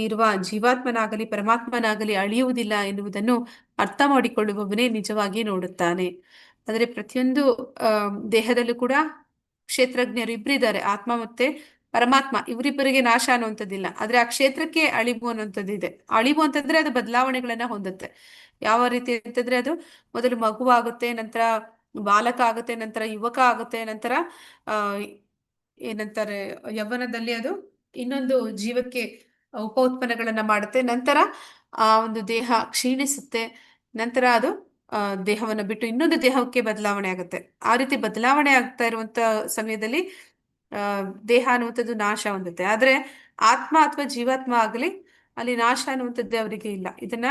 ಇರುವ ಜೀವಾತ್ಮನಾಗಲಿ ಪರಮಾತ್ಮನಾಗಲಿ ಅಳಿಯುವುದಿಲ್ಲ ಎನ್ನುವುದನ್ನು ಅರ್ಥ ಮಾಡಿಕೊಳ್ಳುವವನೇ ನಿಜವಾಗಿ ನೋಡುತ್ತಾನೆ. ಆದರೆ ಪ್ರತಿಯೊಂದು ದೇಹದಲ್ಲೂ ಕೂಡ ಕ್ಷೇತ್ರಜ್ಞರು ಇಬ್ಬರಿದ್ದಾರೆ, ಆತ್ಮ ಮತ್ತೆ ಪರಮಾತ್ಮ. ಇವರಿಬ್ಬರಿಗೆ ನಾಶ ಅನ್ನುವಂಥದ್ದಿಲ್ಲ. ಆದ್ರೆ ಆ ಕ್ಷೇತ್ರಕ್ಕೆ ಅಳಿವು ಅನ್ನುವಂಥದ್ದಿದೆ. ಅಳಿವು ಅಂತಂದ್ರೆ ಅದು ಬದಲಾವಣೆಗಳನ್ನ ಹೊಂದುತ್ತೆ. ಯಾವ ರೀತಿ ಅಂತಂದ್ರೆ ಅದು ಮೊದಲು ಮಗುವಾಗುತ್ತೆ, ನಂತರ ಬಾಲಕ ಆಗುತ್ತೆ, ನಂತರ ಯುವಕ ಆಗುತ್ತೆ, ನಂತರ ಏನಂತಾರೆ ಯೌವನದಲ್ಲಿ ಅದು ಇನ್ನೊಂದು ಜೀವಕ್ಕೆ ಉಪ ಉತ್ಪನ್ನಗಳನ್ನ ಮಾಡುತ್ತೆ, ನಂತರ ಆ ಒಂದು ದೇಹ ಕ್ಷೀಣಿಸುತ್ತೆ, ನಂತರ ಅದು ದೇಹವನ್ನು ಬಿಟ್ಟು ಇನ್ನೊಂದು ದೇಹಕ್ಕೆ ಬದಲಾವಣೆ ಆಗುತ್ತೆ. ಆ ರೀತಿ ಬದಲಾವಣೆ ಆಗ್ತಾ ಇರುವಂತ ಸಮಯದಲ್ಲಿ ದೇಹ ಅನ್ನುವಂಥದ್ದು ನಾಶ ಹೊಂದುತ್ತೆ. ಆದ್ರೆ ಆತ್ಮ ಅಥವಾ ಜೀವಾತ್ಮ ಆಗಲಿ ಅಲ್ಲಿ ನಾಶ ಅನ್ನುವಂಥದ್ದೇ ಅವರಿಗೆ ಇಲ್ಲ. ಇದನ್ನ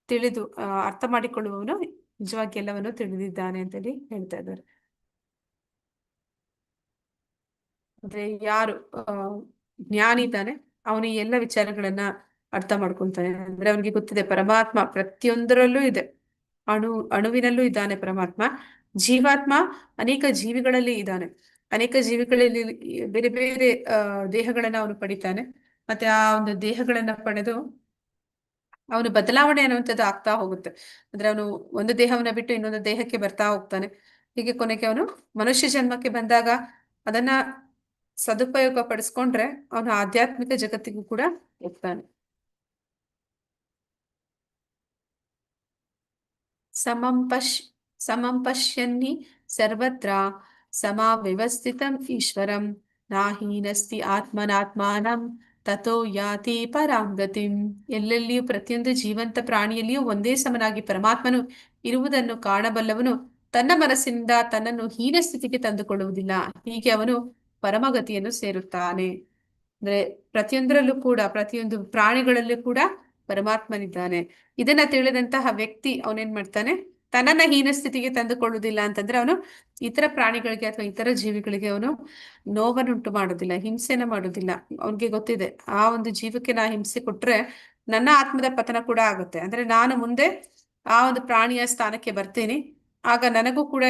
ತಿಳಿದು ಅರ್ಥ ಮಾಡಿಕೊಳ್ಳುವವನು ನಿಜವಾಗಿ ಎಲ್ಲವನ್ನು ತಿಳಿದಿದ್ದಾನೆ ಅಂತೇಳಿ ಹೇಳ್ತಾ ಇದ್ದಾರೆ. ಅಂದ್ರೆ ಯಾರು ಜ್ಞಾನಿ ಇದ್ದಾನೆ ಅವನು ಈ ಎಲ್ಲ ವಿಚಾರಗಳನ್ನ ಅರ್ಥ ಮಾಡ್ಕೊಂತಾನೆ. ಅಂದ್ರೆ ಅವನಿಗೆ ಗೊತ್ತಿದೆ ಪರಮಾತ್ಮ ಪ್ರತಿಯೊಂದರಲ್ಲೂ ಇದೆ. ಅಣುವಿನಲ್ಲೂ ಇದ್ದಾನೆ ಪರಮಾತ್ಮ. ಜೀವಾತ್ಮ ಅನೇಕ ಜೀವಿಗಳಲ್ಲಿ ಇದ್ದಾನೆ. ಅನೇಕ ಜೀವಿಗಳಲ್ಲಿ ಬೇರೆ ಬೇರೆ ದೇಹಗಳನ್ನ ಅವನು ಪಡಿತಾನೆ. ಮತ್ತೆ ಆ ಒಂದು ದೇಹಗಳನ್ನ ಪಡೆದು ಅವನು ಬದಲಾವಣೆ ಅನ್ನುವಂಥದ್ದು ಆಗ್ತಾ ಹೋಗುತ್ತೆ. ಅಂದ್ರೆ ಅವನು ಒಂದು ದೇಹವನ್ನ ಬಿಟ್ಟು ಇನ್ನೊಂದು ದೇಹಕ್ಕೆ ಬರ್ತಾ ಹೋಗ್ತಾನೆ. ಹೀಗೆ ಕೊನೆಗೆ ಅವನು ಮನುಷ್ಯ ಜನ್ಮಕ್ಕೆ ಬಂದಾಗ ಅದನ್ನ ಸದುಪಯೋಗ ಪಡಿಸ್ಕೊಂಡ್ರೆ ಅವನು ಆಧ್ಯಾತ್ಮಿಕ ಜಗತ್ತಿಗೂ ಕೂಡ ಹೋಗ್ತಾನೆ. ಸಮಂ ಪಶ್ಯನ್ನಿ ಸರ್ವತ್ರ ಸಮಾವ್ಯವಸ್ಥಿತಂ ಈಶ್ವರಂ ನಾಹೀನಸ್ತಿ ಆತ್ಮನಾತ್ಮಾನಂ ತಥೋ ಯಾತಿ ಪರಾಂ ಗತಿಂ. ಎಲ್ಲೆಲ್ಲಿಯೂ ಪ್ರತಿಯೊಂದು ಜೀವಂತ ಪ್ರಾಣಿಯಲ್ಲಿಯೂ ಒಂದೇ ಸಮನಾಗಿ ಪರಮಾತ್ಮನು ಇರುವುದನ್ನು ಕಾಣಬಲ್ಲವನು ತನ್ನ ಮನಸ್ಸಿನಿಂದ ತನ್ನನ್ನು ಹೀನ ಸ್ಥಿತಿಗೆ ತಂದುಕೊಳ್ಳುವುದಿಲ್ಲ. ಹೀಗೆ ಅವನು ಪರಮಗತಿಯನ್ನು ಸೇರುತ್ತಾನೆ. ಅಂದ್ರೆ ಪ್ರತಿಯೊಂದರಲ್ಲೂ ಕೂಡ ಪ್ರತಿಯೊಂದು ಪ್ರಾಣಿಗಳಲ್ಲೂ ಕೂಡ ಪರಮಾತ್ಮನಿದ್ದಾನೆ. ಇದನ್ನ ತಿಳಿದಂತಹ ವ್ಯಕ್ತಿ ಅವನೇನ್ ಮಾಡ್ತಾನೆ, ತನ್ನನ್ನ ಹೀನ ಸ್ಥಿತಿಗೆ ತಂದುಕೊಳ್ಳುವುದಿಲ್ಲ ಅಂತಂದ್ರೆ ಅವನು ಇತರ ಪ್ರಾಣಿಗಳಿಗೆ ಅಥವಾ ಇತರ ಜೀವಿಗಳಿಗೆ ಅವನು ನೋವನ್ನುಂಟು ಮಾಡೋದಿಲ್ಲ, ಹಿಂಸೆನ ಮಾಡೋದಿಲ್ಲ. ಅವನಿಗೆ ಗೊತ್ತಿದೆ ಆ ಒಂದು ಜೀವಕ್ಕೆ ನಾ ಹಿಂಸೆ ಕೊಟ್ರೆ ನನ್ನ ಆತ್ಮದ ಪತನ ಕೂಡ ಆಗುತ್ತೆ. ಅಂದ್ರೆ ನಾನು ಮುಂದೆ ಆ ಒಂದು ಪ್ರಾಣಿಯ ಸ್ಥಾನಕ್ಕೆ ಬರ್ತೀನಿ, ಆಗ ನನಗೂ ಕೂಡ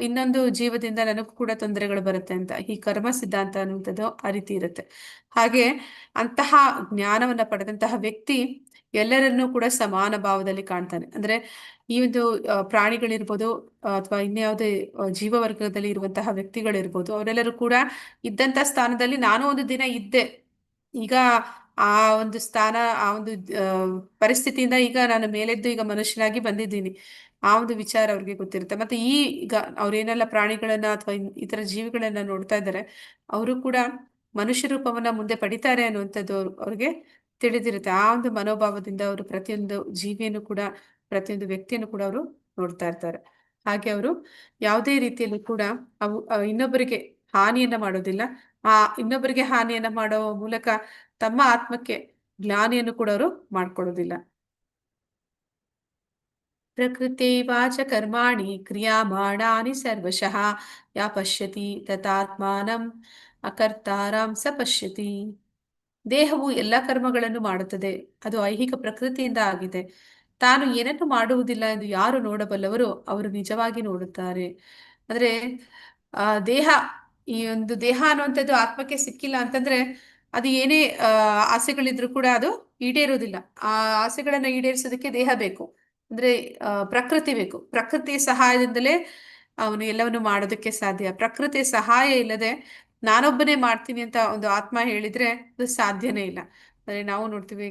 ಇನ್ನೊಂದು ಜೀವದಿಂದ ನನಗೂ ಕೂಡ ತೊಂದರೆಗಳು ಬರುತ್ತೆ ಅಂತ. ಈ ಕರ್ಮ ಸಿದ್ಧಾಂತ ಅನ್ನುವಂಥದ್ದು ಆ ರೀತಿ ಇರುತ್ತೆ. ಹಾಗೆ ಅಂತಹ ಜ್ಞಾನವನ್ನ ಪಡೆದಂತಹ ವ್ಯಕ್ತಿ ಎಲ್ಲರನ್ನೂ ಕೂಡ ಸಮಾನ ಭಾವದಲ್ಲಿ ಕಾಣ್ತಾನೆ. ಅಂದ್ರೆ ಈ ಒಂದು ಪ್ರಾಣಿಗಳಿರ್ಬೋದು ಅಥವಾ ಇನ್ಯಾವುದೇ ಜೀವವರ್ಗದಲ್ಲಿ ಇರುವಂತಹ ವ್ಯಕ್ತಿಗಳಿರ್ಬೋದು, ಅವರೆಲ್ಲರೂ ಕೂಡ ಇದ್ದಂತ ಸ್ಥಾನದಲ್ಲಿ ನಾನು ಒಂದು ದಿನ ಇದ್ದೆ, ಈಗ ಆ ಒಂದು ಸ್ಥಾನ ಆ ಒಂದು ಪರಿಸ್ಥಿತಿಯಿಂದ ಈಗ ನಾನು ಮೇಲೆದ್ದು ಈಗ ಮನುಷ್ಯನಾಗಿ ಬಂದಿದ್ದೀನಿ. ಆ ಒಂದು ವಿಚಾರ ಅವ್ರಿಗೆ ಗೊತ್ತಿರುತ್ತೆ. ಮತ್ತೆ ಈಗ ಅವ್ರೇನೆಲ್ಲ ಪ್ರಾಣಿಗಳನ್ನ ಅಥವಾ ಇತರ ಜೀವಿಗಳನ್ನ ನೋಡ್ತಾ ಇದ್ದಾರೆ, ಅವರು ಕೂಡ ಮನುಷ್ಯ ರೂಪವನ್ನ ಮುಂದೆ ಪಡಿತಾರೆ ಅನ್ನುವಂಥದ್ದು ಅವ್ರಿಗೆ ತಿಳಿದಿರುತ್ತೆ. ಆ ಒಂದು ಮನೋಭಾವದಿಂದ ಅವರು ಪ್ರತಿಯೊಂದು ಜೀವಿಯನ್ನು ಕೂಡ ಪ್ರತಿಯೊಂದು ವ್ಯಕ್ತಿಯನ್ನು ಕೂಡ ಅವರು ನೋಡ್ತಾ ಇರ್ತಾರೆ. ಹಾಗೆ ಅವರು ಯಾವುದೇ ರೀತಿಯಲ್ಲಿ ಕೂಡ ಇನ್ನೊಬ್ಬರಿಗೆ ಹಾನಿಯನ್ನ ಮಾಡೋದಿಲ್ಲ. ಆ ಇನ್ನೊಬ್ಬರಿಗೆ ಹಾನಿಯನ್ನ ಮಾಡೋ ಮೂಲಕ ತಮ್ಮ ಆತ್ಮಕ್ಕೆ ಜ್ಞಾನಿಯನ್ನು ಕೂಡ ಅವರು ಮಾಡ್ಕೊಳ್ಳೋದಿಲ್ಲ. ಪ್ರಕೃತಿ ವಾಚ ಕರ್ಮಾಣಿ ಕ್ರಿಯಾಮಾಣಾನಿ ಸರ್ವಶಃ ಯಾ ಪಶ್ಯತಿ ತಥಾತ್ಮಾನಂ ಅಕರ್ತಾರಾಂ ಸ ಪಶ್ಯತಿ. ದೇಹವು ಎಲ್ಲ ಕರ್ಮಗಳನ್ನು ಮಾಡುತ್ತದೆ, ಅದು ಐಹಿಕ ಪ್ರಕೃತಿಯಿಂದ ಆಗಿದೆ. ತಾನು ಏನನ್ನು ಮಾಡುವುದಿಲ್ಲ ಎಂದು ಯಾರು ನೋಡಬಲ್ಲವರು ಅವರು ನಿಜವಾಗಿ ನೋಡುತ್ತಾರೆ. ಅಂದ್ರೆ ದೇಹ ಈ ಒಂದು ದೇಹ ಅನ್ನುವಂಥದ್ದು ಆತ್ಮಕ್ಕೆ ಸಿಕ್ಕಿಲ್ಲ ಅಂತಂದ್ರೆ ಅದು ಏನೇ ಆಸೆಗಳಿದ್ರು ಕೂಡ ಅದು ಈಡೇರೋದಿಲ್ಲ. ಆ ಆಸೆಗಳನ್ನ ಈಡೇರಿಸೋದಕ್ಕೆ ದೇಹ ಬೇಕು. ಅಂದ್ರೆ ಪ್ರಕೃತಿ ಬೇಕು. ಪ್ರಕೃತಿಯ ಸಹಾಯದಿಂದಲೇ ಅವನು ಎಲ್ಲವನ್ನು ಮಾಡೋದಕ್ಕೆ ಸಾಧ್ಯ. ಪ್ರಕೃತಿಯ ಸಹಾಯ ಇಲ್ಲದೆ ನಾನೊಬ್ಬನೇ ಮಾಡ್ತೀನಿ ಅಂತ ಒಂದು ಆತ್ಮ ಹೇಳಿದ್ರೆ ಅದು ಸಾಧ್ಯನೇ ಇಲ್ಲ. ಅಂದ್ರೆ ನಾವು ನೋಡ್ತೀವಿ,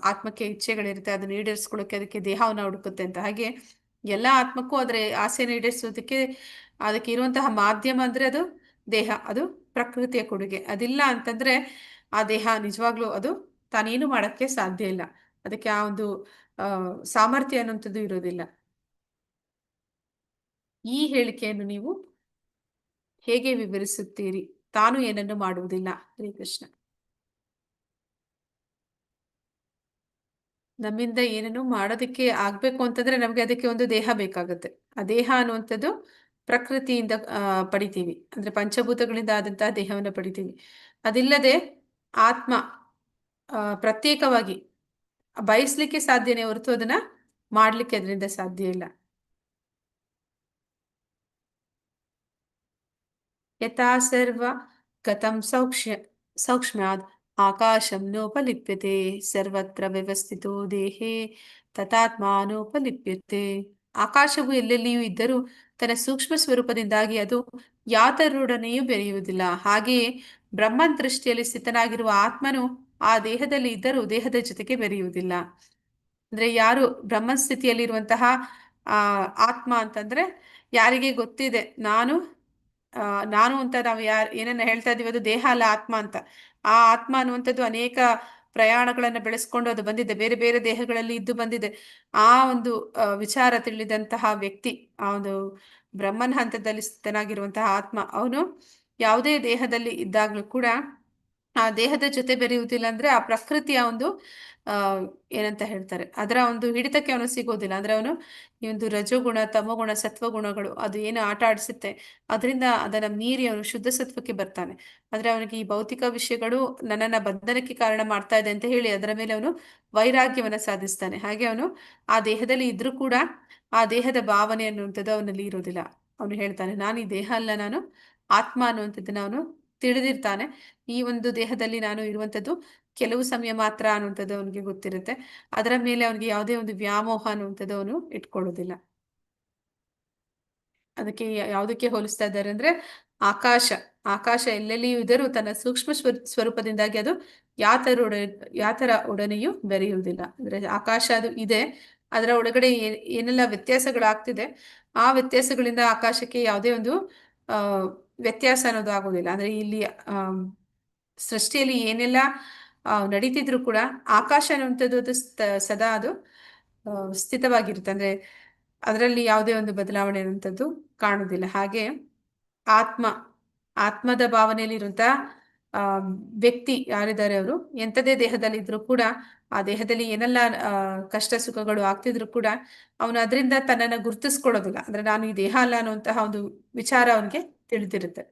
ಆತ್ಮಕ್ಕೆ ಇಚ್ಛೆಗಳಿರುತ್ತೆ, ಅದನ್ನ ಈಡೇರಿಸ್ಕೊಳ್ಳೋಕೆ ಅದಕ್ಕೆ ದೇಹವನ್ನ ಹುಡುಕುತ್ತೆ ಅಂತ. ಹಾಗೆ ಎಲ್ಲ ಆತ್ಮಕ್ಕೂ ಅದರ ಆಸೆನ ಈಡೇರಿಸೋದಕ್ಕೆ ಅದಕ್ಕೆ ಇರುವಂತಹ ಮಾಧ್ಯಮ ಅಂದ್ರೆ ಅದು ದೇಹ. ಅದು ಪ್ರಕೃತಿಯ ಕೊಡುಗೆ. ಅದಿಲ್ಲ ಅಂತಂದ್ರೆ ಆ ದೇಹ ನಿಜವಾಗ್ಲೂ ಅದು ತಾನೇನು ಮಾಡಕ್ಕೆ ಸಾಧ್ಯ ಇಲ್ಲ. ಅದಕ್ಕೆ ಆ ಒಂದು ಸಾಮರ್ಥ್ಯ ಅನ್ನುವಂಥದ್ದು ಇರೋದಿಲ್ಲ. ಈ ಹೇಳಿಕೆಯನ್ನು ನೀವು ಹೇಗೆ ವಿವರಿಸುತ್ತೀರಿ? ತಾನು ಏನನ್ನು ಮಾಡುವುದಿಲ್ಲ. ಹರೇ ಕೃಷ್ಣ. ನಮ್ಮಿಂದ ಏನನ್ನು ಮಾಡೋದಕ್ಕೆ ಆಗ್ಬೇಕು ಅಂತಂದ್ರೆ ನಮ್ಗೆ ಅದಕ್ಕೆ ಒಂದು ದೇಹ ಬೇಕಾಗುತ್ತೆ. ಆ ದೇಹ ಅನ್ನುವಂಥದ್ದು ಪ್ರಕೃತಿಯಿಂದ ಪಡಿತೀವಿ. ಅಂದ್ರೆ ಪಂಚಭೂತಗಳಿಂದ ಆದಂತಹ ದೇಹವನ್ನು ಪಡಿತೀವಿ. ಅದಿಲ್ಲದೆ ಆತ್ಮ ಪ್ರತ್ಯೇಕವಾಗಿ ಬಯಸ್ಲಿಕ್ಕೆ ಸಾಧ್ಯನೇ ಹೊರತು ಅದನ್ನ ಮಾಡ್ಲಿಕ್ಕೆ ಅದರಿಂದ ಸಾಧ್ಯ ಇಲ್ಲ. ಯಥಾ ಸರ್ವ ಗತಂ ಸೌಕ್ಷ್ಮ್ಯಾದ್ ಆಕಾಶಂ ನೋಪಲಿಪ್ಯತೆ ಸರ್ವತ್ರ ವ್ಯವಸ್ಥಿತೋ ದೇಹೇ ತಥಾತ್ಮಾನೋಪಲಿಪ್ಯತೆ. ಆಕಾಶವು ಎಲ್ಲೆಲ್ಲಿಯೂ ಇದ್ದರೂ ತನ್ನ ಸೂಕ್ಷ್ಮ ಸ್ವರೂಪದಿಂದಾಗಿ ಅದು ಯಾತರೊಡನೆಯೂ ಬೆರೆಯುವುದಿಲ್ಲ. ಹಾಗೆಯೇ ಬ್ರಹ್ಮನ್ ದೃಷ್ಟಿಯಲ್ಲಿ ಸ್ಥಿತನಾಗಿರುವ ಆತ್ಮನು ಆ ದೇಹದಲ್ಲಿ ಇದ್ದರೂ ದೇಹದ ಜೊತೆಗೆ ಬೆರೆಯುವುದಿಲ್ಲ. ಅಂದ್ರೆ ಯಾರು ಬ್ರಹ್ಮ ಸ್ಥಿತಿಯಲ್ಲಿರುವಂತಹ ಆತ್ಮ ಅಂತಂದ್ರೆ ಯಾರಿಗೆ ಗೊತ್ತಿದೆ ನಾನು ಅಂತ ನಾವು ಏನನ್ನ ಹೇಳ್ತಾ ಇದೀವಿ ಅದು ದೇಹ ಅಲ್ಲ, ಆತ್ಮ ಅಂತ. ಆ ಆತ್ಮ ಅನ್ನುವಂಥದ್ದು ಅನೇಕ ಪ್ರಯಾಣಗಳನ್ನ ಬೆಳೆಸ್ಕೊಂಡು ಅದು ಬಂದಿದೆ, ಬೇರೆ ಬೇರೆ ದೇಹಗಳಲ್ಲಿ ಇದ್ದು ಬಂದಿದೆ. ಆ ಒಂದು ವಿಚಾರ ತಿಳಿದಂತಹ ವ್ಯಕ್ತಿ, ಆ ಒಂದು ಬ್ರಹ್ಮನ್ ಹಂತದಲ್ಲಿ ಸ್ಥಿತನಾಗಿರುವಂತಹ ಆತ್ಮ, ಅವನು ಯಾವುದೇ ದೇಹದಲ್ಲಿ ಇದ್ದಾಗ್ಲೂ ಕೂಡ ಆ ದೇಹದ ಜೊತೆ ಬೆರೆಯುವುದಿಲ್ಲ. ಅಂದ್ರೆ ಆ ಪ್ರಕೃತಿಯ ಒಂದು ಏನಂತ ಹೇಳ್ತಾರೆ, ಅದರ ಒಂದು ಹಿಡಿತಕ್ಕೆ ಅವನು ಸಿಗೋದಿಲ್ಲ. ಅಂದ್ರೆ ಅವನು ಈ ಒಂದು ರಜೋಗುಣ, ತಮೋಗುಣ, ಸತ್ವಗುಣಗಳು ಅದು ಏನು ಆಟ ಆಡಿಸುತ್ತೆ ಅದರಿಂದ ಅದನ್ನ ಮೀರಿ ಅವನು ಶುದ್ಧ ಸತ್ವಕ್ಕೆ ಬರ್ತಾನೆ. ಆದ್ರೆ ಅವನಿಗೆ ಈ ಭೌತಿಕ ವಿಷಯಗಳು ನನ್ನನ್ನ ಬಂಧನಕ್ಕೆ ಕಾರಣ ಮಾಡ್ತಾ ಇದೆ ಅಂತ ಹೇಳಿ ಅದರ ಮೇಲೆ ಅವನು ವೈರಾಗ್ಯವನ್ನ ಸಾಧಿಸ್ತಾನೆ. ಹಾಗೆ ಅವನು ಆ ದೇಹದಲ್ಲಿ ಇದ್ರೂ ಕೂಡ ಆ ದೇಹದ ಭಾವನೆ ಅನ್ನುವಂಥದ್ದು ಅವನಲ್ಲಿ ಇರೋದಿಲ್ಲ. ಅವನು ಹೇಳ್ತಾನೆ, ನಾನು ಈ ದೇಹ ಅಲ್ಲ, ನಾನು ಆತ್ಮ ಅನ್ನುವಂಥದ್ದನ್ನ ಅವನು ತಿಳಿದಿರ್ತಾನೆ. ಈ ಒಂದು ದೇಹದಲ್ಲಿ ನಾನು ಇರುವಂಥದ್ದು ಕೆಲವು ಸಮಯ ಮಾತ್ರ ಅನ್ನುವಂಥದ್ದು ಅವನಿಗೆ ಗೊತ್ತಿರುತ್ತೆ. ಅದರ ಮೇಲೆ ಅವನಿಗೆ ಯಾವುದೇ ಒಂದು ವ್ಯಾಮೋಹ ಅನ್ನುವಂಥದ್ದು ಅವನು ಇಟ್ಕೊಳ್ಳೋದಿಲ್ಲ. ಅದಕ್ಕೆ ಯಾವುದಕ್ಕೆ ಹೋಲಿಸ್ತಾ ಇದ್ದಾರೆ ಅಂದ್ರೆ ಆಕಾಶ ಎಲ್ಲೆಲ್ಲಿಯೂ ಇದ್ದರೂ ತನ್ನ ಸೂಕ್ಷ್ಮ ಸ್ವರೂಪದಿಂದಾಗಿ ಅದು ಯಾತರ ಒಡನೆಯೂ ಬೆರೆಯುವುದಿಲ್ಲ. ಅಂದ್ರೆ ಆಕಾಶ ಅದು ಇದೆ, ಅದರ ಒಳಗಡೆ ಏನೆಲ್ಲ ವ್ಯತ್ಯಾಸಗಳಾಗ್ತಿದೆ ಆ ವ್ಯತ್ಯಾಸಗಳಿಂದ ಆಕಾಶಕ್ಕೆ ಯಾವುದೇ ಒಂದು ವ್ಯತ್ಯಾಸ ಅನ್ನೋದು ಆಗೋದಿಲ್ಲ. ಅಂದ್ರೆ ಇಲ್ಲಿ ಸೃಷ್ಟಿಯಲ್ಲಿ ಏನೆಲ್ಲ ನಡೀತಿದ್ರು ಕೂಡ ಆಕಾಶ ಅನ್ನುವಂಥದ್ದು ಅದು ಸದಾ ಅದು ಸ್ಥಿತವಾಗಿರುತ್ತೆ. ಅಂದ್ರೆ ಅದರಲ್ಲಿ ಯಾವುದೇ ಒಂದು ಬದಲಾವಣೆ ಅನ್ನುವಂಥದ್ದು ಕಾಣುವುದಿಲ್ಲ. ಹಾಗೆ ಆತ್ಮದ ಭಾವನೆಯಲ್ಲಿ ಇರುವಂತಹ ವ್ಯಕ್ತಿ ಯಾರಿದ್ದಾರೆ, ಅವರು ಎಂಥದೇ ದೇಹದಲ್ಲಿ ಇದ್ರು ಕೂಡ ಆ ದೇಹದಲ್ಲಿ ಏನೆಲ್ಲ ಕಷ್ಟ ಸುಖಗಳು ಆಗ್ತಿದ್ರು ಕೂಡ ಅವನು ಅದರಿಂದ ತನ್ನನ್ನ ಗುರುತಿಸ್ಕೊಳ್ಳೋದಿಲ್ಲ. ಅಂದ್ರೆ ನಾನು ಈ ದೇಹ ಅಲ್ಲ ಅನ್ನುವಂತಹ ಒಂದು ವಿಚಾರ ಅವನಿಗೆ ತಿಳಿದಿರುತ್ತೆ.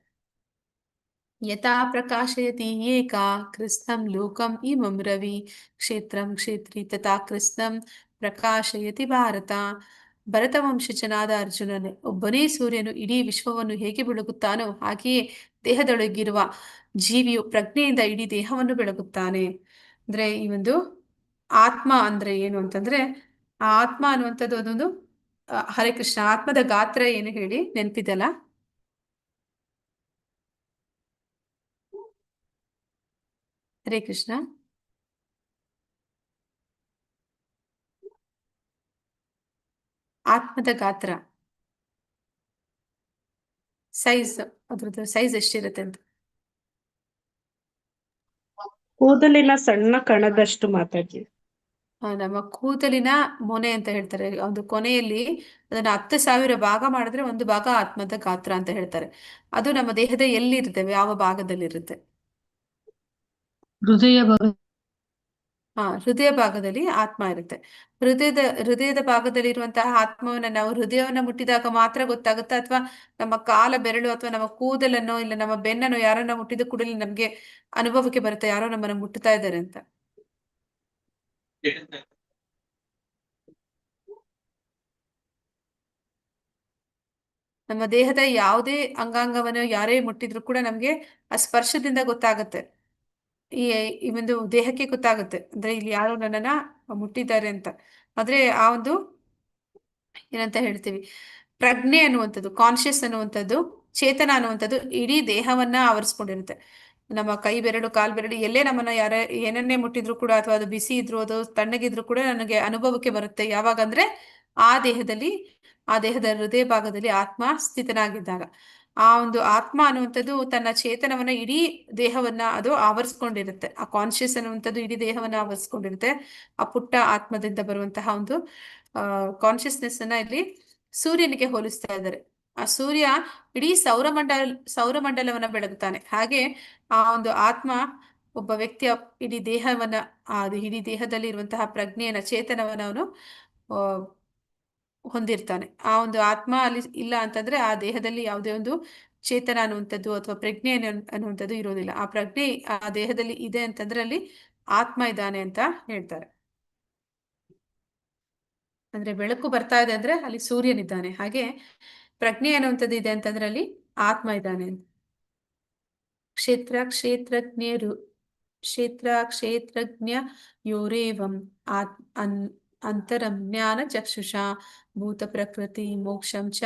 ಯಥಾ ಪ್ರಕಾಶಯತಿ ಏಕಾ ಕೃತ್ಸ್ನಂ ಲೋಕಂ ಇಮಂ ರವಿ ಕ್ಷೇತ್ರಂ ಕ್ಷೇತ್ರಿ ತಥಾ ಕೃತ್ಸ್ನಂ ಪ್ರಕಾಶಯತಿ ಭಾರತ. ಭರತವಂಶಜನಾದ ಅರ್ಜುನನೇ, ಒಬ್ಬನೇ ಸೂರ್ಯನು ಇಡೀ ವಿಶ್ವವನ್ನು ಹೇಗೆ ಬೆಳಗುತ್ತಾನೋ ಹಾಗೆಯೇ ದೇಹದೊಳಗಿರುವ ಜೀವಿಯು ಪ್ರಜ್ಞೆಯಿಂದ ಇಡೀ ದೇಹವನ್ನು ಬೆಳಗುತ್ತಾನೆ. ಅಂದ್ರೆ ಈ ಒಂದು ಆತ್ಮ ಅಂದ್ರೆ ಏನು ಅಂತಂದ್ರೆ, ಆ ಆತ್ಮ ಅನ್ನುವಂಥದ್ದು ಅದೊಂದು ಹರೇ ಕೃಷ್ಣ, ಆತ್ಮದ ಗಾತ್ರ ಏನು ಹೇಳಿ ನೆನಪಿದಲ್ಲ? ಹರೇ ಕೃಷ್ಣ. ಆತ್ಮದ ಗಾತ್ರ, ಸೈಜ್, ಅದ್ರದ್ದು ಸೈಜ್ ಎಷ್ಟಿರುತ್ತೆ ಅಂತ. ಕೂದಲಿನ ಸಣ್ಣ ಕಣದಷ್ಟು ಮಾತಾಡಿ. ನಮ್ಮ ಕೂದಲಿನ ಮೊನೆ ಅಂತ ಹೇಳ್ತಾರೆ. ಒಂದು ಕೊನೆಯಲ್ಲಿ ಅದನ್ನ 10,000 ಭಾಗ ಮಾಡಿದ್ರೆ ಒಂದು ಭಾಗ ಆತ್ಮದ ಗಾತ್ರ ಅಂತ ಹೇಳ್ತಾರೆ. ಅದು ನಮ್ಮ ದೇಹದ ಎಲ್ಲಿರ್ತವೆ, ಯಾವ ಭಾಗದಲ್ಲಿರುತ್ತೆ? ಹೃದಯ ಭಾಗದಲ್ಲಿ ಆತ್ಮ ಇರುತ್ತೆ. ಹೃದಯದ ಭಾಗದಲ್ಲಿ ಇರುವಂತಹ ಆತ್ಮವನ್ನ ನಾವು ಹೃದಯವನ್ನ ಮುಟ್ಟಿದಾಗ ಮಾತ್ರ ಗೊತ್ತಾಗುತ್ತೆ, ಅಥವಾ ನಮ್ಮ ಕಾಲ ಬೆರಳು ಅಥವಾ ನಮ್ಮ ಕೂದಲನ್ನೋ ಇಲ್ಲ ನಮ್ಮ ಬೆನ್ನನ್ನು ಯಾರನ್ನ ಮುಟ್ಟಿದ ಕೂಡಲೇ ನಮ್ಗೆ ಅನುಭವಕ್ಕೆ ಬರುತ್ತೆ ಯಾರೋ ನಮ್ಮನ್ನ ಮುಟ್ಟುತ್ತಾ ಇದ್ದಾರೆ ಅಂತ. ನಮ್ಮ ದೇಹದ ಯಾವುದೇ ಅಂಗಾಂಗವನ್ನು ಯಾರೇ ಮುಟ್ಟಿದ್ರು ಕೂಡ ನಮ್ಗೆ ಆ ಸ್ಪರ್ಶದಿಂದ ಗೊತ್ತಾಗುತ್ತೆ. ಈ ಈ ಒಂದು ದೇಹಕ್ಕೆ ಗೊತ್ತಾಗುತ್ತೆ, ಅಂದ್ರೆ ಇಲ್ಲಿ ಯಾರೋ ನನ್ನನ್ನ ಮುಟ್ಟಿದ್ದಾರೆ ಅಂತ. ಆದ್ರೆ ಆ ಒಂದು ಏನಂತ ಹೇಳ್ತೀವಿ, ಪ್ರಜ್ಞೆ ಅನ್ನುವಂಥದ್ದು, ಕಾನ್ಶಿಯಸ್ ಅನ್ನುವಂಥದ್ದು, ಚೇತನ ಅನ್ನುವಂಥದ್ದು ಇಡೀ ದೇಹವನ್ನ ಆವರಿಸ್ಕೊಂಡಿರುತ್ತೆ. ನಮ್ಮ ಕೈ ಬೆರಳು, ಕಾಲ್ ಬೆರಳು, ಎಲ್ಲೇ ನಮ್ಮನ್ನ ಯಾರ ಏನನ್ನೇ ಮುಟ್ಟಿದ್ರು ಕೂಡ, ಅಥವಾ ಅದು ಬಿಸಿ ಇದ್ರು ಅದು ತಣ್ಣಗಿದ್ರು ಕೂಡ ನನಗೆ ಅನುಭವಕ್ಕೆ ಬರುತ್ತೆ. ಯಾವಾಗಂದ್ರೆ ಆ ದೇಹದಲ್ಲಿ, ಆ ದೇಹದ ಹೃದಯ ಭಾಗದಲ್ಲಿ ಆತ್ಮ ಸ್ಥಿತನಾಗಿದ್ದಾಗ. ಆ ಒಂದು ಆತ್ಮ ಅನ್ನುವಂಥದ್ದು ತನ್ನ ಚೇತನವನ್ನ ಇಡೀ ದೇಹವನ್ನ ಅದು ಆವರಿಸ್ಕೊಂಡಿರುತ್ತೆ. ಆ ಕಾನ್ಶಿಯಸ್ ಅನ್ನುವಂಥದ್ದು ಇಡೀ ದೇಹವನ್ನ ಆವರಿಸ್ಕೊಂಡಿರುತ್ತೆ. ಆ ಪುಟ್ಟ ಆತ್ಮದಿಂದ ಬರುವಂತಹ ಒಂದು ಕಾನ್ಶಿಯಸ್ನೆಸ್ ಅನ್ನ ಇಲ್ಲಿ ಸೂರ್ಯನಿಗೆ ಹೋಲಿಸ್ತಾ ಇದ್ದಾರೆ. ಆ ಸೂರ್ಯ ಇಡೀ ಸೌರಮಂಡಲವನ್ನ ಬೆಳಗುತ್ತಾನೆ. ಹಾಗೆ ಆ ಒಂದು ಆತ್ಮ ಒಬ್ಬ ವ್ಯಕ್ತಿಯ ಇಡೀ ದೇಹವನ್ನ, ಅದು ಇಡೀ ದೇಹದಲ್ಲಿ ಇರುವಂತಹ ಪ್ರಜ್ಞೆಯನ್ನ, ಚೇತನವನ್ನ ಅವನು ಹೊಂದಿರ್ತಾನೆ. ಆ ಒಂದು ಆತ್ಮ ಅಲ್ಲಿ ಇಲ್ಲ ಅಂತಂದ್ರೆ ಆ ದೇಹದಲ್ಲಿ ಯಾವುದೇ ಒಂದು ಚೇತನ ಅನ್ನುವಂಥದ್ದು ಅಥವಾ ಪ್ರಜ್ಞೆ ಅನ್ನುವಂಥದ್ದು ಇರೋದಿಲ್ಲ. ಆ ಪ್ರಜ್ಞೆ ಆ ದೇಹದಲ್ಲಿ ಇದೆ ಅಂತಂದ್ರೆ ಅಲ್ಲಿ ಆತ್ಮ ಇದ್ದಾನೆ ಅಂತ ಹೇಳ್ತಾರೆ. ಅಂದ್ರೆ ಬೆಳಕು ಬರ್ತಾ ಇದೆ ಅಂದ್ರೆ ಅಲ್ಲಿ ಸೂರ್ಯನಿದ್ದಾನೆ. ಹಾಗೆ ಪ್ರಜ್ಞೆ ಅನ್ನುವಂಥದ್ದು ಇದೆ ಅಂತಂದ್ರೆ ಅಲ್ಲಿ ಆತ್ಮ ಇದ್ದಾನೆ ಅಂತ. ಕ್ಷೇತ್ರಜ್ಞ ಯೋರೇವಂ ಅಂತರಂ ಜ್ಞಾನ ಚಕ್ಷುಷಾ ಭೂತ ಪ್ರಕೃತಿ ಮೋಕ್ಷಂ ಚ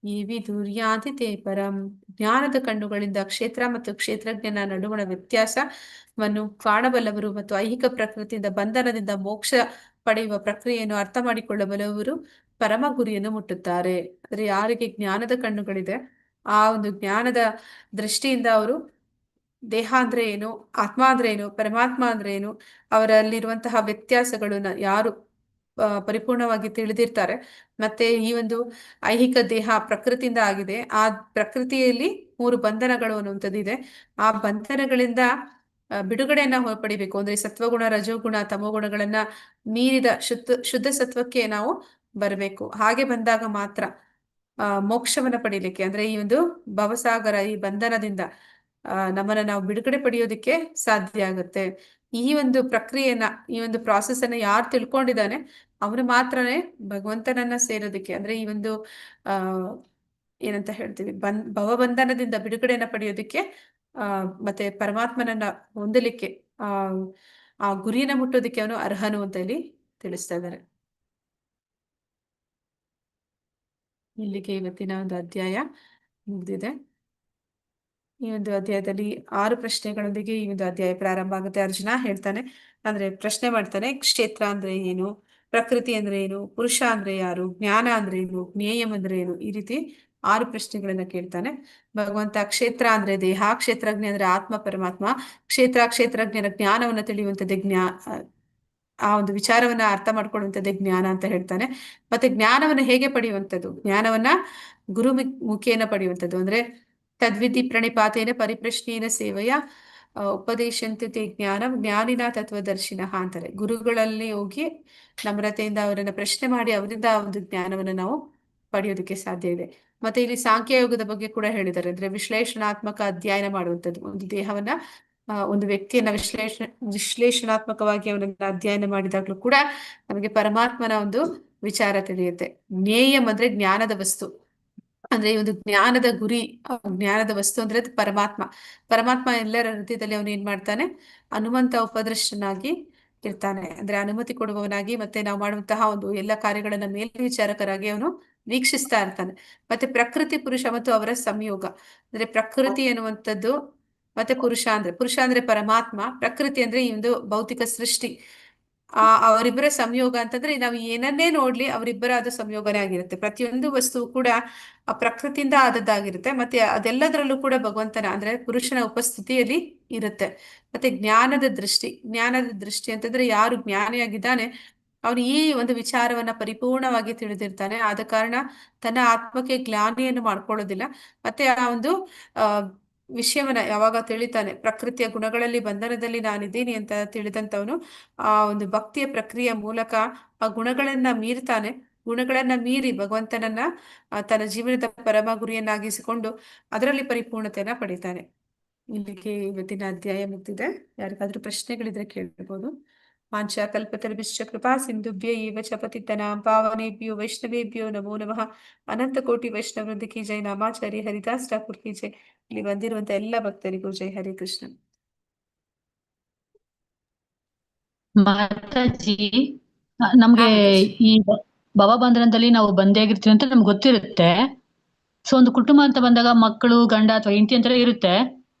ಈ ವಿದುರ್ಯಾಂತಿ ತೇ ಪರಂ. ಜ್ಞಾನದ ಕಣ್ಣುಗಳಿಂದ ಕ್ಷೇತ್ರ ಮತ್ತು ಕ್ಷೇತ್ರಜ್ಞನ ನಡುವಣ ವ್ಯತ್ಯಾಸವನ್ನು ಕಾಣಬಲ್ಲವರು ಮತ್ತು ಐಹಿಕ ಪ್ರಕೃತಿಯಿಂದ ಬಂಧನದಿಂದ ಮೋಕ್ಷ ಪಡೆಯುವ ಪ್ರಕ್ರಿಯೆಯನ್ನು ಅರ್ಥ ಮಾಡಿಕೊಳ್ಳಬಲ್ಲವರು ಪರಮ ಗುರಿಯನ್ನು ಮುಟ್ಟುತ್ತಾರೆ. ಅಂದ್ರೆ ಯಾರಿಗೆ ಜ್ಞಾನದ ಕಣ್ಣುಗಳಿದೆ, ಆ ಒಂದು ಜ್ಞಾನದ ದೃಷ್ಟಿಯಿಂದ ಅವರು ದೇಹ ಅಂದ್ರೆ ಏನು, ಆತ್ಮ ಅಂದ್ರೆ ಏನು, ಪರಮಾತ್ಮ ಅಂದ್ರೆ ಏನು, ಅವರಲ್ಲಿರುವಂತಹ ವ್ಯತ್ಯಾಸಗಳನ್ನ ಯಾರು ಪರಿಪೂರ್ಣವಾಗಿ ತಿಳಿದಿರ್ತಾರೆ, ಮತ್ತೆ ಈ ಒಂದು ಐಹಿಕ ದೇಹ ಪ್ರಕೃತಿಯಿಂದ ಆಗಿದೆ, ಆ ಪ್ರಕೃತಿಯಲ್ಲಿ 3 ಬಂಧನಗಳು ಅನ್ನುವಂಥದ್ದು ಇದೆ. ಆ ಬಂಧನಗಳಿಂದ ಬಿಡುಗಡೆಯನ್ನ ಪಡಿಬೇಕು ಅಂದ್ರೆ ಸತ್ವಗುಣ, ರಜೋಗುಣ, ತಮೋಗುಣಗಳನ್ನ ಮೀರಿದ ಶುದ್ಧ ಸತ್ವಕ್ಕೆ ನಾವು ಬರಬೇಕು. ಹಾಗೆ ಬಂದಾಗ ಮಾತ್ರ ಮೋಕ್ಷವನ್ನ ಪಡೀಲಿಕ್ಕೆ, ಅಂದ್ರೆ ಈ ಒಂದು ಭವಸಾಗರ, ಈ ಬಂಧನದಿಂದ ನಮ್ಮನ್ನ ನಾವು ಬಿಡುಗಡೆ ಪಡೆಯೋದಕ್ಕೆ ಸಾಧ್ಯ ಆಗುತ್ತೆ. ಈ ಒಂದು ಪ್ರಕ್ರಿಯೆಯನ್ನ, ಈ ಒಂದು ಪ್ರಾಸೆಸ್ ಅನ್ನ ಯಾರು ತಿಳ್ಕೊಂಡಿದ್ದಾನೆ ಅವನು ಮಾತ್ರನೇ ಭಗವಂತನನ್ನ ಸೇರೋದಕ್ಕೆ, ಅಂದ್ರೆ ಈ ಒಂದು ಏನಂತ ಹೇಳ್ತೀವಿ, ಭವಬಂಧನದಿಂದ ಬಿಡುಗಡೆಯನ್ನ ಪಡೆಯೋದಕ್ಕೆ ಮತ್ತೆ ಪರಮಾತ್ಮನನ್ನ ಹೊಂದಲಿಕ್ಕೆ, ಆ ಗುರಿಯನ್ನ ಮುಟ್ಟೋದಕ್ಕೆ ಅವನು ಅರ್ಹನು ಅಂತ ಇಲ್ಲಿ ತಿಳಿಸ್ತಾ ಇದ್ದಾರೆ. ಇಲ್ಲಿಗೆ ಇವತ್ತಿನ ಒಂದು ಅಧ್ಯಾಯ ಮುಗಿದಿದೆ. ಈ ಒಂದು ಅಧ್ಯಾಯದಲ್ಲಿ 6 ಪ್ರಶ್ನೆಗಳೊಂದಿಗೆ ಈ ಒಂದು ಅಧ್ಯಾಯ ಪ್ರಾರಂಭ ಆಗುತ್ತೆ. ಅರ್ಜುನ ಹೇಳ್ತಾನೆ, ಅಂದ್ರೆ ಪ್ರಶ್ನೆ ಮಾಡ್ತಾನೆ, ಕ್ಷೇತ್ರ ಅಂದ್ರೆ ಏನು, ಪ್ರಕೃತಿ ಅಂದ್ರೆ ಏನು, ಪುರುಷ ಅಂದ್ರೆ ಯಾರು, ಜ್ಞಾನ ಅಂದ್ರೆ ಏನು, ಜ್ಞೇಯಂ ಅಂದ್ರೆ ಏನು, ಈ ರೀತಿ 6 ಪ್ರಶ್ನೆಗಳನ್ನ ಕೇಳ್ತಾನೆ. ಭಗವಂತ ಕ್ಷೇತ್ರ ಅಂದ್ರೆ ದೇಹ, ಕ್ಷೇತ್ರಜ್ಞ ಅಂದ್ರೆ ಆತ್ಮ ಪರಮಾತ್ಮ, ಕ್ಷೇತ್ರಜ್ಞನ ಜ್ಞಾನವನ್ನ ತಿಳಿಯುವಂಥದ್ದೇ ಆ ಒಂದು ವಿಚಾರವನ್ನ ಅರ್ಥ ಮಾಡ್ಕೊಳ್ಳುವಂಥದ್ದೇ ಜ್ಞಾನ ಅಂತ ಹೇಳ್ತಾನೆ. ಮತ್ತೆ ಜ್ಞಾನವನ್ನ ಹೇಗೆ ಪಡೆಯುವಂಥದ್ದು, ಜ್ಞಾನವನ್ನ ಗುರು ಮುಖೇನ ಪಡೆಯುವಂಥದ್ದು, ಅಂದ್ರೆ ತದ್ವಿಧಿ ಪ್ರಣಿಪಾತೇನ ಪರಿಪ್ರಶ್ನೇನ ಸೇವೆಯ ಉಪದೇಶಂತೆ ಜ್ಞಾನಂ ಜ್ಞಾನಿನ ತತ್ವದರ್ಶಿನಃ ಅಂತಾರೆ. ಗುರುಗಳಲ್ಲಿ ಹೋಗಿ ನಮ್ರತೆಯಿಂದ ಅವರನ್ನ ಪ್ರಶ್ನೆ ಮಾಡಿ ಅವರಿಂದ ಒಂದು ಜ್ಞಾನವನ್ನ ನಾವು ಪಡೆಯೋದಕ್ಕೆ ಸಾಧ್ಯ ಇದೆ. ಮತ್ತೆ ಇಲ್ಲಿ ಸಾಂಖ್ಯಯೋಗದ ಬಗ್ಗೆ ಕೂಡ ಹೇಳಿದ್ದಾರೆ, ಅಂದ್ರೆ ವಿಶ್ಲೇಷಣಾತ್ಮಕ ಅಧ್ಯಯನ ಮಾಡುವಂಥದ್ದು. ಒಂದು ದೇಹವನ್ನ, ಒಂದು ವ್ಯಕ್ತಿಯನ್ನ ವಿಶ್ಲೇಷಣಾತ್ಮಕವಾಗಿ ಅವನನ್ನ ಅಧ್ಯಯನ ಮಾಡಿದಾಗ್ಲೂ ಕೂಡ ನಮಗೆ ಪರಮಾತ್ಮನ ಒಂದು ವಿಚಾರ ತಿಳಿಯುತ್ತೆ. ಜ್ಞೇಯಂ ಅಂದ್ರೆ ಜ್ಞಾನದ ವಸ್ತು, ಅಂದ್ರೆ ಈ ಒಂದು ಜ್ಞಾನದ ಗುರಿ, ಜ್ಞಾನದ ವಸ್ತು ಅಂದ್ರೆ ಪರಮಾತ್ಮ ಎಲ್ಲರ ಹೃದಯದಲ್ಲಿ ಅವನು ಏನ್ ಮಾಡ್ತಾನೆ, ಹನುಮಂತ ಉಪದೃಷ್ಟನಾಗಿ ಇರ್ತಾನೆ. ಅಂದ್ರೆ ಅನುಮತಿ ಕೊಡುವವನಾಗಿ, ಮತ್ತೆ ನಾವು ಮಾಡುವಂತಹ ಒಂದು ಎಲ್ಲ ಕಾರ್ಯಗಳನ್ನ ಮೇಲ್ವಿಚಾರಕರಾಗಿ ಅವನು ವೀಕ್ಷಿಸ್ತಾ ಇರ್ತಾನೆ. ಮತ್ತೆ ಪ್ರಕೃತಿ ಪುರುಷ ಮತ್ತು ಅವರ ಸಂಯೋಗ, ಅಂದ್ರೆ ಪ್ರಕೃತಿ ಎನ್ನುವಂಥದ್ದು ಮತ್ತೆ ಪುರುಷ ಅಂದ್ರೆ ಪರಮಾತ್ಮ, ಪ್ರಕೃತಿ ಅಂದ್ರೆ ಈ ಒಂದು ಭೌತಿಕ ಸೃಷ್ಟಿ. ಅವರಿಬ್ಬರ ಸಂಯೋಗ ಅಂತಂದ್ರೆ ನಾವು ಏನನ್ನೇ ನೋಡ್ಲಿ ಅವರಿಬ್ಬರ ಅದು ಸಂಯೋಗನೇ ಆಗಿರುತ್ತೆ. ಪ್ರತಿಯೊಂದು ವಸ್ತು ಕೂಡ ಆ ಪ್ರಕೃತಿಯಿಂದ ಆದದ್ದಾಗಿರುತ್ತೆ. ಮತ್ತೆ ಅದೆಲ್ಲದರಲ್ಲೂ ಕೂಡ ಭಗವಂತನ, ಅಂದ್ರೆ ಪುರುಷನ ಉಪಸ್ಥಿತಿಯಲ್ಲಿ ಇರುತ್ತೆ. ಮತ್ತೆ ಜ್ಞಾನದ ದೃಷ್ಟಿ ಅಂತಂದ್ರೆ ಯಾರು ಜ್ಞಾನಿಯಾಗಿದ್ದಾನೆ ಅವನು ಈ ಒಂದು ವಿಚಾರವನ್ನ ಪರಿಪೂರ್ಣವಾಗಿ ತಿಳಿದಿರ್ತಾನೆ. ಆದ ಕಾರಣ ತನ್ನ ಆತ್ಮಕ್ಕೆ ಗ್ಲಾನಿಯನ್ನು ಮಾಡ್ಕೊಳ್ಳೋದಿಲ್ಲ. ಮತ್ತೆ ಆ ಒಂದು ವಿಷಯವನ್ನ ಯಾವಾಗ ತಿಳಿತಾನೆ, ಪ್ರಕೃತಿಯ ಗುಣಗಳಲ್ಲಿ ಬಂಧನದಲ್ಲಿ ನಾನಿದ್ದೀನಿ ಅಂತ ತಿಳಿದಂತವನು ಆ ಒಂದು ಭಕ್ತಿಯ ಪ್ರಕ್ರಿಯೆಯ ಮೂಲಕ ಆ ಗುಣಗಳನ್ನ ಮೀರ್ತಾನೆ. ಗುಣಗಳನ್ನ ಮೀರಿ ಭಗವಂತನನ್ನ ತನ್ನ ಜೀವನದ ಪರಮ ಗುರಿಯನ್ನಾಗಿಸಿಕೊಂಡು ಅದರಲ್ಲಿ ಪರಿಪೂರ್ಣತೆಯನ್ನ ಪಡಿತಾನೆ. ಇಲ್ಲಿಗೆ ಇವತ್ತಿನ ಅಧ್ಯಾಯ ಮುಗ್ದಿದೆ. ಯಾರಿಗಾದ್ರೂ ಪ್ರಶ್ನೆಗಳಿದ್ರೆ ಕೇಳ್ಬೋದು. ವಾಂಛಾಕಲ್ಪತರುಭ್ಯಶ್ಚ ಕೃಪಾ ಸಿಂಧುಭ್ಯ ಏವ ಚ ಪತಿತನಾಂ ಪಾವನೇಭ್ಯೋ ವೈಷ್ಣವೇಭ್ಯೋ ನಮೋ ನಮಃ. ಅನಂತ ಕೋಟಿ ವೈಷ್ಣವ ವೃಂದ ಕಿ ಜೈ. ನಾಮಾಚಾರ್ಯ ಹರಿದಾಸ್ ಠಾಕೂರ್ ಕಿ ಜೈ. ಇಲ್ಲಿ ಬಂದಿರುವಂತ ಎಲ್ಲ ಭಕ್ತರಿಗೂ ಜೈ. ಹರೇ ಕೃಷ್ಣ. ಮಾತಾಜಿ, ಹಾ ನಮ್ಗೆ ಮಾತಾಜಿ. ಈ ಭವಬಂಧನದಲ್ಲಿ ನಾವು ಬಂದೇ ಆಗಿರ್ತೀವಿ ಅಂತ ನಮ್ಗೆ ಗೊತ್ತಿರುತ್ತೆ. ಸೊ ಒಂದು ಕುಟುಂಬ ಅಂತ ಬಂದಾಗ ಮಕ್ಕಳು, ಗಂಡ ಅಥವಾ ಹೆಂಡತಿ ಅಂತೆಲ್ಲ ಇರುತ್ತೆ.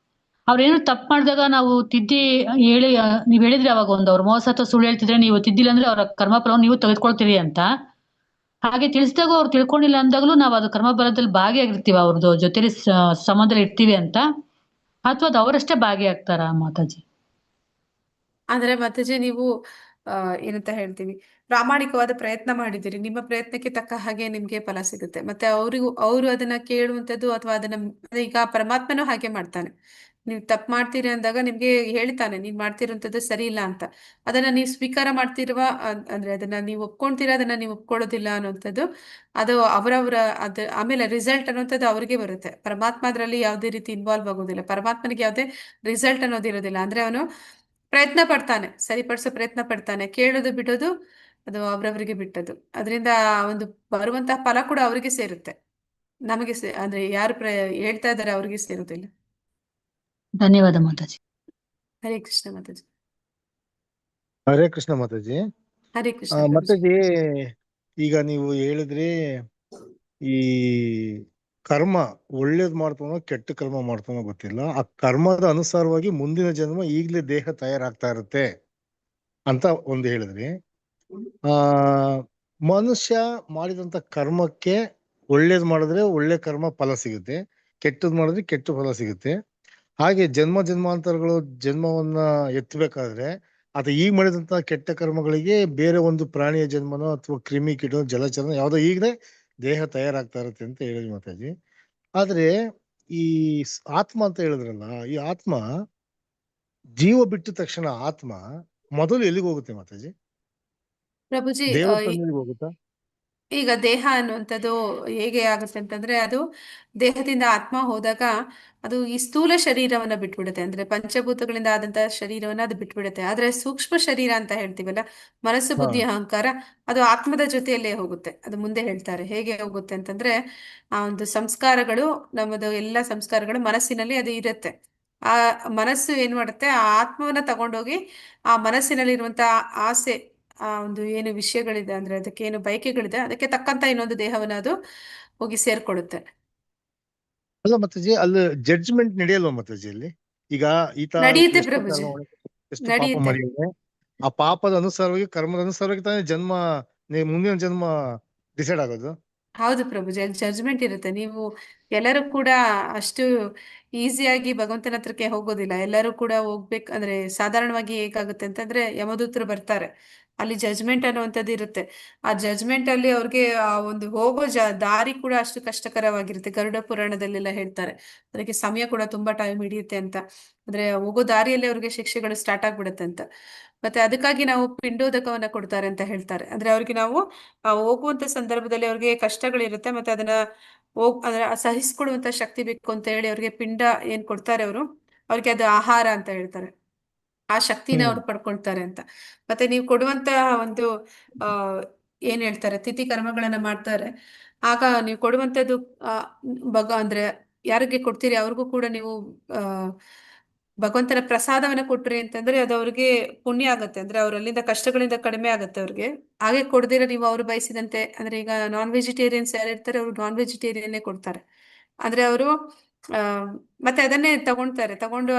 ಅವ್ರೇನು ತಪ್ಪು ಮಾಡಿದಾಗ ನಾವು ತಿದ್ದಿ ಹೇಳಿ, ನೀವ್ ಹೇಳಿದ್ರಿ ಅವಾಗ ಅವ್ರು ಮೋಸ ಅಥವಾ ಸುಳ್ಳು ಹೇಳ್ತಿದ್ರೆ ನೀವು ತಿದ್ದಿಲ್ಲ ಅಂದ್ರೆ ಅವರ ಕರ್ಮಫಲವನ್ನು ನೀವು ತೆಗೆದುಕೊಳ್ತೀರಿ ಅಂತ. ಹಾಗೆ ತಿಳಿಸಿದಾಗ ಅವ್ರು ತಿಳ್ಕೊಂಡಿಲ್ಲ ಅಂದಾಗಲೂ ನಾವು ಅದು ಕರ್ಮಫಲದಲ್ಲಿ ಭಾಗಿಯಾಗಿರ್ತೀವಿ, ಅವ್ರದ್ದು ಜೊತೆಲಿ ಸಂಬಂಧದಲ್ಲಿ ಇರ್ತೀವಿ ಅಂತ, ಅಥವಾ ಅದು ಅವರಷ್ಟೇ ಭಾಗಿಯಾಗ್ತಾರಾ ಮಾತಾಜಿ? ಅಂದ್ರೆ ಮಾತಾಜಿ, ನೀವು ಏನಂತ ಹೇಳ್ತೀವಿ, ಪ್ರಾಮಾಣಿಕವಾದ ಪ್ರಯತ್ನ ಮಾಡಿದ್ದೀರಿ, ನಿಮ್ಮ ಪ್ರಯತ್ನಕ್ಕೆ ತಕ್ಕ ಹಾಗೆ ನಿಮ್ಗೆ ಫಲ ಸಿಗುತ್ತೆ. ಮತ್ತೆ ಅವರು ಅದನ್ನ ಕೇಳುವಂಥದ್ದು ಅಥವಾ ಈಗ ಪರಮಾತ್ಮನೂ ಹಾಗೆ ಮಾಡ್ತಾನೆ. ನೀವು ತಪ್ಪು ಮಾಡ್ತೀರಿ ಅಂದಾಗ ನಿಮ್ಗೆ ಹೇಳ್ತಾನೆ, ನೀವ್ ಮಾಡ್ತಿರುವಂಥದ್ದು ಸರಿ ಇಲ್ಲ ಅಂತ. ಅದನ್ನ ನೀವು ಸ್ವೀಕಾರ ಮಾಡ್ತಿರುವ ಅಂದ್ರೆ ಅದನ್ನ ನೀವು ಒಪ್ಕೊಂತೀರಾ, ಅದನ್ನ ನೀವು ಒಪ್ಕೊಳ್ಳೋದಿಲ್ಲ ಅನ್ನುವಂಥದ್ದು ಅದು ಅವರವರ ಆಮೇಲೆ ರಿಸಲ್ಟ್ ಅನ್ನುವಂಥದ್ದು ಅವ್ರಿಗೆ ಬರುತ್ತೆ. ಪರಮಾತ್ಮ ಅದರಲ್ಲಿ ಯಾವುದೇ ರೀತಿ ಇನ್ವಾಲ್ವ್ ಆಗೋದಿಲ್ಲ. ಪರಮಾತ್ಮನಿಗೆ ಯಾವುದೇ ರಿಸಲ್ಟ್ ಅನ್ನೋದಿರೋದಿಲ್ಲ. ಅಂದ್ರೆ ಅವನು ಪ್ರಯತ್ನ ಪಡ್ತಾನೆ, ಸರಿಪಡಿಸೋ ಪ್ರಯತ್ನ ಪಡ್ತಾನೆ. ಕೇಳೋದು ಬಿಡೋದು ಅದು ಅವ್ರವರಿಗೆ ಬಿಟ್ಟದ್ದು. ಅದರಿಂದ ಒಂದು ಬರುವಂತಹ ಫಲ ಕೂಡ ಅವರಿಗೆ ಸೇರುತ್ತೆ, ನಮಗೆ ಅಂದ್ರೆ ಯಾರು ಹೇಳ್ತಾ ಇದ್ದಾರೆ ಅವ್ರಿಗೆ ಸೇರುವುದಿಲ್ಲ. ಧನ್ಯವಾದ ಮಾತಾಜಿ. ಹರೇ ಕೃಷ್ಣ ಮಾತಾಜಿ. ಹರೇ ಕೃಷ್ಣ ಮಾತಾಜಿ. ಹರೇ ಕೃಷ್ಣ ಪ್ರಭುಜಿ. ಮಾತಾಜಿ, ಈಗ ನೀವು ಹೇಳಿದ್ರಿ ಈ ಕರ್ಮ ಒಳ್ಳೇದ್ ಮಾಡ್ತಾನೋ ಕೆಟ್ಟ ಕರ್ಮ ಮಾಡ್ತಾನೋ ಗೊತ್ತಿಲ್ಲ, ಆ ಕರ್ಮದ ಅನುಸಾರವಾಗಿ ಮುಂದಿನ ಜನ್ಮ ಈಗ್ಲೇ ದೇಹ ತಯಾರಾಗ್ತಾ ಇರುತ್ತೆ ಅಂತ ಒಂದು ಹೇಳಿದ್ರಿ. ಮನುಷ್ಯ ಮಾಡಿದಂತ ಕರ್ಮಕ್ಕೆ ಒಳ್ಳೇದ್ ಮಾಡಿದ್ರೆ ಒಳ್ಳೆ ಕರ್ಮ ಫಲ ಸಿಗುತ್ತೆ, ಕೆಟ್ಟದ್ ಮಾಡಿದ್ರೆ ಕೆಟ್ಟ ಫಲ ಸಿಗುತ್ತೆ. ಹಾಗೆ ಜನ್ಮ ಜನ್ಮಾಂತರಗಳು ಜನ್ಮವನ್ನ ಎತ್ತಬೇಕಾದ್ರೆ ಆತ ಈಗ ಮಾಡಿದಂತ ಕೆಟ್ಟ ಕರ್ಮಗಳಿಗೆ ಬೇರೆ ಒಂದು ಪ್ರಾಣಿಯ ಜನ್ಮನೋ ಅಥವಾ ಕ್ರಿಮಿ ಕೀಟ ಜಲಚರನ ಯಾವ್ದೋ ಈಗಲೇ ದೇಹ ತಯಾರಾಗ್ತಾ ಇರುತ್ತೆ ಅಂತ ಹೇಳಿದ್ವಿ ಮಾತಾಜಿ. ಆದ್ರೆ ಈ ಆತ್ಮ ಅಂತ ಹೇಳಿದ್ರಲ್ಲ, ಈ ಆತ್ಮ ಜೀವ ಬಿಟ್ಟ ತಕ್ಷಣ ಆತ್ಮ ಮೊದಲು ಎಲ್ಲಿಗೆ ಹೋಗುತ್ತೆ ಮಾತಾಜಿ? ಪ್ರಭುಜಿ, ದೇವರ ಸನ್ನಿಧಿಗೆ ಹೋಗುತ್ತಾ? ಈಗ ದೇಹ ಅನ್ನುವಂಥದ್ದು ಹೇಗೆ ಆಗುತ್ತೆ ಅಂತಂದ್ರೆ, ಅದು ದೇಹದಿಂದ ಆತ್ಮ ಹೋದಾಗ ಅದು ಈ ಸ್ಥೂಲ ಶರೀರವನ್ನ ಬಿಟ್ಬಿಡುತ್ತೆ. ಅಂದ್ರೆ ಪಂಚಭೂತಗಳಿಂದ ಆದಂತಹ ಶರೀರವನ್ನ ಅದು ಬಿಟ್ಬಿಡುತ್ತೆ. ಆದ್ರೆ ಸೂಕ್ಷ್ಮ ಶರೀರ ಅಂತ ಹೇಳ್ತೀವಲ್ಲ, ಮನಸ್ಸು, ಹಾ. ಬುದ್ಧಿ, ಅಹಂಕಾರ, ಅದು ಆತ್ಮದ ಜೊತೆಯಲ್ಲೇ ಹೋಗುತ್ತೆ. ಅದು ಮುಂದೆ ಹೇಳ್ತಾರೆ ಹೇಗೆ ಹೋಗುತ್ತೆ ಅಂತಂದ್ರೆ, ಆ ಒಂದು ಸಂಸ್ಕಾರಗಳು, ನಮ್ಮದು ಎಲ್ಲ ಸಂಸ್ಕಾರಗಳು ಮನಸ್ಸಿನಲ್ಲಿ ಅದು ಇರುತ್ತೆ. ಆ ಮನಸ್ಸು ಏನ್ ಮಾಡುತ್ತೆ, ಆ ಆತ್ಮವನ್ನ ತಗೊಂಡೋಗಿ ಆ ಮನಸ್ಸಿನಲ್ಲಿರುವಂತಹ ಆಸೆ, ಆ ಒಂದು ಏನು ವಿಷಯಗಳಿದೆ, ಅಂದ್ರೆ ಅದಕ್ಕೆ ಏನು ಬಯಕೆಗಳಿದೆ, ಅದಕ್ಕೆ ತಕ್ಕಂತ ಇನ್ನೊಂದು ದೇಹವನ್ನ ಅದು ಹೋಗಿ ಸೇರ್ಕೊಳ್ಳುತ್ತೆ. ಅಲ್ಲ ಮಾತಾಜಿ, ಅಲ್ಲಿ ಜಡ್ಜ್ಮೆಂಟ್ ನಡೆಯಲ್ವಾ ಮಾತಾಜಿ? ಅಲ್ಲಿ ಈಗ ಈತ ನಡೆಯುತ್ತೆ ಎಷ್ಟು ಪ್ರಭುಜಿ, ಕರ್ಮ ಎಷ್ಟು ಪಾಪ ನಡೆಯುತ್ತೆ. ಮಾಡಿದ್ರೆ ಆ ಪಾಪದ ಅನುಸಾರವಾಗಿ ಕರ್ಮದ ಅನುಸಾರವಾಗಿ ತಾನೇ ಜನ್ಮ ಮುಂದಿನ ಜನ್ಮ ಡಿಸೈಡ್ ಆಗೋದು. ಹೌದು ಪ್ರಭುಜಿ, ಅಲ್ಲಿ ಜಡ್ಜ್ಮೆಂಟ್ ಇರುತ್ತೆ. ನೀವು ಎಲ್ಲರೂ ಕೂಡ ಅಷ್ಟು ಈಸಿಯಾಗಿ ಭಗವಂತನ ಹತ್ರಕ್ಕೆ ಹೋಗೋದಿಲ್ಲ. ಎಲ್ಲರೂ ಕೂಡ ಹೋಗ್ಬೇಕು ಅಂದ್ರೆ ಸಾಧಾರಣವಾಗಿ ಹೇಗಾಗುತ್ತೆ ಅಂತಂದ್ರೆ, ಯಮದೂತರು ಬರ್ತಾರೆ, ಅಲ್ಲಿ ಜಡ್ಜ್ಮೆಂಟ್ ಅನ್ನುವಂಥದ್ದು ಇರುತ್ತೆ. ಆ ಜಡ್ಜ್ಮೆಂಟ್ ಅಲ್ಲಿ ಅವ್ರಿಗೆ ಆ ಒಂದು ಹೋಗೋ ದಾರಿ ಕೂಡ ಅಷ್ಟು ಕಷ್ಟಕರವಾಗಿರುತ್ತೆ. ಗರುಡ ಪುರಾಣದಲ್ಲೆಲ್ಲ ಹೇಳ್ತಾರೆ, ಅದಕ್ಕೆ ಸಮಯ ಕೂಡ ತುಂಬಾ ಟೈಮ್ ಹಿಡಿಯುತ್ತೆ ಅಂತ. ಅಂದ್ರೆ ಹೋಗೋ ದಾರಿಯಲ್ಲಿ ಅವ್ರಿಗೆ ಶಿಕ್ಷೆಗಳು ಸ್ಟಾರ್ಟ್ ಆಗ್ಬಿಡುತ್ತೆ ಅಂತ. ಮತ್ತೆ ಅದಕ್ಕಾಗಿ ನಾವು ಪಿಂಡೋದಕವನ್ನ ಕೊಡ್ತಾರೆ ಅಂತ ಹೇಳ್ತಾರೆ. ಅಂದ್ರೆ ಅವ್ರಿಗೆ ನಾವು ಹೋಗುವಂತ ಸಂದರ್ಭದಲ್ಲಿ ಅವ್ರಿಗೆ ಕಷ್ಟಗಳಿರುತ್ತೆ, ಮತ್ತೆ ಅದನ್ನ ಅಂದ್ರೆ ಸಹಿಸ್ಕೊಳ್ಳುವಂತ ಶಕ್ತಿ ಬೇಕು ಅಂತ ಹೇಳಿ ಅವ್ರಿಗೆ ಪಿಂಡ ಏನ್ ಕೊಡ್ತಾರೆ ಅವರು, ಅವ್ರಿಗೆ ಅದು ಆಹಾರ ಅಂತ ಹೇಳ್ತಾರೆ. ಆ ಶಕ್ತಿನ ಅವ್ರು ಪಡ್ಕೊಳ್ತಾರೆ ಅಂತ. ಮತ್ತೆ ನೀವು ಕೊಡುವಂತ ಒಂದು ಆ ಏನ್ ಹೇಳ್ತಾರೆ, ತಿಥಿ ಕರ್ಮಗಳನ್ನ ಮಾಡ್ತಾರೆ. ಆಗ ನೀವು ಕೊಡುವಂತದ್ದು ಅಂದ್ರೆ ಯಾರಿಗೆ ಕೊಡ್ತೀರಿ ಅವ್ರಿಗೂ ಕೂಡ ನೀವು ಆ ಭಗವಂತನ ಪ್ರಸಾದವನ್ನ ಕೊಟ್ರಿ ಅಂತಂದ್ರೆ ಅದು ಅವ್ರಿಗೆ ಪುಣ್ಯ ಆಗತ್ತೆ. ಅಂದ್ರೆ ಅವ್ರ ಅಲ್ಲಿಂದ ಕಷ್ಟಗಳಿಂದ ಕಡಿಮೆ ಆಗತ್ತೆ ಅವ್ರಿಗೆ. ಹಾಗೆ ಕೊಡ್ದಿರ ನೀವು ಅವ್ರು ಬಯಸಿದಂತೆ, ಅಂದ್ರೆ ಈಗ ನಾನ್ ವೆಜಿಟೇರಿಯನ್ಸ್ ಯಾರು ಇರ್ತಾರೆ, ಅವ್ರು ನಾನ್ ವೆಜಿಟೇರಿಯನ್ನೇ ಕೊಡ್ತಾರೆ. ಅಂದ್ರೆ ಅವರು ಮತ್ತೆ ಅದನ್ನೇ ತಗೊಂಡು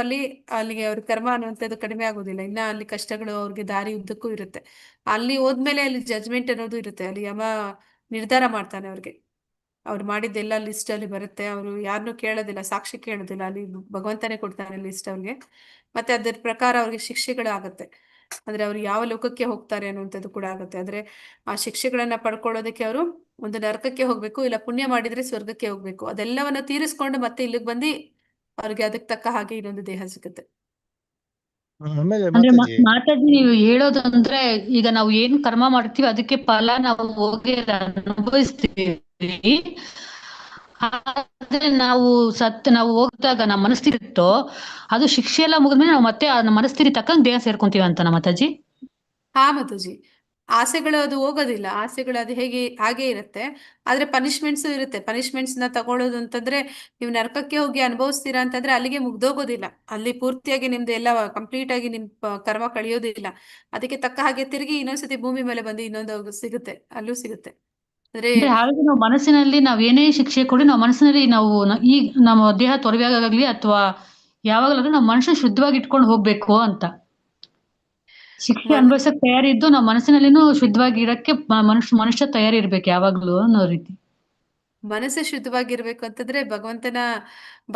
ಅಲ್ಲಿಗೆ ಅವ್ರ ಕರ್ಮ ಅನ್ನುವಂಥದ್ದು ಕಡಿಮೆ ಆಗೋದಿಲ್ಲ. ಇನ್ನ ಅಲ್ಲಿ ಕಷ್ಟಗಳು ಅವ್ರಿಗೆ ದಾರಿ ಉದ್ದಕ್ಕೂ ಇರುತ್ತೆ. ಅಲ್ಲಿ ಹೋದ್ಮೇಲೆ ಅಲ್ಲಿ ಜಜ್ಮೆಂಟ್ ಅನ್ನೋದು ಇರುತ್ತೆ. ಅಲ್ಲಿ ಯಮ ನಿರ್ಧಾರ ಮಾಡ್ತಾನೆ ಅವ್ರಿಗೆ. ಅವ್ರು ಮಾಡಿದ್ದೆಲ್ಲ ಲಿಸ್ಟ್ ಅಲ್ಲಿ ಬರುತ್ತೆ. ಅವರು ಯಾರನ್ನೂ ಕೇಳೋದಿಲ್ಲ, ಸಾಕ್ಷಿ ಕೇಳೋದಿಲ್ಲ, ಅಲ್ಲಿ ಭಗವಂತನೇ ಕೊಡ್ತಾನೆ ಲಿಸ್ಟ್ ಅವ್ರಿಗೆ. ಮತ್ತೆ ಅದ್ರ ಪ್ರಕಾರ ಅವ್ರಿಗೆ ಶಿಕ್ಷೆಗಳು ಆಗತ್ತೆ. ಅಂದ್ರೆ ಅವ್ರು ಯಾವ ಲೋಕಕ್ಕೆ ಹೋಗ್ತಾರೆ ಅನ್ನುವಂಥದ್ದು ಕೂಡ ಆಗುತ್ತೆ. ಅಂದ್ರೆ ಆ ಶಿಕ್ಷೆಗಳನ್ನ ಪಡ್ಕೊಳ್ಳೋದಕ್ಕೆ ಅವರು ಒಂದು ನರಕಕ್ಕೆ ಹೋಗ್ಬೇಕು, ಇಲ್ಲ ಪುಣ್ಯ ಮಾಡಿದ್ರೆ ಸ್ವರ್ಗಕ್ಕೆ ಹೋಗ್ಬೇಕು. ಅದೆಲ್ಲವನ್ನ ತೀರಿಸ್ಕೊಂಡು ಮತ್ತೆ ಇಲ್ಲಿಗೆ ಬಂದು ಅವ್ರಿಗೆ ಅದಕ್ಕೆ ತಕ್ಕ ಹಾಗೆ ಇನ್ನೊಂದು ದೇಹ ಸಿಗುತ್ತೆ. ಆಮೇಲೆ ಅಂದ್ರೆ ಮಾತಾಜಿ, ಮಾತಾಜಿ, ನೀವು ಹೇಳೋದಂದ್ರೆ ಈಗ ನಾವು ಏನ್ ಕರ್ಮ ಮಾಡ್ತೀವಿ ಅದಕ್ಕೆ ಫಲ ನಾವು ಹೋಗಿ ಅನುಭವಿಸ್ತೀವಿ. ಆದ್ರೆ ನಾವು ಹೋಗಿದಾಗ ನಮ್ಮ ಮನಸ್ಥಿತಿ ಇರುತ್ತೋ, ಅದು ಶಿಕ್ಷೆ ಎಲ್ಲ ಮುಗಿದ್ಮೇಲೆ ನಾವು ಮತ್ತೆ ಆ ಮನಸ್ಥಿತಿ ತಕ್ಕಂಗೆ ದೇಹ ಸೇರ್ಕೊಂತೀವಿ ಅಂತ ಮಾತಾಜಿ? ಹಾ ಮಾತಾಜಿ, ಆಸೆಗಳು ಅದು ಹೋಗೋದಿಲ್ಲ, ಆಸೆಗಳು ಅದು ಹಾಗೆ ಇರುತ್ತೆ. ಆದ್ರೆ ಪನಿಷ್ಮೆಂಟ್ಸ್ ಇರುತ್ತೆ. ಪನಿಷ್ಮೆಂಟ್ಸ್ ನ ತಗೊಳ್ಳೋದು ಅಂತಂದ್ರೆ, ನೀವು ನರಕಕ್ಕೆ ಹೋಗಿ ಅನುಭವಿಸ್ತೀರಾ ಅಂತಂದ್ರೆ ಅಲ್ಲಿಗೆ ಮುಗ್ದೋಗೋದಿಲ್ಲ. ಅಲ್ಲಿ ಪೂರ್ತಿಯಾಗಿ ನಿಮ್ದು ಎಲ್ಲ ಕಂಪ್ಲೀಟ್ ಆಗಿ ನಿಮ್ ಕರ್ಮ ಕಳಿಯೋದಿಲ್ಲ. ಅದಕ್ಕೆ ತಕ್ಕ ಹಾಗೆ ತಿರುಗಿ ಇನ್ನೊಂದ್ಸತಿ ಭೂಮಿ ಮೇಲೆ ಬಂದು ಇನ್ನೊಂದು ಸಿಗುತ್ತೆ, ಅಲ್ಲೂ ಸಿಗುತ್ತೆ. ಅಂದ್ರೆ ಅಂದ್ರೆ ಹಾಗಾಗಿ ನಾವು ಮನಸ್ಸಿನಲ್ಲಿ ನಾವ್ ಏನೇ ಶಿಕ್ಷೆ ಕೊಡಿ ನಾವು ಮನಸ್ಸಿನಲ್ಲಿ ನಾವು ಈ ನಮ್ಮ ದೇಹ ತೊಲಗಾಗಲಿ ಅಥವಾ ಯಾವಾಗಲಾದ್ರೂ ನಾವು ಮನುಷ್ಯ ಶುದ್ಧವಾಗಿ ಇಟ್ಕೊಂಡು ಹೋಗ್ಬೇಕು ಅಂತ. ಶಿಕ್ಷೆ ಮನ್ ಅನುಭವಿಸಕ್ ತಯಾರಿ ಇದ್ದು ನಾವು ಮನಸ್ಸಿನಲ್ಲಿನೂ ಶುದ್ಧವಾಗಿ ಇರಕ್ಕೆ ಮನುಷ್ಯ ತಯಾರಿ ಇರ್ಬೇಕು ಯಾವಾಗ್ಲೂ ಅನ್ನೋ ರೀತಿ. ಮನಸ್ಸು ಶುದ್ಧವಾಗಿರ್ಬೇಕು ಅಂತಂದ್ರೆ ಭಗವಂತನ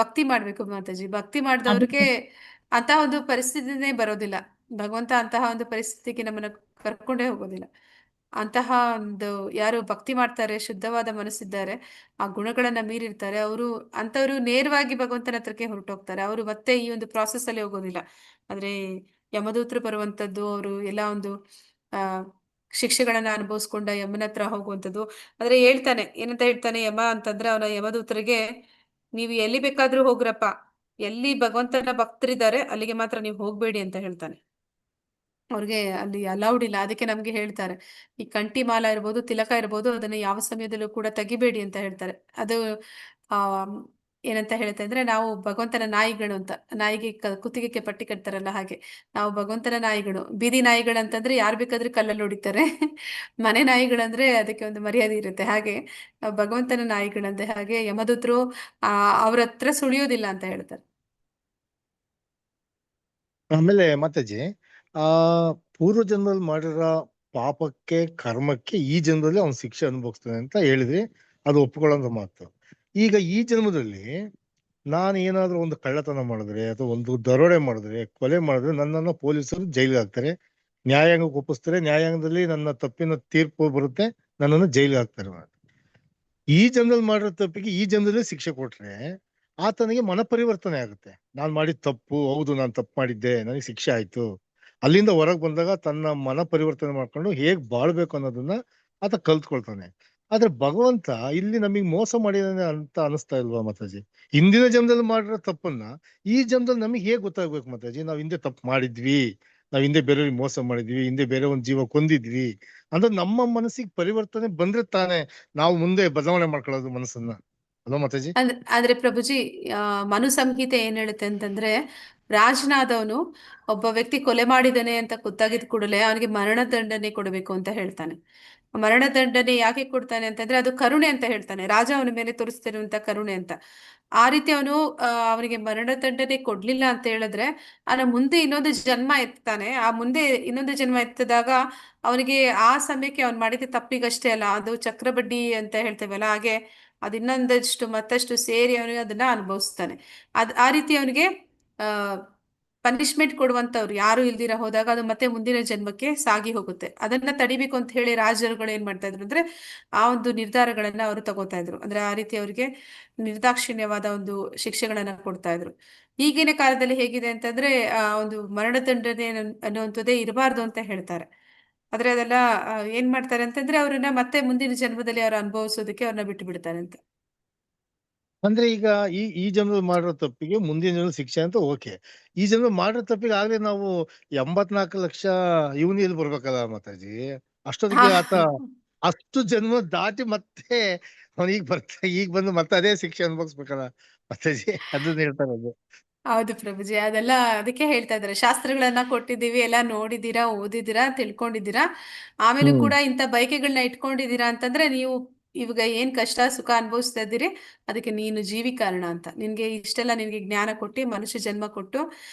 ಭಕ್ತಿ ಮಾಡ್ಬೇಕು ಮಾತಾಜಿ. ಭಕ್ತಿ ಅದು ಮಾಡಿದವ್ರಿಗೆ ಅಂತಹ ಒಂದು ಪರಿಸ್ಥಿತಿನೇ ಬರೋದಿಲ್ಲ. ಭಗವಂತ ಅಂತಹ ಒಂದು ಪರಿಸ್ಥಿತಿಗೆ ನಮ್ಮನ್ನ ಕರ್ಕೊಂಡೇ ಹೋಗೋದಿಲ್ಲ. ಅಂತಹ ಒಂದು ಯಾರು ಭಕ್ತಿ ಮಾಡ್ತಾರೆ, ಶುದ್ಧವಾದ ಮನಸ್ಸಿದ್ದಾರೆ, ಆ ಗುಣಗಳನ್ನ ಮೀರಿರ್ತಾರೆ, ಅವರು ಅಂತವರು ನೇರವಾಗಿ ಭಗವಂತನ ಹತ್ರಕ್ಕೆ ಹೊರಟೋಗ್ತಾರೆ. ಅವರು ಮತ್ತೆ ಈ ಒಂದು ಪ್ರಾಸೆಸ್ ಅಲ್ಲಿ ಹೋಗೋದಿಲ್ಲ. ಆದ್ರೆ ಯಮದೂತರು ಬರುವಂತದ್ದು, ಅವರು ಎಲ್ಲ ಒಂದು ಆ ಶಿಕ್ಷೆಗಳನ್ನ ಅನುಭವಿಸ್ಕೊಂಡ ಯಮನ ಹತ್ರ ಹೋಗುವಂಥದ್ದು. ಆದ್ರೆ ಹೇಳ್ತಾನೆ, ಏನಂತ ಹೇಳ್ತಾನೆ ಯಮ ಅಂತಂದ್ರೆ, ಅವನ ಯಮದೂತರಿಗೆ, ನೀವು ಎಲ್ಲಿ ಬೇಕಾದ್ರೂ ಹೋಗ್ರಪ್ಪ, ಎಲ್ಲಿ ಭಗವಂತನ ಭಕ್ತರಿದ್ದಾರೆ ಅಲ್ಲಿಗೆ ಮಾತ್ರ ನೀವು ಹೋಗ್ಬೇಡಿ ಅಂತ ಹೇಳ್ತಾನೆ. ಅವ್ರಿಗೆ ಅಲ್ಲಿ ಅಲೌಡ್ ಇಲ್ಲ. ಅದಕ್ಕೆ ನಮ್ಗೆ ಹೇಳ್ತಾರೆ, ಈ ಕಂಠಿ ಮಾಲ ಇರ್ಬೋದು, ತಿಲಕ ಇರ್ಬೋದು, ಅದನ್ನ ಯಾವ ಸಮಯದಲ್ಲೂ ಕೂಡ ತೆಗಿಬೇಡಿ ಅಂತ ಹೇಳ್ತಾರೆ. ಅದು ಆ ಏನಂತ ಹೇಳ್ತಾ ಇದ್ರೆ, ನಾವು ಭಗವಂತನ ನಾಯಿಗಳು ಅಂತ. ನಾಯಿಗೆ ಕುತ್ತಿಗೆಗೆ ಪಟ್ಟಿ ಕಟ್ತಾರಲ್ಲ ಹಾಗೆ, ನಾವು ಭಗವಂತನ ನಾಯಿಗಳು. ಬೀದಿ ನಾಯಿಗಳಂತಂದ್ರೆ ಯಾರು ಬೇಕಾದ್ರೂ ಕಲ್ಲಲ್ಲಿ ಹೊಡಿತಾರೆ. ಮನೆ ನಾಯಿಗಳಂದ್ರೆ ಅದಕ್ಕೆ ಒಂದು ಮರ್ಯಾದೆ ಇರುತ್ತೆ. ಹಾಗೆ ನಾವು ಭಗವಂತನ ನಾಯಿಗಳಂತೆ. ಹಾಗೆ ಯಮದೂತರು ಅವ್ರ ಹತ್ರ ಸುಳಿಯೋದಿಲ್ಲ ಅಂತ ಹೇಳ್ತಾರೆ. ಆಮೇಲೆ ಮಾತಾಜಿ, ಆ ಪೂರ್ವ ಜನ್ಮದಲ್ಲಿ ಮಾಡಿರೋ ಪಾಪಕ್ಕೆ ಕರ್ಮಕ್ಕೆ ಈ ಜನ್ಮದಲ್ಲಿ ಅವ್ನ್ ಶಿಕ್ಷೆ ಅನುಭವಿಸ್ತಾನೆ ಅಂತ ಹೇಳಿದ್ರಿ. ಅದು ಒಪ್ಕೊಳ್ಳೋ ಮಾತು. ಈಗ ಈ ಜನ್ಮದಲ್ಲಿ ನಾನು ಏನಾದ್ರೂ ಒಂದು ಕಳ್ಳತನ ಮಾಡಿದ್ರೆ ಅಥವಾ ಒಂದು ದರೋಡೆ ಮಾಡಿದ್ರೆ, ಕೊಲೆ ಮಾಡಿದ್ರೆ, ನನ್ನನ್ನು ಪೊಲೀಸರು ಜೈಲಿಗೆ ಹಾಕ್ತಾರೆ, ನ್ಯಾಯಾಂಗಕ್ಕೆ ಒಪ್ಪಿಸ್ತಾರೆ. ನ್ಯಾಯಾಂಗದಲ್ಲಿ ನನ್ನ ತಪ್ಪಿನ ತೀರ್ಪು ಬರುತ್ತೆ, ನನ್ನನ್ನು ಜೈಲಿಗೆ ಹಾಕ್ತಾರೆ. ಈ ಜನ್ಮದಲ್ಲಿ ಮಾಡಿರೋ ತಪ್ಪಿಗೆ ಈ ಜನ್ಮದಲ್ಲಿ ಶಿಕ್ಷೆ ಕೊಟ್ರೆ ಆತನಿಗೆ ಮನ ಪರಿವರ್ತನೆ ಆಗುತ್ತೆ. ನಾನ್ ಮಾಡಿದ ತಪ್ಪು, ಹೌದು ನಾನು ತಪ್ಪು ಮಾಡಿದ್ದೆ, ನನಗೆ ಶಿಕ್ಷೆ ಆಯ್ತು. ಅಲ್ಲಿಂದ ಹೊರಗೆ ಬಂದಾಗ ತನ್ನ ಮನ ಪರಿವರ್ತನೆ ಮಾಡ್ಕೊಂಡು ಹೇಗ್ ಬಾಳ್ಬೇಕು ಅನ್ನೋದನ್ನ ಆತ ಕಲ್ತ್ಕೊಳ್ತಾನೆ. ಆದ್ರೆ ಭಗವಂತ ಇಲ್ಲಿ ನಮಗ್ ಮೋಸ ಮಾಡಿದಾನೆ ಅಂತ ಅನಿಸ್ತಾ ಇಲ್ವಾ ಮಾತಾಜಿ? ಹಿಂದಿನ ಜನ್ಮದಲ್ಲಿ ಮಾಡಿರೋ ತಪ್ಪನ್ನ ಈ ಜನ್ಮದಲ್ಲಿ ನಮಗೆ ಹೇಗ್ ಗೊತ್ತಾಗ್ಬೇಕು ಮಾತಾಜಿ? ನಾವ್ ಹಿಂದೆ ತಪ್ಪು ಮಾಡಿದ್ವಿ, ನಾವ್ ಹಿಂದೆ ಬೇರೆಯವ್ರಿಗೆ ಮೋಸ ಮಾಡಿದ್ವಿ, ಹಿಂದೆ ಬೇರೆ ಒಂದ್ ಜೀವ ಕೊಂದಿದ್ವಿ ಅಂದ್ರೆ ನಮ್ಮ ಮನಸ್ಸಿಗೆ ಪರಿವರ್ತನೆ ಬಂದ್ರೆ ತಾನೇ ನಾವು ಮುಂದೆ ಬದಲಾವಣೆ ಮಾಡ್ಕೊಳ್ಳೋದು ಮನಸ್ಸನ್ನ. ಅಲ್ವಾ ಮಾತಾಜಿ? ಆದ್ರೆ ಪ್ರಭುಜಿ, ಮನು ಸಂಹಿತೆ ಏನ್ ಹೇಳುತ್ತೆ ಅಂತಂದ್ರೆ, ರಾಜನಾದವನು ಒಬ್ಬ ವ್ಯಕ್ತಿ ಕೊಲೆ ಮಾಡಿದಾನೆ ಅಂತ ಗೊತ್ತಾಗಿದ್ ಕೂಡಲೇ ಅವನಿಗೆ ಮರಣದಂಡನೆ ಕೊಡಬೇಕು ಅಂತ ಹೇಳ್ತಾನೆ. ಮರಣದಂಡನೆ ಯಾಕೆ ಕೊಡ್ತಾನೆ ಅಂತಂದ್ರೆ, ಅದು ಕರುಣೆ ಅಂತ ಹೇಳ್ತಾನೆ. ರಾಜ ಅವನ ಮೇಲೆ ತೋರಿಸ್ತಿರುವಂತ ಕರುಣೆ ಅಂತ. ಆ ರೀತಿ ಅವನು ಅವನಿಗೆ ಮರಣದಂಡನೆ ಕೊಡ್ಲಿಲ್ಲ ಅಂತ ಹೇಳಿದ್ರೆ, ಅವನ ಮುಂದೆ ಇನ್ನೊಂದು ಜನ್ಮ ಎತ್ತಾನೆ. ಆ ಮುಂದೆ ಇನ್ನೊಂದು ಜನ್ಮ ಎತ್ತಿದಾಗ ಅವನಿಗೆ ಆ ಸಮಯಕ್ಕೆ ಅವ್ನು ಮಾಡಿದ ತಪ್ಪಿಗಷ್ಟೇ ಅಲ್ಲ, ಅದು ಚಕ್ರಬಡ್ಡಿ ಅಂತ ಹೇಳ್ತೇವಲ್ಲ ಹಾಗೆ, ಅದು ಇನ್ನೊಂದಷ್ಟು ಮತ್ತಷ್ಟು ಸೇರಿ ಅವನಿಗೆ ಅದನ್ನ ಅನುಭವಿಸ್ತಾನೆ. ಆ ರೀತಿ ಅವನಿಗೆ ಆ ಪನಿಷ್ಮೆಂಟ್ ಕೊಡುವಂತವ್ರು ಯಾರು ಇಲ್ದಿರ ಹೋದಾಗ ಅದು ಮತ್ತೆ ಮುಂದಿನ ಜನ್ಮಕ್ಕೆ ಸಾಗಿ ಹೋಗುತ್ತೆ. ಅದನ್ನ ತಡಿಬೇಕು ಅಂತ ಹೇಳಿ ರಾಜರುಗಳು ಏನ್ ಮಾಡ್ತಾ ಇದ್ರು ಅಂದ್ರೆ, ಆ ಒಂದು ನಿರ್ಧಾರಗಳನ್ನ ಅವರು ತಗೋತಾ ಇದ್ರು. ಅಂದ್ರೆ ಆ ರೀತಿ ಅವರಿಗೆ ನಿರ್ದಾಕ್ಷಿಣ್ಯವಾದ ಒಂದು ಶಿಕ್ಷೆಗಳನ್ನ ಕೊಡ್ತಾ ಇದ್ರು. ಈಗಿನ ಕಾಲದಲ್ಲಿ ಹೇಗಿದೆ ಅಂತಂದ್ರೆ, ಒಂದು ಮರಣದಂಡನೆ ಅನ್ನುವಂಥದ್ದೇ ಇರಬಾರ್ದು ಅಂತ ಹೇಳ್ತಾರೆ. ಆದ್ರೆ ಅದೆಲ್ಲ ಏನ್ ಮಾಡ್ತಾರೆ ಅಂತಂದ್ರೆ, ಅವ್ರನ್ನ ಮತ್ತೆ ಮುಂದಿನ ಜನ್ಮದಲ್ಲಿ ಅವ್ರು ಅನುಭವಿಸೋದಕ್ಕೆ ಅವ್ರನ್ನ ಬಿಟ್ಟು ಬಿಡ್ತಾರೆ ಅಂತ. ಅಂದ್ರೆ ಈಗ ಈ ಜನ್ಮದಲ್ಲಿ ಮಾಡಿರೋ ತಪ್ಪಿಗೆ ಮುಂದಿನ ಜನ್ಮದಲ್ಲಿ ಶಿಕ್ಷೆ ಅಂತ ಓಕೆ. ಈ ಜನ್ಮದಲ್ಲಿ ಮಾಡಿರೋ ತಪ್ಪಿಗೆ ಆಗ್ಲೇ ನಾವು 84 ಲಕ್ಷ ಇವನಿಯಲ್ಲಿ ಬರ್ಬೇಕಲ್ಲ ಮಾತಾಜಿ? ಅಷ್ಟೊತ್ತಿಗೆ ಆತ ಅಷ್ಟು ಜನ್ಮ ದಾಟಿ ಮತ್ತೆ ಈಗ ಬಂದು ಮತ್ತೆ ಅದೇ ಶಿಕ್ಷೆ ಅನುಭವಿಸ್ಬೇಕಲ್ಲ ಮಾತಾಜಿ? ಅದನ್ನ ಹೇಳ್ತಾ ಇರೋದು. ಹೌದು ಪ್ರಭುಜಿ, ಅದೆಲ್ಲ ಅದಕ್ಕೆ ಹೇಳ್ತಾ ಇದ್ದಾರೆ. ಶಾಸ್ತ್ರಗಳನ್ನ ಕೊಟ್ಟಿದ್ದೀವಿ, ಎಲ್ಲ ನೋಡಿದ್ದೀರಾ, ಓದಿದ್ದೀರಾ, ತಿಳ್ಕೊಂಡಿದ್ದೀರಾ, ಆಮೇಲೂ ಹ್ಮ್. ಕೂಡ ಇಂಥ ಬಯಕೆಗಳನ್ನ ಇಟ್ಕೊಂಡಿದ್ದೀರಾ ಅಂತಂದ್ರೆ, ನೀವು ಇವಾಗ ಏನ್ ಕಷ್ಟ ಸುಖ ಅನುಭವಿಸ್ತಾ ಇದ್ದೀರಿ, ಅದಕ್ಕೆ ನೀನು ಜೀವಿ ಕಾರಣ ಅಂತ. ನಿನ್ಗೆ ಇಷ್ಟೆಲ್ಲ ನಿನ್ಗೆ ಜ್ಞಾನ ಕೊಟ್ಟು, ಮನುಷ್ಯ ಜನ್ಮ ಕೊಟ್ಟು,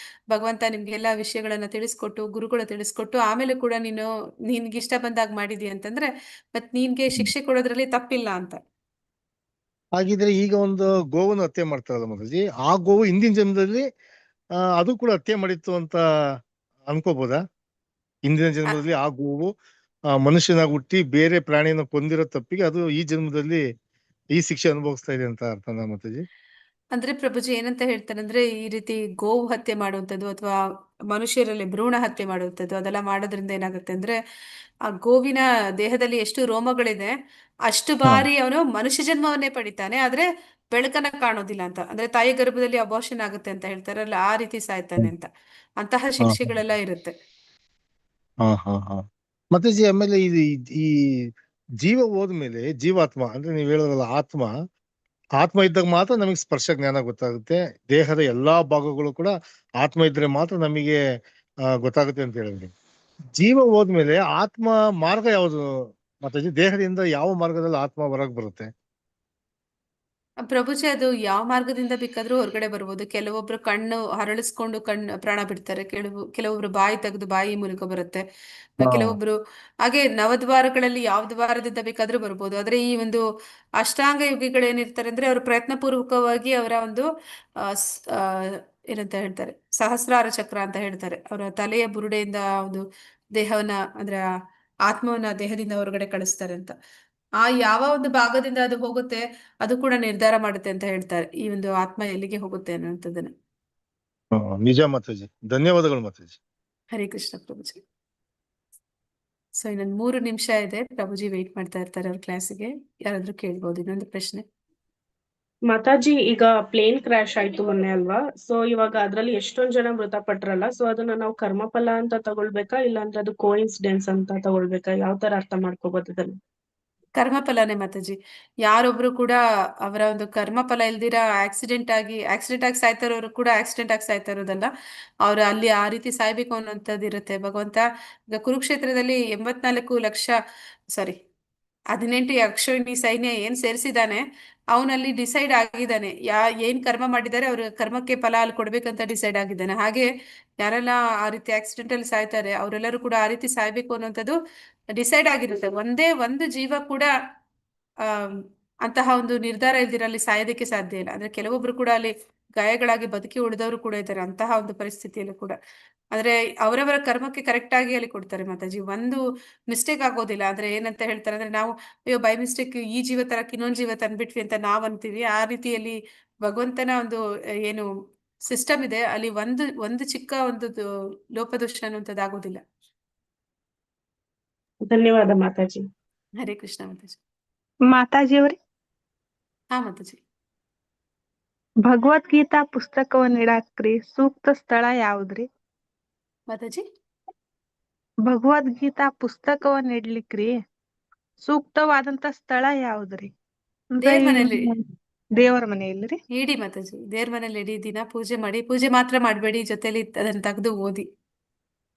ಭಗವಂತ ನಿಮ್ಗೆಲ್ಲ ವಿಷಯಗಳನ್ನ ತಿಳಿಸ್ಕೊಟ್ಟು, ಗುರುಗಳು ತಿಳಿಸ್ಕೊಟ್ಟು, ಆಮೇಲೆ ಕೂಡ ನಿನ್ಗೆ ಇಷ್ಟ ಬಂದಾಗ ಮಾಡಿದೀಯ ಅಂತಂದ್ರೆ, ಮತ್ ನಿನ್ಗೆ ಶಿಕ್ಷೆ ಕೊಡೋದ್ರಲ್ಲಿ ತಪ್ಪಿಲ್ಲ ಅಂತ. ಹಾಗಿದ್ರೆ ಈಗ ಒಂದು ಗೋವನ್ನು ಹತ್ಯೆ ಮಾಡ್ತಾರಲ್ಲ ಮಾತಾಜಿ, ಆ ಗೋವು ಹಿಂದಿನ ಜನ್ಮದಲ್ಲಿ ಅದು ಕೂಡ ಹತ್ಯೆ ಮಾಡಿತ್ತು ಅಂತ ಅನ್ಕೋಬಹುದಾ? ಹಿಂದಿನ ಜನ್ಮದಲ್ಲಿ ಆ ಗೋವು ಮನುಷ್ಯನಾಗಿ ಹುಟ್ಟಿ ಬೇರೆ ಪ್ರಾಣಿನ ಕೊಂದಿರೋ ತಪ್ಪಿಗೆ ಅದು ಈ ಜನ್ಮದಲ್ಲಿ ಈ ಶಿಕ್ಷೆ ಅನುಭವಿಸ್ತಾ ಇದೆ ಅಂತ ಅರ್ಥನಾ ಮಾತಾಜಿ? ಅಂದ್ರೆ ಪ್ರಭುಜಿ ಏನಂತ ಹೇಳ್ತಾರೆ ಅಂದ್ರೆ, ಈ ರೀತಿ ಗೋವು ಹತ್ಯೆ ಮಾಡುವಂಥದ್ದು ಅಥವಾ ಮನುಷ್ಯರಲ್ಲಿ ಭ್ರೂಣ ಹತ್ಯೆ ಮಾಡುವಂಥದ್ದು ಅದೆಲ್ಲ ಮಾಡೋದ್ರಿಂದ ಏನಾಗುತ್ತೆ ಅಂದ್ರೆ, ಆ ಗೋವಿನ ದೇಹದಲ್ಲಿ ಎಷ್ಟು ರೋಮಗಳಿದೆ ಅಷ್ಟು ಹಾ. ಬಾರಿ ಅವನು ಮನುಷ್ಯ ಜನ್ಮವನ್ನೇ ಪಡಿತಾನೆ. ಆದ್ರೆ ಬೆಳಕನ್ನ ಕಾಣೋದಿಲ್ಲ ಅಂತ. ಅಂದ್ರೆ ತಾಯಿ ಗರ್ಭದಲ್ಲಿ ಅಬೋಷನ್ ಆಗುತ್ತೆ ಅಂತ ಹೇಳ್ತಾರಲ್ಲ, ಆ ರೀತಿ ಸಾಯ್ತಾನೆ ಅಂತ. ಅಂತಹ ಹಾ. ಶಿಕ್ಷೆಗಳೆಲ್ಲ ಇರುತ್ತೆ. ಹಾ. ಮತ್ತೆ ಆಮೇಲೆ ಈ ಜೀವ ಹೋದ್ಮೇಲೆ ಜೀವಾತ್ಮ ಅಂದ್ರೆ ನೀವ್ ಹೇಳೋದ್ರಲ್ಲ ಆತ್ಮ ಇದ್ದಾಗ ಮಾತ್ರ ನಮಗೆ ಸ್ಪರ್ಶ ಜ್ಞಾನ ಗೊತ್ತಾಗುತ್ತೆ. ದೇಹದ ಎಲ್ಲಾ ಭಾಗಗಳು ಕೂಡ ಆತ್ಮ ಇದ್ರೆ ಮಾತ್ರ ನಮಗೆ ಗೊತ್ತಾಗುತ್ತೆ ಅಂತ ಹೇಳಿದ್ರಿ. ಜೀವ ಹೋದ್ಮೇಲೆ ಆತ್ಮ ಮಾರ್ಗ ಯಾವುದು ಮಾತಾಜಿ? ದೇಹದಿಂದ ಯಾವ ಮಾರ್ಗದಲ್ಲಿ ಆತ್ಮ ಹೊರಗ್ ಬರುತ್ತೆ? ಪ್ರಭುಜಿ, ಅದು ಯಾವ ಮಾರ್ಗದಿಂದ ಬೇಕಾದ್ರೂ ಹೊರಗಡೆ ಬರ್ಬೋದು. ಕೆಲವೊಬ್ರು ಕಣ್ಣು ಹರಳಿಸ್ಕೊಂಡು ಪ್ರಾಣ ಬಿಡ್ತಾರೆ, ಕೆಲವೊಬ್ರು ಬಾಯಿ ತೆಗೆದು ಬಾಯಿ ಮೂಲಕ ಬರುತ್ತೆ, ಕೆಲವೊಬ್ರು ಹಾಗೆ ನವದ್ವಾರಗಳಲ್ಲಿ ಯಾವ ದ್ವಾರದಿಂದ ಬೇಕಾದ್ರೂ ಬರ್ಬೋದು. ಆದ್ರೆ ಈ ಒಂದು ಅಷ್ಟಾಂಗ ಯೋಗಿಗಳೇನಿರ್ತಾರೆ ಅಂದ್ರೆ ಅವರು ಪ್ರಯತ್ನ ಪೂರ್ವಕವಾಗಿ ಅವರ ಒಂದು ಏನಂತ ಹೇಳ್ತಾರೆ, ಸಹಸ್ರಾರ ಚಕ್ರ ಅಂತ ಹೇಳ್ತಾರೆ, ಅವರ ತಲೆಯ ಬುರುಡೆಯಿಂದ ಒಂದು ದೇಹವನ್ನ ಅಂದ್ರೆ ಆತ್ಮವನ್ನ ದೇಹದಿಂದ ಹೊರಗಡೆ ಕಳಿಸ್ತಾರೆ ಅಂತ. ಆ ಯಾವ ಒಂದು ಭಾಗದಿಂದ ಅದು ಹೋಗುತ್ತೆ ಅದು ಕೂಡ ನಿರ್ಧಾರ ಮಾಡುತ್ತೆ ಅಂತ ಹೇಳ್ತಾರೆ, ಈ ಒಂದು ಆತ್ಮ ಎಲ್ಲಿಗೆ ಹೋಗುತ್ತೆ ಅನ್ನುವಂಥದ್ದನ್ನ. ನಿಜ ಮಾತಾಜಿ, ಧನ್ಯವಾದಗಳು ಮಾತಾಜಿ. ಹರೇ ಕೃಷ್ಣ ಪ್ರಭುಜಿ. ಸೊ ಇನ್ನೊಂದು 3 ನಿಮಿಷ ಇದೆ, ಪ್ರಭುಜಿ ವೇಟ್ ಮಾಡ್ತಾ ಇರ್ತಾರೆ ಅವ್ರ ಕ್ಲಾಸಿಗೆ. ಯಾರಾದ್ರೂ ಕೇಳ್ಬೋದು ಇನ್ನೊಂದು ಪ್ರಶ್ನೆ? ಮಾತಾಜಿ, ಈಗ ಪ್ಲೇನ್ ಕ್ರಾಶ್ ಆಯ್ತು ಮೊನ್ನೆ ಅಲ್ವಾ? ಸೊ ಇವಾಗ ಅದ್ರಲ್ಲಿ ಎಷ್ಟೊಂದ್ ಜನ ಮೃತಪಟ್ರಲ್ಲ, ಸೊ ಅದನ್ನ ನಾವು ಕರ್ಮಫಲ ಅಂತ ತಗೊಳ್ಬೇಕಾ, ಇಲ್ಲಾಂದ್ರೆ ಅದು ಕೋಇನ್ಸಿಡೆನ್ಸ್ ಅಂತ ತಗೊಳ್ಬೇಕಾ? ಯಾವ ತರ ಅರ್ಥ ಮಾಡ್ಕೋಬಹುದು ಅದನ್ನ? ಕರ್ಮಫಲನೇ ಮಾತಾಜಿ. ಯಾರೊಬ್ರು ಕೂಡ ಅವರ ಒಂದು ಕರ್ಮಫಲ ಇಲ್ದಿರ ಆಕ್ಸಿಡೆಂಟ್ ಆಗಿ ಸಾಯ್ತಾ ಇರೋರು ಕೂಡ ಆಕ್ಸಿಡೆಂಟ್ ಆಗಿ ಸಾಯ್ತಾ ಇರೋದಲ್ಲ, ಅವ್ರು ಅಲ್ಲಿ ಆ ರೀತಿ ಸಾಯ್ಬೇಕು ಅನ್ನೋಂಥದ್ದು ಇರುತ್ತೆ. ಭಗವಂತ ಈಗ ಕುರುಕ್ಷೇತ್ರದಲ್ಲಿ 18 ಯಕ್ಷಿಣಿ ಸೈನ್ಯ ಏನ್ ಸೇರಿಸಿದಾನೆ, ಅವನಲ್ಲಿ ಡಿಸೈಡ್ ಆಗಿದ್ದಾನೆ ಏನ್ ಕರ್ಮ ಮಾಡಿದ್ದಾರೆ ಅವ್ರ ಕರ್ಮಕ್ಕೆ ಫಲ ಅಲ್ಲಿ ಕೊಡ್ಬೇಕಂತ ಡಿಸೈಡ್ ಆಗಿದ್ದಾನೆ. ಹಾಗೆ ಯಾರೆಲ್ಲ ಆ ರೀತಿ ಆಕ್ಸಿಡೆಂಟ್ ಅಲ್ಲಿ ಸಾಯ್ತಾರೆ ಅವರೆಲ್ಲರೂ ಕೂಡ ಆ ರೀತಿ ಸಾಯ್ಬೇಕು ಅನ್ನೋಂಥದ್ದು ಡಿಸೈಡ್ ಆಗಿರುತ್ತೆ. ಒಂದೇ ಒಂದು ಜೀವ ಕೂಡ ಆ ಅಂತಹ ಒಂದು ನಿರ್ಧಾರ ಇಲ್ದಿರ ಅಲ್ಲಿ ಸಾಯೋದಕ್ಕೆ ಸಾಧ್ಯ ಇಲ್ಲ. ಅಂದ್ರೆ ಕೆಲವೊಬ್ರು ಕೂಡ ಅಲ್ಲಿ ಗಾಯಗಳಾಗಿ ಬದುಕಿ ಉಳಿದವರು ಕೂಡ ಇದ್ದಾರೆ ಅಂತಹ ಒಂದು ಪರಿಸ್ಥಿತಿಯಲ್ಲೂ ಕೂಡ. ಆದ್ರೆ ಅವರವರ ಕರ್ಮಕ್ಕೆ ಕರೆಕ್ಟ್ ಆಗಿ ಅಲ್ಲಿ ಕೊಡ್ತಾರೆ ಮಾತಾಜಿ, ಒಂದು ಮಿಸ್ಟೇಕ್ ಆಗೋದಿಲ್ಲ. ಅಂದ್ರೆ ಏನಂತ ಹೇಳ್ತಾರೆ ಅಂದ್ರೆ, ನಾವು ಅಯ್ಯೋ ಬೈ ಮಿಸ್ಟೇಕ್ ಈ ಜೀವ ತರಕ್ಕೆ ಇನ್ನೊಂದು ಜೀವ ತಂದ್ಬಿಟ್ವಿ ಅಂತ ನಾವ್ ಅಂತೀವಿ. ಆ ರೀತಿಯಲ್ಲಿ ಭಗವಂತನ ಒಂದು ಏನು ಸಿಸ್ಟಮ್ ಇದೆ ಅಲ್ಲಿ ಒಂದು ಚಿಕ್ಕ ಒಂದು ಲೋಪದೋಷ ಅನ್ನುವಂಥದ್ದು ಆಗೋದಿಲ್ಲ. ಧನ್ಯವಾದ ಮಾತಾಜಿ. ಹರೇ ಕೃಷ್ಣ ಮಾತಾಜಿ. ಮಾತಾಜಿಯವರೇ, ಹಾ ಮಾತಾಜಿ. ಭಗವದ್ಗೀತಾ ಪುಸ್ತಕವನ್ನ ಇಡಾಕ್ರಿ ಸೂಕ್ತ ಸ್ಥಳ ಯಾವ್ದ್ರಿ? ಮಾತಾಜಿ, ಭಗವದ್ಗೀತಾ ಪುಸ್ತಕವನ್ನ ಇಡ್ಲಿಕ್ರಿ ಸೂಕ್ತವಾದಂತ ಸ್ಥಳ ಯಾವ್ದ್ರಿ? ಅಂದ್ರೆ ದೇವ್ರ ಮನೇಲಿ ದೇವರ ಮನೆಯಲ್ರಿ? ಇಡಿ ಮಾತಾಜಿ, ದೇವ್ರ ಮನೇಲಿ ಇಡೀ ದಿನ ಪೂಜೆ ಮಾಡಿ, ಪೂಜೆ ಮಾತ್ರ ಮಾಡಬೇಡಿ, ಜೊತೆಲಿ ಅದನ್ನ ತೆಗೆದು ಓದಿ.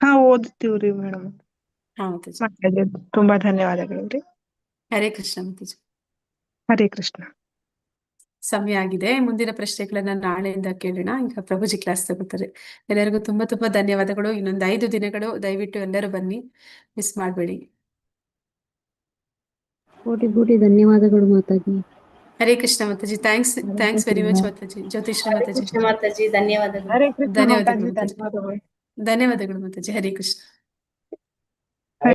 ಹಾ, ಓದುತ್ತೀವ್ರಿ ಮೇಡಮ್. ಹಾ ಮಾತಾಜಿ. ತುಂಬಾ ಧನ್ಯವಾದಗಳು. ಹರೇ ಕೃಷ್ಣ ಮಾತಾಜಿ. ಹರೇ ಕೃಷ್ಣ. ಸಮಯ ಆಗಿದೆ, ಮುಂದಿನ ಪ್ರಶ್ನೆಗಳನ್ನ ನಾಳೆಯಿಂದ ಕೇಳೋಣ. ಈಗ ಪ್ರಭುಜಿ ಕ್ಲಾಸ್ ತಗೋತಾರೆ. ಎಲ್ಲರಿಗೂ ತುಂಬಾ ತುಂಬಾ ಧನ್ಯವಾದಗಳು. ಇನ್ನೊಂದು 5 ದಿನಗಳು ದಯವಿಟ್ಟು ಎಲ್ಲರೂ ಬನ್ನಿ, ಮಿಸ್ ಮಾಡಬೇಡಿ. ಕೋಟಿ ಧನ್ಯವಾದಗಳು Mataji. Hare Krishna Mataji. Thanks very much Mataji. Jyotishree Mataji, Mataji ಧನ್ಯವಾದಗಳು. ಹರೇ ಕೃಷ್ಣ ಧನ್ಯವಾದಗಳು ಮಾತಾಜಿ, ಮಾತಾಜಿ. ಧನ್ಯವಾದಗಳು. ಧನ್ಯವಾದಗಳು ಮಾತಾಜಿ. ಹರೇ ಕೃಷ್ಣ.